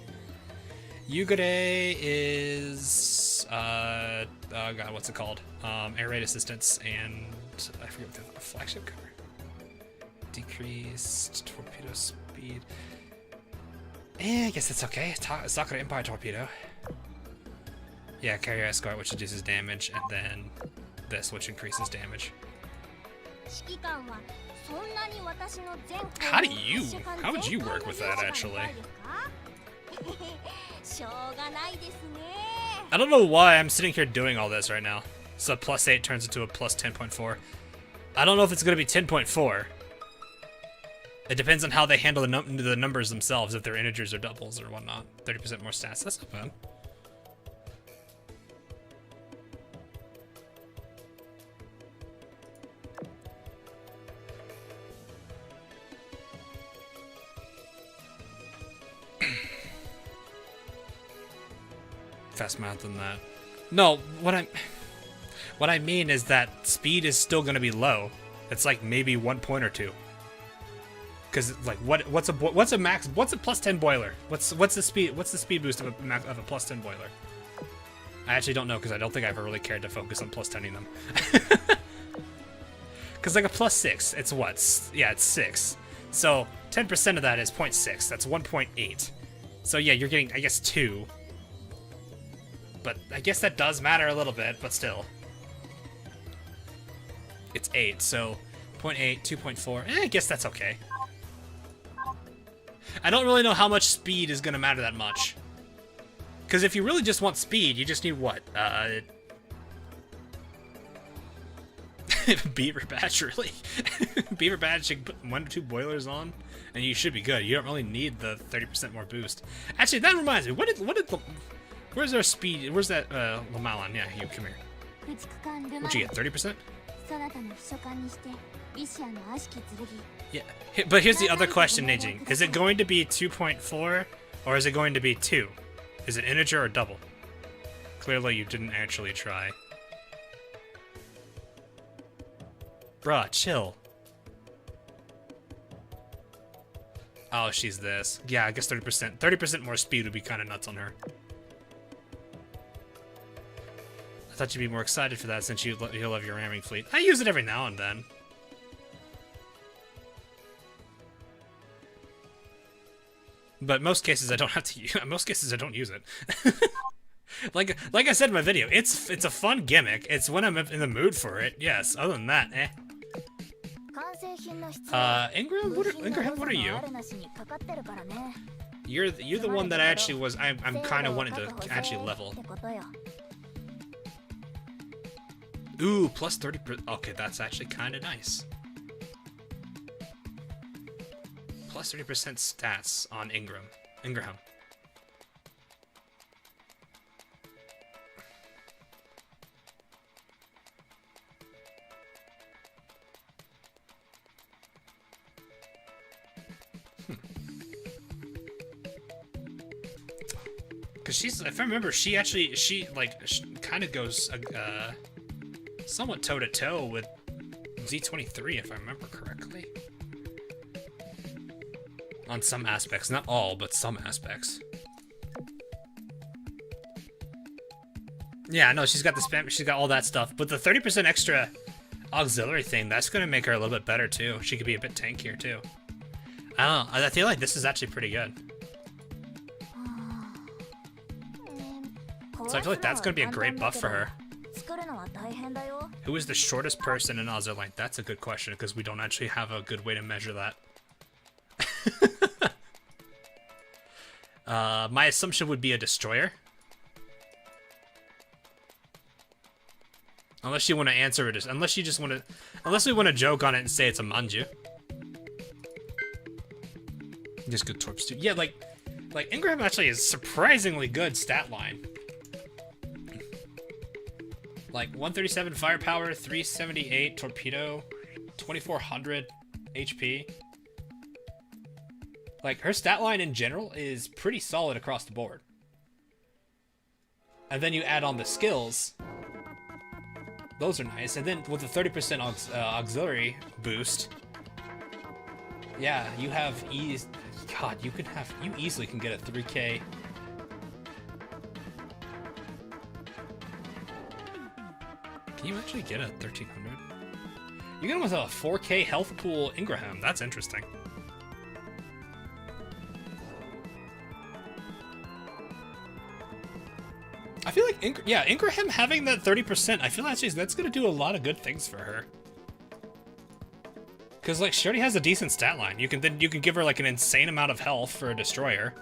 [SPEAKER 2] Yugure is, oh god, what's it called? Air raid assistance and, I forget what the flagship cover. Decreased torpedo speed. I guess that's okay. Sakura Empire Torpedo. Yeah, Carrier Escort, which reduces damage, and then this, which increases damage. How would you work with that, actually? I don't know why I'm sitting here doing all this right now. So +8 turns into a +10.4. I don't know if it's going to be 10.4. It depends on how they handle the numbers themselves, if they're integers or doubles or whatnot. 30% more stats, that's not bad. Fast math than that. No, what I mean is that speed is still going to be low. It's like maybe 1 point or 2. Because like what's a +10 boiler? What's the speed boost of a +10 boiler? I actually don't know, because I don't think I ever really cared to focus on +10ing them. Because like a +6, it's what? Yeah, it's 6. So 10% of that is 0.6. That's 1.8. So yeah, you're getting, I guess, 2. but I guess that does matter a little bit, but still. It's 8, so 0.8, 2.4. I guess that's okay. I don't really know how much speed is going to matter that much. Because if you really just want speed, you just need what? Beaver badge, really? Beaver badge, you can put 1 or 2 boilers on, and you should be good. You don't really need the 30% more boost. Actually, that reminds me. Where's our speed? Where's that, Lamalon? Yeah, you, come here. What'd you get, 30%? Yeah, but here's the other question, Neijing. Is it going to be 2.4, or is it going to be 2? Is it integer or double? Clearly you didn't actually try. Bruh, chill. Oh, she's this. Yeah, I guess 30%. 30% more speed would be kind of nuts on her. I thought you'd be more excited for that since you love your ramming fleet. I use it every now and then. But most cases I don't have to use. Most cases I don't use it. like I said in my video, it's a fun gimmick. It's when I'm in the mood for it. Yes. Other than that, eh. Ingram, what are you? You're the one that I actually was. I'm kind of wanting to actually level. Ooh, plus 30%. Okay, that's actually kind of nice. Plus 30% stats on Ingram. Because she's, if I remember, she kind of goes somewhat toe-to-toe with Z23, if I remember correctly. On some aspects. Not all, but some aspects. Yeah, no, she's got the spam, she's got all that stuff. But the 30% extra auxiliary thing, that's going to make her a little bit better, too. She could be a bit tankier, too. I don't know. I feel like this is actually pretty good. So I feel like that's going to be a great buff for her. Who is the shortest person in Azur? Like, that's a good question, because we don't actually have a good way to measure that. My assumption would be a destroyer. Unless you want to answer it, unless you just want to, unless we want to joke on it and say it's a manju. Just good torps too. Yeah, like Ingram actually is surprisingly good stat line. Like 137 firepower, 378 torpedo, 2400 HP. Like, her stat line in general is pretty solid across the board. And then you add on the skills. Those are nice. And then with the 30% auxiliary boost, yeah, you have ease. God, you easily can get a 3K. Can you actually get a 1300? You get him with a 4K health pool Ingraham. That's interesting. I feel like, Ingraham having that 30%, I feel actually that's going to do a lot of good things for her. Because, like, she already has a decent stat line. You can give her, like, an insane amount of health for a destroyer.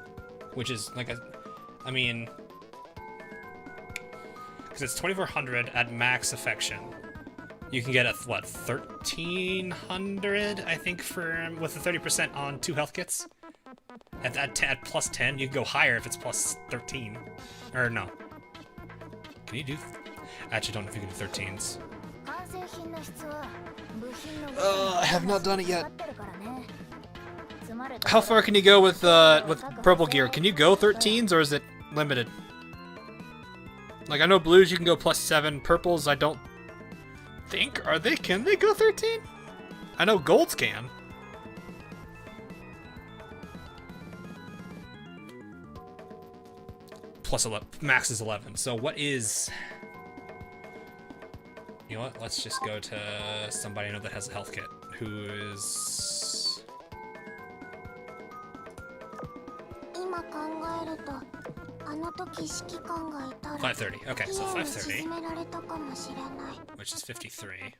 [SPEAKER 2] Which is, like, I mean... Because it's 2400 at max affection. You can get a, what, 1300, I think, with the 30% on 2 health kits? At plus 10, you can go higher if it's plus 13. Or, no. Can you do... I actually don't know if you can do 13s. I have not done it yet. How far can you go with purple gear? Can you go 13s or is it limited? Like, I know blues you can go plus 7. Purples I don't think... Can they go 13? I know golds can. Plus 11, max is 11. So what is... You know what? Let's just go to somebody I know that has a health kit. Who is... 530. Okay, so 530,
[SPEAKER 1] 沈められたかもしれない。
[SPEAKER 2] which is 53.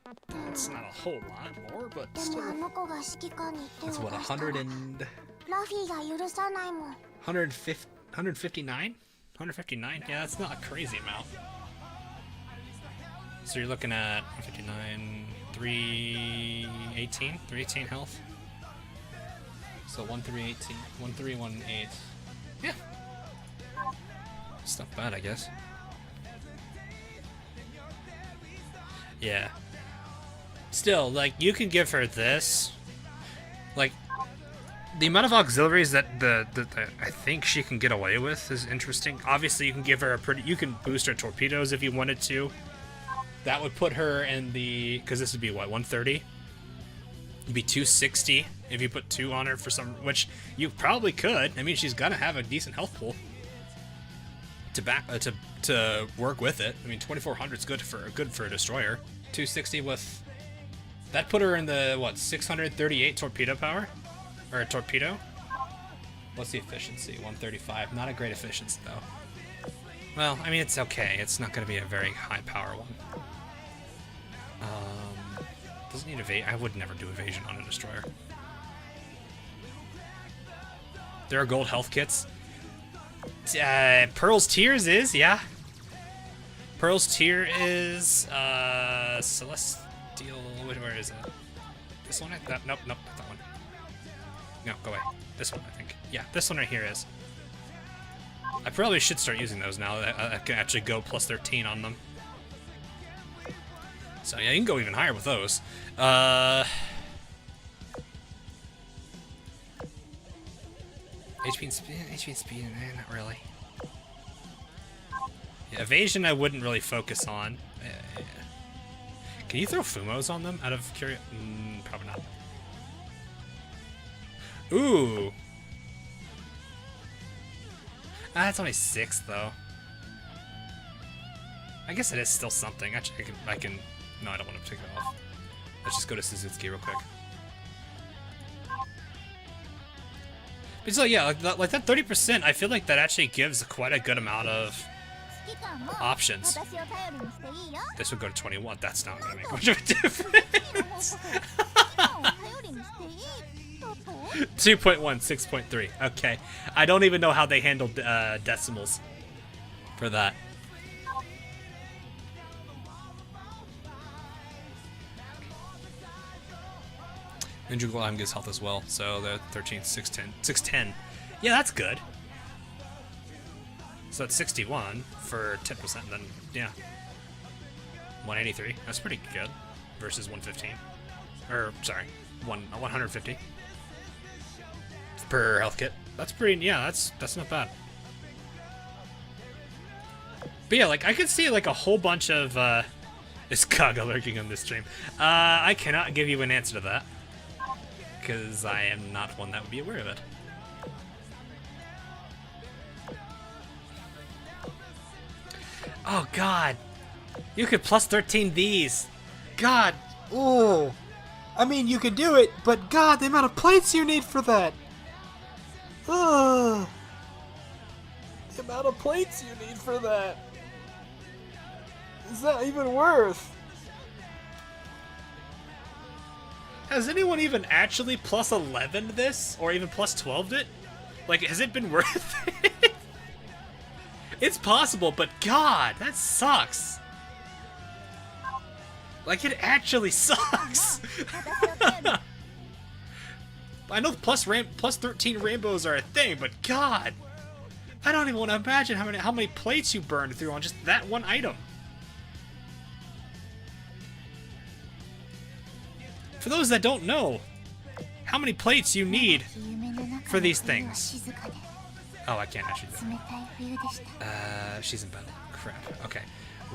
[SPEAKER 2] It's not a whole lot more, but
[SPEAKER 1] で
[SPEAKER 2] still.
[SPEAKER 1] もあの子が指揮官に手を
[SPEAKER 2] That's
[SPEAKER 1] 出
[SPEAKER 2] what,
[SPEAKER 1] したら
[SPEAKER 2] 100 and...
[SPEAKER 1] ラフィーが許さないもん。
[SPEAKER 2] 150, 159? 159? Yeah, that's not a crazy amount. So you're looking at 159, 318? 318 health? So 1318, 1318. Yeah. It's not bad, I guess. Yeah. Still, like, you can give her this. Like, the amount of auxiliaries that I think she can get away with is interesting. Obviously, you can give her a pretty... You can boost her torpedoes if you wanted to. That would put her in the... Because this would be, what, 130? It'd be 260 if you put 2 on her for some... Which you probably could. I mean, she's gonna have a decent health pool to work with it. I mean, 2400 is good for a destroyer. 260 with... That put her in the, what, 638 torpedo power? Or a torpedo? What's the efficiency? 135. Not a great efficiency, though. Well, I mean, it's okay. It's not going to be a very high power one. Doesn't need evasion. I would never do evasion on a destroyer. There are gold health kits. Pearl's Tears is, yeah. Pearl's Tear is, Celestial... Where is it? This one? Nope, not that one. No, go away. This one, I think. Yeah, this one right here is. I probably should start using those now that I can actually go plus 13 on them. So yeah, you can go even higher with those. HP and speed, not really. Yeah, evasion I wouldn't really focus on. Can you throw Fumos on them out of curiosity? Probably not. Ooh. That's only 6 though. I guess it is still something. Actually, I can. No, I don't want to take it off. Let's just go to Suzuki real quick. But so yeah, like that 30%, I feel like that actually gives quite a good amount of options. This would go to 21. That's not gonna make much of a difference. 2.1, 6.3. Okay. I don't even know how they handled decimals for that. Ninja Glam gives health as well, so they're 13, 610. 610. Yeah, that's good. So that's 61 for 10%, then, yeah. 183. That's pretty good. Versus 115. Or, sorry, 150. Per health kit. That's pretty, yeah, that's not bad. But yeah, like, I could see, like, a whole bunch of, is Kaga lurking on this stream? I cannot give you an answer to that. Because I am not one that would be aware of it. Oh, God. You could plus 13 these. God.
[SPEAKER 3] Oh. I mean, you could do it, but God, the amount of plates you need for that. Ugh. The amount of plates you need for that. Is that even worth?
[SPEAKER 2] Has anyone even actually plus 11'd this? Or even plus 12'd it? Like, has it been worth it? It's possible, but God, that sucks. Like, it actually sucks. I know plus 13 rainbows are a thing, but God, I don't even want to imagine how many plates you burned through on just that one item. For those that don't know, how many plates you need for these things. Oh, I can't actually do that. She's in bed. Crap. Okay.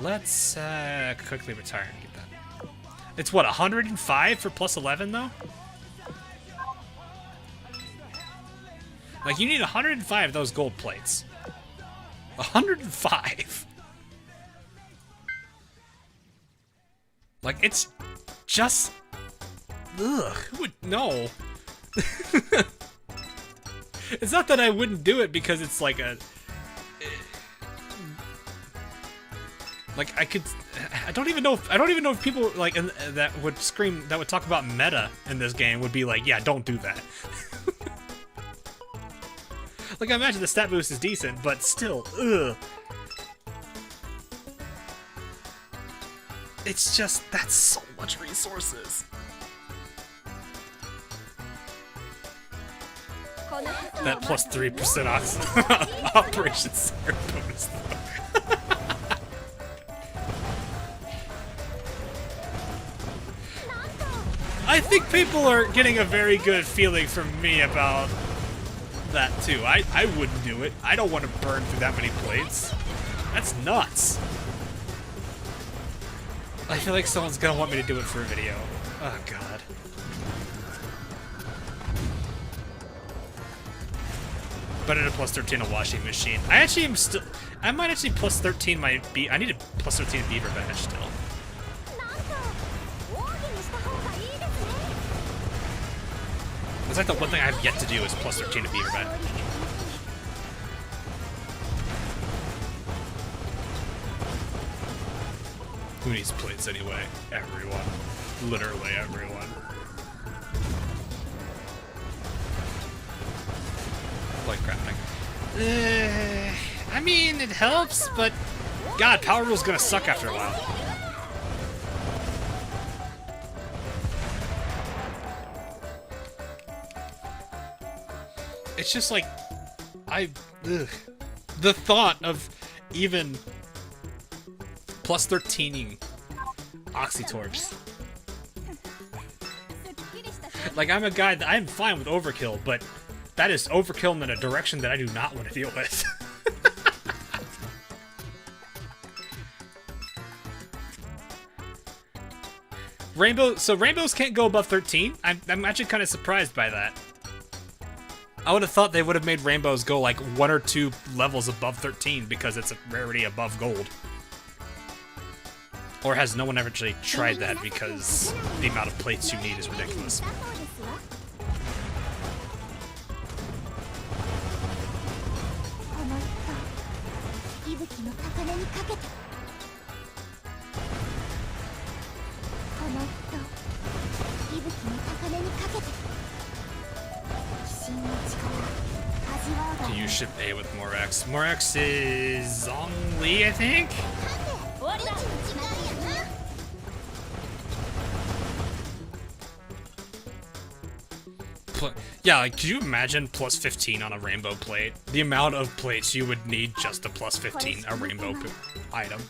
[SPEAKER 2] Let's quickly retire and get that. It's what, 105 for plus 11 though? Like, you need 105 of those gold plates. 105. Like, it's just... Ugh, who would... No. It's not that I wouldn't do it because it's like a... Like I don't even know if people like that would talk about meta in this game would be like, yeah, don't do that. Like I imagine the stat boost is decent, but still, ugh. It's just, that's so much resources. That plus 3% Operation Siren bonus though. I think people are getting a very good feeling from me about that too. I wouldn't do it. I don't want to burn through that many plates. That's nuts. I feel like someone's gonna want me to do it for a video. Oh god. Better to plus 13 a washing machine. I might actually plus 13 my I need a plus 13 beaver badge still. It's like the one thing I have yet to do is plus 13 a beaver badge. Who needs plates anyway? Everyone. Literally everyone. Like crafting. I mean, it helps, but God, Power Rule's gonna suck after a while. It's just like, the thought of even plus 13ing Oxytorps. Like, I'm a guy that I'm fine with overkill, but that is overkill in a direction that I do not want to deal with. Rainbows can't go above 13? I'm actually kind of surprised by that. I would have thought they would have made rainbows go like 1 or 2 levels above 13 because it's a rarity above gold. Or has no one ever actually tried that because the amount of plates you need is ridiculous. Do you ship A with Morax? Morax is Zhongli, I think? Yeah, like, could you imagine plus 15 on a rainbow plate? The amount of plates you would need just to plus 15 a rainbow item.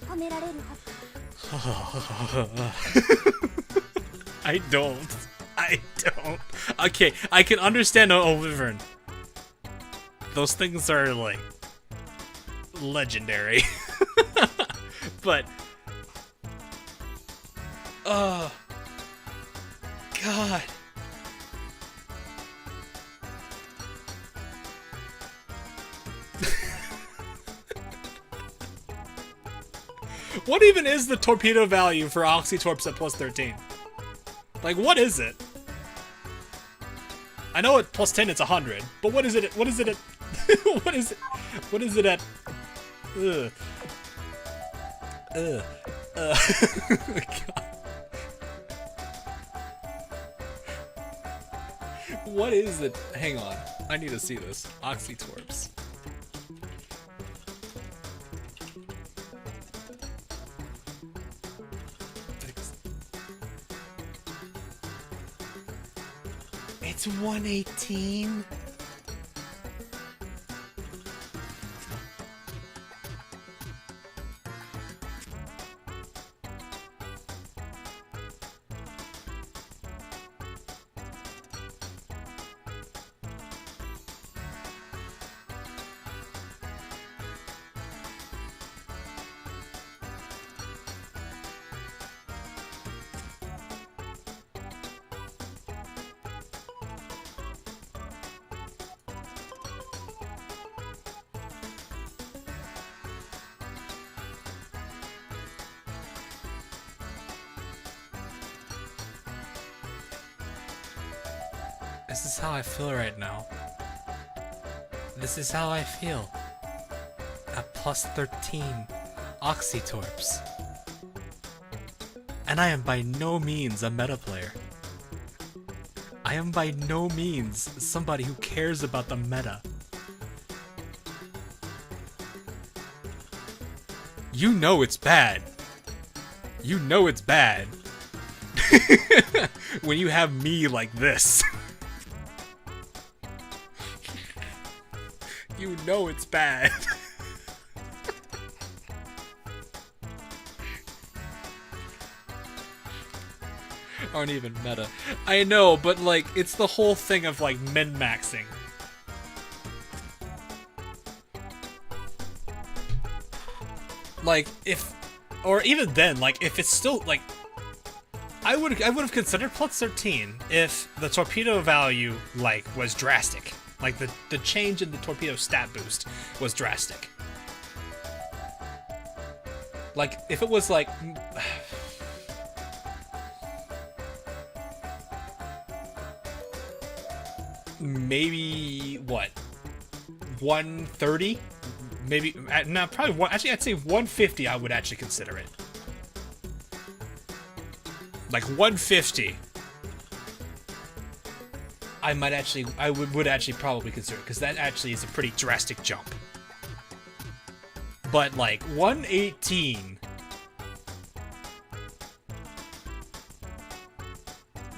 [SPEAKER 2] I don't. Okay, I can understand a wyvern. Those things are, like, legendary. But, oh, God. What even is the torpedo value for Oxytorps at plus 13? Like, what is it? I know at plus 10 it's 100, but what is it at, what is it at, what is it at, God. What is it? Hang on, I need to see this. Oxytorps. It's 118. This is how I feel right now. This is how I feel. At plus 13 Oxytorps. And I am by no means a meta player. I am by no means somebody who cares about the meta. You know it's bad. You know it's bad. When you have me like this. You know it's bad. Aren't even meta. I know, but like, it's the whole thing of like min-maxing. Like, if, or even then, like, if it's still, like, I would have considered plus 13 if the torpedo value, like, was drastic. Like, the change in the torpedo stat boost was drastic. Like, if it was, like... maybe, what? 130? Maybe, no, probably one. Actually, I'd say 150. I would actually consider it. Like 150. I would actually probably consider it because that actually is a pretty drastic jump. But like 118.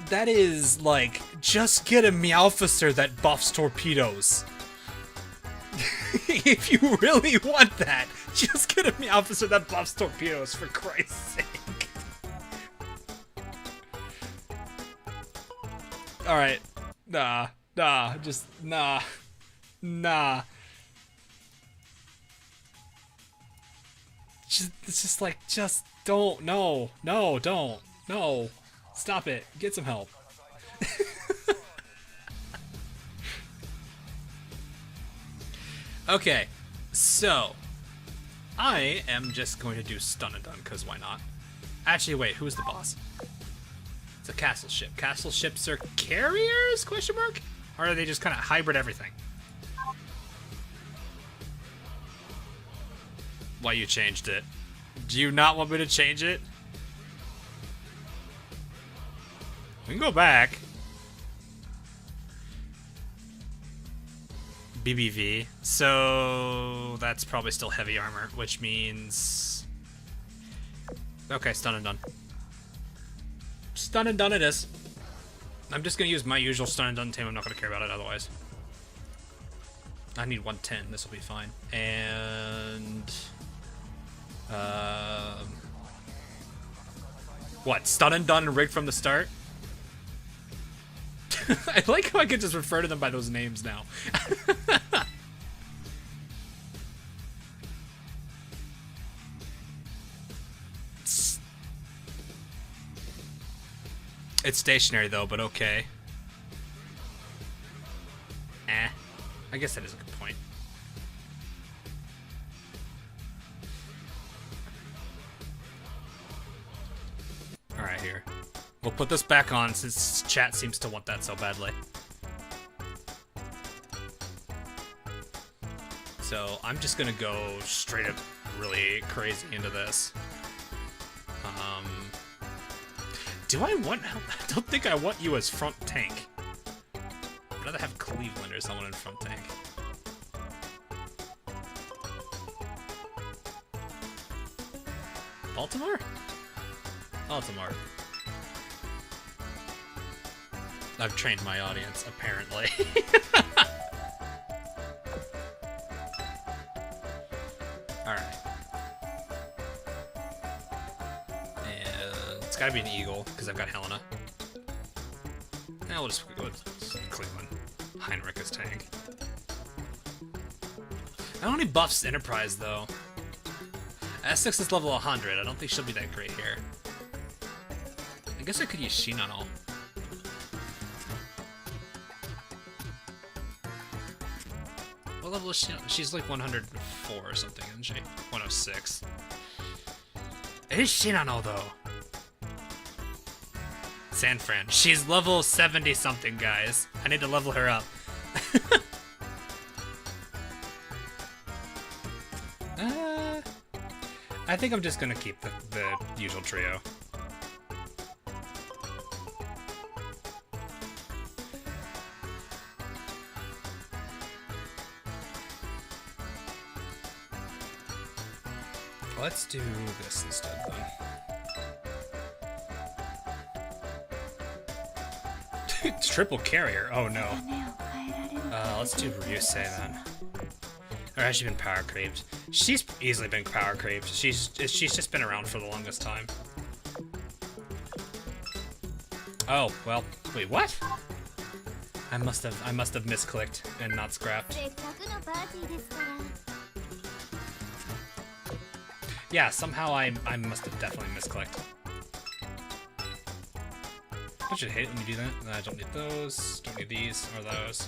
[SPEAKER 2] That is like, just get a Meowficer that buffs torpedoes. If you really want that, just get a Meowficer that buffs torpedoes, for Christ's sake. Alright. Nah. Just, nah. It's just like, just don't. No. Don't. No. Stop it. Get some help. Okay, so I am just going to do stun and done, because why not? Actually, wait, who's the boss? It's a castle ship. Castle ships are carriers? Question mark? Or are they just kind of hybrid everything? Why you changed it? Do you not want me to change it? We can go back. BBV. So that's probably still heavy armor, which means... Okay, stun and done. Stun and done it is. I'm just gonna use my usual stun and done team. I'm not gonna care about it otherwise. I need 110. This will be fine. And... what? Stun and done rigged from the start? I like how I could just refer to them by those names now. It's stationary though, but okay. I guess that is a good point. Alright, here. We'll put this back on since chat seems to want that so badly. So I'm just gonna go straight up really crazy into this. Do I want... I don't think I want you as front tank. I'd rather have Cleveland or someone in front tank. Baltimore? Baltimore. I've trained my audience, apparently. Alright. And it's gotta be an Eagle, because I've got Helena. Now we'll just go with Cleveland. Heinrich as tank. That only buffs Enterprise, though. S6 is level 100. I don't think she'll be that great here. I guess I could use Shinano. What level is she? She's like 104 or something, isn't she? 106. It is Shinano, though. San Fran. She's level 70 something, guys. I need to level her up. I think I'm just gonna keep the usual trio. Let's do this instead, then. Triple carrier. Oh no. Let's do Ryusei then. Or has she been power creeped? She's easily been power creeped. She's just been around for the longest time. Oh well. Wait, what? I must have misclicked and not scrapped. Yeah, somehow I must have definitely misclicked. I should hate it when you do that. I don't need those. Don't need these or those.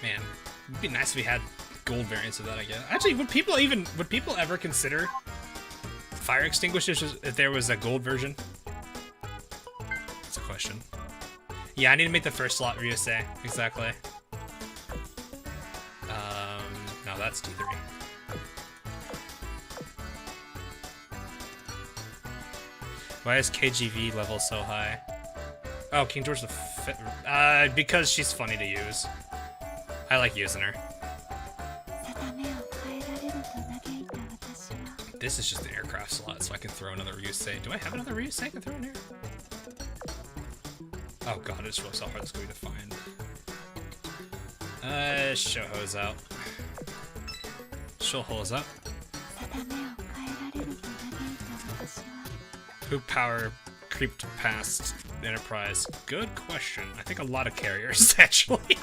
[SPEAKER 2] Man, it'd be nice if we had gold variants of that, I guess. Actually, would people ever consider fire extinguishers if there was a gold version? That's a question. Yeah, I need to make the first slot Ryusei. Exactly. No, that's D3. Why is KGV level so high? Oh, King George V. Because she's funny to use. I like using her. This is just the aircraft slot, so I can throw another Ryusei. Do I have another Ryusei I can throw in here? Oh god, I just realized how hard this is going to find. Shoho's out. Shoho's up. Who power creeped past Enterprise? Good question. I think a lot of carriers, actually.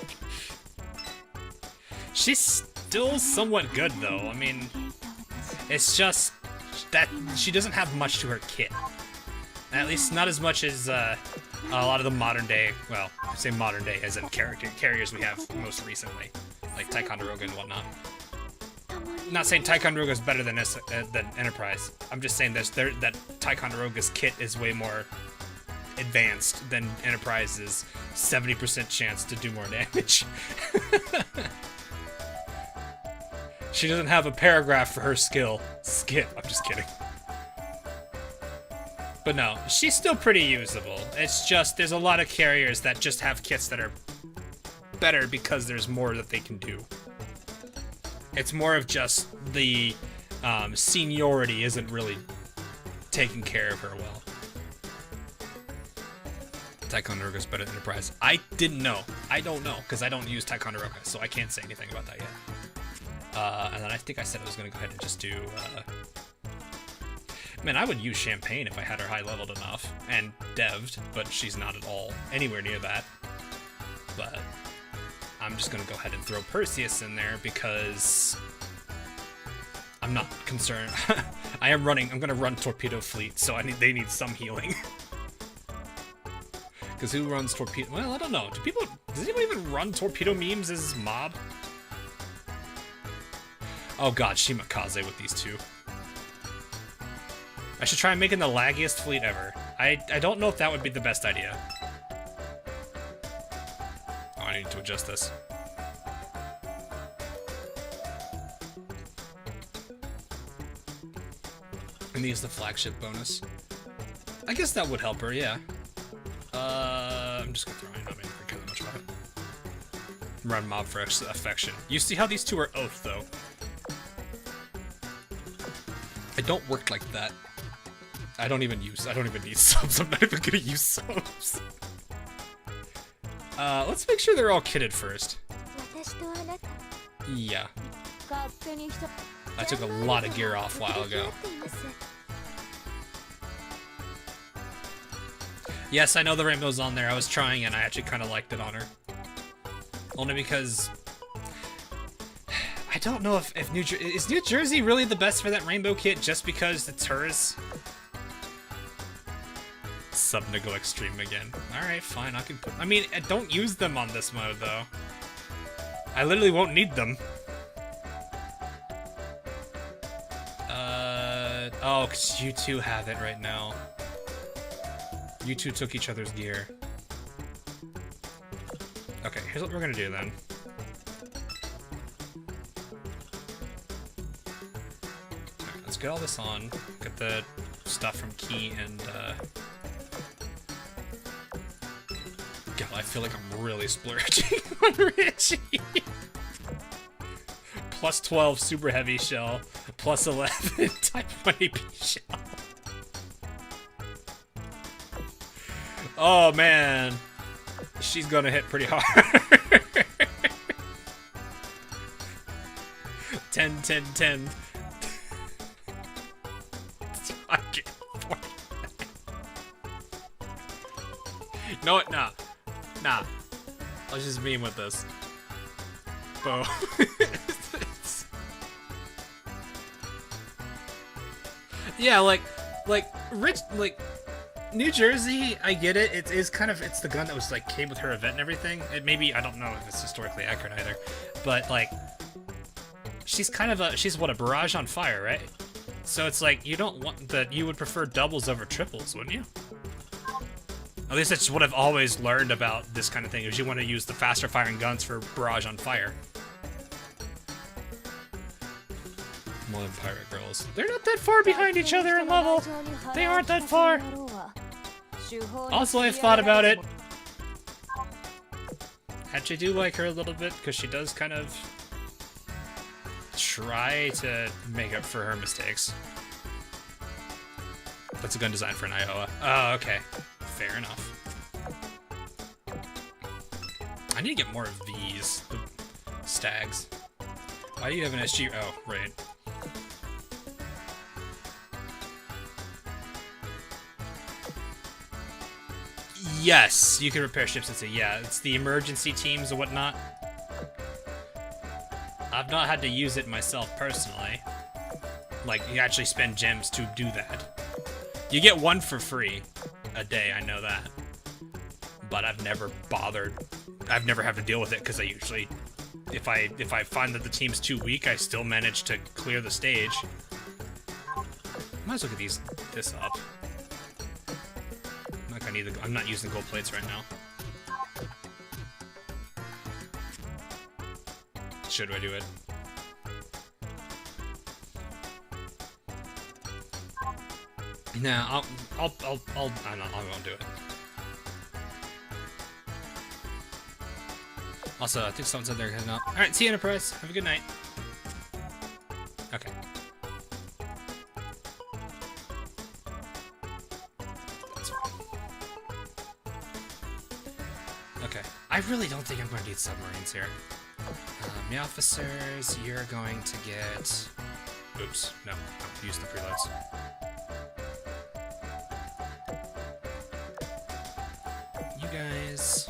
[SPEAKER 2] She's still somewhat good, though. I mean, it's just that she doesn't have much to her kit. At least not as much as a lot of the modern day, well, I say modern day as in carriers we have most recently, like Ticonderoga and whatnot. Not saying Ticonderoga is better than Enterprise. I'm just saying that Ticonderoga's kit is way more advanced than Enterprise's 70% chance to do more damage. She doesn't have a paragraph for her skill. Skip. I'm just kidding. But no, she's still pretty usable. It's just there's a lot of carriers that just have kits that are better because there's more that they can do. It's more of just the seniority isn't really taking care of her well. Ticonderoga's better than Enterprise. I didn't know. I don't know, because I don't use Ticonderoga, so I can't say anything about that yet. And then I think I said I was going to go ahead and just do... Man, I would use Champagne if I had her high-leveled enough, and dev'd, but she's not at all anywhere near that. But I'm just going to go ahead and throw Perseus in there, because I'm not concerned. I'm going to run Torpedo Fleet, so they need some healing. Because who runs Torpedo? Well, I don't know. Does anyone even run Torpedo memes as mob? Oh god, Shimakaze with these two. I should try making the laggiest fleet ever. I don't know if that would be the best idea. Oh, I need to adjust this. And use the flagship bonus. I guess that would help her, yeah. I'm just gonna throw in, I don't care that much about it. Run mob for affection. You see how these two are oath, though. I don't work like that. I don't even need subs. I'm not even gonna use subs. Let's make sure they're all kitted first. Yeah. I took a lot of gear off a while ago. Yes, I know the rainbow's on there. I was trying and I actually kind of liked it on her. Only because... I don't know if is New Jersey really the best for that rainbow kit just because it's hers? Sub to go extreme again. Alright, fine, I can put... I mean, don't use them on this mode, though. I literally won't need them. Oh, because you two have it right now. You two took each other's gear. Okay, here's what we're gonna do then. Alright, let's get all this on. Get the stuff from Key and, God, I feel like I'm really splurging on Richie. plus 12 super heavy shell, plus 11 type 1 AP shell. Oh man, she's gonna hit pretty hard. 10, 10, 10. No, what? Nah. Nah. Let's just meme with this. Boom. Yeah, like, New Jersey, I get it. It is kind of, it's the gun that was, like, came with her event and everything. It maybe, I don't know if it's historically accurate either. But, like, she's kind of she's what, a barrage on fire, right? So it's like, you don't want that, you would prefer doubles over triples, wouldn't you? At least that's what I've always learned about this kind of thing, is you want to use the faster firing guns for barrage on fire. One pirate girls. They're not that far behind each other in level. They aren't that far. Also, I've thought about it. Actually, I do like her a little bit, because she does kind of try to make up for her mistakes. That's a gun designed for an Iowa. Oh, okay. Fair enough. I need to get more of these. The stags. Why do you have an SG? Oh, right. Yes, you can repair ships. It's the emergency teams and whatnot. I've not had to use it myself personally. Like, you actually spend gems to do that. You get one for free a day, I know that. But I've never bothered. I've never had to deal with it, because I usually, if I find that the team's too weak, I still manage to clear the stage. Might as well get this up. I'm not using gold plates right now. Should I do it? Nah, I won't do it. Also, I think someone's in there heading out. Alright, see you, Enterprise. Have a good night. Okay. That's fine. Okay. I really don't think I'm going to need submarines here. The officers, you're going to get... Oops. No. Use the preloads. You guys...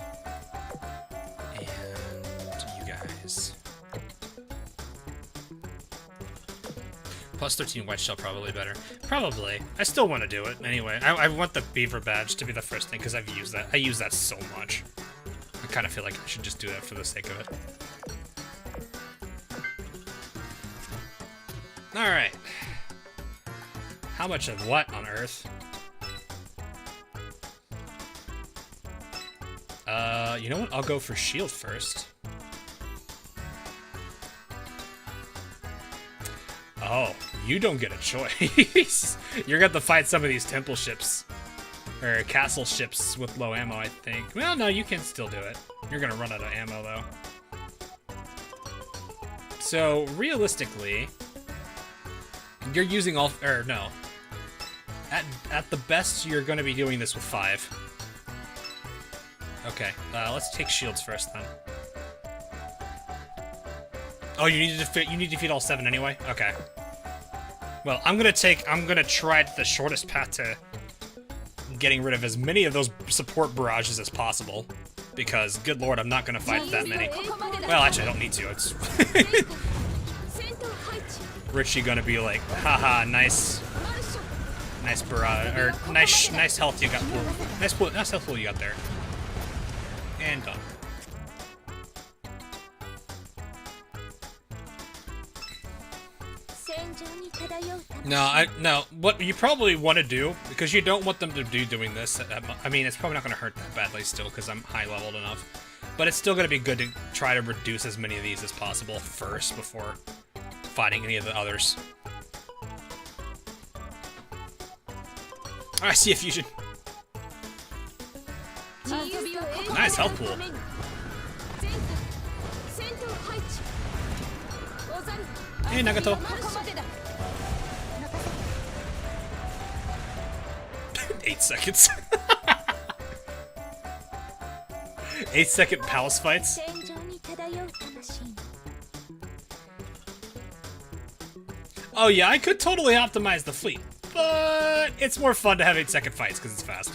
[SPEAKER 2] Plus 13 white shell, probably better. Probably. I still want to do it anyway. I want the beaver badge to be the first thing, because I've used that. I use that so much. I kind of feel like I should just do that for the sake of it. Alright. How much of what on Earth? You know what? I'll go for shield first. Oh, you don't get a choice. You're gonna have to fight some of these temple ships. Or castle ships with low ammo, I think. Well, no, you can still do it. You're gonna run out of ammo, though. So, realistically... You're using all... Or, no. At the best, you're gonna be doing this with 5. Okay, let's take shields first, then. Oh, you need to defeat all 7 anyway? Okay. Well, I'm gonna try the shortest path to getting rid of as many of those support barrages as possible. Because, good lord, I'm not gonna fight that many. Well, actually, I don't need to. It's... Richie gonna be like, haha, nice barrage, or nice health you got pulled. Nice health pool you got there. And done. No, what you probably want to do, because you don't want them to do doing this, I mean, it's probably not going to hurt that badly still, because I'm high-leveled enough, but it's still going to be good to try to reduce as many of these as possible first, before fighting any of the others. Alright, see a fusion. Nice health pool. Hey, Nagato. 8 seconds. 8-second palace fights. Oh yeah, I could totally optimize the fleet, but it's more fun to have 8-second fights because it's fast.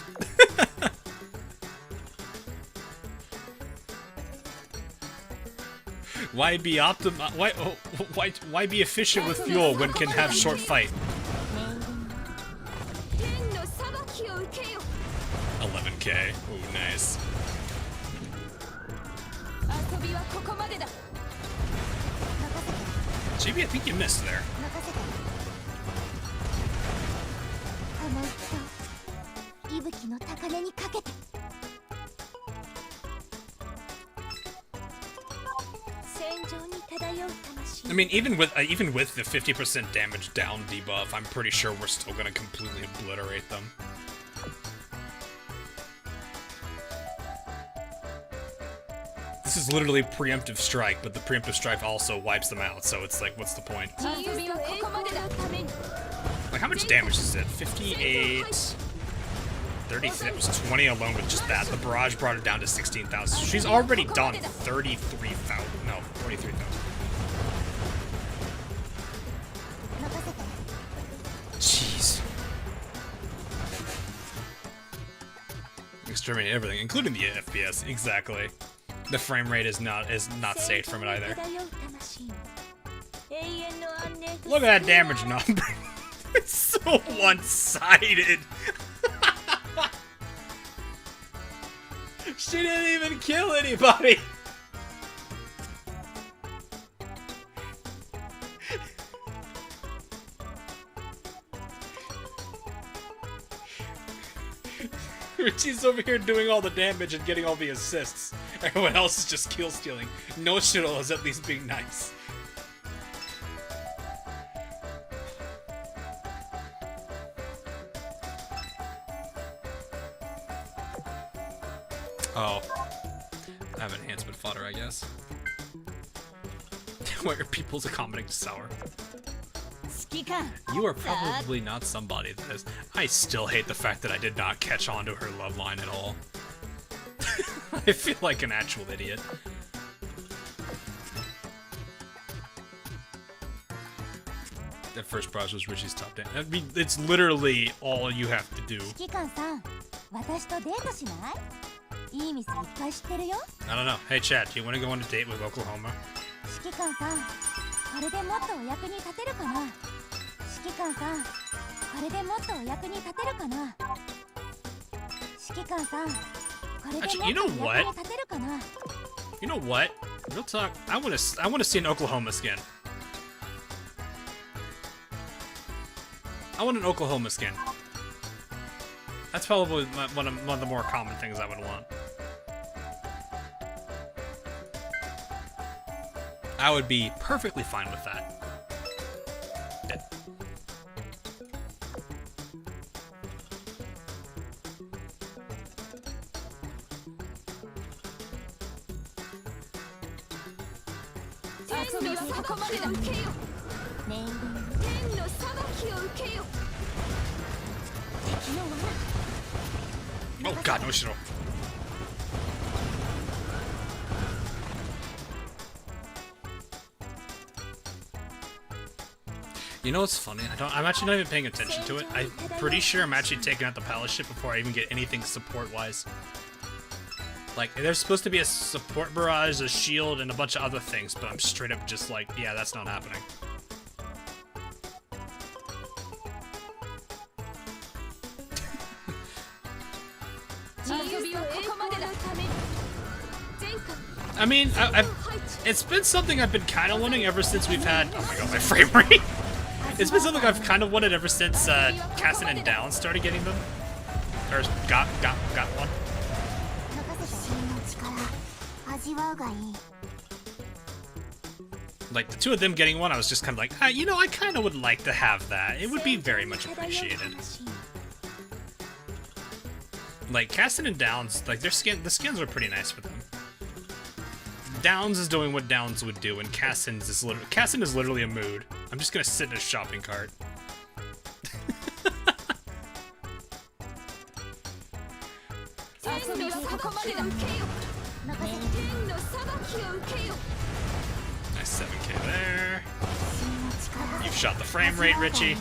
[SPEAKER 2] Why be why be efficient with fuel when can have short fight? 11k. Ooh, nice. JB, I think you missed there. I mean, even with the 50% damage down debuff, I'm pretty sure we're still gonna completely obliterate them. This is literally preemptive strike, but the preemptive strike also wipes them out, so it's like, what's the point? Like, how much damage is it? 58... 30, it was 20 alone with just that. The barrage brought it down to 16,000. She's already done 33,000. No, 43,000. Jeez. Exterminate everything, including the FPS. Exactly. The frame rate is not safe from it either. Look at that damage number. It's so one-sided. She didn't even kill anybody! Richie's over here doing all the damage and getting all the assists. Everyone else is just kill stealing. No Shiro is at least being nice. Oh. I have enhancement fodder, I guess. Why are people's accommodating to sour? You are probably not somebody that is. I still hate the fact that I did not catch on to her love line at all. I feel like an actual idiot. That first prize was Richie's top 10. I mean, it's literally all you have to do. I don't know. Hey, Chad, do you want to go on a date with Oklahoma? Actually, you know what? You know what? Real talk. I want to see an Oklahoma skin. I want an Oklahoma skin. That's probably one of the more common things I would want. I would be perfectly fine with that. Dead. Oh god, no Shiro. You know what's funny? I'm actually not even paying attention to it. I'm pretty sure I'm actually taking out the palace ship before I even get anything support-wise. Like, there's supposed to be a support barrage, a shield, and a bunch of other things, but I'm straight up just like, yeah, that's not happening. I mean, it's been something I've been kind of wanting ever since we've had... Oh my god, my frame rate! It's been something I've kind of wanted ever since Cassin and Down started getting them. Or got one. Like, the two of them getting one, I was just kind of like, you know, I kind of would like to have that. It would be very much appreciated. Like, Cassin and Downs, like, the skins are pretty nice for them. Downs is doing what Downs would do, and Cassin is literally a mood. I'm just gonna sit in a shopping cart. Nice 7K there. You've shot the frame rate, Richie.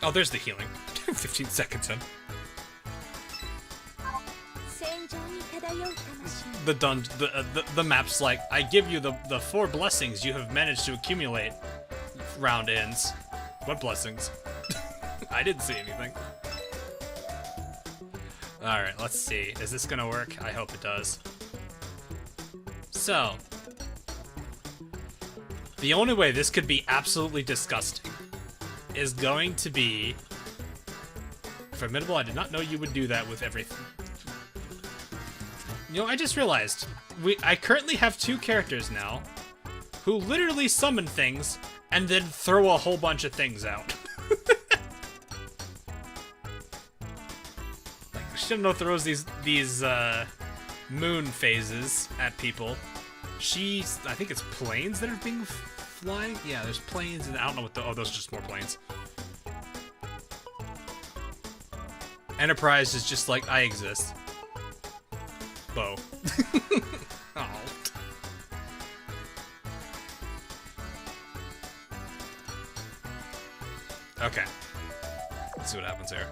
[SPEAKER 2] Oh, there's the healing. 15 seconds in. The map's like, I give you the 4 blessings you have managed to accumulate. Round ends. What blessings? I didn't see anything. Alright, let's see. Is this gonna work? I hope it does. So, the only way this could be absolutely disgusting is going to be formidable. I did not know you would do that with everything. You know, I just realized I currently have 2 characters now who literally summon things and then throw a whole bunch of things out. Like Shino throws these moon phases at people. I think it's planes that are being flying. Yeah, there's planes, and I don't know what those are just more planes. Enterprise is just like, I exist. Bow. Oh. Okay. Let's see what happens here.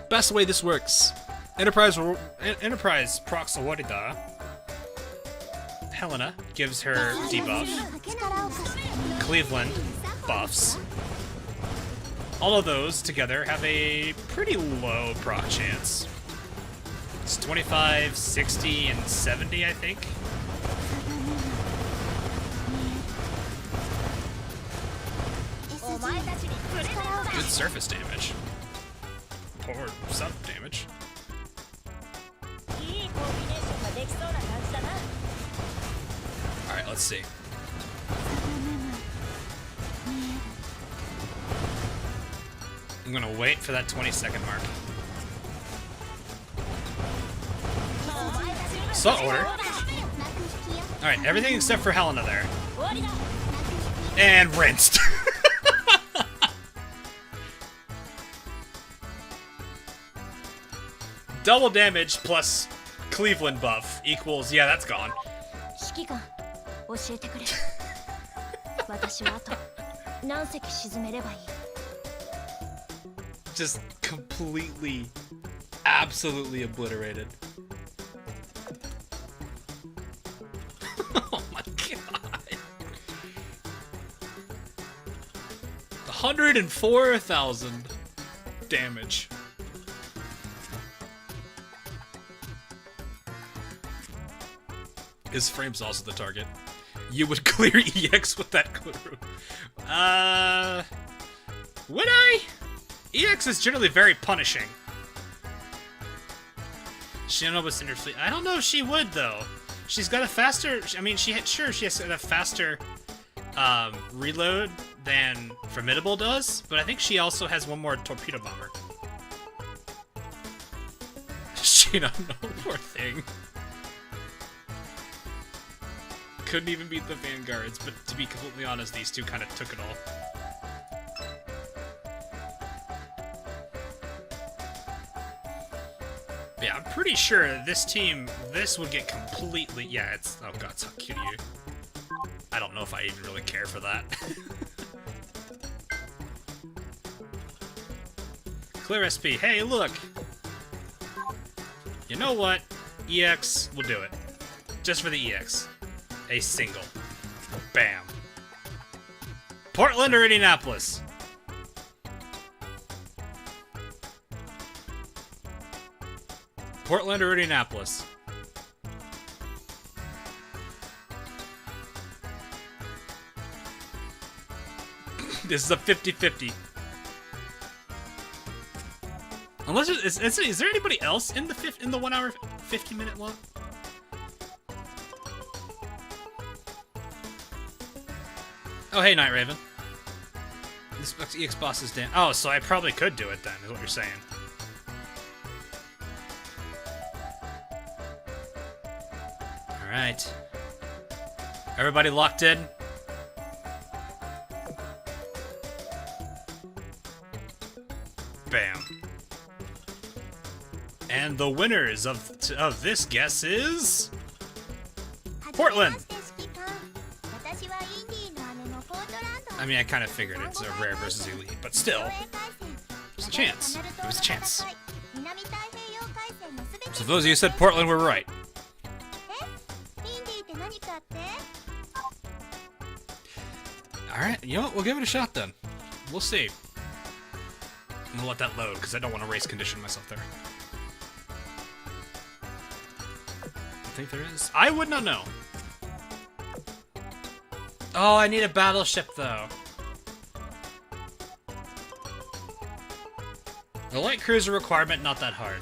[SPEAKER 2] Best way this works. Enterprise procs Awarida. Helena gives her debuff. Cleveland buffs. All of those together have a pretty low proc chance. It's 25, 60, and 70, I think. Good surface damage. Poor sub damage. Alright, let's see. I'm gonna wait for that 20-second mark. So order. Alright, everything except for Helena there. And rinsed. Double damage plus Cleveland buff equals, yeah, that's gone. Just completely, absolutely obliterated. Oh my god. 104,000 damage. His frame's also the target. You would clear EX with that clue. Would I? EX is generally very punishing. Shinobu's in her fleet. I don't know if she would, though. She's got a faster... I mean, she has a faster reload than Formidable does, but I think she also has one more torpedo bomber. Shino, no poor thing. Couldn't even beat the Vanguards, but to be completely honest, these two kind of took it all. Yeah, I'm pretty sure this team, this would get completely... Yeah, it's... Oh god, it's how cute are you. I don't know if I even really care for that. Clear SP. Hey, look! You know what? EX will do it. Just for the EX. A single. Bam. Portland or Indianapolis? Portland or Indianapolis? This is a 50-50. Unless is there anybody else in the 1 hour 50-minute one? Oh hey, Night Raven. This EX boss is down. Oh, so I probably could do it then, is what you're saying. Alright. Everybody locked in? Bam. And the winners of this guess is... Portland! I mean, I kind of figured it's a rare versus elite, but still, it's a chance. It was a chance. So those of you who said Portland were right. Alright, you know what? We'll give it a shot then. We'll see. I'm gonna let that load, because I don't want to race condition myself there. I think there is. I would not know. Oh, I need a battleship, though. The light cruiser requirement, not that hard.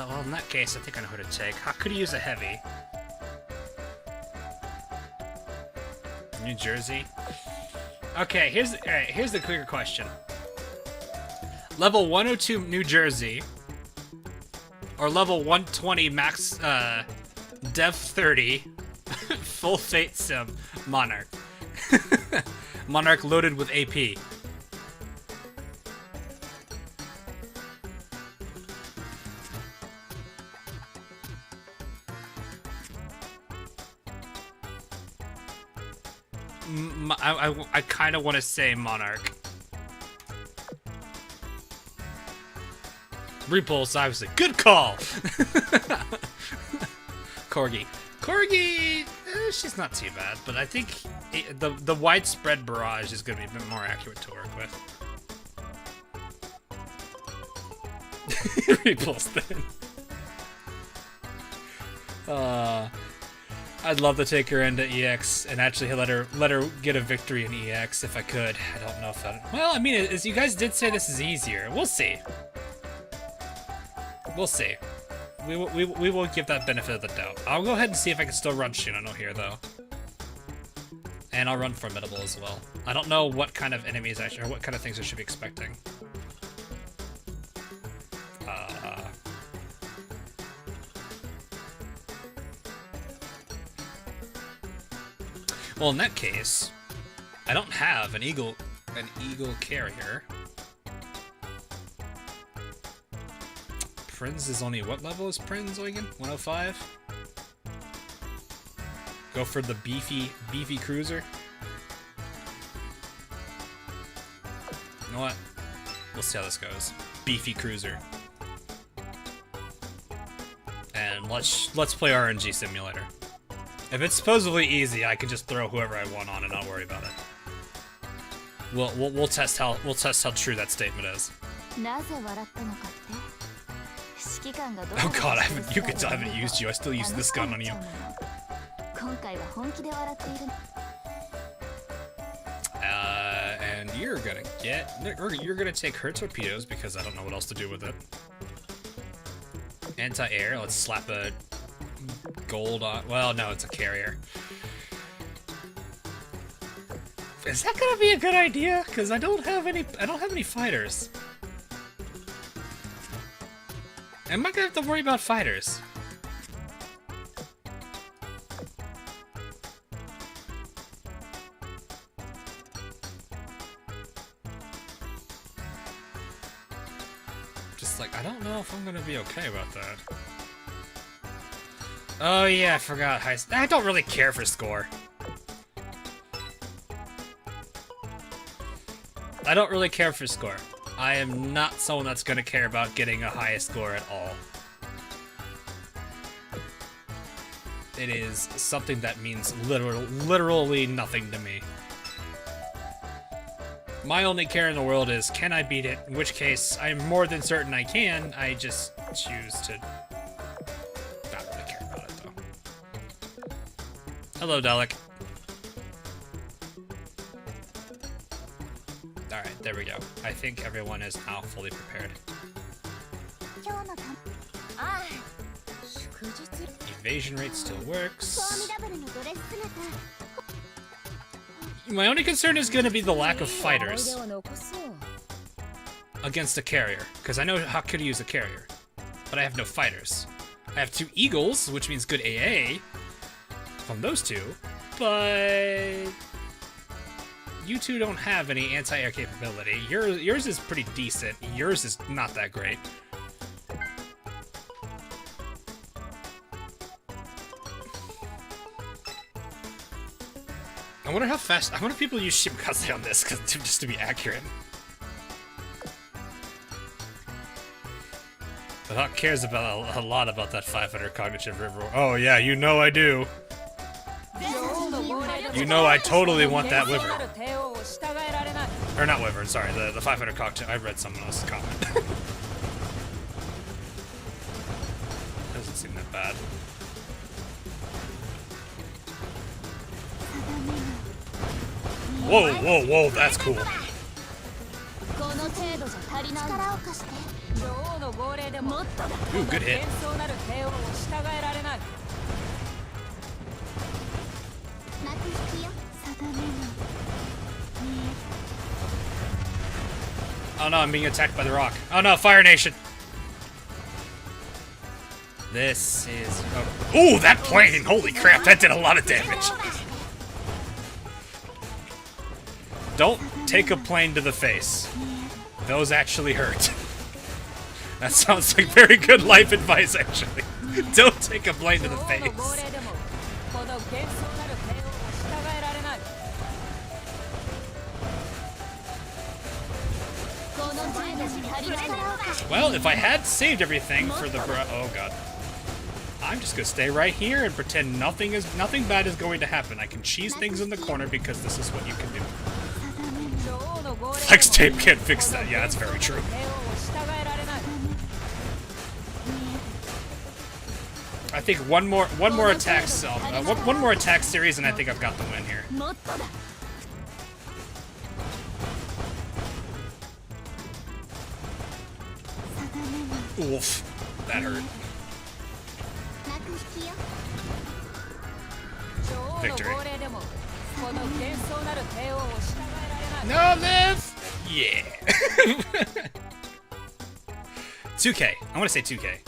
[SPEAKER 2] Well, in that case, I think I know who to take. How could he use a heavy? New Jersey? Okay, here's the clear question. Level 102 New Jersey, or level 120 max dev 30 full fate sim Monarch. Monarch loaded with AP. I kind of want to say Monarch. Repulse, obviously. Good call! Corgi. Corgi, she's not too bad, but I think the widespread barrage is going to be a bit more accurate to work with. Repulse then. I'd love to take her into EX and actually let her get a victory in EX if I could. I don't know if that... Well, I mean, as you guys did say, this is easier. We'll see. We'll see. We will give that benefit of the doubt. I'll go ahead and see if I can still run Shinano here, though. And I'll run Formidable as well. I don't know what kind of enemies or what kind of things I should be expecting. Well, in that case, I don't have an eagle carrier. Prinz is only, what level is Prinz again? 105? Go for the beefy cruiser. You know what? We'll see how this goes. Beefy cruiser. And let's play RNG Simulator. If it's supposedly easy, I can just throw whoever I want on and not worry about it. We'll test how true that statement is. Oh god, I haven't used you. I still use this gun on you. And you're gonna take her torpedoes because I don't know what else to do with it. Anti-air. Let's slap a gold on. Well, no, it's a carrier. Is that gonna be a good idea? Because I don't have any fighters. Am I gonna have to worry about fighters? Just like, I don't know if I'm gonna be okay about that. Oh yeah, I forgot. I don't really care for score. I don't really care for score. I am not someone that's gonna care about getting a high score at all. It is something that means literally nothing to me. My only care in the world is, can I beat it? In which case, I'm more than certain I can. I just choose to not really care about it, though. Hello, Dalek. Alright, there we go. I think everyone is now fully prepared. Evasion rate still
[SPEAKER 1] フォーミ
[SPEAKER 2] works.
[SPEAKER 1] ダブルのドレス姿
[SPEAKER 2] My only concern is going to be the lack of fighters against a carrier, because I know how could use a carrier, but I have no fighters. I have 2 eagles, which means good AA from those 2, but you 2 don't have any anti-air capability. Yours is pretty decent. Yours is not that great. I wonder how fast. I wonder if people use Shimikaze on this, just to be accurate. The Hawk cares about a lot about that 500 cognitive river. Oh yeah, you know I do. You know I totally want that wyvern. Or not wyvern, sorry, the 500 cognitive. I read someone else's comment. Doesn't seem that bad. Whoa, whoa, whoa, that's cool.
[SPEAKER 1] 力を貸して
[SPEAKER 2] Ooh, good hit. Oh no, I'm being attacked by the rock. Oh no, Fire Nation! This is... Oh, ooh, that plane! Holy crap, that did a lot of damage. Don't take a plane to the face. Those actually hurt. That sounds like very good life advice, actually. Don't take a plane to the face. Well, if I had saved everything for the oh god. I'm just gonna stay right here and pretend nothing bad is going to happen. I can cheese things in the corner because this is what you can do. Flex tape can't fix that. Yeah, that's very true. I think one more attack one more attack series, and I think I've got the win here. Oof, that hurt. Victory. No, live! Yeah. 2K. I want to say 2K.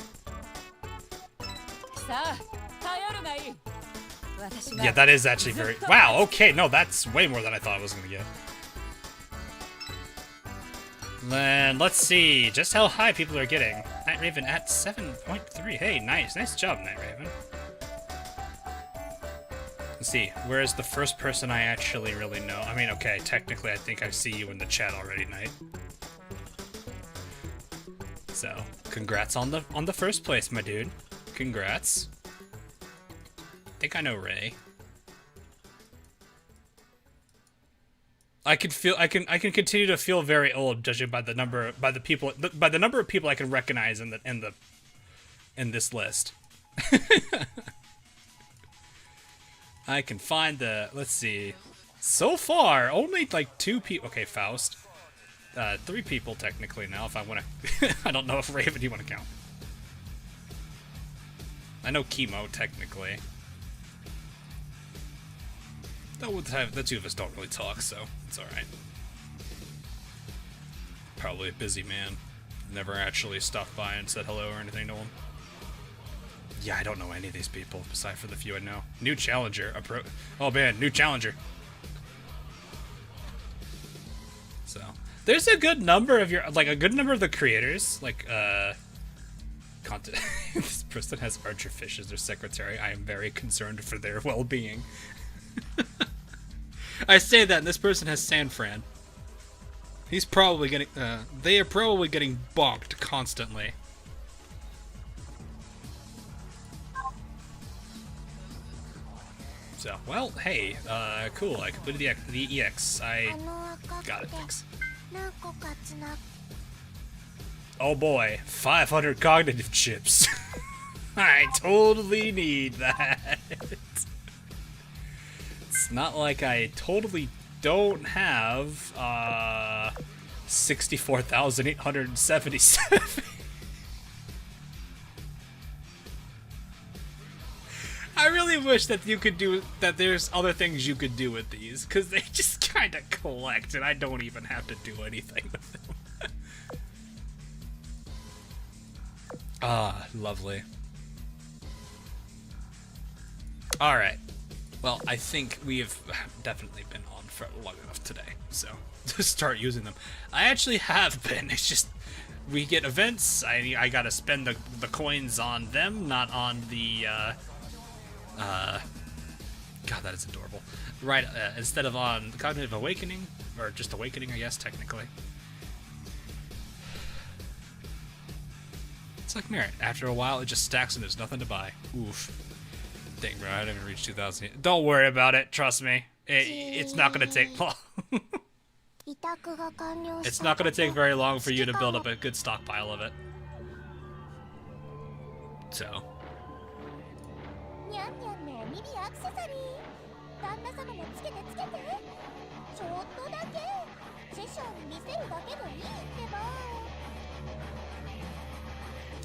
[SPEAKER 2] Yeah, that is actually very... Wow, okay, no, that's way more than I thought I was going to get. Then, let's see just how high people are getting. Night Raven at 7.3. Hey, nice job, Night Raven. Let's see, where's the first person I actually really know? I mean, okay, technically I think I see you in the chat already, Knight. So, congrats on the first place, my dude. Congrats. I think I know Ray. I can continue to feel very old judging by the number of people I can recognize in this list. I can find let's see. So far, only like 2 people. Okay, Faust. 3 people technically now, if I want to. I don't know if Raven you want to count. I know Chemo technically. Though the 2 of us don't really talk, so it's alright. Probably a busy man. Never actually stopped by and said hello or anything to him. Yeah, I don't know any of these people, aside from the few I know. New challenger. Oh man, new challenger. So, there's a good number of a good number of the creators, content. This person has Archerfish as their secretary. I am very concerned for their well-being. I say that, and this person has Sanfran. He's probably getting, they are probably getting bonked constantly. So, well, hey, cool, I completed the EX. I got it, thanks. Oh boy, 500 cognitive chips. I totally need that. It's not like I totally don't have, 64,877. wish that you could do that. There's other things you could do with these, because they just kind of collect, and I don't even have to do anything with them. Ah, lovely. All right. Well, I think we have definitely been on for long enough today, so to start using them. I actually have been. It's just we get events. I gotta spend the coins on them, not on the. God, that is adorable. Right, instead of on Cognitive Awakening, or just Awakening, I guess technically. It's like merit. After a while, it just stacks and there's nothing to buy. Oof. Dang, bro, I haven't even reached 2,000 yet. Don't worry about it. Trust me. It's not going to take long. It's not going to take very long for you to build up a good stockpile of it. So.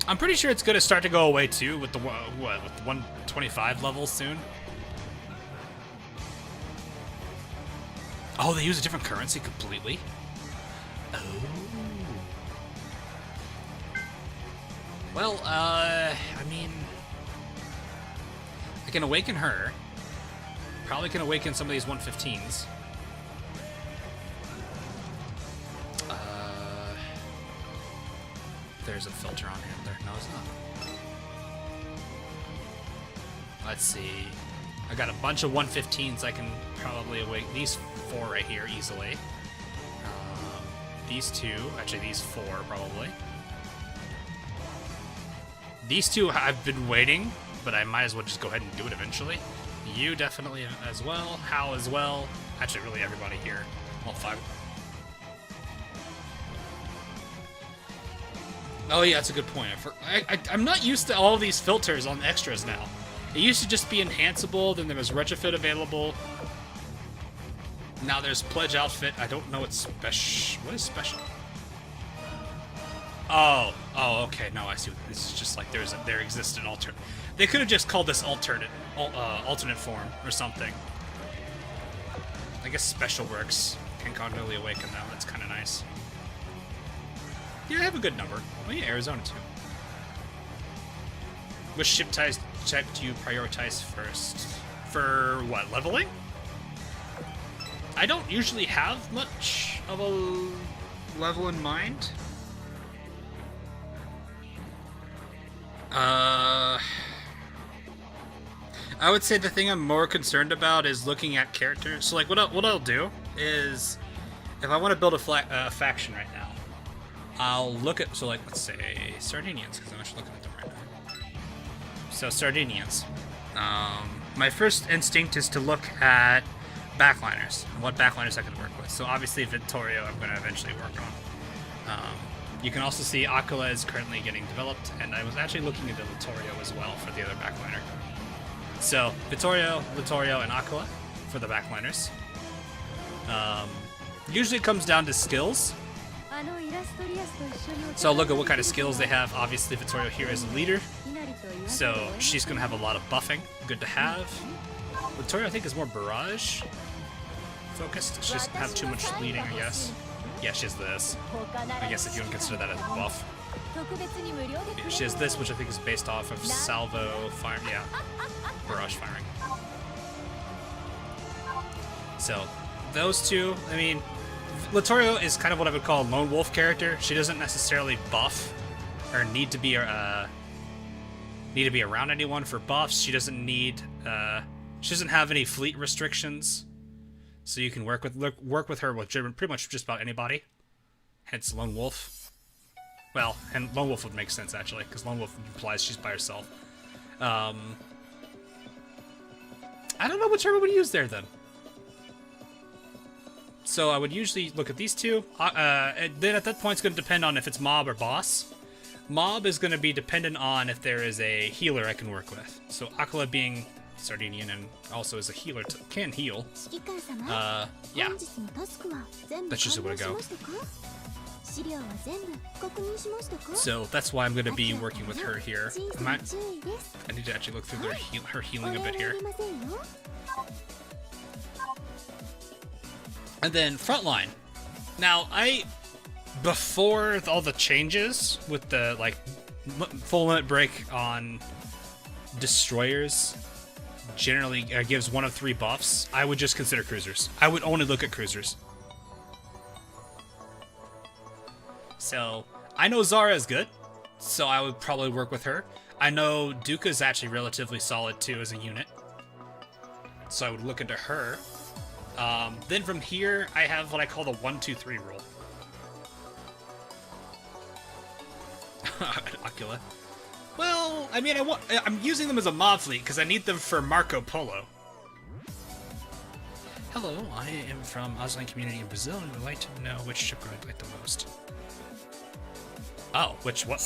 [SPEAKER 2] I'm pretty sure it's going to start to go away too with the with the 125 levels soon. Oh, they use a different currency completely. Oh. Well, I mean, I can awaken her. Probably can awaken some of these 115s. There's a filter on hand there. No, it's not. Let's see. I got a bunch of 115s I can probably awaken. These 4 right here easily. These 2. Actually, these 4 probably. These 2 I've been waiting, but I might as well just go ahead and do it eventually. You definitely as well. Hal as well. Actually, really everybody here. All 5. Oh yeah, that's a good point. I'm not used to all these filters on extras now. It used to just be enhanceable, then there was retrofit available. Now there's pledge outfit. I don't know what's special. What is special? Oh, okay. No, I see. This is just like there exists an alternate. They could have just called this alternate form or something. I guess special works. Can cognitively awaken now. That's kind of nice. Yeah, I have a good number. Oh yeah, Arizona too. Which ship type do you prioritize first? For what, leveling? I don't usually have much of a level in mind. I would say the thing I'm more concerned about is looking at characters. So like what I'll do is, if I want to build a faction right now, I'll look at, so like, let's say Sardinians, because I'm actually looking at them right now. So Sardinians. My first instinct is to look at backliners, and what backliners I can work with. So obviously Vittorio I'm going to eventually work on. You can also see Aquila is currently getting developed, and I was actually looking into Vittorio as well for the other backliner. So Vittorio, and Aquila for the backliners. Usually it comes down to skills. So look at what kind of skills they have. Obviously, Vittorio here is a leader, so she's going to have a lot of buffing. Good to have. Vittorio, I think, is more barrage focused. She doesn't have too much leading, I guess. Yeah, she has this. I guess if you want to consider that as a buff. Yeah, she has this, which I think is based off of salvo fire. Yeah, barrage firing. So those two, I mean, Vittorio is kind of what I would call a lone wolf character. She doesn't necessarily buff or need to be around anyone for buffs. She doesn't need she doesn't have any fleet restrictions, so you can work with her with pretty much just about anybody. Hence lone wolf. Well, and lone wolf would make sense actually, because lone wolf implies she's by herself. I don't know which term I would use there then. So I would usually look at these two. And then at that point, it's going to depend on if it's mob or boss. Mob is going to be dependent on if there is a healer I can work with. So Aquila being Sardinian and also is a healer, can heal. Yeah. That's just where to go. So that's why I'm going to be working with her here. I need to actually look through her healing a bit here. And then frontline. Now, before all the changes with the like full limit break on destroyers, generally gives 1 of 3 buffs. I would just consider cruisers. I would only look at cruisers. So I know Zara is good, so I would probably work with her. I know Duka is actually relatively solid too as a unit, so I would look into her. Then from here, I have what I call the 1-2-3 rule. Ocula. Well, I mean, I'm using them as a mob fleet because I need them for Marco Polo. Hello, I am from Azur community in Brazil and would like to know which ship I like the most. Oh, what? Well,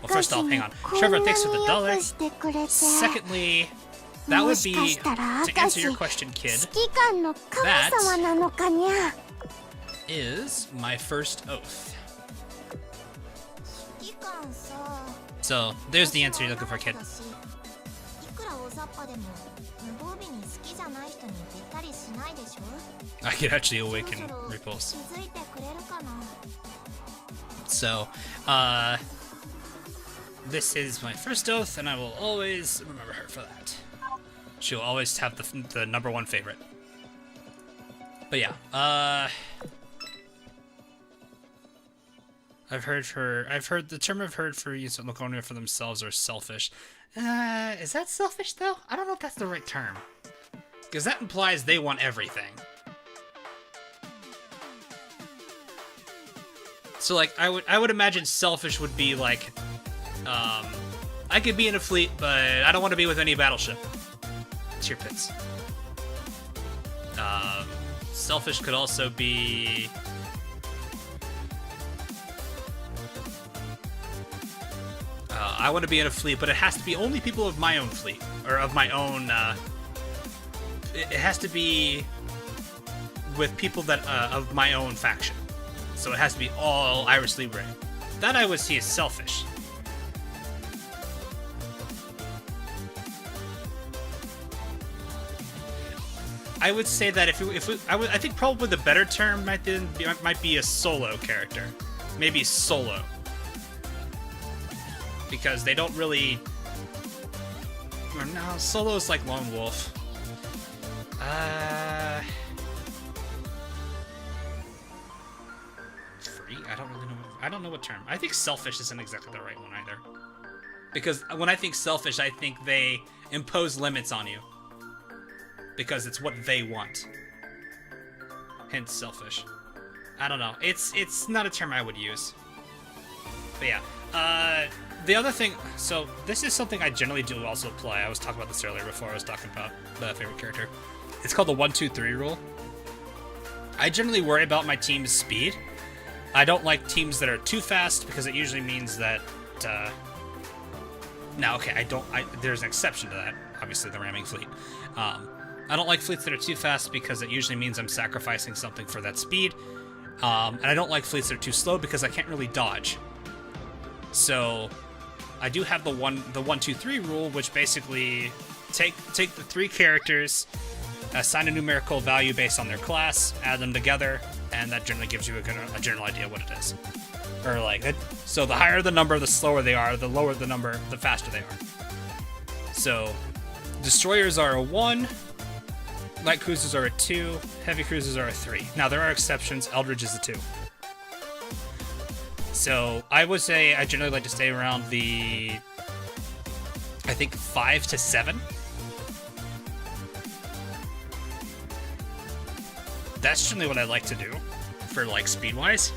[SPEAKER 2] first off, hang on. Trevor, thanks for the $. Secondly, that would be, to answer your question, kid, that is my first oath. So, there's the answer you're looking for, kid. I could actually awaken Repulse. So, this is my first oath, and I will always remember her for that. She'll always have the #1 favorite. But yeah, the term I've heard for use of Laconia for themselves are selfish. Is that selfish though? I don't know if that's the right term. Because that implies they want everything. So like, I would imagine selfish would be like, I could be in a fleet, but I don't want to be with any battleship. Tier pits. Selfish could also be... I want to be in a fleet, but it has to be only people of my own fleet, or of my own, it has to be with people that, of my own faction. So it has to be all Iris Libre. That I would see as selfish. I would say that I think probably the better term might be a solo character. Maybe solo. Because they don't really... Or no, solo's like Lone Wolf. Free? I don't really know. I don't know what term. I think selfish isn't exactly the right one either. Because when I think selfish, I think they impose limits on you. Because it's what they want. Hence selfish. I don't know. It's not a term I would use. But yeah. The other thing, so this is something I generally do also play. I was talking about this earlier before I was talking about the favorite character. It's called the 1-2-3 rule. I generally worry about my team's speed. I don't like teams that are too fast because it usually means that, now, okay, there's an exception to that. Obviously, the ramming fleet. I don't like fleets that are too fast because it usually means I'm sacrificing something for that speed. And I don't like fleets that are too slow because I can't really dodge. So I do have the 1-2-3 rule, which basically take the 3 characters, assign a numerical value based on their class, add them together, and that generally gives you a general idea what it is. Or like, so the higher the number, the slower they are. The lower the number, the faster they are. So destroyers are a 1, light cruisers are a 2, heavy cruisers are a 3. Now there are exceptions. Eldridge is a 2. So I would say I generally like to stay around the, I think 5 to 7. That's generally what I like to do for like speed-wise.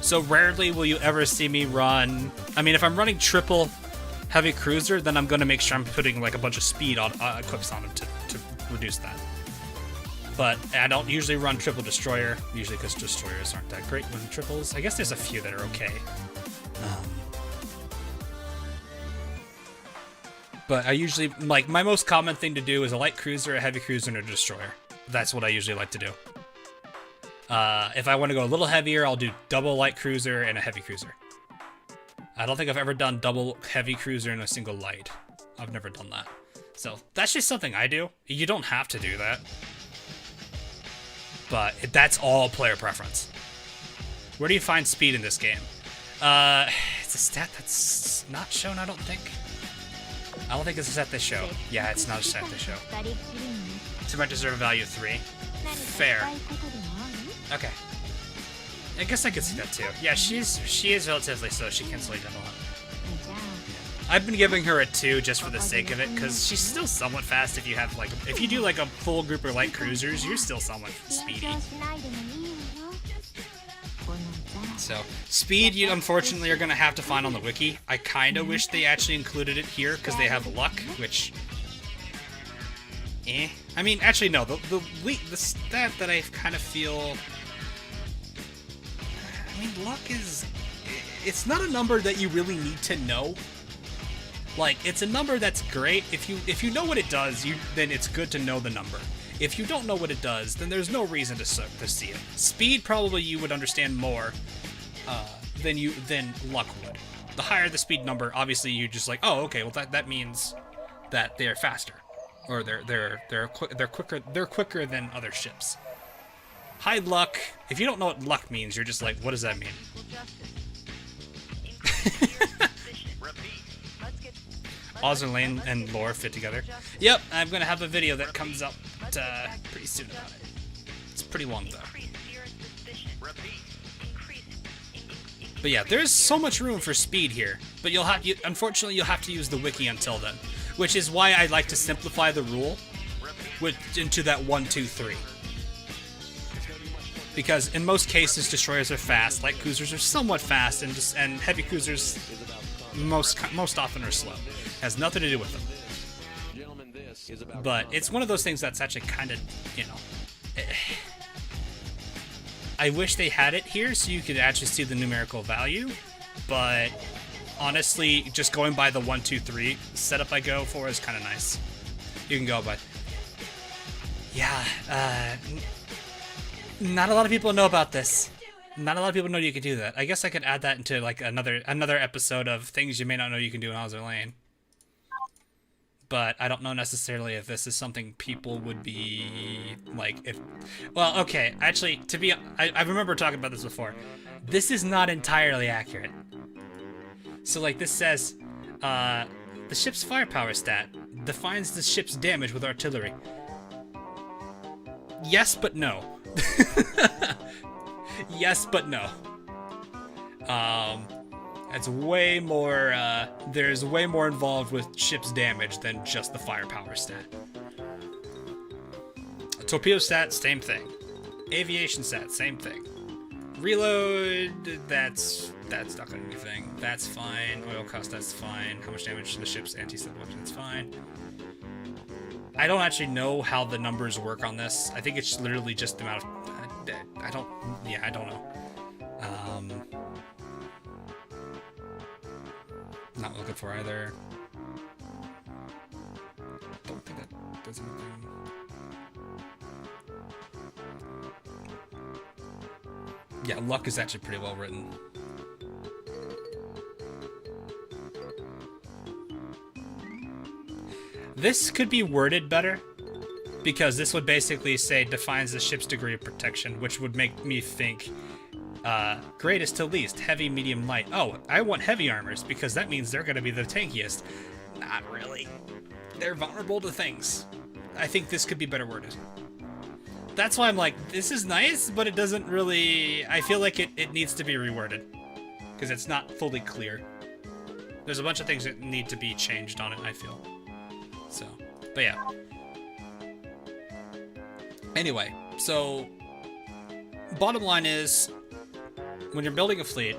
[SPEAKER 2] So rarely will you ever see me run, I mean, if I'm running triple heavy cruiser, then I'm going to make sure I'm putting like a bunch of speed on equips on them to reduce that. But I don't usually run triple destroyer, usually because destroyers aren't that great when triples. I guess there's a few that are okay. But I usually, like, my most common thing to do is a light cruiser, a heavy cruiser, and a destroyer. That's what I usually like to do. If I want to go a little heavier, I'll do double light cruiser and a heavy cruiser. I don't think I've ever done double heavy cruiser and a single light. I've never done that. So that's just something I do. You don't have to do that. But that's all player preference. Where do you find speed in this game? It's a stat that's not shown, I don't think. I don't think it's a stat they show. Yeah, it's not a stat they show. So it might deserve a value of 3. Fair. Okay. I guess I could see that too. Yeah, she is relatively slow. She can slow you down a lot. I've been giving her a 2 just for the sake of it, because she's still somewhat fast if you have like if you do like a full group of light cruisers, you're still somewhat speedy. So speed you unfortunately are gonna have to find on the wiki. I kinda wish they actually included it here because they have luck, which I mean actually no, the stat that I kind of feel I mean, luck is... It's not a number that you really need to know. Like, it's a number that's great. If you know what it does, then it's good to know the number. If you don't know what it does, then there's no reason to see it. Speed, probably you would understand more than luck would. The higher the speed number, obviously you're just like, oh, okay, well that means that they're faster. Or they're quicker than other ships. High luck. If you don't know what luck means, you're just like, what does that mean? Azur Lane and lore fit together. Yep, I'm gonna have a video that comes up pretty soon about it. It's pretty long though. But yeah, there's so much room for speed here. But unfortunately, you'll have to use the wiki until then, which is why I like to simplify the rule into that 1, 2, 3. Because in most cases, destroyers are fast, light cruisers are somewhat fast, and heavy cruisers most often are slow. It has nothing to do with them. But it's one of those things that's actually kind of, you know... I wish they had it here so you could actually see the numerical value, but honestly, just going by the 1, 2, 3 setup I go for is kind of nice. You can go by... Yeah, not a lot of people know about this. Not a lot of people know you can do that. I guess I could add that into like another episode of things you may not know you can do in Azur Lane. But I don't know necessarily if this is something people would be like well, okay, actually I remember talking about this before. This is not entirely accurate. So like this says the ship's firepower stat defines the ship's damage with artillery. Yes, but no. Yes, but no. It's way more, there's way more involved with ship's damage than just the firepower stat. A torpedo stat, same thing. Aviation stat, same thing. Reload, that's not gonna be a thing. That's fine. Oil cost, that's fine. How much damage to the ship's anti-sub weapon, that's fine. I don't actually know how the numbers work on this. I think it's literally just the amount of... I don't know. Not looking for either. Don't think that does anything. Yeah, luck is actually pretty well written. This could be worded better, because this would basically say defines the ship's degree of protection, which would make me think greatest to least, heavy, medium, light. Oh, I want heavy armors, because that means they're going to be the tankiest. Not really. They're vulnerable to things. I think this could be better worded. That's why I'm like, this is nice, but it doesn't really... I feel like it needs to be reworded, because it's not fully clear. There's a bunch of things that need to be changed on it, I feel. So, but yeah. Anyway, so bottom line is, when you're building a fleet,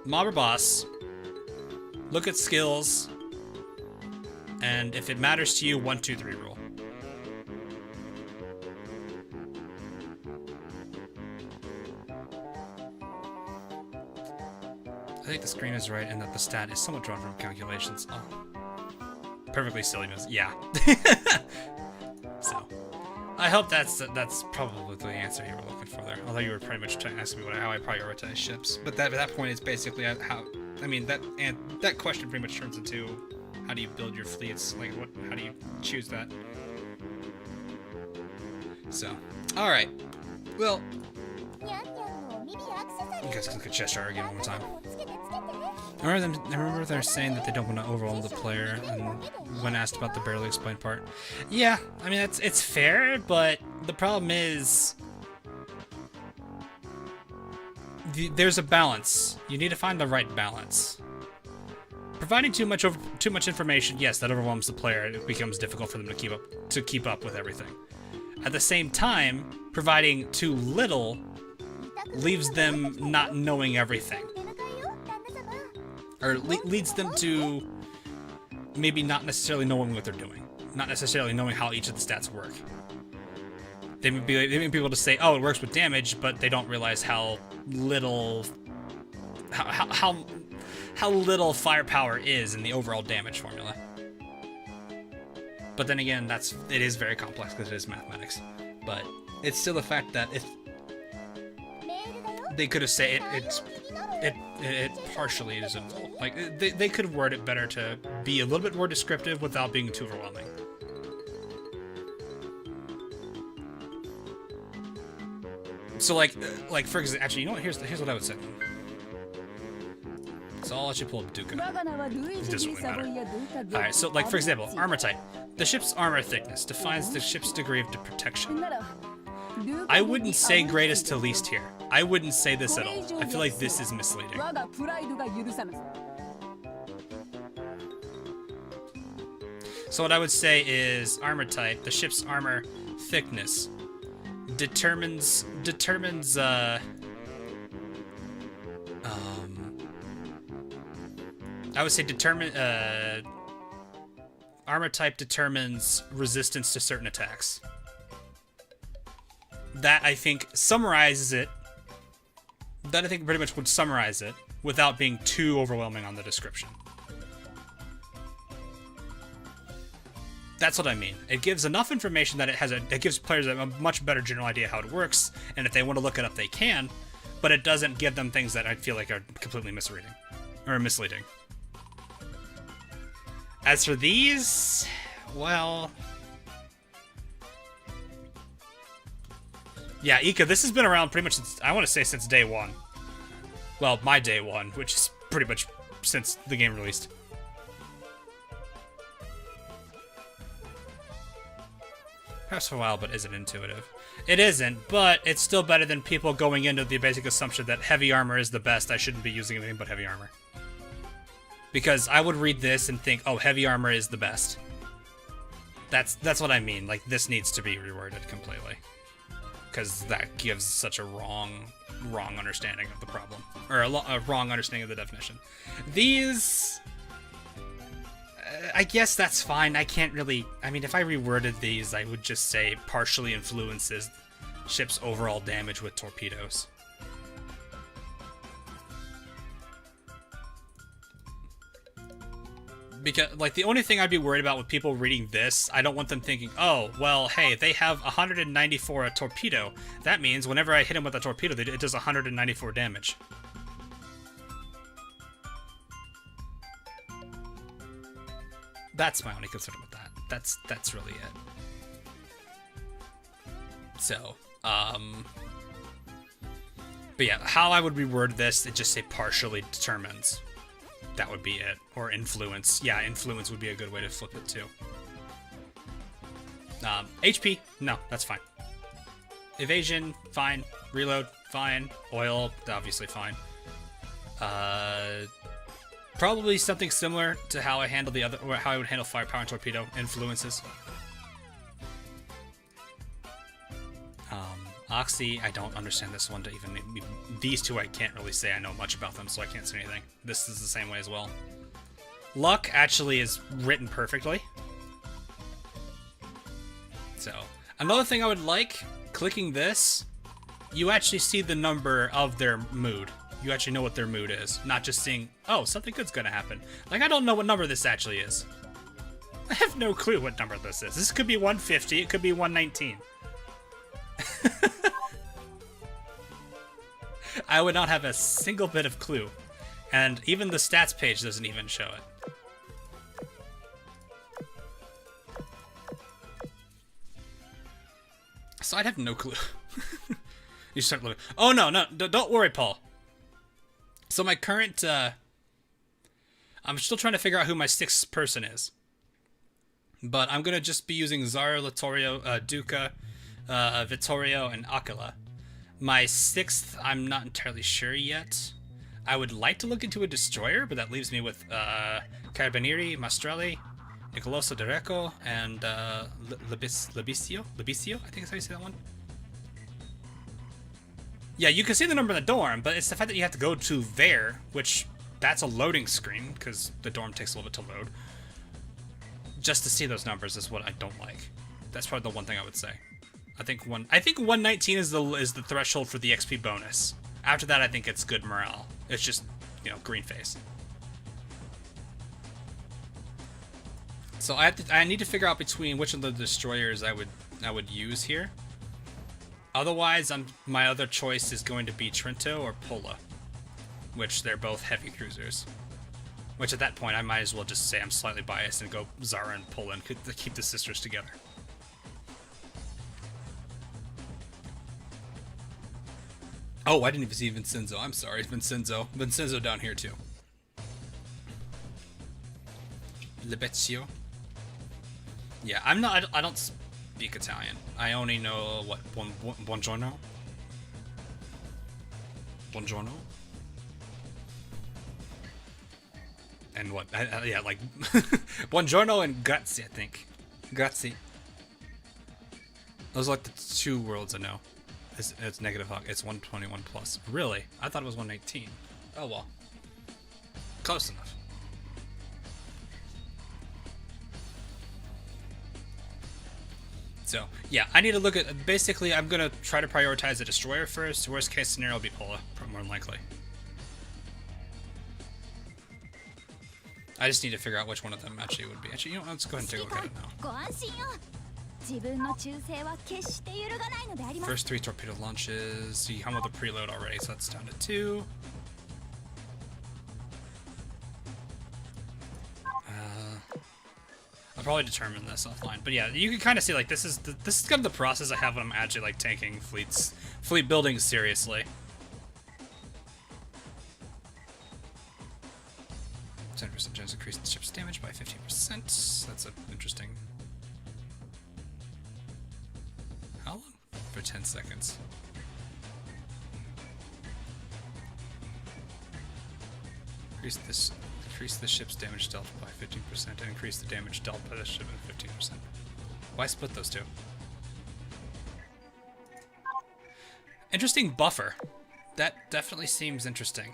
[SPEAKER 2] mob or boss, look at skills, and if it matters to you, 1, 2, 3 rule. I think the screen is right and that the stat is somewhat drawn from calculations. Oh. Perfectly silly news. Yeah. So, I hope that's probably the answer you were looking for there. Although you were pretty much trying to ask me how I prioritize ships. But that point is basically how. I mean that question pretty much turns into how do you build your fleets? Like how do you choose that? So, all right. Well, you guys can look at Cheshire again one more time. I remember they're saying that they don't want to overwhelm the player, and when asked about the barely explained part. Yeah, I mean, it's fair, but the problem is there's a balance. You need to find the right balance. Providing too much information, yes, that overwhelms the player. It becomes difficult for them to keep up with everything. At the same time, providing too little leaves them not knowing everything. Or leads them to maybe not necessarily knowing what they're doing. Not necessarily knowing how each of the stats work. They may be able to say, oh, it works with damage, but they don't realize how little... how little firepower is in the overall damage formula. But then again, it is very complex because it is mathematics. But it's still the fact that if they could have said it partially is involved. Like they could word it better to be a little bit more descriptive without being too overwhelming. So like for example, actually, you know what? Here's what I would say. So I'll let you pull up Duca. It doesn't really matter. Alright, so like for example, armor type. The ship's armor thickness defines the ship's degree of protection. I wouldn't say greatest to least here. I wouldn't say this at all. I feel like this is misleading. So what I would say is armor type, the ship's armor thickness determines I would say armor type determines resistance to certain attacks. That I think summarizes it. That I think pretty much would summarize it without being too overwhelming on the description. That's what I mean. It gives enough information that it gives players a much better general idea how it works, and if they want to look it up, they can. But it doesn't give them things that I feel like are completely misleading. As for these, well... Yeah, Ika, this has been around pretty much since, I want to say since day one. Well, my day one, which is pretty much since the game released. Perhaps for a while, but is it intuitive? It isn't, but it's still better than people going into the basic assumption that heavy armor is the best. I shouldn't be using anything but heavy armor. Because I would read this and think, oh, heavy armor is the best. That's what I mean. Like, this needs to be reworded completely. Because that gives such a wrong understanding of the problem. Or a wrong understanding of the definition. These... I guess that's fine. I can't really... I mean, if I reworded these, I would just say partially influences ship's overall damage with torpedoes. Because, like, the only thing I'd be worried about with people reading this, I don't want them thinking, oh, well, hey, they have 194 a torpedo. That means whenever I hit him with a torpedo, it does 194 damage. That's my only concern with that. That's really it. So, but yeah, how I would reword this, it just say partially determines. That would be it. Or influence. Yeah, influence would be a good way to flip it too. HP, no, that's fine. Evasion, fine. Reload, fine. Oil, obviously fine. Probably something similar to how I handle or how I would handle firepower and torpedo influences. Oxy, I don't understand this one to even... These two I can't really say I know much about them, so I can't say anything. This is the same way as well. Luck actually is written perfectly. So, another thing I would like, clicking this, you actually see the number of their mood. You actually know what their mood is, not just seeing, oh, something good's gonna happen. Like, I don't know what number this actually is. I have no clue what number this is. This could be 150, it could be 119. I would not have a single bit of clue. And even the stats page doesn't even show it. So I'd have no clue. You start looking. Oh no, don't worry, Paul. So my current, I'm still trying to figure out who my 6th person is. But I'm gonna just be using Zara, Latorio, Duca, Vittorio, and Aquila. My 6th, I'm not entirely sure yet. I would like to look into a destroyer, but that leaves me with Carabinieri, Maestrelli, Nicoloso D'Areco, and Libicio, I think is how you say that one. Yeah, you can see the number in the dorm, but it's the fact that you have to go to there, which that's a loading screen, because the dorm takes a little bit to load. Just to see those numbers is what I don't like. That's probably the one thing I would say. I think 119 is the threshold for the XP bonus. After that, I think it's good morale. It's just, you know, green face. So I need to figure out between which of the destroyers I would use here. Otherwise, my other choice is going to be Trento or Pola, which they're both heavy cruisers. Which at that point, I might as well just say I'm slightly biased and go Zara and Pola and keep the sisters together. Oh, I didn't even see Vincenzo. I'm sorry, Vincenzo. Vincenzo down here too. Libezio. Yeah, I don't speak Italian. I only know what buongiorno. Buongiorno. And what? Yeah, like buongiorno and grazie, I think. Grazie. Those are like the 2 words I know. It's negative hug. It's 121 plus. Really? I thought it was 118. Oh well. Close enough. So, yeah, I need to look at... Basically, I'm going to try to prioritize the destroyer first. Worst case scenario will be Pola, more than likely. I just need to figure out which one of them actually would be. Actually, you know, let's go ahead and take a look at it now. First 3 torpedo launches. You come with a preload already, so that's down to 2. I'll probably determine this offline, but yeah, you can kind of see like this is kind of the process I have when I'm actually like taking fleet building seriously. 10% chance to increase the ship's damage by 15%. That's interesting. How long? For 10 seconds. Increase the ship's damage dealt by 15% and increase the damage dealt by the ship by 15%. Why split those two? Interesting buffer. That definitely seems interesting.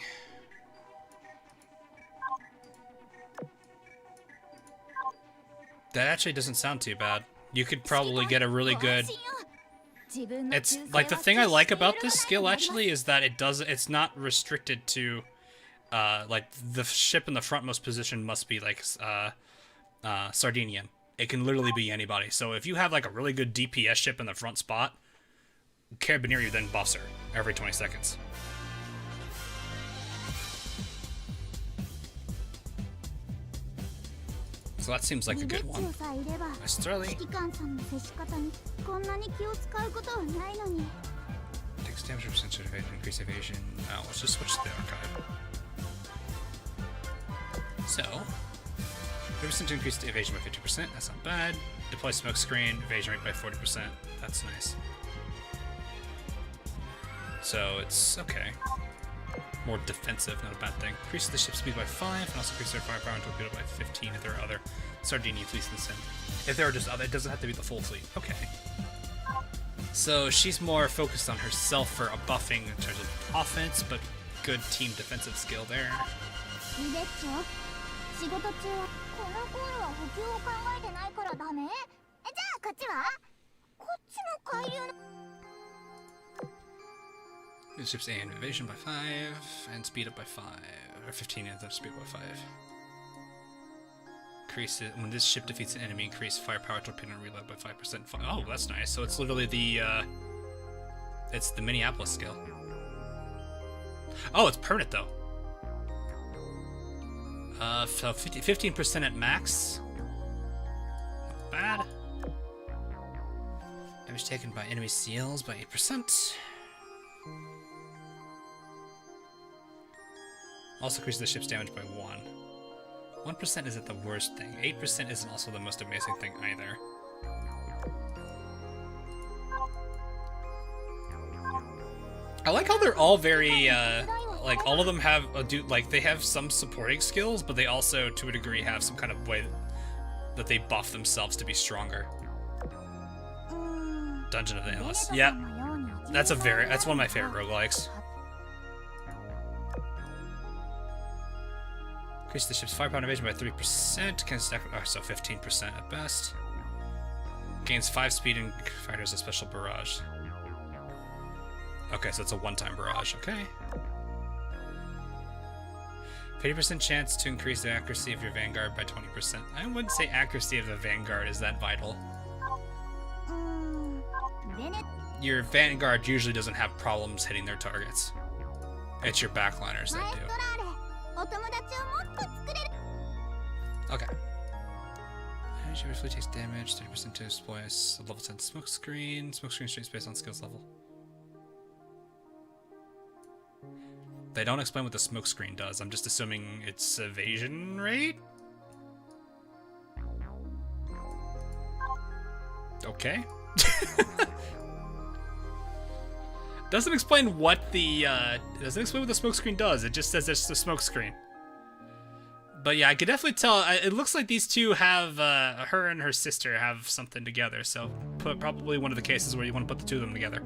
[SPEAKER 2] That actually doesn't sound too bad. You could probably get a really good... It's like the thing I like about this skill actually is that it's not restricted to like the ship in the frontmost position must be like Sardinian. It can literally be anybody. So if you have like a really good DPS ship in the front spot, Carabinieri then buffs her every 20 seconds. So that seems like a good one. Maestrelli. Takes damage percentage evasion, increase evasion. Let's just switch to the archive. So, 30% increase the evasion by 50%, that's not bad. Deploy smoke screen, evasion rate by 40%, that's nice. So it's okay. More defensive, not a bad thing. Increases the ship speed by 5, and also increases their firepower and torpedo by 15 if there are other Sardinian fleets in the sim. If there are just other, it doesn't have to be the full fleet. Okay. So she's more focused on herself for a buffing in terms of offense, but good team defensive skill there. The ship's A and evasion by 5, and speed up by 5, or 15 and the speed by 5. Increase it when this ship defeats an enemy. Increase firepower, torpedo, and reload by 5%. Oh, that's nice. So it's literally the It's the Minneapolis skill. Oh, it's permanent though. So 15% at max. Not bad. Damage taken by enemy seals by 8%. Also increases the ship's damage by 1. 1% isn't the worst thing. 8% isn't also the most amazing thing either. I like how they're all very, like, all of them have, they have some supporting skills, but they also, to a degree, have some kind of way that they buff themselves to be stronger. Dungeon of the Endless. Yeah. That's one of my favorite roguelikes. Increase the ship's firepower evasion by 3%. Can stack, so 15% at best. Gains 5 speed and fires a special barrage. Okay, so it's a one-time barrage. Okay. 50% chance to increase the accuracy of your vanguard by 20%. I wouldn't say accuracy of the vanguard is that vital. Your vanguard usually doesn't have problems hitting their targets. It's your backliners that do. Okay. Energy briefly takes damage, 30% to splice, level 10 smokescreen. Smokescreen straight based on skills level. They don't explain what the smokescreen does. I'm just assuming it's evasion rate? Okay. Doesn't explain what the smokescreen does. It just says it's the smokescreen. But yeah, I could definitely tell. It looks like these two have, her and her sister have something together. So probably one of the cases where you want to put the two of them together.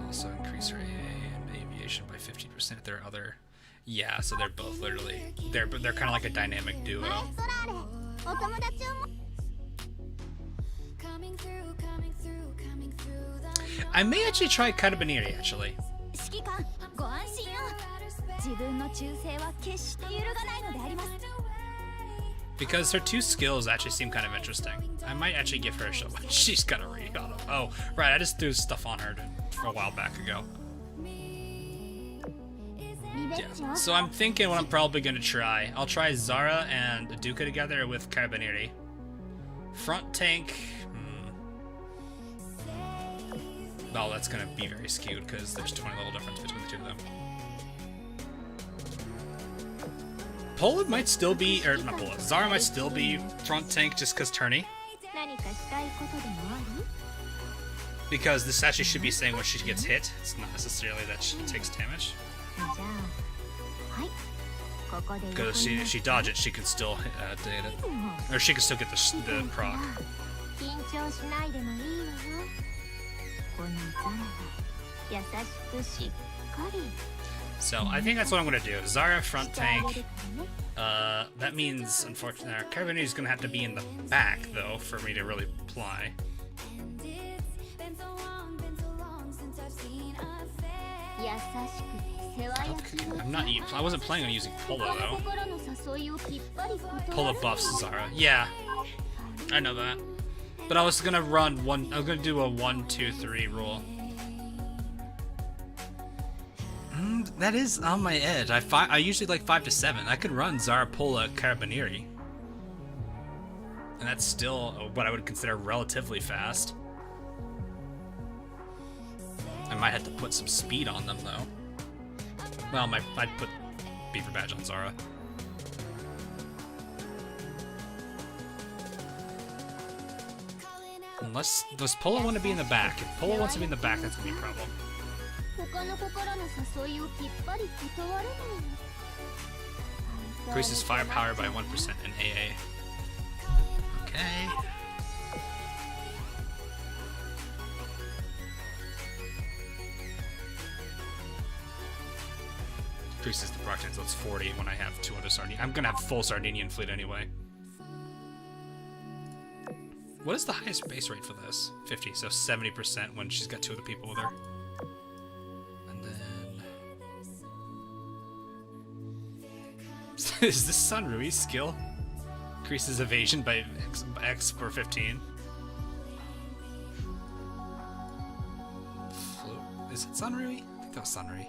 [SPEAKER 2] Also increase her AA and aviation by 15% if they're other. Yeah, so they're both literally they're kind of like a dynamic duo. I may actually try Carabinieri actually. Because her two skills actually seem kind of interesting. I might actually give her a shot. She's got a read on them. Oh, right, I just threw stuff on her a while back ago. Yeah. So I'm thinking what I'm probably going to try. I'll try Zara and Duca together with Carabinieri. Front tank... Oh, that's going to be very skewed because there's 20 level difference between the two of them. Pola might still be, or not Pola, Zara might still be front tank just because tourney. Because this actually should be saying when she gets hit. It's not necessarily that she takes damage. Because if she dodges it, she can still hit it. Or she can still get the proc. So I think that's what I'm gonna do. Zara front tank. That means, unfortunately, Carabinieri is gonna have to be in the back though for me to really apply. I wasn't planning on using Pola though. Pola buffs Zara. Yeah, I know that. But I was gonna run one. I was gonna do a 1-2-3 rule. That is on my edge. I usually like 5 to 7. I could run Zara, Pola, Carabinieri, and that's still what I would consider relatively fast. I might have to put some speed on them though. Well, I'd put Beaver Badge on Zara. Unless, does Pola want to be in the back? If Pola wants to be in the back, that's gonna be a problem. Increases firepower by 1% in AA. Okay. Increases the proc, so it's 40 when I have 2 other Sardinian. I'm gonna have full Sardinian fleet anyway. What is the highest base rate for this? 50, so 70% when she's got 2 other people with her. And then... Is this San Rui's skill? Increases evasion by X for 15. Is it Sunray? I think that was Sunray.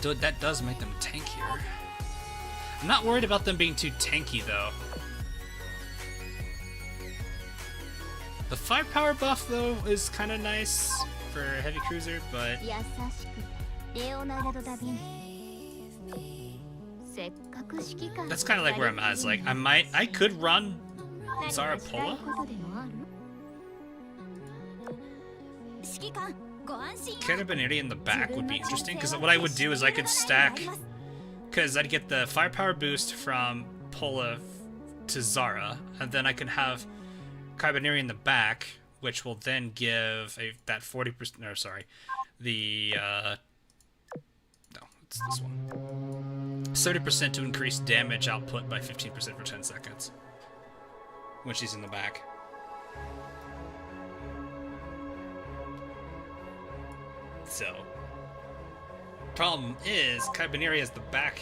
[SPEAKER 2] That does make them tankier. I'm not worried about them being too tanky, though. The firepower buff, though, is kind of nice for a heavy cruiser, but that's kind of like where I'm at. It's like I could run Zarapola. Carabinieri in the back would be interesting, because what I would do is I could stack, because I'd get the firepower boost from Pola to Zara, and then I could have Carabinieri in the back, which will then give that 40%. No, sorry, the no, it's this one. 30% to increase damage output by 15% for 10 seconds when she's in the back. So, problem is, Carabinieri as the back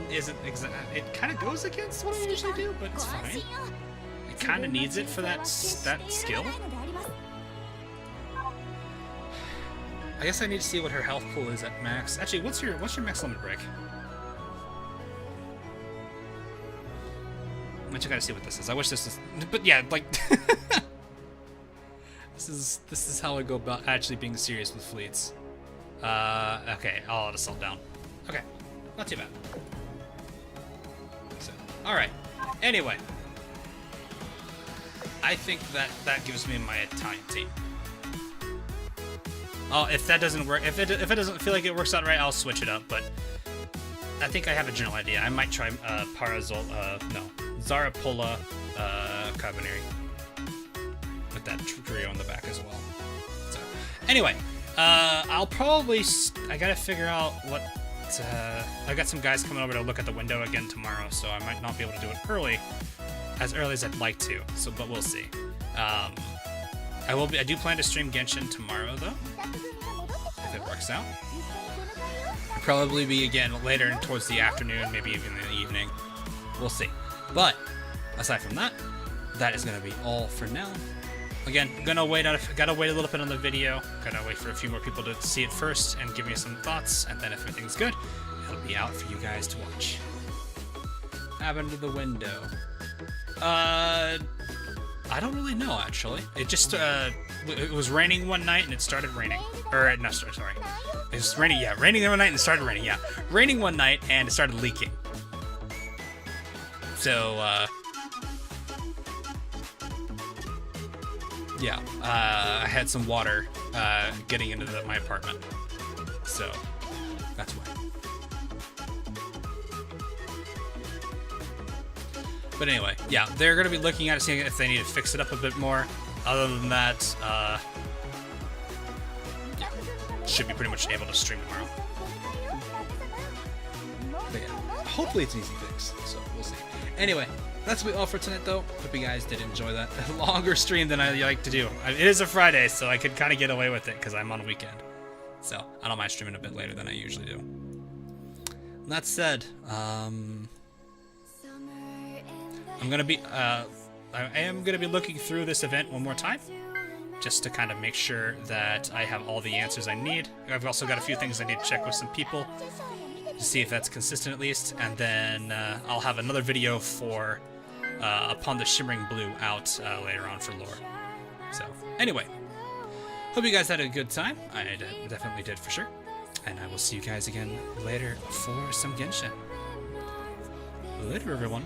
[SPEAKER 2] isn't exact. It kind of goes against what I usually do, but it's fine. It kind of needs it for that skill. I guess I need to see what her health pool is at max. Actually, what's your max limit break? I gotta see what this is. I wish this is, but yeah, like this is how I go about actually being serious with fleets. Okay, I'll auto sell down. Okay, not too bad. So, all right. Anyway, I think that gives me my Italian team. Oh, if that doesn't work, if it doesn't feel like it works out right, I'll switch it up. But I think I have a general idea. I might try Zarapola, Carabinieri with that trio in the back as well. So, anyway, I'll probably I gotta figure out what. I got some guys coming over to look at the window again tomorrow, so I might not be able to do it as early as I'd like to. So, but we'll see. I do plan to stream Genshin tomorrow though, if it works out. It'll probably be again later towards the afternoon, maybe even in the evening. We'll see. But aside from that, that is gonna be all for now. Again, gotta wait a little bit on the video. Gotta wait for a few more people to see it first and give me some thoughts, and then if everything's good, it'll be out for you guys to watch. Happened to the window. I don't really know actually. It just it was raining one night and it started raining. Or no, sorry. It was raining. Yeah, raining one night and it started raining. Yeah, raining one night and it started leaking. So yeah, I had some water getting into my apartment, so that's why. But anyway, yeah, they're going to be looking at it, seeing if they need to fix it up a bit more. Other than that, yeah, should be pretty much able to stream tomorrow. But yeah, hopefully it's an easy fix, so we'll see. Anyway, that's all for tonight, though. Hope you guys did enjoy that. A longer stream than I like to do. It is a Friday, so I could kind of get away with it because I'm on a weekend. So I don't mind streaming a bit later than I usually do. That said, I'm gonna be I am gonna be looking through this event one more time, just to kind of make sure that I have all the answers I need. I've also got a few things I need to check with some people to see if that's consistent at least, and then I'll have another video for Upon the Shimmering Blue out later on for lore. So anyway, hope you guys had a good time. I definitely did for sure, and I will see you guys again later for some Genshin. Later, everyone.